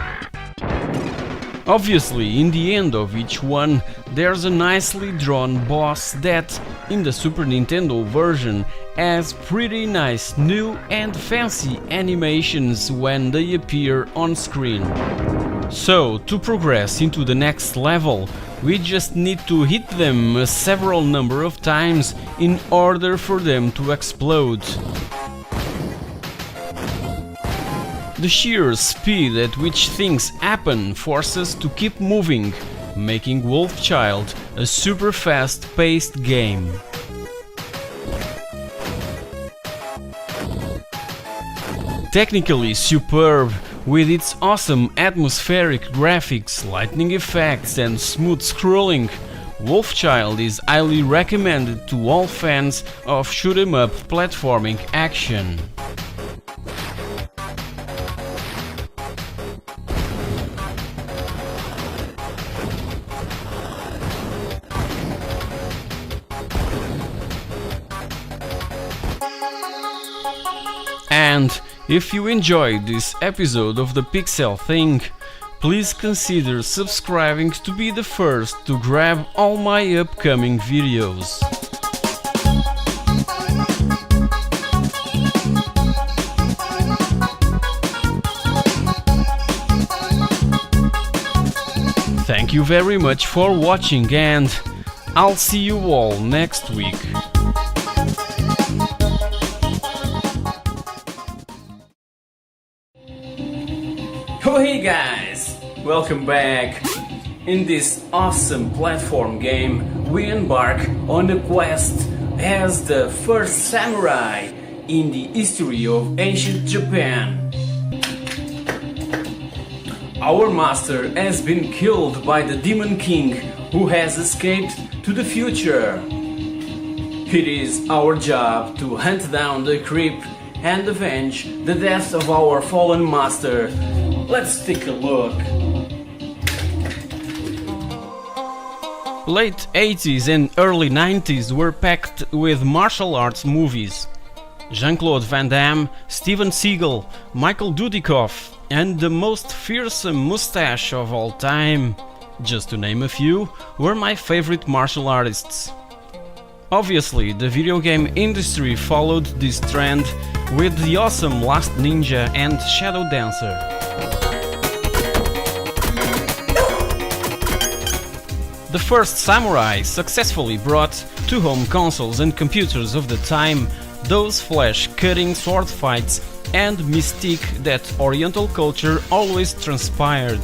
Obviously, in the end of each one, there's a nicely drawn boss that, in the Super Nintendo version, has pretty nice new and fancy animations when they appear on screen. So, to progress into the next level, we just need to hit them a several number of times in order for them to explode. The sheer speed at which things happen forces us to keep moving, making Wolfchild a super fast-paced game. Technically superb, with its awesome atmospheric graphics, lightning effects and smooth scrolling, Wolfchild is highly recommended to all fans of shoot-'em-up platforming action. And if you enjoyed this episode of the Pixel Thing, please consider subscribing to be the first to grab all my upcoming videos. Thank you very much for watching, and I'll see you all next week. Oh hey guys, welcome back. In this awesome platform game, we embark on a quest as the first samurai in the history of ancient Japan. Our master has been killed by the Demon King, who has escaped to the future. It is our job to hunt down the creep and avenge the death of our fallen master. Let's take a look. Late 80s and early 90s were packed with martial arts movies. Jean-Claude Van Damme, Steven Seagal, Michael Dudikoff, and the most fearsome mustache of all time, just to name a few, were my favorite martial artists. Obviously, the video game industry followed this trend with the awesome Last Ninja and Shadow Dancer. The first samurai successfully brought to home consoles and computers of the time those flesh-cutting sword fights and mystique that Oriental culture always transpired.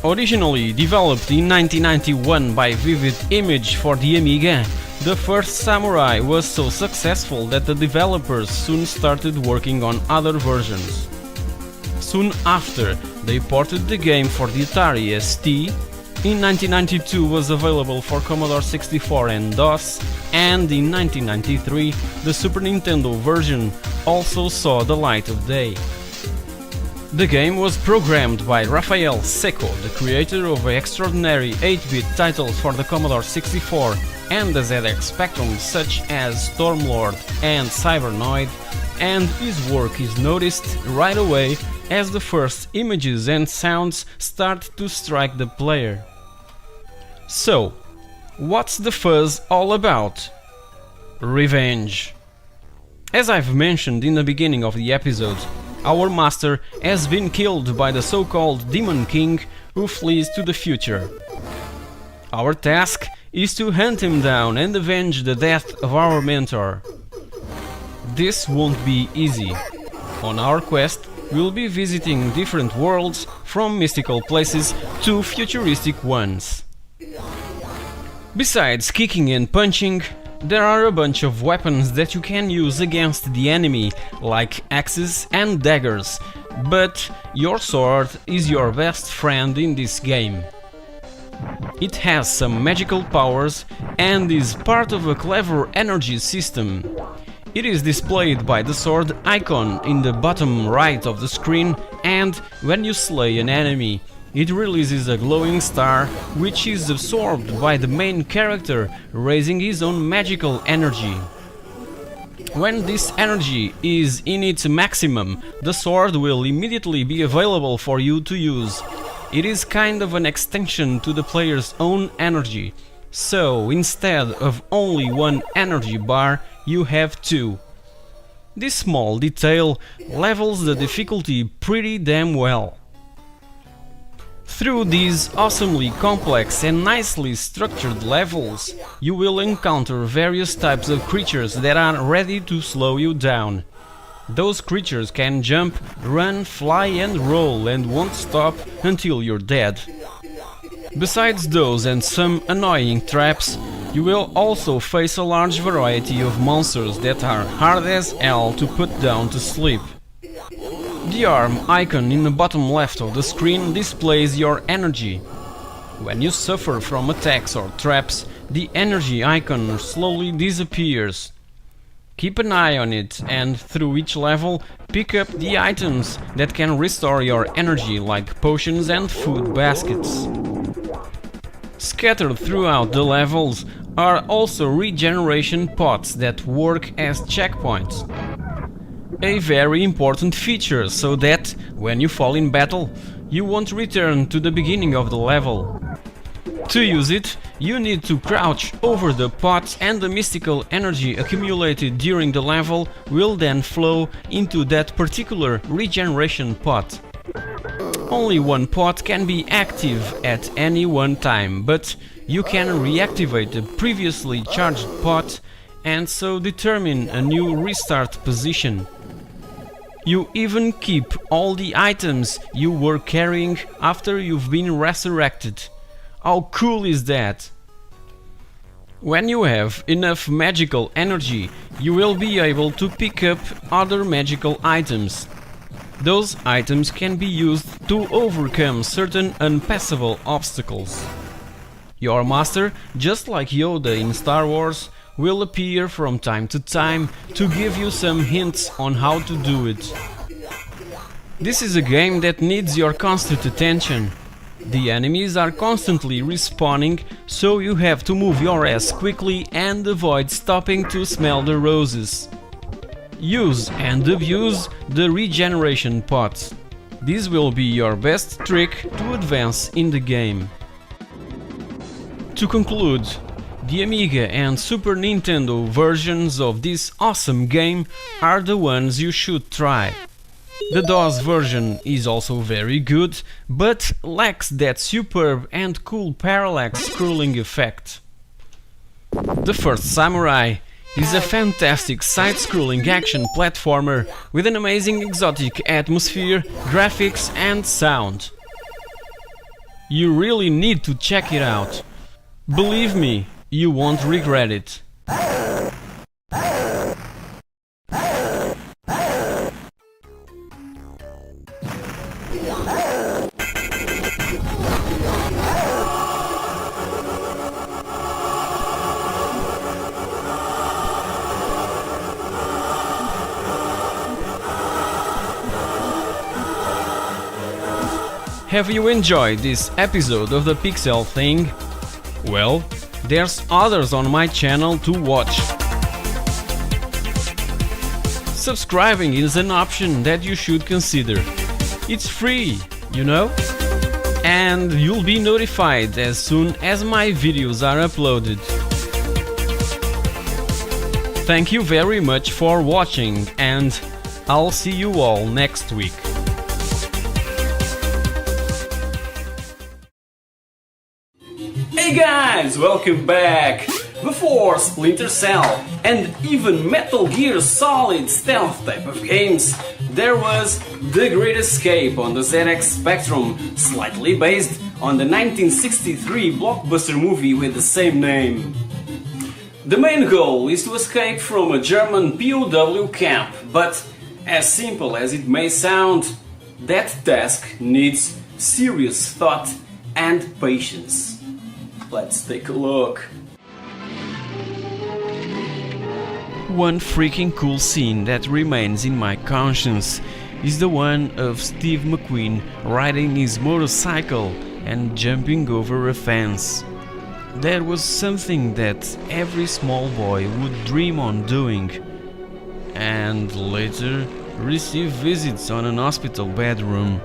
Originally developed in 1991 by Vivid Image for the Amiga, the first Samurai was so successful that the developers soon started working on other versions. Soon after, they ported the game for the Atari ST. In 1992 was available for Commodore 64 and DOS, and in 1993 the Super Nintendo version also saw the light of day. The game was programmed by Rafael Secco, the creator of extraordinary 8-bit titles for the Commodore 64 and the ZX Spectrum such as Stormlord and Cybernoid, and his work is noticed right away as the first images and sounds start to strike the player. So, what's the fuzz all about? Revenge. As I've mentioned in the beginning of the episode, our master has been killed by the so-called Demon King who flees to the future. Our task is to hunt him down and avenge the death of our mentor. This won't be easy. On our quest, we'll be visiting different worlds, from mystical places to futuristic ones. Besides kicking and punching, there are a bunch of weapons that you can use against the enemy, like axes and daggers, but your sword is your best friend in this game. It has some magical powers and is part of a clever energy system. It is displayed by the sword icon in the bottom right of the screen, and when you slay an enemy, it releases a glowing star, which is absorbed by the main character, raising his own magical energy. When this energy is in its maximum, the sword will immediately be available for you to use. It is kind of an extension to the player's own energy, so instead of only one energy bar, you have two. This small detail levels the difficulty pretty damn well. Through these awesomely complex and nicely structured levels, you will encounter various types of creatures that are ready to slow you down. Those creatures can jump, run, fly and roll and won't stop until you're dead. Besides those and some annoying traps, you will also face a large variety of monsters that are hard as hell to put down to sleep. The arm icon in the bottom left of the screen displays your energy. When you suffer from attacks or traps, the energy icon slowly disappears. Keep an eye on it and through each level pick up the items that can restore your energy, like potions and food baskets. Scattered throughout the levels are also regeneration pots that work as checkpoints. A very important feature, so that, when you fall in battle, you won't return to the beginning of the level. To use it, you need to crouch over the pot, and the mystical energy accumulated during the level will then flow into that particular regeneration pot. Only one pot can be active at any one time, but you can reactivate the previously charged pot and so determine a new restart position. You even keep all the items you were carrying after you've been resurrected. How cool is that? When you have enough magical energy, you will be able to pick up other magical items. Those items can be used to overcome certain unpassable obstacles. Your master, just like Yoda in Star Wars, will appear from time to time to give you some hints on how to do it. This is a game that needs your constant attention. The enemies are constantly respawning, so you have to move your ass quickly and avoid stopping to smell the roses. Use and abuse the regeneration pots. This will be your best trick to advance in the game. To conclude, the Amiga and Super Nintendo versions of this awesome game are the ones you should try. The DOS version is also very good, but lacks that superb and cool parallax scrolling effect. The First Samurai is a fantastic side-scrolling action platformer with an amazing exotic atmosphere, graphics and sound. You really need to check it out. Believe me, you won't regret it. Have you enjoyed this episode of the Pixel Thing? Well, there's others on my channel to watch. Subscribing is an option that you should consider. It's free, you know? And you'll be notified as soon as my videos are uploaded. Thank you very much for watching, and I'll see you all next week. Hey guys, welcome back! Before Splinter Cell and even Metal Gear Solid stealth type of games, there was The Great Escape on the ZX Spectrum, slightly based on the 1963 blockbuster movie with the same name. The main goal is to escape from a German POW camp, but as simple as it may sound, that task needs serious thought and patience. Let's take a look. One freaking cool scene that remains in my conscience is the one of Steve McQueen riding his motorcycle and jumping over a fence. That was something that every small boy would dream on doing, and later receive visits on an hospital bedroom.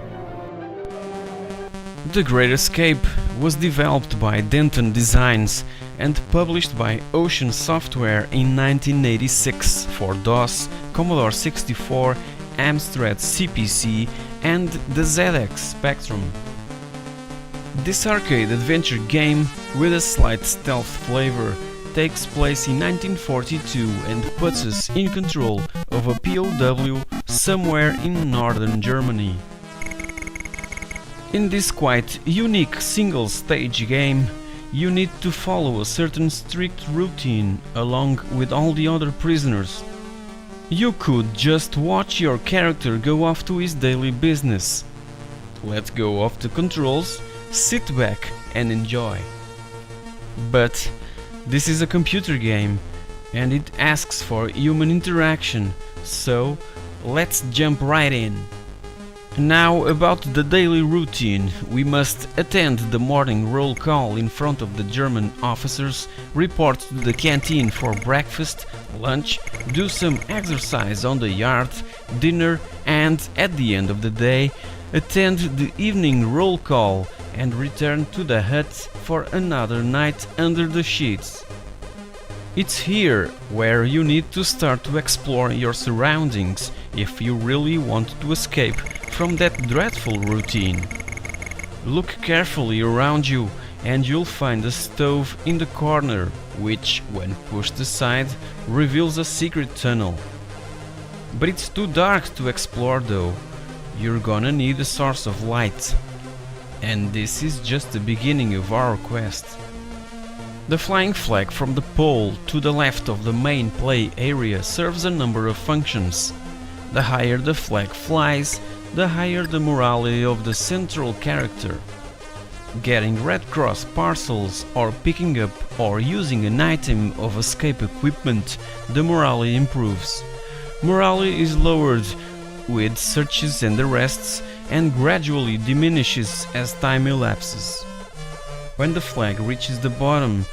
The Great Escape was developed by Denton Designs and published by Ocean Software in 1986 for DOS, Commodore 64, Amstrad CPC and the ZX Spectrum. This arcade adventure game, with a slight stealth flavor, takes place in 1942 and puts us in control of a POW somewhere in northern Germany. In this quite unique single-stage game, you need to follow a certain strict routine along with all the other prisoners. You could just watch your character go off to his daily business. Let go of the controls, sit back and enjoy. But this is a computer game and it asks for human interaction, so let's jump right in. Now about the daily routine, we must attend the morning roll call in front of the German officers, report to the canteen for breakfast, lunch, do some exercise on the yard, dinner and, at the end of the day, attend the evening roll call and return to the hut for another night under the sheets. It's here where you need to start to explore your surroundings if you really want to escape from that dreadful routine. Look carefully around you and you'll find a stove in the corner, which, when pushed aside, reveals a secret tunnel. But it's too dark to explore though. You're gonna need a source of light. And this is just the beginning of our quest. The flying flag from the pole to the left of the main play area serves a number of functions. The higher the flag flies, the higher the morale of the central character. Getting Red Cross parcels or picking up or using an item of escape equipment, the morale improves. Morale is lowered with searches and arrests and gradually diminishes as time elapses. When the flag reaches the bottom,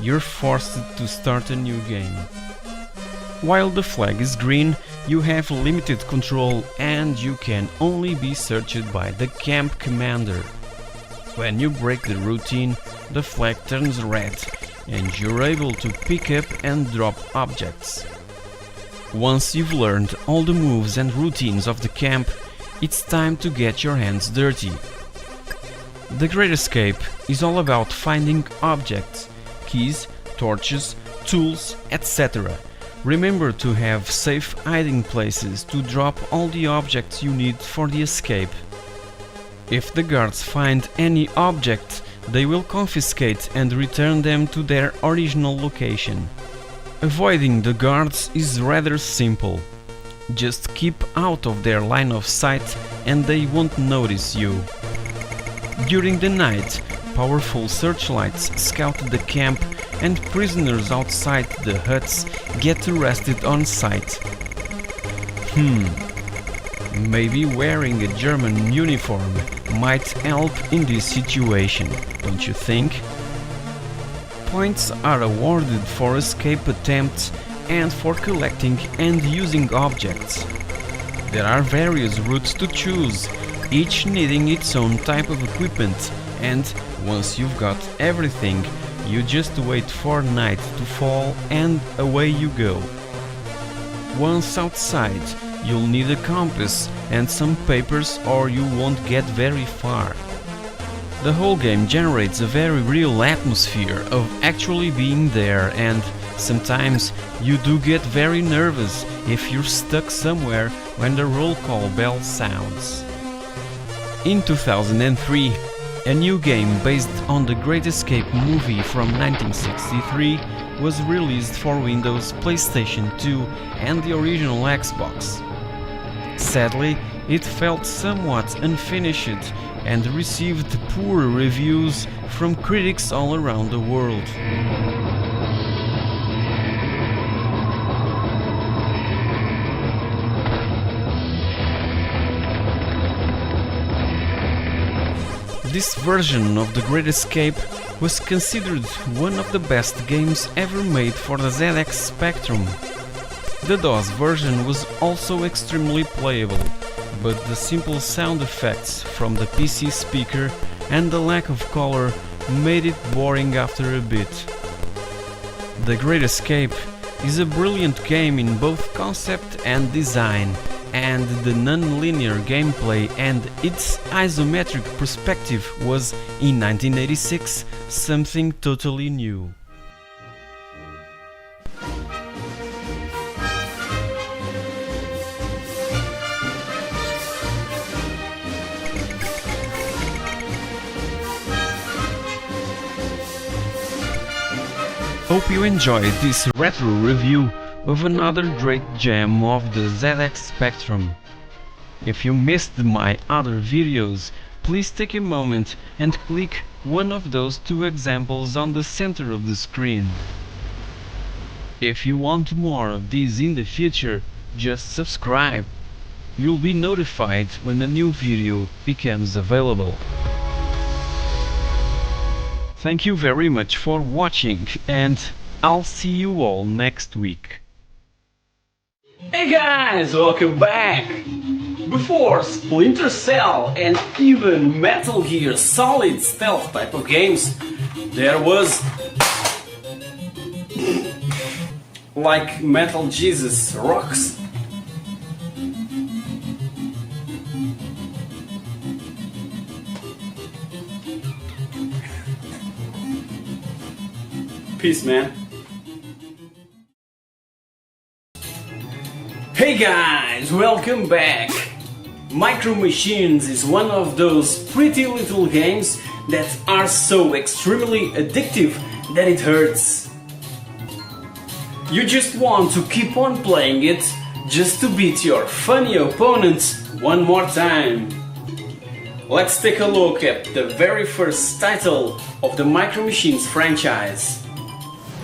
you're forced to start a new game. While the flag is green, you have limited control and you can only be searched by the camp commander. When you break the routine, the flag turns red and you're able to pick up and drop objects. Once you've learned all the moves and routines of the camp, it's time to get your hands dirty. The Great Escape is all about finding objects, keys, torches, tools, etc. Remember to have safe hiding places to drop all the objects you need for the escape. If the guards find any object, they will confiscate and return them to their original location. Avoiding the guards is rather simple. Just keep out of their line of sight and they won't notice you. During the night, powerful searchlights scout the camp and prisoners outside the huts get arrested on sight. Maybe wearing a German uniform might help in this situation, don't you think? Points are awarded for escape attempts and for collecting and using objects. There are various routes to choose, each needing its own type of equipment, and once you've got everything, you just wait for night to fall and away you go. Once outside, you'll need a compass and some papers or you won't get very far. The whole game generates a very real atmosphere of actually being there, and sometimes you do get very nervous if you're stuck somewhere when the roll call bell sounds. In 2003, a new game based on the Great Escape movie from 1963 was released for Windows, PlayStation 2 and the original Xbox. Sadly, it felt somewhat unfinished and received poor reviews from critics all around the world. This version of The Great Escape was considered one of the best games ever made for the ZX Spectrum. The DOS version was also extremely playable, but the simple sound effects from the PC speaker and the lack of color made it boring after a bit. The Great Escape is a brilliant game in both concept and design, and the non-linear gameplay and its isometric perspective was, in 1986, something totally new. Hope you enjoyed this retro review of another great gem of the ZX Spectrum. If you missed my other videos, please take a moment and click one of those two examples on the center of the screen. If you want more of these in the future, just subscribe. You'll be notified when a new video becomes available. Thank you very much for watching, and I'll see you all next week. Hey guys, welcome back! Before Splinter Cell and even Metal Gear Solid stealth type of games, there was like Metal Jesus Rocks. Peace, man. Hey guys, welcome back! Micro Machines is one of those pretty little games that are so extremely addictive that it hurts. You just want to keep on playing it just to beat your funny opponent one more time. Let's take a look at the very first title of the Micro Machines franchise.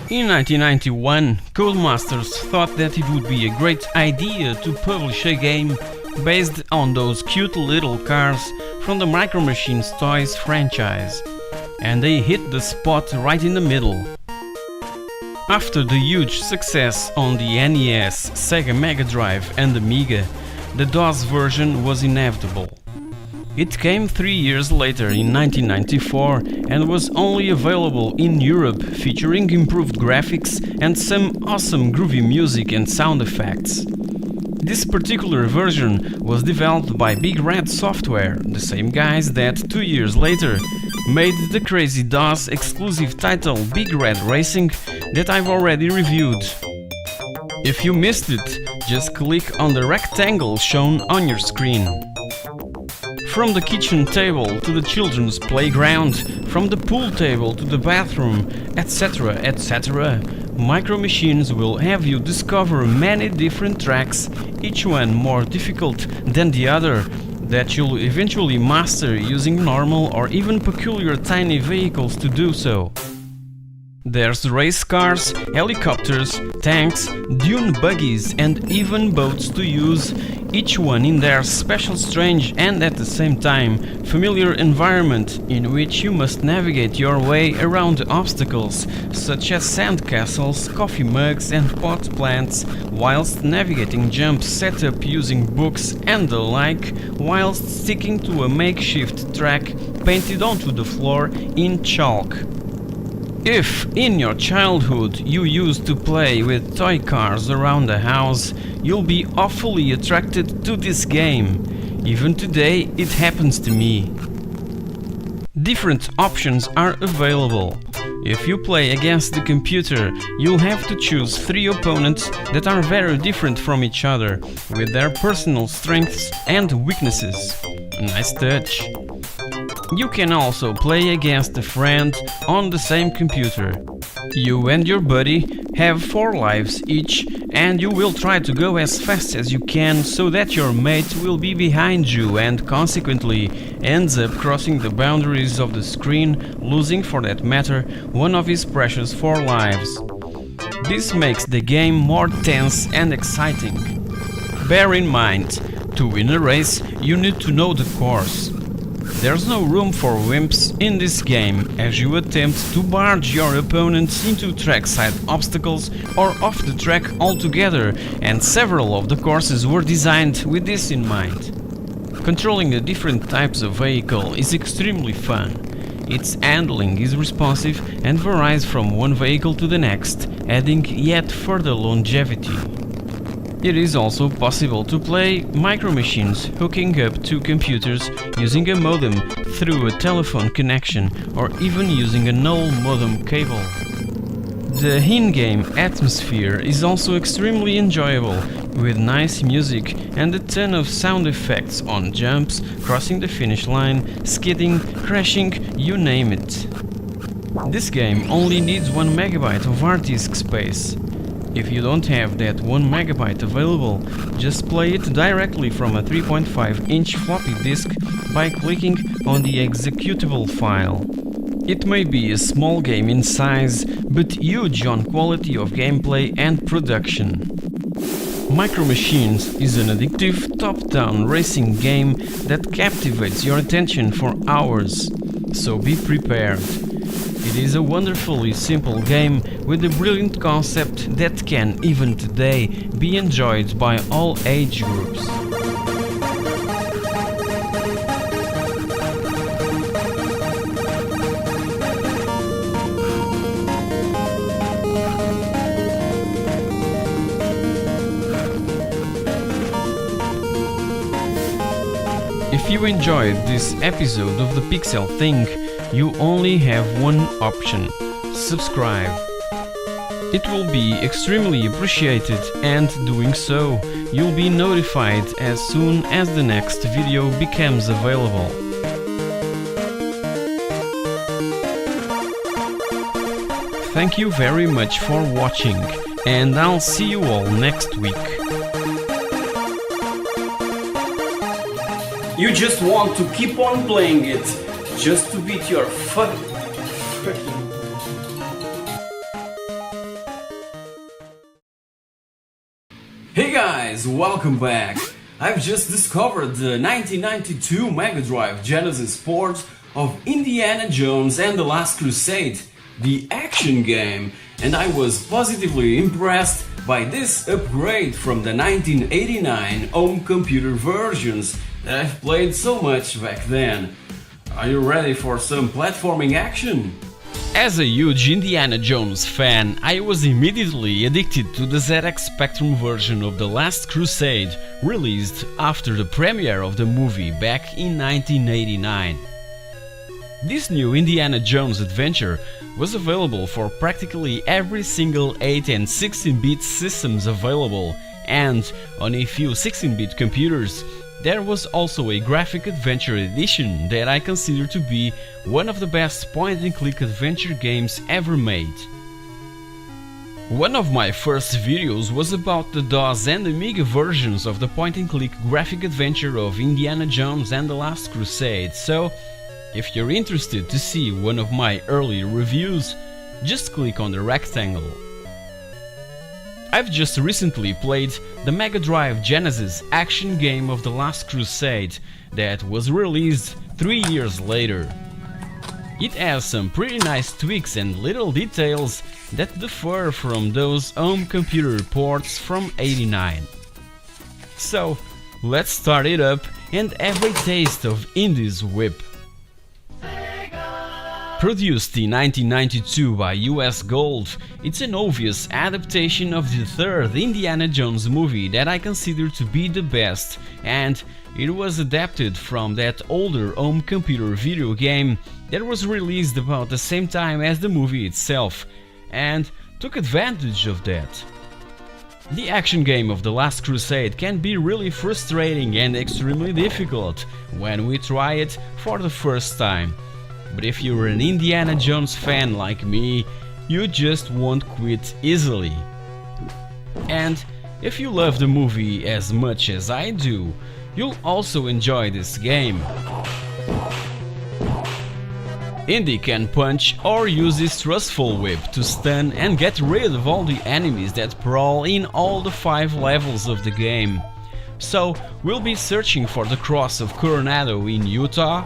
In 1991, Codemasters thought that it would be a great idea to publish a game based on those cute little cars from the Micro Machines Toys franchise, and they hit the spot right in the middle. After the huge success on the NES, Sega Mega Drive and Amiga, the DOS version was inevitable. It came 3 years later in 1994 and was only available in Europe, featuring improved graphics and some awesome groovy music and sound effects. This particular version was developed by Big Red Software, the same guys that 2 years later made the crazy DOS exclusive title Big Red Racing that I've already reviewed. If you missed it, just click on the rectangle shown on your screen. From the kitchen table to the children's playground, from the pool table to the bathroom, etc., etc., Micro Machines will have you discover many different tracks, each one more difficult than the other, that you'll eventually master using normal or even peculiar tiny vehicles to do so. There's race cars, helicopters, tanks, dune buggies and even boats to use, each one in their special, strange and at the same time familiar environment in which you must navigate your way around obstacles such as sandcastles, coffee mugs and pot plants, whilst navigating jumps set up using books and the like, whilst sticking to a makeshift track painted onto the floor in chalk. If in your childhood you used to play with toy cars around the house, you'll be awfully attracted to this game. Even today it happens to me. Different options are available. If you play against the computer, you'll have to choose 3 opponents that are very different from each other, with their personal strengths and weaknesses. Nice touch. You can also play against a friend on the same computer. You and your buddy have 4 lives each, and you will try to go as fast as you can so that your mate will be behind you and consequently ends up crossing the boundaries of the screen, losing, for that matter, one of his precious 4 lives. This makes the game more tense and exciting. Bear in mind, to win a race you need to know the course. There's no room for wimps in this game, as you attempt to barge your opponents into trackside obstacles or off the track altogether, and several of the courses were designed with this in mind. Controlling the different types of vehicle is extremely fun. Its handling is responsive and varies from one vehicle to the next, adding yet further longevity. It is also possible to play micro machines hooking up to computers using a modem through a telephone connection or even using a null modem cable. The in-game atmosphere is also extremely enjoyable, with nice music and a ton of sound effects on jumps, crossing the finish line, skidding, crashing, you name it. This game only needs 1 megabyte of hard disk space. If you don't have that 1 megabyte available, just play it directly from a 3.5-inch floppy disk by clicking on the executable file. It may be a small game in size, but huge on quality of gameplay and production. Micro Machines is an addictive top-down racing game that captivates your attention for hours, so be prepared. It is a wonderfully simple game with a brilliant concept that can, even today, be enjoyed by all age groups. If you enjoyed this episode of the Pixel Thing, you only have one option: subscribe. It will be extremely appreciated, and doing so, you'll be notified as soon as the next video becomes available. Thank you very much for watching, and I'll see you all next week. You just want to keep on playing it, just to beat your freaking... Hey guys, welcome back! I've just discovered the 1992 Mega Drive Genesis port of Indiana Jones and the Last Crusade, the action game, and I was positively impressed by this upgrade from the 1989 home computer versions that I've played so much back then. Are you ready for some platforming action? As a huge Indiana Jones fan, I was immediately addicted to the ZX Spectrum version of The Last Crusade, released after the premiere of the movie back in 1989. This new Indiana Jones adventure was available for practically every single 8 and 16-bit systems available, and on a few 16-bit computers. There was also a graphic adventure edition that I consider to be one of the best point-and-click adventure games ever made. One of my first videos was about the DOS and Amiga versions of the point-and-click graphic adventure of Indiana Jones and the Last Crusade, so if you're interested to see one of my early reviews, just click on the rectangle. I've just recently played the Mega Drive Genesis action game of The Last Crusade that was released 3 years later. It has some pretty nice tweaks and little details that differ from those home computer ports from '89. So, let's start it up and have a taste of Indy's whip. Sega! Produced in 1992 by US Gold, it's an obvious adaptation of the third Indiana Jones movie that I consider to be the best, and it was adapted from that older home computer video game that was released about the same time as the movie itself, and took advantage of that. The action game of The Last Crusade can be really frustrating and extremely difficult when we try it for the first time. But if you're an Indiana Jones fan like me, you just won't quit easily. And if you love the movie as much as I do, you'll also enjoy this game. Indy can punch or use his thrustful whip to stun and get rid of all the enemies that prowl in all the 5 levels of the game. So we'll be searching for the Cross of Coronado in Utah.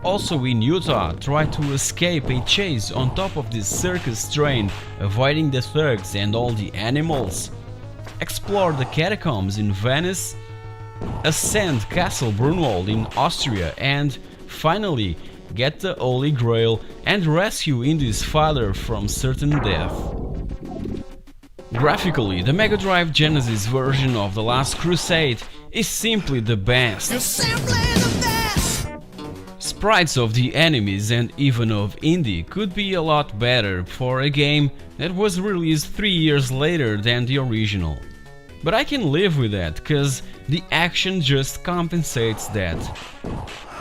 Also in Utah, try to escape a chase on top of this circus train, avoiding the thugs and all the animals. Explore the catacombs in Venice. Ascend Castle Brunwald in Austria, and finally get the Holy Grail and rescue Indy's father from certain death. Graphically, the Mega Drive Genesis version of The Last Crusade is simply the best. Sprites of the enemies and even of Indy could be a lot better for a game that was released 3 years later than the original. But I can live with that, cause the action just compensates that.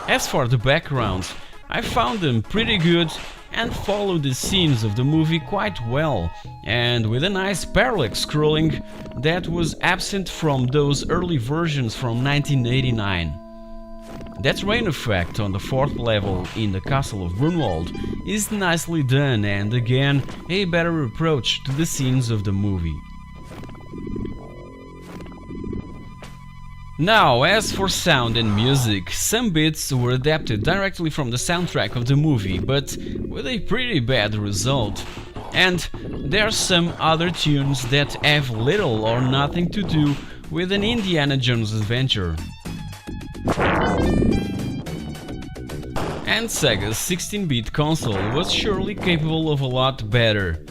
As for the backgrounds, I found them pretty good and follow the scenes of the movie quite well, and with a nice parallax scrolling that was absent from those early versions from 1989. That rain effect on the 4th level in the Castle of Brunwald is nicely done and again a better approach to the scenes of the movie. Now, as for sound and music, some bits were adapted directly from the soundtrack of the movie, but with a pretty bad result. And there are some other tunes that have little or nothing to do with an Indiana Jones adventure. And Sega's 16-bit console was surely capable of a lot better.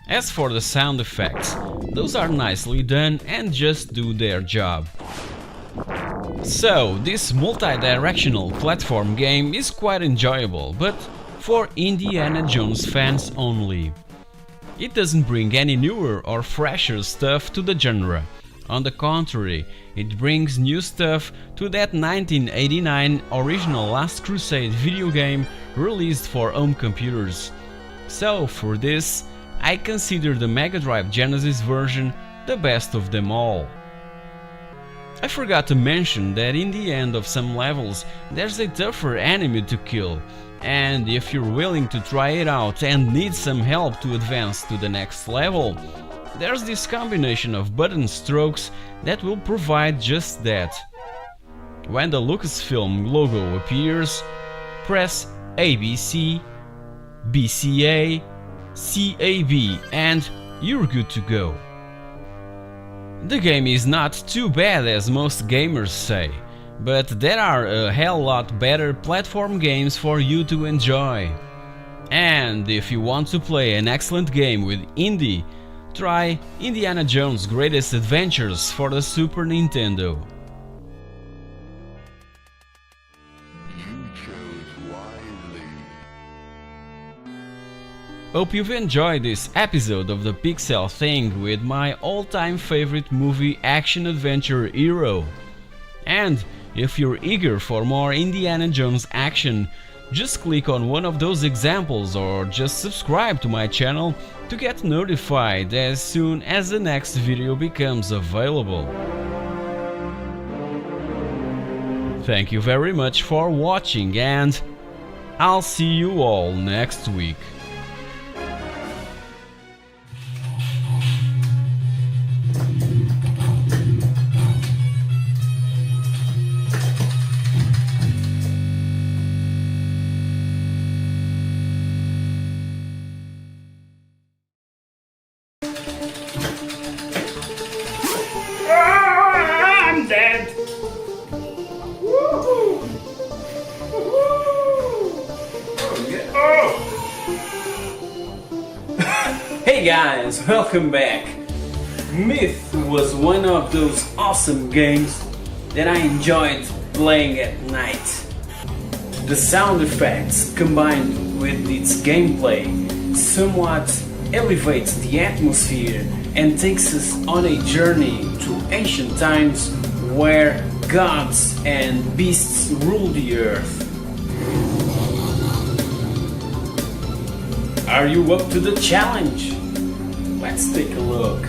As for the sound effects, those are nicely done and just do their job. So, this multi-directional platform game is quite enjoyable, but for Indiana Jones fans only. It doesn't bring any newer or fresher stuff to the genre. On the contrary, it brings new stuff to that 1989 original Last Crusade video game released for home computers. So for this, I consider the Mega Drive Genesis version the best of them all. I forgot to mention that in the end of some levels there's a tougher enemy to kill, and if you're willing to try it out and need some help to advance to the next level, there's this combination of button strokes that will provide just that. When the Lucasfilm logo appears, press ABC, BCA, CAB and you're good to go. The game is not too bad as most gamers say, but there are a hell lot better platform games for you to enjoy. And if you want to play an excellent game with Indy, try Indiana Jones' Greatest Adventures for the Super Nintendo. Hope you've enjoyed this episode of the Pixel Thing with my all-time favorite movie action-adventure hero. And if you're eager for more Indiana Jones action, just click on one of those examples or just subscribe to my channel to get notified as soon as the next video becomes available. Thank you very much for watching and I'll see you all next week. I'm dead. Woohoo! Woohoo! Oh, yeah. Oh! Hey guys, welcome back! Myth was one of those awesome games that I enjoyed playing at night. The sound effects combined with its gameplay somewhat elevates the atmosphere and takes us on a journey to ancient times where gods and beasts ruled the earth. Are you up to the challenge? Let's take a look.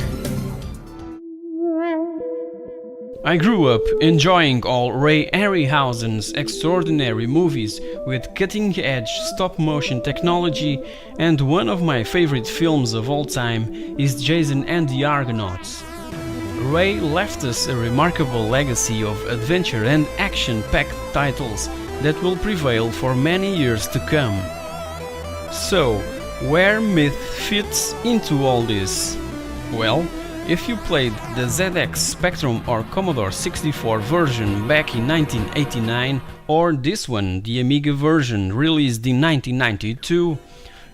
I grew up enjoying all Ray Harryhausen's extraordinary movies with cutting-edge stop-motion technology, and one of my favorite films of all time is Jason and the Argonauts. Ray left us a remarkable legacy of adventure and action-packed titles that will prevail for many years to come. So, where Myth fits into all this? Well, if you played the ZX Spectrum or Commodore 64 version back in 1989, or this one, the Amiga version released in 1992,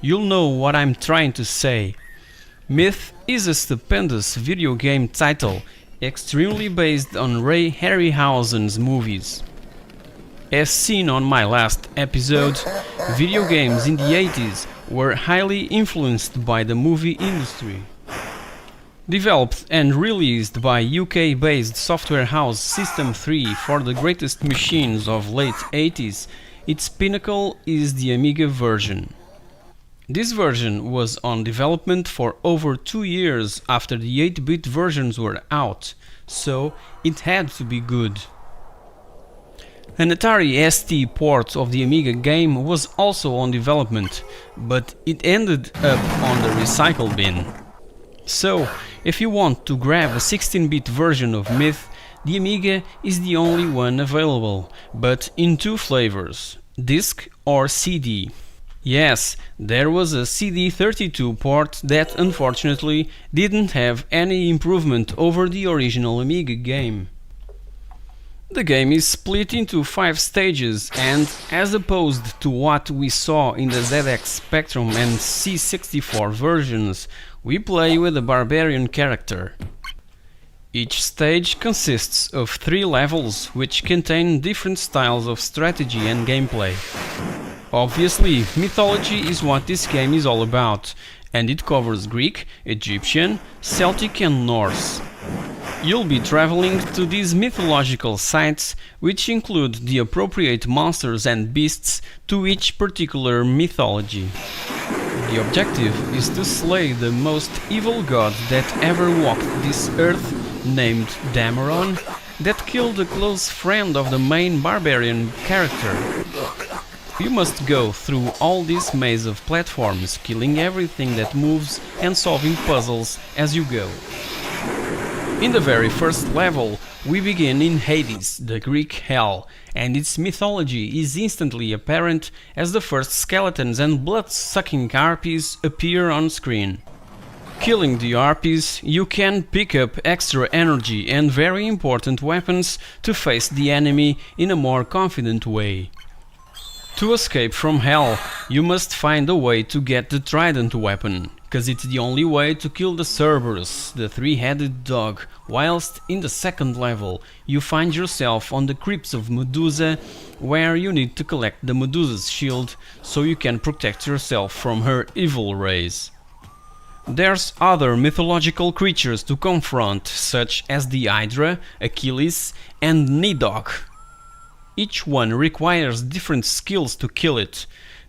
you'll know what I'm trying to say. Myth is a stupendous video game title, extremely based on Ray Harryhausen's movies. As seen on my last episode, video games in the 80s were highly influenced by the movie industry. Developed and released by UK-based software house System 3 for the greatest machines of late 80s, its pinnacle is the Amiga version. This version was on development for over 2 years after the 8-bit versions were out, so it had to be good. An Atari ST port of the Amiga game was also on development, but it ended up on the recycle bin. So, if you want to grab a 16-bit version of Myth, the Amiga is the only one available, but in two flavors, disc or CD. Yes, there was a CD32 port that unfortunately didn't have any improvement over the original Amiga game. The game is split into 5 stages, and as opposed to what we saw in the ZX Spectrum and C64 versions, we play with a Barbarian character. Each stage consists of 3 levels which contain different styles of strategy and gameplay. Obviously, mythology is what this game is all about, and it covers Greek, Egyptian, Celtic and Norse. You'll be traveling to these mythological sites, which include the appropriate monsters and beasts to each particular mythology. The objective is to slay the most evil god that ever walked this earth, named Dameron, that killed a close friend of the main barbarian character. You must go through all this maze of platforms, killing everything that moves and solving puzzles as you go. In the very first level, we begin in Hades, the Greek hell, and its mythology is instantly apparent as the first skeletons and blood-sucking harpies appear on screen. Killing the harpies, you can pick up extra energy and very important weapons to face the enemy in a more confident way. To escape from hell, you must find a way to get the trident weapon, cause it's the only way to kill the Cerberus, the three-headed dog, whilst in the second level you find yourself on the crypts of Medusa, where you need to collect the Medusa's shield so you can protect yourself from her evil rays. There's other mythological creatures to confront, such as the Hydra, Achilles and Nidok. Each one requires different skills to kill it.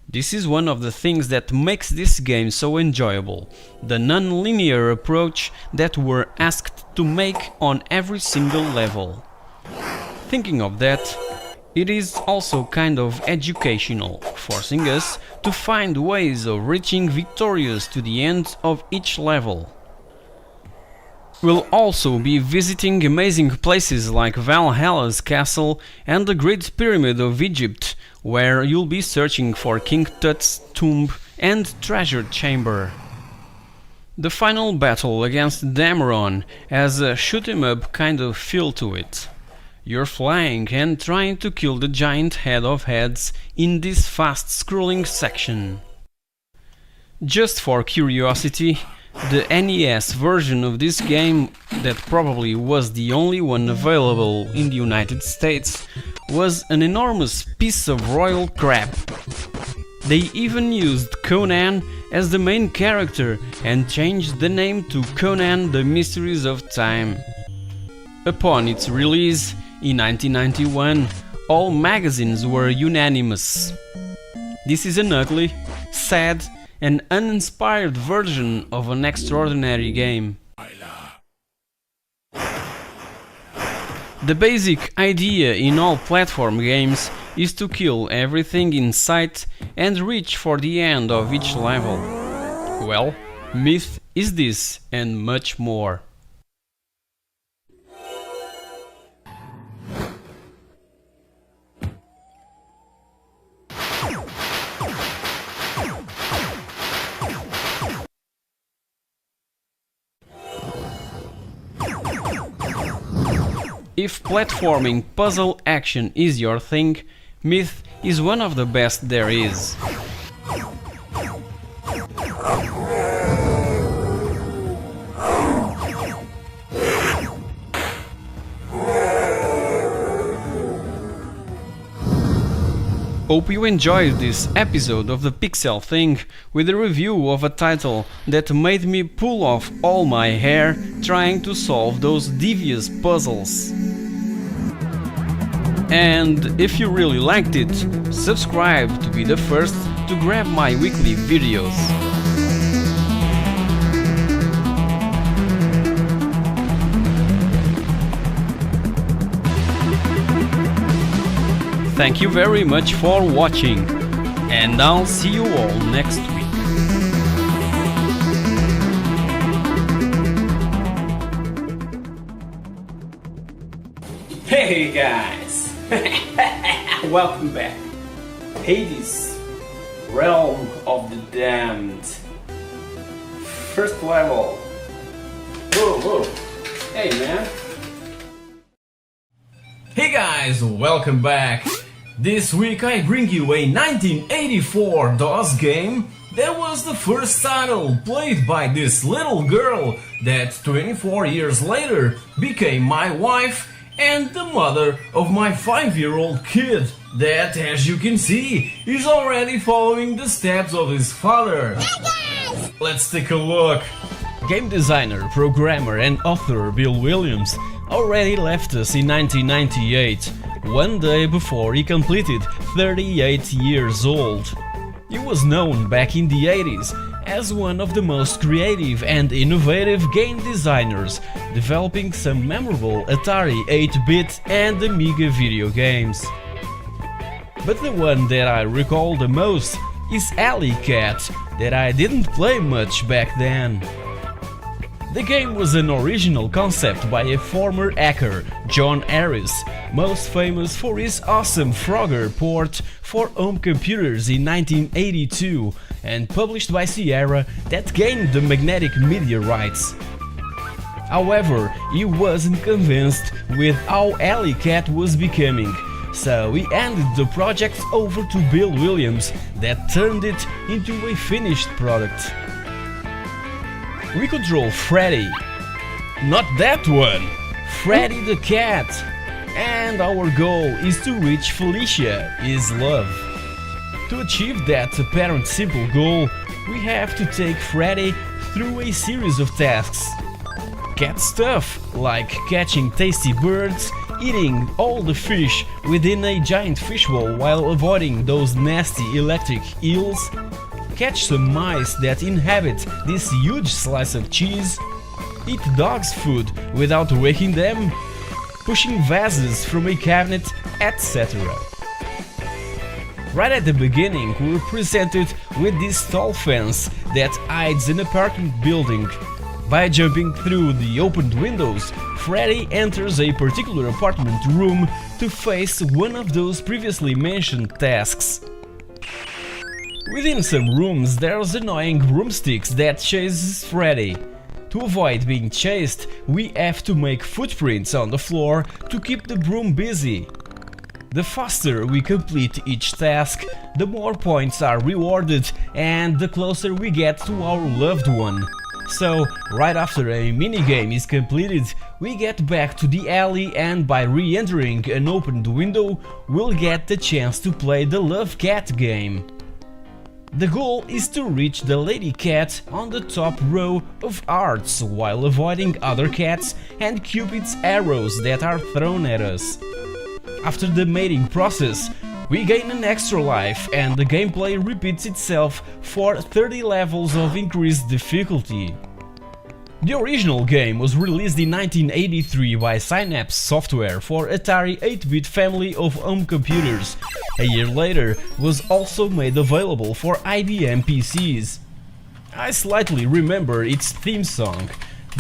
This is one of the things that makes this game so enjoyable, the non-linear approach that we're asked to make on every single level. Thinking of that, it is also kind of educational, forcing us to find ways of reaching victorious to the end of each level. We'll also be visiting amazing places like Valhalla's castle and the Great Pyramid of Egypt, where you'll be searching for King Tut's tomb and treasure chamber. The final battle against Dameron has a shoot-'em-up kind of feel to it. You're flying and trying to kill the giant head of heads in this fast-scrolling section. Just for curiosity, the NES version of this game, that probably was the only one available in the United States, was an enormous piece of royal crap. They even used Conan as the main character and changed the name to Conan the Mysteries of Time. Upon its release in 1991, all magazines were unanimous. This is an ugly, sad and uninspired version of an extraordinary game. The basic idea in all platform games is to kill everything in sight and reach for the end of each level. Well, Myth is this and much more. If platforming puzzle action is your thing, Myth is one of the best there is. Hope you enjoyed this episode of the Pixel Thing with a review of a title that made me pull off all my hair trying to solve those devious puzzles. And if you really liked it, subscribe to be the first to grab my weekly videos. Thank you very much for watching, and I'll see you all next week. Hey guys! Welcome back. Hades, Realm of the Damned. First level. Whoa. Hey man. Hey guys, welcome back. This week I bring you a 1984 DOS game that was the first title played by this little girl that 24 years later became my wife and the mother of my 5-year-old kid that, as you can see, is already following the steps of his father. Let's take a look. Game designer, programmer and author Bill Williams already left us in 1998, one day before he completed 38 years old. He was known back in the 80s as one of the most creative and innovative game designers, developing some memorable Atari 8-bit and Amiga video games. But the one that I recall the most is Alley Cat, that I didn't play much back then. The game was an original concept by a former hacker, John Harris, most famous for his awesome Frogger port for home computers in 1982 and published by Sierra that gained the magnetic media rights. However, he wasn't convinced with how Alley Cat was becoming, so he handed the project over to Bill Williams that turned it into a finished product. We control Freddy, not that one, Freddy the cat, and our goal is to reach Felicia, his love. To achieve that apparent simple goal, we have to take Freddy through a series of tasks. Cat stuff, like catching tasty birds, eating all the fish within a giant fish bowl while avoiding those nasty electric eels, catch some mice that inhabit this huge slice of cheese, eat dogs' food without waking them, pushing vases from a cabinet, etc. Right at the beginning, we're presented with this tall fence that hides an apartment building. By jumping through the opened windows, Freddy enters a particular apartment room to face one of those previously mentioned tasks. Within some rooms there's annoying broomsticks that chases Freddy. To avoid being chased, we have to make footprints on the floor to keep the broom busy. The faster we complete each task, the more points are rewarded and the closer we get to our loved one. So, right after a minigame is completed, we get back to the alley and by re-entering an opened window, we'll get the chance to play the Love Cat game. The goal is to reach the lady cat on the top row of hearts while avoiding other cats and Cupid's arrows that are thrown at us. After the mating process, we gain an extra life and the gameplay repeats itself for 30 levels of increased difficulty. The original game was released in 1983 by Synapse Software for Atari 8-bit family of home computers. A year later, was also made available for IBM PCs. I slightly remember its theme song,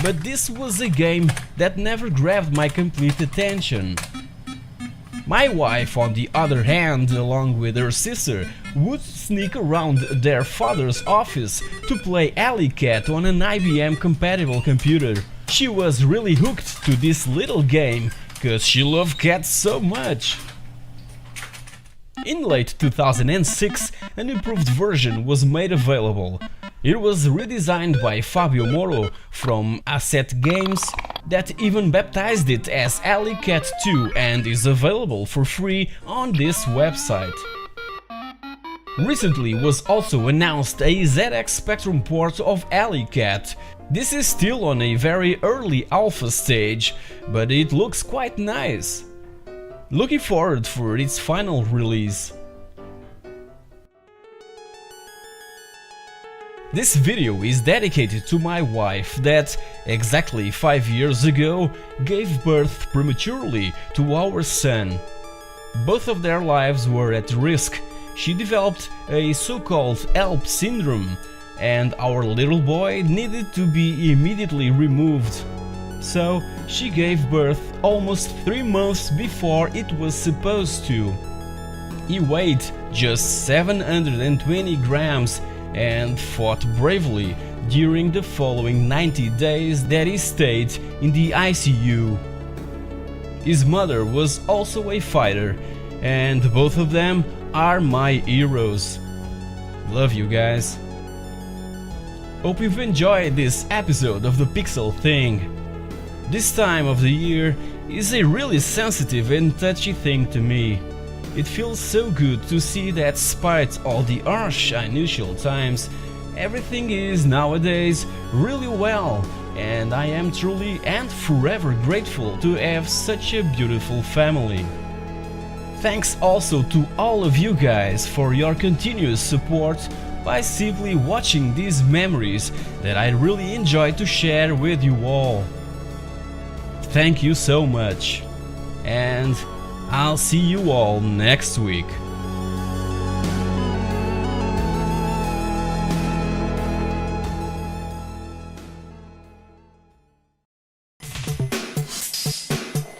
but this was a game that never grabbed my complete attention. My wife, on the other hand, along with her sister, would sneak around their father's office to play Alley Cat on an IBM-compatible computer. She was really hooked to this little game, cause she loved cats so much. In late 2006, an improved version was made available. It was redesigned by Fabio Moro from Asset Games, that even baptized it as Alley Cat 2 and is available for free on this website. Recently was also announced a ZX Spectrum port of Alley Cat. This is still on a very early alpha stage, but it looks quite nice. Looking forward for its final release. This video is dedicated to my wife that, exactly 5 years ago, gave birth prematurely to our son. Both of their lives were at risk. She developed a so-called HELP syndrome, and our little boy needed to be immediately removed. So, she gave birth almost 3 months before it was supposed to. He weighed just 720 grams and fought bravely during the following 90 days that he stayed in the ICU. His mother was also a fighter, and both of them are my heroes. Love you guys. Hope you've enjoyed this episode of the Pixel Thing. This time of the year is a really sensitive and touchy thing to me. It feels so good to see that despite all the harsh initial times, everything is nowadays really well, and I am truly and forever grateful to have such a beautiful family. Thanks also to all of you guys for your continuous support by simply watching these memories that I really enjoy to share with you all. Thank you so much, and I'll see you all next week.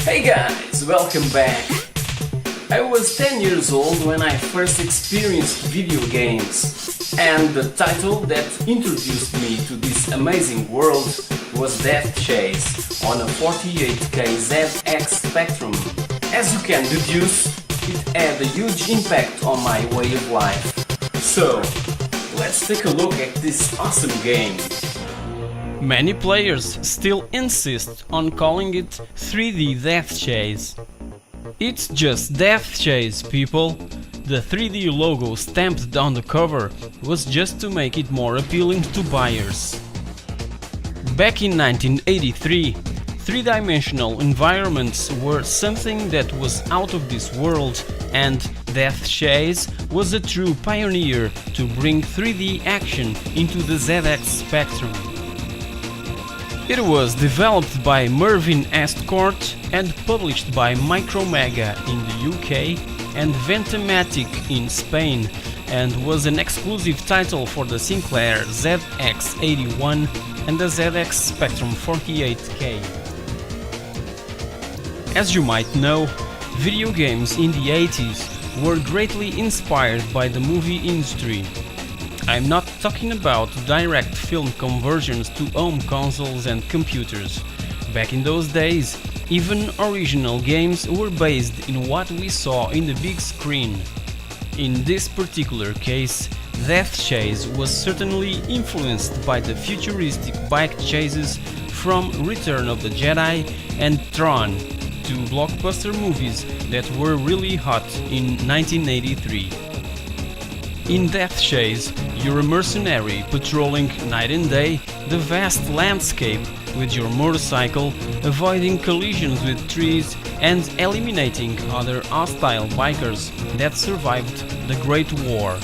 Hey guys, welcome back. I was 10 years old when I first experienced video games, and the title that introduced me to this amazing world was Death Chase on a 48K ZX Spectrum. As you can deduce, it had a huge impact on my way of life. So, let's take a look at this awesome game. Many players still insist on calling it 3D Death Chase. It's just Death Chase, people. The 3D logo stamped on the cover was just to make it more appealing to buyers. Back in 1983, three-dimensional environments were something that was out of this world, and Death Chase was a true pioneer to bring 3D action into the ZX Spectrum. It was developed by Mervyn Estcourt and published by Micromega in the UK and Ventamatic in Spain, and was an exclusive title for the Sinclair ZX81 and the ZX Spectrum 48K. As you might know, video games in the 80s were greatly inspired by the movie industry. I'm not talking about direct film conversions to home consoles and computers. Back in those days, even original games were based in what we saw in the big screen. In this particular case, Death Chase was certainly influenced by the futuristic bike chases from Return of the Jedi and Tron, two blockbuster movies that were really hot in 1983. In Death Chase, you're a mercenary patrolling night and day the vast landscape with your motorcycle, avoiding collisions with trees and eliminating other hostile bikers that survived the Great War.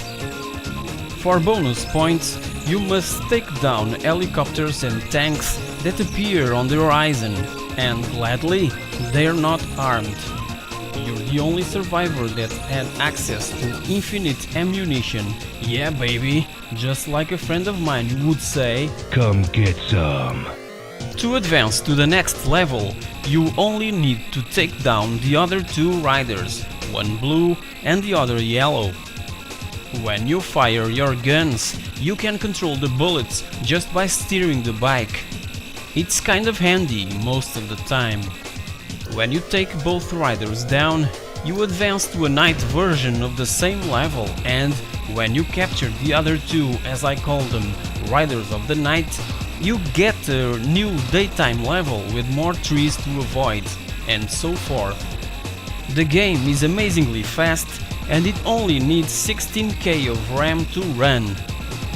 For bonus points, you must take down helicopters and tanks that appear on the horizon, and gladly, they're not armed. You're the only survivor that had access to infinite ammunition. Yeah baby, just like a friend of mine would say, come get some. To advance to the next level, you only need to take down the other two riders, one blue and the other yellow. When you fire your guns, you can control the bullets just by steering the bike. It's kind of handy most of the time. When you take both riders down, you advance to a night version of the same level, and when you capture the other two, as I call them, riders of the night, you get a new daytime level with more trees to avoid, and so forth. The game is amazingly fast, and it only needs 16K of RAM to run.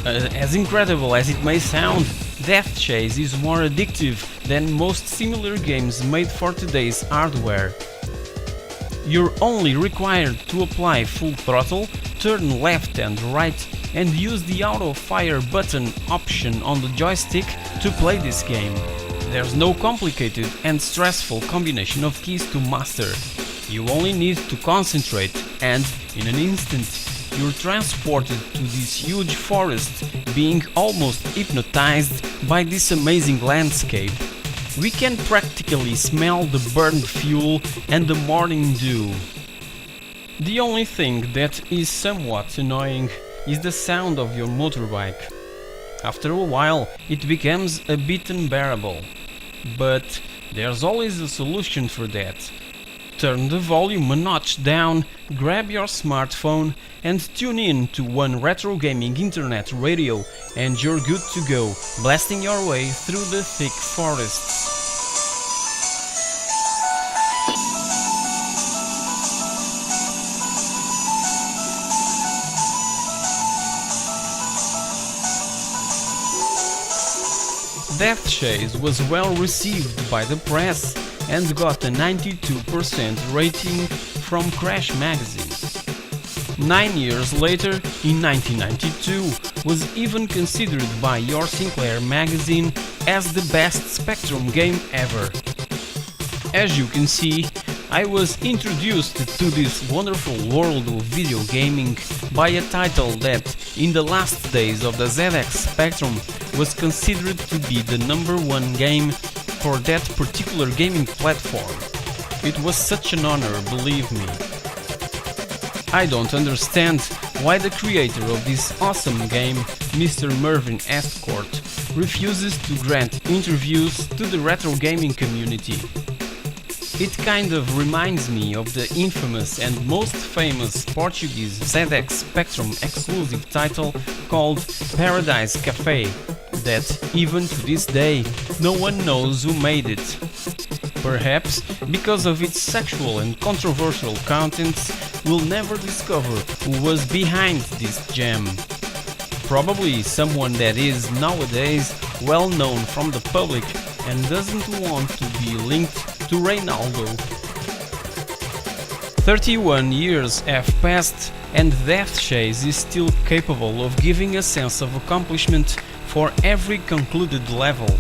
As incredible as it may sound, Death Chase is more addictive than most similar games made for today's hardware. You're only required to apply full throttle, turn left and right, and use the auto fire button option on the joystick to play this game. There's no complicated and stressful combination of keys to master. You only need to concentrate, and in an instant you're transported to this huge forest, being almost hypnotized by this amazing landscape. We can practically smell the burned fuel and the morning dew. The only thing that is somewhat annoying is the sound of your motorbike. After a while it becomes a bit unbearable, but there's always a solution for that. Turn the volume a notch down, grab your smartphone and tune in to one Retrogaming internet radio, and you're good to go, blasting your way through the thick forests. Death Chase was well received by the press and got a 92% rating from Crash magazine. 9 years later, in 1992, was even considered by Your Sinclair magazine as the best Spectrum game ever. As you can see, I was introduced to this wonderful world of video gaming by a title that, in the last days of the ZX Spectrum, was considered to be the #1 game for that particular gaming platform. It was such an honor, believe me. I don't understand why the creator of this awesome game, Mr. Mervyn Estcourt, refuses to grant interviews to the retro gaming community. It kind of reminds me of the infamous and most famous Portuguese ZX Spectrum exclusive title called Paradise Café, that even to this day no one knows who made it. Perhaps because of its sexual and controversial contents, we'll never discover who was behind this gem. Probably someone that is nowadays well known from the public and doesn't want to be linked to Reynaldo. 31 years have passed and Death Chase is still capable of giving a sense of accomplishment for every concluded level.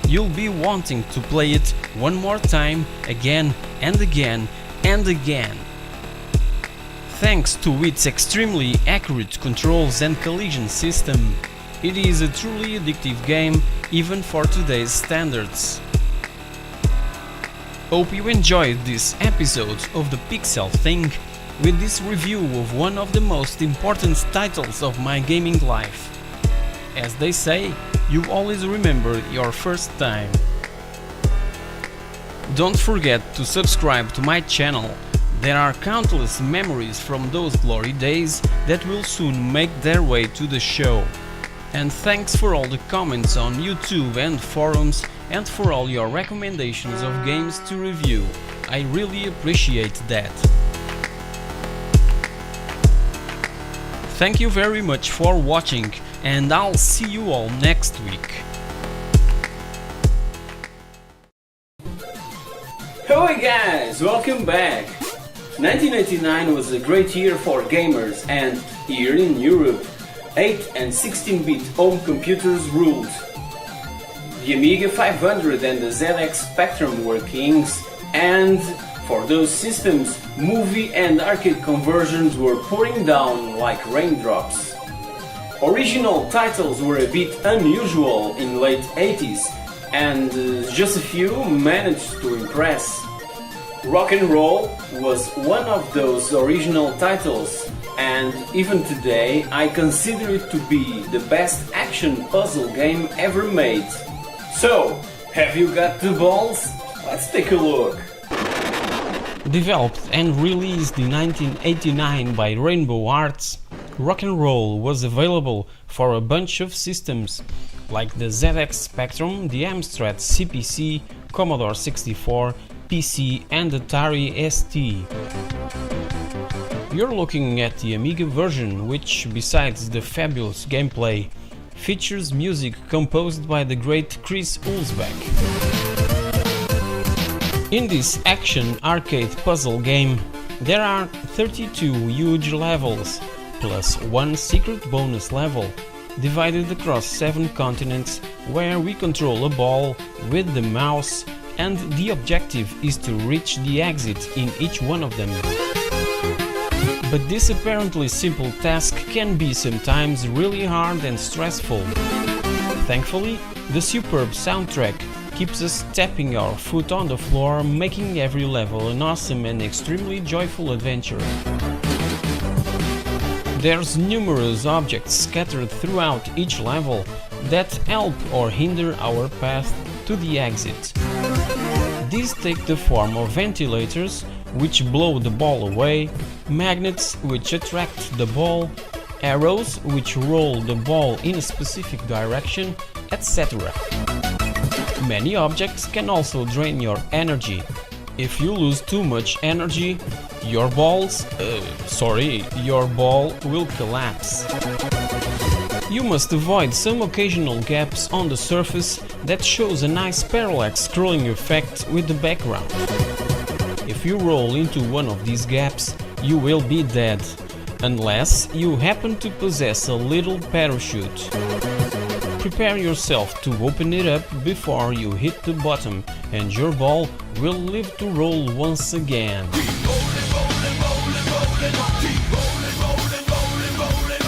You'll be wanting to play it one more time, again and again and again. Thanks to its extremely accurate controls and collision system, it is a truly addictive game even for today's standards. Hope you enjoyed this episode of the Pixel Thing with this review of one of the most important titles of my gaming life. As they say, you always remember your first time. Don't forget to subscribe to my channel, There are countless memories from those glory days that will soon make their way to the show. And thanks for all the comments on YouTube and forums, and for all your recommendations of games to review. I really appreciate that. Thank you very much for watching, and I'll see you all next week. Hello guys, welcome back! 1989 was a great year for gamers, and here in Europe, 8 and 16-bit home computers ruled. The Amiga 500 and the ZX Spectrum were kings, and for those systems, movie and arcade conversions were pouring down like raindrops. Original titles were a bit unusual in late 80s, and just a few managed to impress. Rock and Roll was one of those original titles, and even today I consider it to be the best action puzzle game ever made. So, have you got the balls? Let's take a look. Developed and released in 1989 by Rainbow Arts, Rock and Roll was available for a bunch of systems, like the ZX Spectrum, the Amstrad CPC, Commodore 64, PC and Atari ST. You're looking at the Amiga version, which, besides the fabulous gameplay, features music composed by the great Chris Hulsbeck. In this action arcade puzzle game, there are 32 huge levels, plus one secret bonus level, divided across 7 continents, where we control a ball with the mouse, and the objective is to reach the exit in each one of them. But this apparently simple task can be sometimes really hard and stressful. Thankfully, the superb soundtrack keeps us tapping our foot on the floor, making every level an awesome and extremely joyful adventure. There's numerous objects scattered throughout each level that help or hinder our path to the exit. These take the form of ventilators, which blow the ball away, magnets which attract the ball, arrows which roll the ball in a specific direction, etc. Many objects can also drain your energy. If you lose too much energy, your ball will collapse. You must avoid some occasional gaps on the surface that shows a nice parallax scrolling effect with the background. If you roll into one of these gaps, you will be dead, unless you happen to possess a little parachute. Prepare yourself to open it up before you hit the bottom, and your ball will live to roll once again.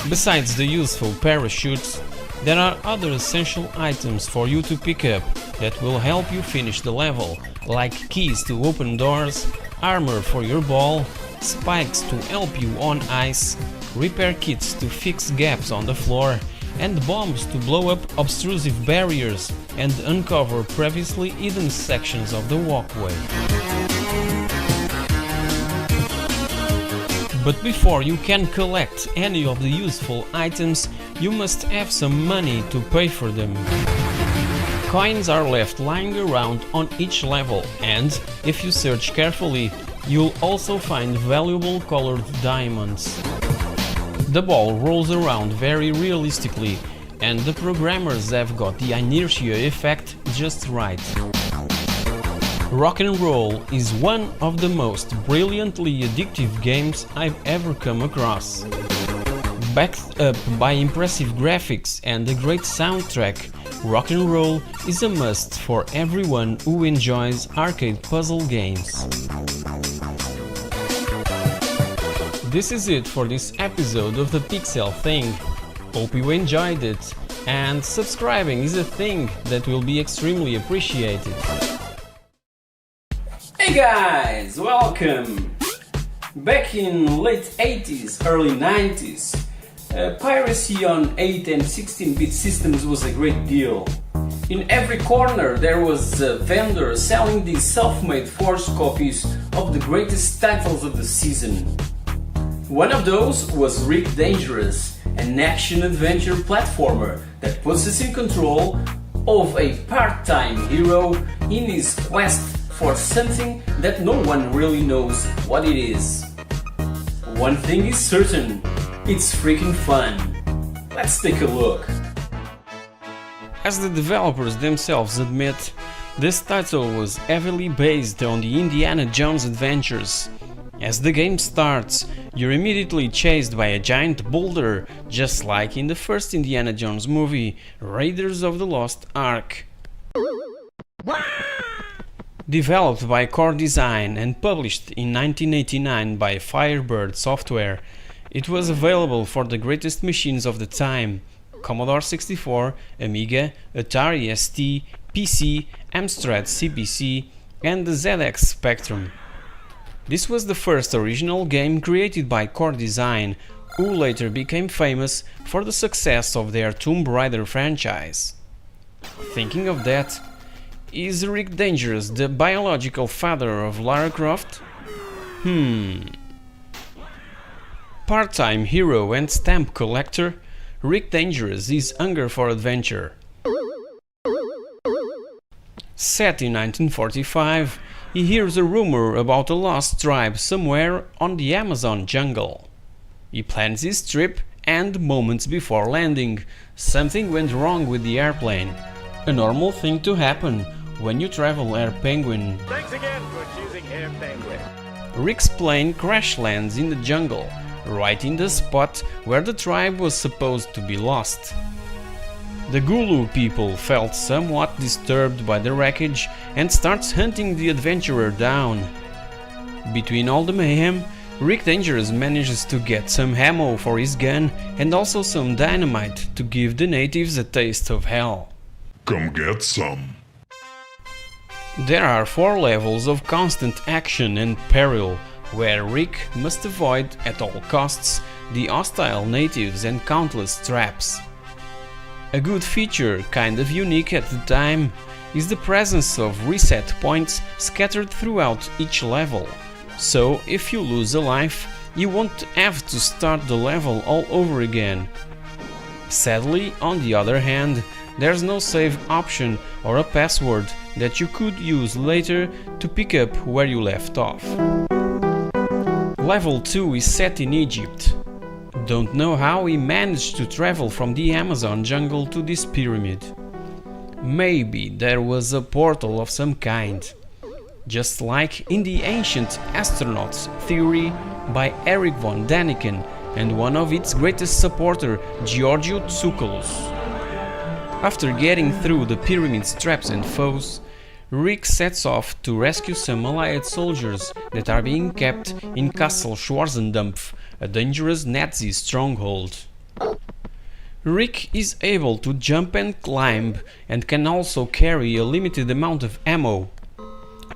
Besides the useful parachutes, there are other essential items for you to pick up that will help you finish the level, like keys to open doors, armor for your ball, spikes to help you on ice, repair kits to fix gaps on the floor, and bombs to blow up obtrusive barriers and uncover previously hidden sections of the walkway. But before you can collect any of the useful items, you must have some money to pay for them. Coins are left lying around on each level, and if you search carefully, you'll also find valuable colored diamonds. The ball rolls around very realistically, and the programmers have got the inertia effect just right. Rock and Roll is one of the most brilliantly addictive games I've ever come across. Backed up by impressive graphics and a great soundtrack, Rock and Roll is a must for everyone who enjoys arcade puzzle games. This is it for this episode of the Pixel Thing. Hope you enjoyed it, and subscribing is a thing that will be extremely appreciated. Hey guys, welcome! Back in late 80s, early 90s, piracy on 8 and 16-bit systems was a great deal. In every corner there was a vendor selling these self-made forged copies of the greatest titles of the season. One of those was Rick Dangerous, an action-adventure platformer that puts us in control of a part-time hero in his quest for something that no one really knows what it is. One thing is certain, it's freaking fun. Let's take a look. As the developers themselves admit, this title was heavily based on the Indiana Jones adventures. As the game starts, you're immediately chased by a giant boulder, just like in the first Indiana Jones movie, Raiders of the Lost Ark. Developed by Core Design and published in 1989 by Firebird Software, it was available for the greatest machines of the time: Commodore 64, Amiga, Atari ST, PC, Amstrad CPC, and the ZX Spectrum. This was the first original game created by Core Design, who later became famous for the success of their Tomb Raider franchise. Thinking of that, is Rick Dangerous the biological father of Lara Croft? Part-time hero and stamp collector, Rick Dangerous is hunger for adventure. Set in 1945, he hears a rumor about a lost tribe somewhere on the Amazon jungle. He plans his trip and moments before landing, something went wrong with the airplane. A normal thing to happen when you travel Air Penguin. Thanks again for choosing Air Penguin. Rick's plane crash lands in the jungle, right in the spot where the tribe was supposed to be lost. The Gulu people felt somewhat disturbed by the wreckage and starts hunting the adventurer down. Between all the mayhem, Rick Dangerous manages to get some ammo for his gun and also some dynamite to give the natives a taste of hell. Come get some. There are 4 levels of constant action and peril, where Rick must avoid at all costs the hostile natives and countless traps. A good feature, kind of unique at the time, is the presence of reset points scattered throughout each level. So if you lose a life, you won't have to start the level all over again. Sadly, on the other hand, there's no save option or a password that you could use later to pick up where you left off. Level 2 is set in Egypt. Don't know how he managed to travel from the Amazon jungle to this pyramid. Maybe there was a portal of some kind, just like in the ancient astronauts theory by Eric von Daniken and one of its greatest supporter, Giorgio Tsoukalos. After getting through the pyramid's traps and foes, Rick sets off to rescue some Allied soldiers that are being kept in Castle Schwarzendampf, a dangerous Nazi stronghold. Rick is able to jump and climb and can also carry a limited amount of ammo.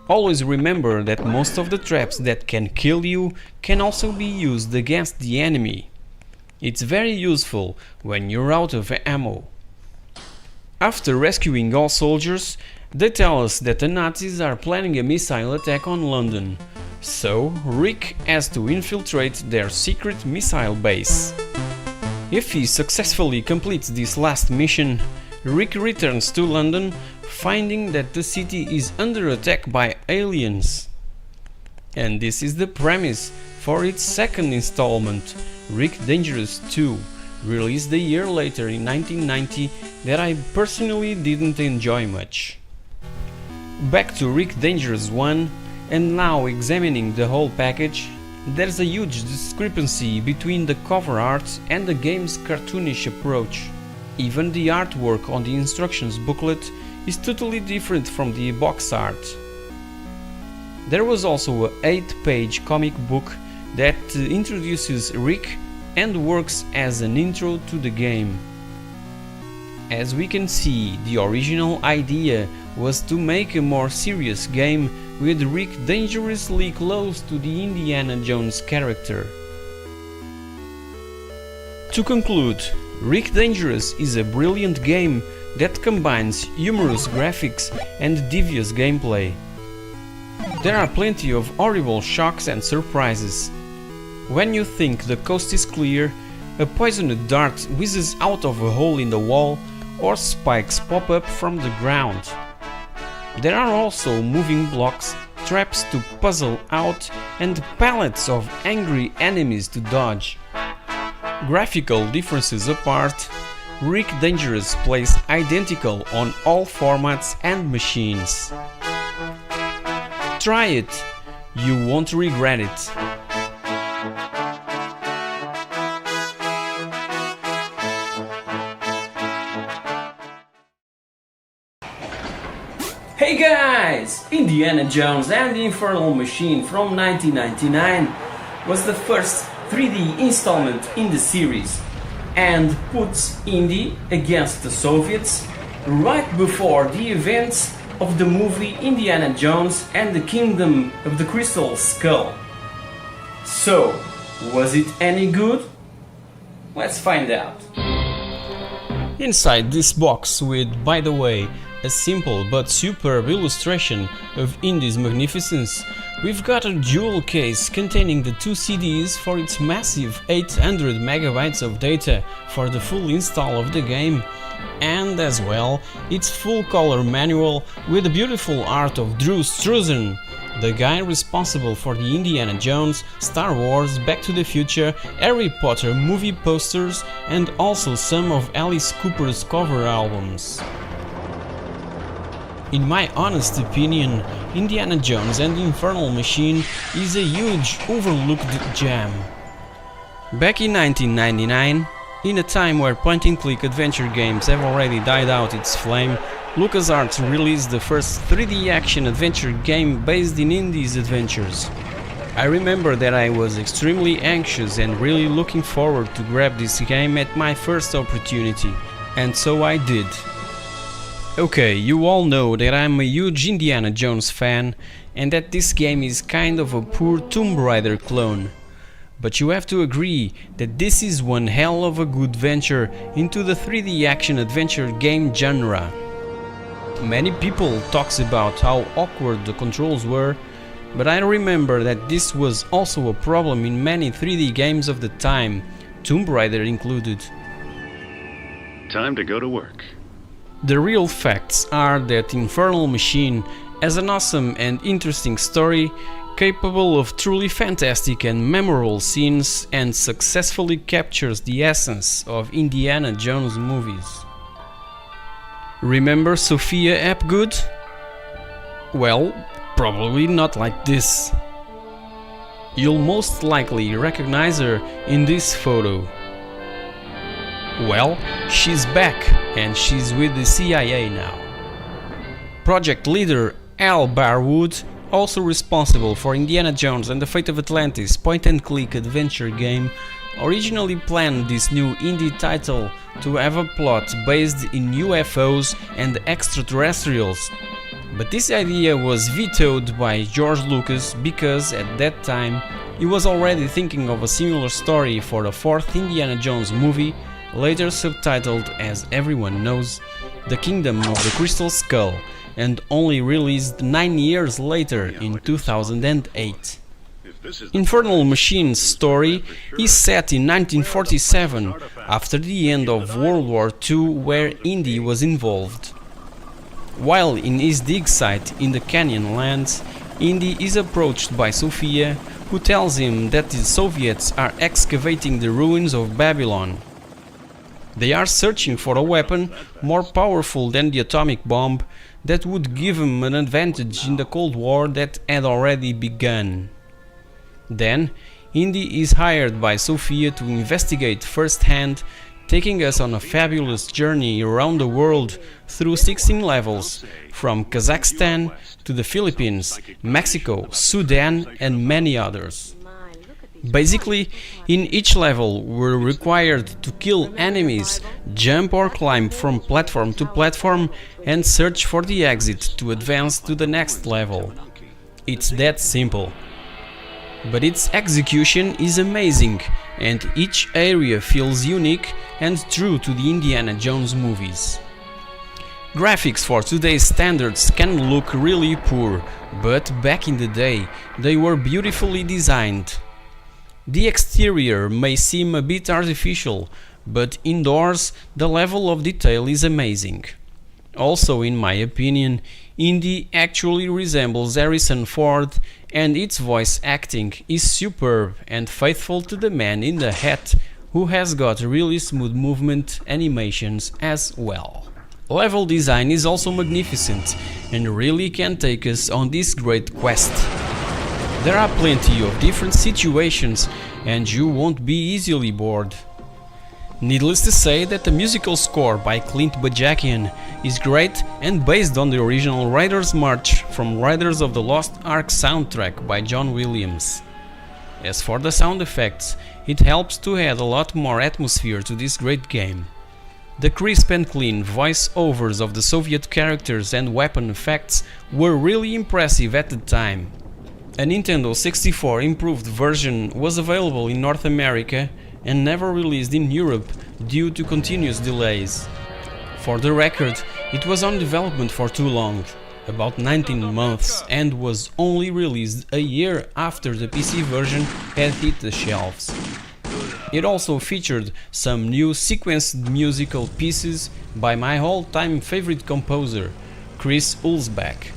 Always remember that most of the traps that can kill you can also be used against the enemy. It's very useful when you're out of ammo. After rescuing all soldiers, they tell us that the Nazis are planning a missile attack on London, so Rick has to infiltrate their secret missile base. If he successfully completes this last mission, Rick returns to London, finding that the city is under attack by aliens. And this is the premise for its second installment, Rick Dangerous 2, released a year later in 1990, that I personally didn't enjoy much. Back to Rick Dangerous 1, and now examining the whole package, there's a huge discrepancy between the cover art and the game's cartoonish approach. Even the artwork on the instructions booklet is totally different from the box art. There was also an 8-page comic book that introduces Rick and works as an intro to the game. As we can see, the original idea was to make a more serious game with Rick dangerously close to the Indiana Jones character. To conclude, Rick Dangerous is a brilliant game that combines humorous graphics and devious gameplay. there are plenty of horrible shocks and surprises. When you think the coast is clear, a poisoned dart whizzes out of a hole in the wall, or spikes pop up from the ground. There are also moving blocks, traps to puzzle out, and pallets of angry enemies to dodge. Graphical differences apart, Rick Dangerous plays identical on all formats and machines. Try it, you won't regret it. Hey guys! Indiana Jones and the Infernal Machine from 1999 was the first 3D installment in the series and puts Indy against the Soviets right before the events of the movie Indiana Jones and the Kingdom of the Crystal Skull. So, was it any good? Let's find out. Inside this box with, by the way, a simple but superb illustration of Indy's magnificence, we've got a jewel case containing the 2 CDs for its massive 800 megabytes of data for the full install of the game, and as well its full color manual with the beautiful art of Drew Struzan, the guy responsible for the Indiana Jones, Star Wars, Back to the Future, Harry Potter movie posters, and also some of Alice Cooper's cover albums. In my honest opinion, Indiana Jones and the Infernal Machine is a huge overlooked gem. Back in 1999, in a time where point-and-click adventure games have already died out its flame, LucasArts released the first 3D action adventure game based in Indy's adventures. I remember that I was extremely anxious and really looking forward to grab this game at my first opportunity, and so I did. Okay, you all know that I'm a huge Indiana Jones fan and that this game is kind of a poor Tomb Raider clone. But you have to agree that this is one hell of a good venture into the 3D action adventure game genre. Many people talks about how awkward the controls were, but I remember that this was also a problem in many 3D games of the time, Tomb Raider included. Time to go to work. The real facts are that Infernal Machine has an awesome and interesting story, capable of truly fantastic and memorable scenes, and successfully captures the essence of Indiana Jones movies. Remember Sophia Hapgood? Well, probably not like this. You'll most likely recognize her in this photo. Well, she's back, and she's with the CIA now. Project leader Al Barwood, also responsible for Indiana Jones and the Fate of Atlantis point-and-click adventure game, originally planned this new indie title to have a plot based in UFOs and extraterrestrials. But this idea was vetoed by George Lucas because at that time he was already thinking of a similar story for the fourth Indiana Jones movie, later subtitled, as everyone knows, The Kingdom of the Crystal Skull, and only released 9 years later in 2008. Infernal Machine's story is set in 1947, after the end of World War II, where Indy was involved. While in his dig site in the Canyon lands, Indy is approached by Sophia, who tells him that the Soviets are excavating the ruins of Babylon. They are searching for a weapon more powerful than the atomic bomb that would give them an advantage in the Cold War that had already begun. Then, Indy is hired by Sophia to investigate firsthand, taking us on a fabulous journey around the world through 16 levels, from Kazakhstan to the Philippines, Mexico, Sudan, and many others. Basically, in each level we're required to kill enemies, jump or climb from platform to platform, and search for the exit to advance to the next level. It's that simple. But its execution is amazing, and each area feels unique and true to the Indiana Jones movies. Graphics for today's standards can look really poor, but back in the day they were beautifully designed. The exterior may seem a bit artificial, but indoors the level of detail is amazing. Also, in my opinion, Indy actually resembles Harrison Ford, and its voice acting is superb and faithful to the man in the hat, who has got really smooth movement animations as well. Level design is also magnificent and really can take us on this great quest. There are plenty of different situations and you won't be easily bored. Needless to say that the musical score by Clint Bajakian is great and based on the original Raiders March from Raiders of the Lost Ark soundtrack by John Williams. As for the sound effects, it helps to add a lot more atmosphere to this great game. The crisp and clean voice-overs of the Soviet characters and weapon effects were really impressive at the time. A Nintendo 64 improved version was available in North America and never released in Europe due to continuous delays. For the record, it was on development for too long, about 19 months, and was only released a year after the PC version had hit the shelves. It also featured some new sequenced musical pieces by my all-time favorite composer, Chris Hulsbeck.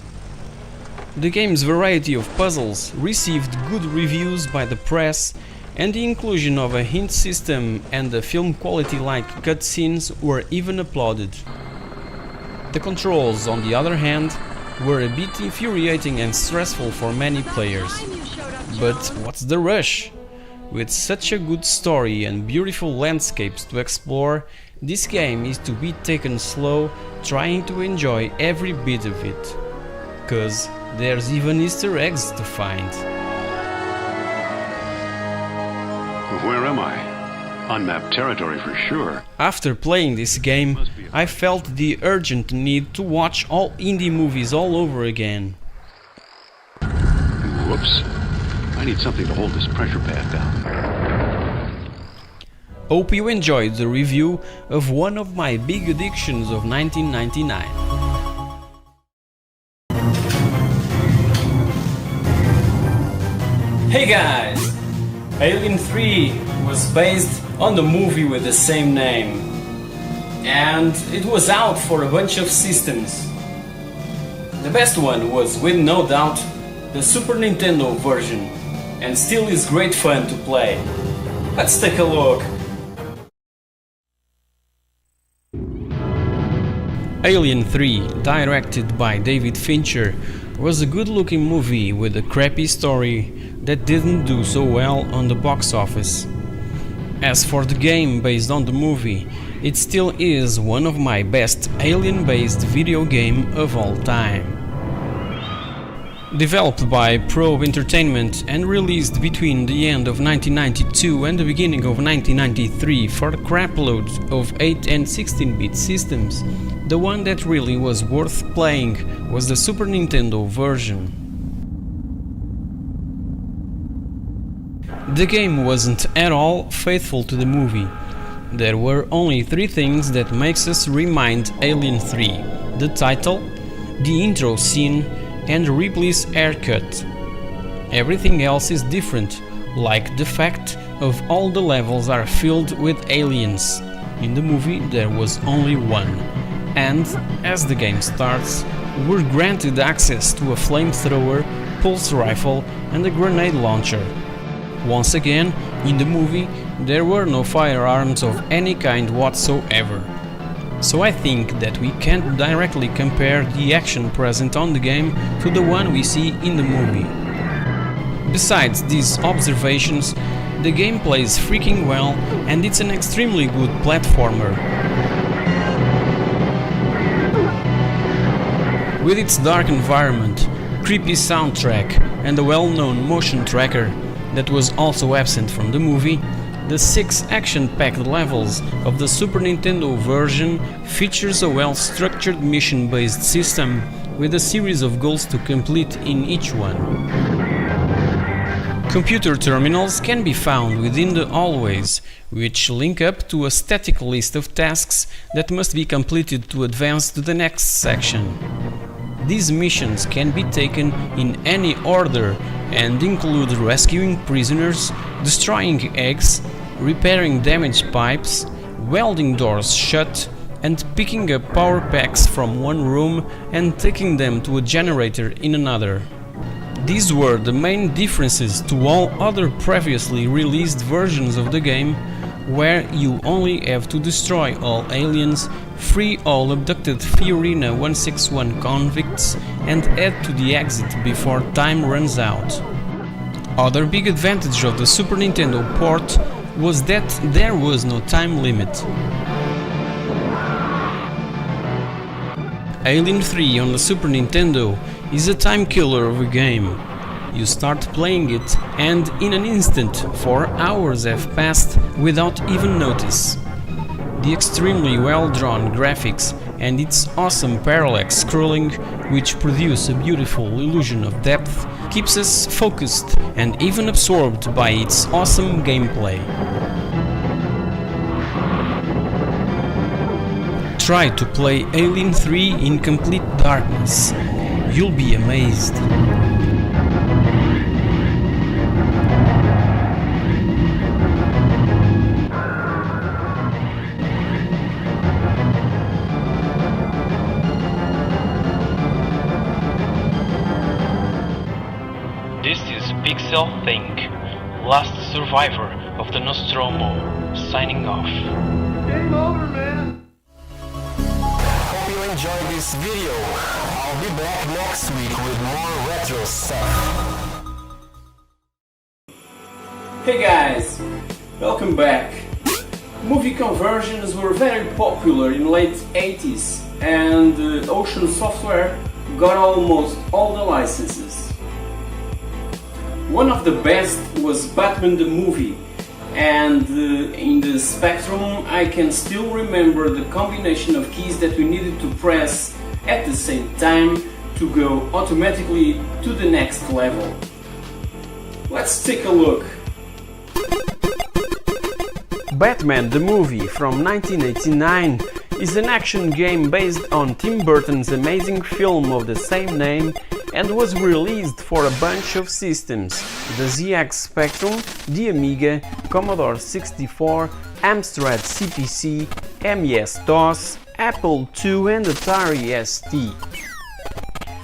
The game's variety of puzzles received good reviews by the press, and the inclusion of a hint system and the film quality-like cutscenes were even applauded. The controls, on the other hand, were a bit infuriating and stressful for many players. But what's the rush? With such a good story and beautiful landscapes to explore, this game is to be taken slow, trying to enjoy every bit of it. 'Cause there's even Easter eggs to find. Where am I? Unmapped territory for sure. After playing this game, I felt the urgent need to watch all indie movies all over again. Whoops. I need something to hold this pressure pad down. Hope you enjoyed the review of one of my big addictions of 1999. Hey guys! Alien 3 was based on the movie with the same name, and it was out for a bunch of systems. The best one was, with no doubt, the Super Nintendo version, and still is great fun to play. Let's take a look. Alien 3, directed by David Fincher, was a good-looking movie with a crappy story that didn't do so well on the box office. As for the game based on the movie, it still is one of my best alien-based video game of all time. Developed by Probe Entertainment and released between the end of 1992 and the beginning of 1993 for a crapload of 8 and 16-bit systems, the one that really was worth playing was the Super Nintendo version. The game wasn't at all faithful to the movie. There were only 3 things that makes us remind Alien 3: the title, the intro scene, and Ripley's haircut. Everything else is different, like the fact of all the levels are filled with aliens. In the movie there was only one, and as the game starts, we're granted access to a flamethrower, pulse rifle and a grenade launcher. Once again, in the movie there were no firearms of any kind whatsoever. So I think that we can't directly compare the action present on the game to the one we see in the movie. Besides these observations, the game plays freaking well and it's an extremely good platformer. With its dark environment, creepy soundtrack and a well-known motion tracker that was also absent from the movie, the 6 action-packed levels of the Super Nintendo version features a well-structured mission-based system with a series of goals to complete in each one. Computer terminals can be found within the hallways, which link up to a static list of tasks that must be completed to advance to the next section. These missions can be taken in any order and include rescuing prisoners, destroying eggs, repairing damaged pipes, welding doors shut, and picking up power packs from one room and taking them to a generator in another. These were the main differences to all other previously released versions of the game, where you only have to destroy all aliens, free all abducted Fiorina 161 convicts, and head to the exit before time runs out. Other big advantage of the Super Nintendo port was that there was no time limit. Alien 3 on the Super Nintendo is a time killer of a game. You start playing it and in an instant 4 hours have passed without even notice. The extremely well-drawn graphics and its awesome parallax scrolling, which produce a beautiful illusion of depth, keeps us focused and even absorbed by its awesome gameplay. Try to play Alien 3 in complete darkness. You'll be amazed. This is Pixel Think, last survivor of the Nostromo, signing off. Game over, man. Hope you enjoyed this video. I'll be back next week with more retro stuff. Hey guys, welcome back. Movie conversions were very popular in late 80s and Ocean Software got almost all the licenses. One of the best was Batman the movie, and in the Spectrum I can still remember the combination of keys that we needed to press at the same time to go automatically to the next level. Let's take a look. Batman the movie from 1989 is an action game based on Tim Burton's amazing film of the same name and was released for a bunch of systems: the ZX Spectrum, the Amiga, Commodore 64, Amstrad CPC, MES-DOS, Apple II and Atari ST.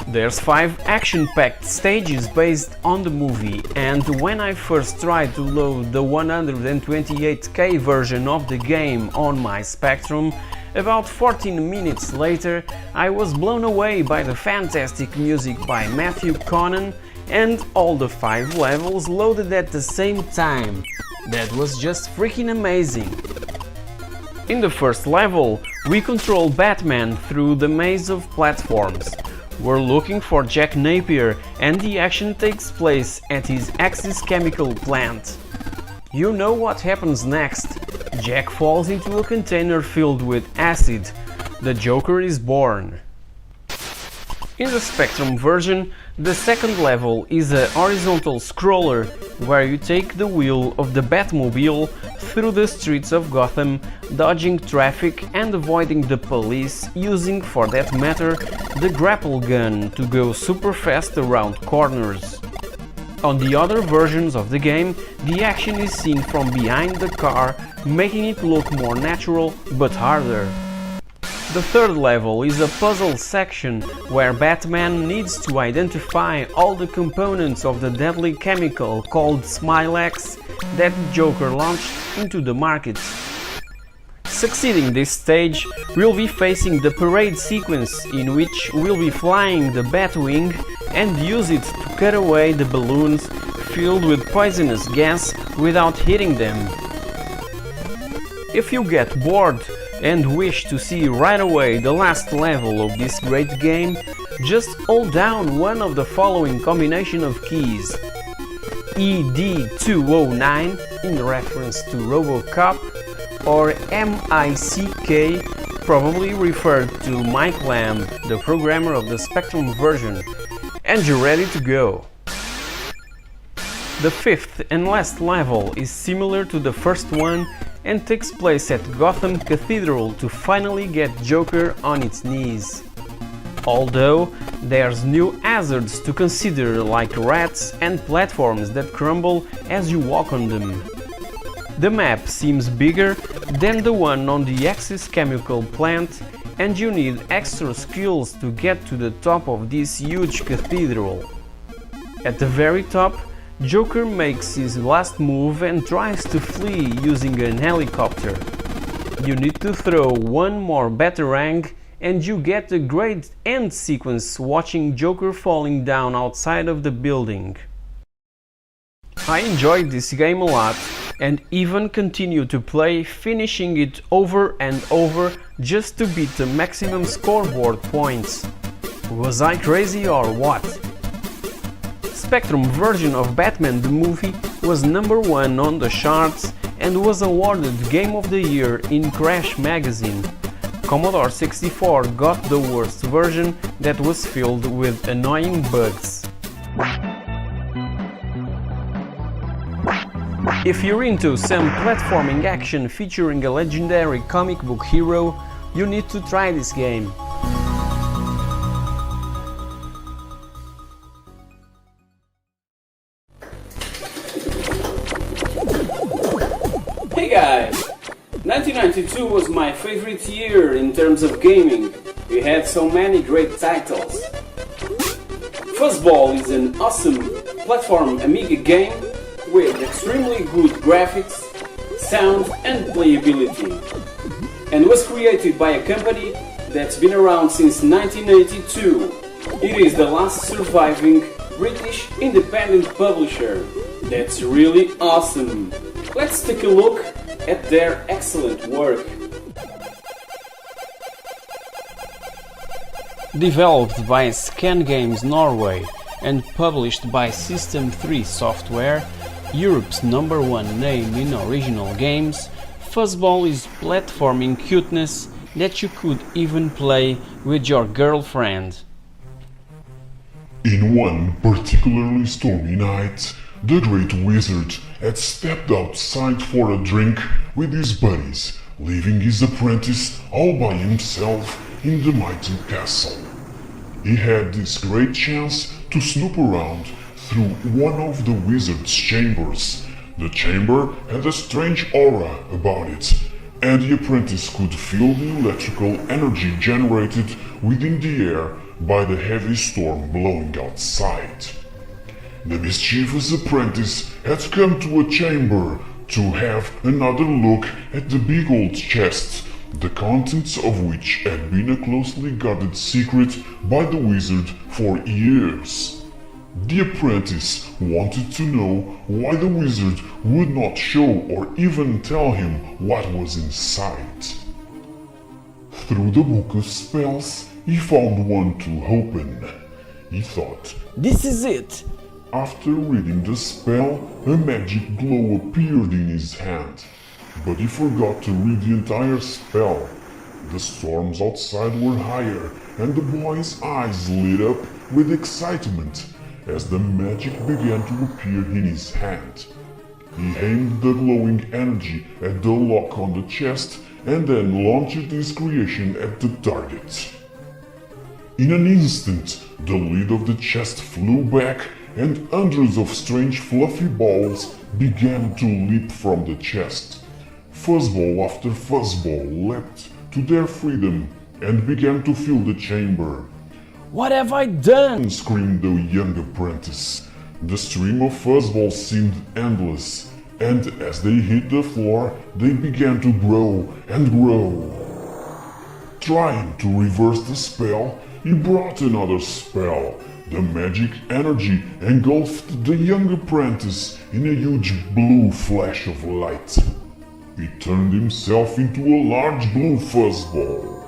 There's 5 action-packed stages based on the movie, and when I first tried to load the 128K version of the game on my Spectrum, about 14 minutes later I was blown away by the fantastic music by Matthew Conan and all the 5 levels loaded at the same time. That was just freaking amazing. In the first level, we control Batman through the maze of platforms. We're looking for Jack Napier and the action takes place at his Axis chemical plant. You know what happens next. Jack falls into a container filled with acid. The Joker is born. In the Spectrum version, the second level is a horizontal scroller where you take the wheel of the Batmobile through the streets of Gotham, dodging traffic and avoiding the police, using, for that matter, the grapple gun to go super fast around corners. On the other versions of the game, the action is seen from behind the car, making it look more natural but harder. The third level is a puzzle section where Batman needs to identify all the components of the deadly chemical called Smilex that Joker launched into the market. Succeeding this stage, we'll be facing the parade sequence in which we'll be flying the Batwing and use it to cut away the balloons filled with poisonous gas without hitting them. If you get bored and wish to see right away the last level of this great game, just hold down one of the following combination of keys: ED209 in reference to RoboCop, or MICK, probably referred to Mike Lamb, the programmer of the Spectrum version, and you're ready to go. The fifth and last level is similar to the first one and takes place at Gotham Cathedral to finally get Joker on its knees. Although there's new hazards to consider like rats and platforms that crumble as you walk on them. The map seems bigger than the one on the Axis chemical plant and you need extra skills to get to the top of this huge cathedral. At the very top, Joker makes his last move and tries to flee using an helicopter. You need to throw one more batarang and you get a great end sequence watching Joker falling down outside of the building. I enjoyed this game a lot and even continue to play, finishing it over and over just to beat the maximum scoreboard points. Was I crazy or what? Spectrum version of Batman the movie was #1 on the charts and was awarded Game of the Year in Crash magazine. Commodore 64 got the worst version that was filled with annoying bugs. If you're into some platforming action featuring a legendary comic book hero, you need to try this game. Hey guys! 1992 was my favorite year in terms of gaming. We had so many great titles. Fuzzball is an awesome platform Amiga game with extremely good graphics, sound and playability, and was created by a company that's been around since 1982. It is the last surviving British independent publisher. That's really awesome. Let's take a look at their excellent work. Developed by Scan Games Norway and published by System 3 Software, Europe's #1 name in original games, Fuzzball is platforming cuteness that you could even play with your girlfriend. In one particularly stormy night, the Great Wizard had stepped outside for a drink with his buddies, leaving his apprentice all by himself in the mighty castle. He had this great chance to snoop around through one of the wizard's chambers. The chamber had a strange aura about it, and the apprentice could feel the electrical energy generated within the air by the heavy storm blowing outside. The mischievous apprentice had come to a chamber to have another look at the big old chest, the contents of which had been a closely guarded secret by the wizard for years. The apprentice wanted to know why the wizard would not show or even tell him what was inside. Through the book of spells, he found one to open. He thought, "This is it!" After reading the spell, a magic glow appeared in his hand, but he forgot to read the entire spell. The storms outside were higher, and the boy's eyes lit up with excitement as the magic began to appear in his hand. He aimed the glowing energy at the lock on the chest and then launched his creation at the target. In an instant, the lid of the chest flew back and hundreds of strange fluffy balls began to leap from the chest. Fuzzball after fuzzball leapt to their freedom and began to fill the chamber. "What have I done?" screamed the young apprentice. The stream of fuzzballs seemed endless, and as they hit the floor, they began to grow and grow. Trying to reverse the spell, he brought another spell. The magic energy engulfed the young apprentice in a huge blue flash of light. He turned himself into a large blue fuzzball.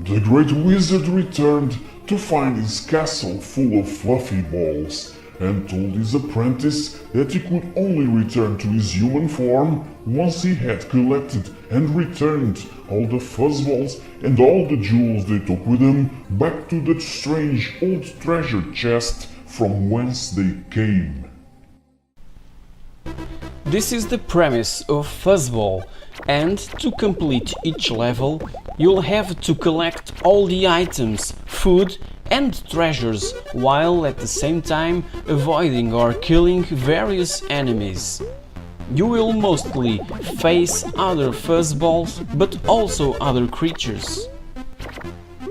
The great wizard returned to find his castle full of fluffy balls and told his apprentice that he could only return to his human form once he had collected and returned all the fuzzballs and all the jewels they took with them back to the strange old treasure chest from whence they came. This is the premise of Fuzzball, and to complete each level, you'll have to collect all the items, food and treasures, while at the same time avoiding or killing various enemies. You will mostly face other fuzzballs, but also other creatures.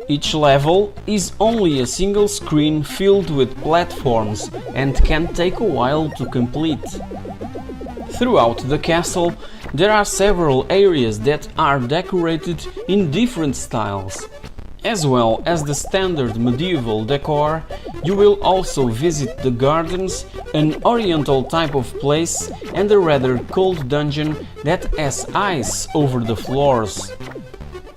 Each level is only a single screen filled with platforms and can take a while to complete. Throughout the castle, there are several areas that are decorated in different styles. As well as the standard medieval decor, you will also visit the gardens, an oriental type of place, and a rather cold dungeon that has ice over the floors.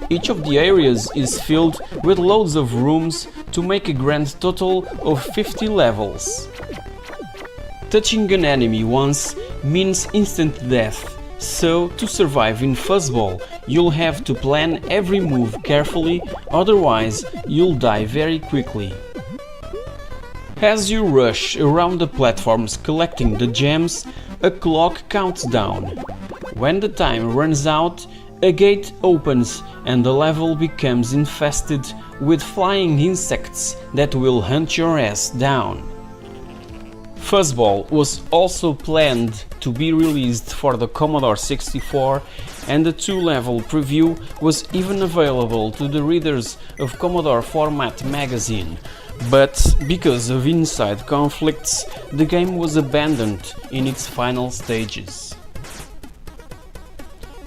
Each of the areas is filled with loads of rooms to make a grand total of 50 levels. Touching an enemy once means instant death, so to survive in Fuzzball you'll have to plan every move carefully, otherwise you'll die very quickly. As you rush around the platforms collecting the gems, a clock counts down. When the time runs out, a gate opens and the level becomes infested with flying insects that will hunt your ass down. Fuzzball was also planned to be released for the Commodore 64, and the 2-level preview was even available to the readers of Commodore Format magazine, but because of inside conflicts, the game was abandoned in its final stages.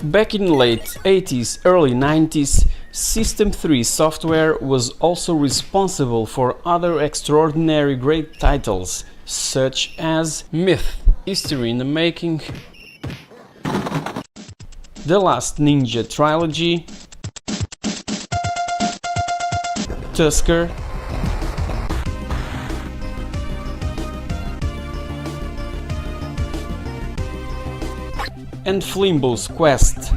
Back in late 80s, early 90s, System 3 software was also responsible for other extraordinary great titles, such as Myth, History in the Making, The Last Ninja Trilogy, Tusker, and Flimbo's Quest.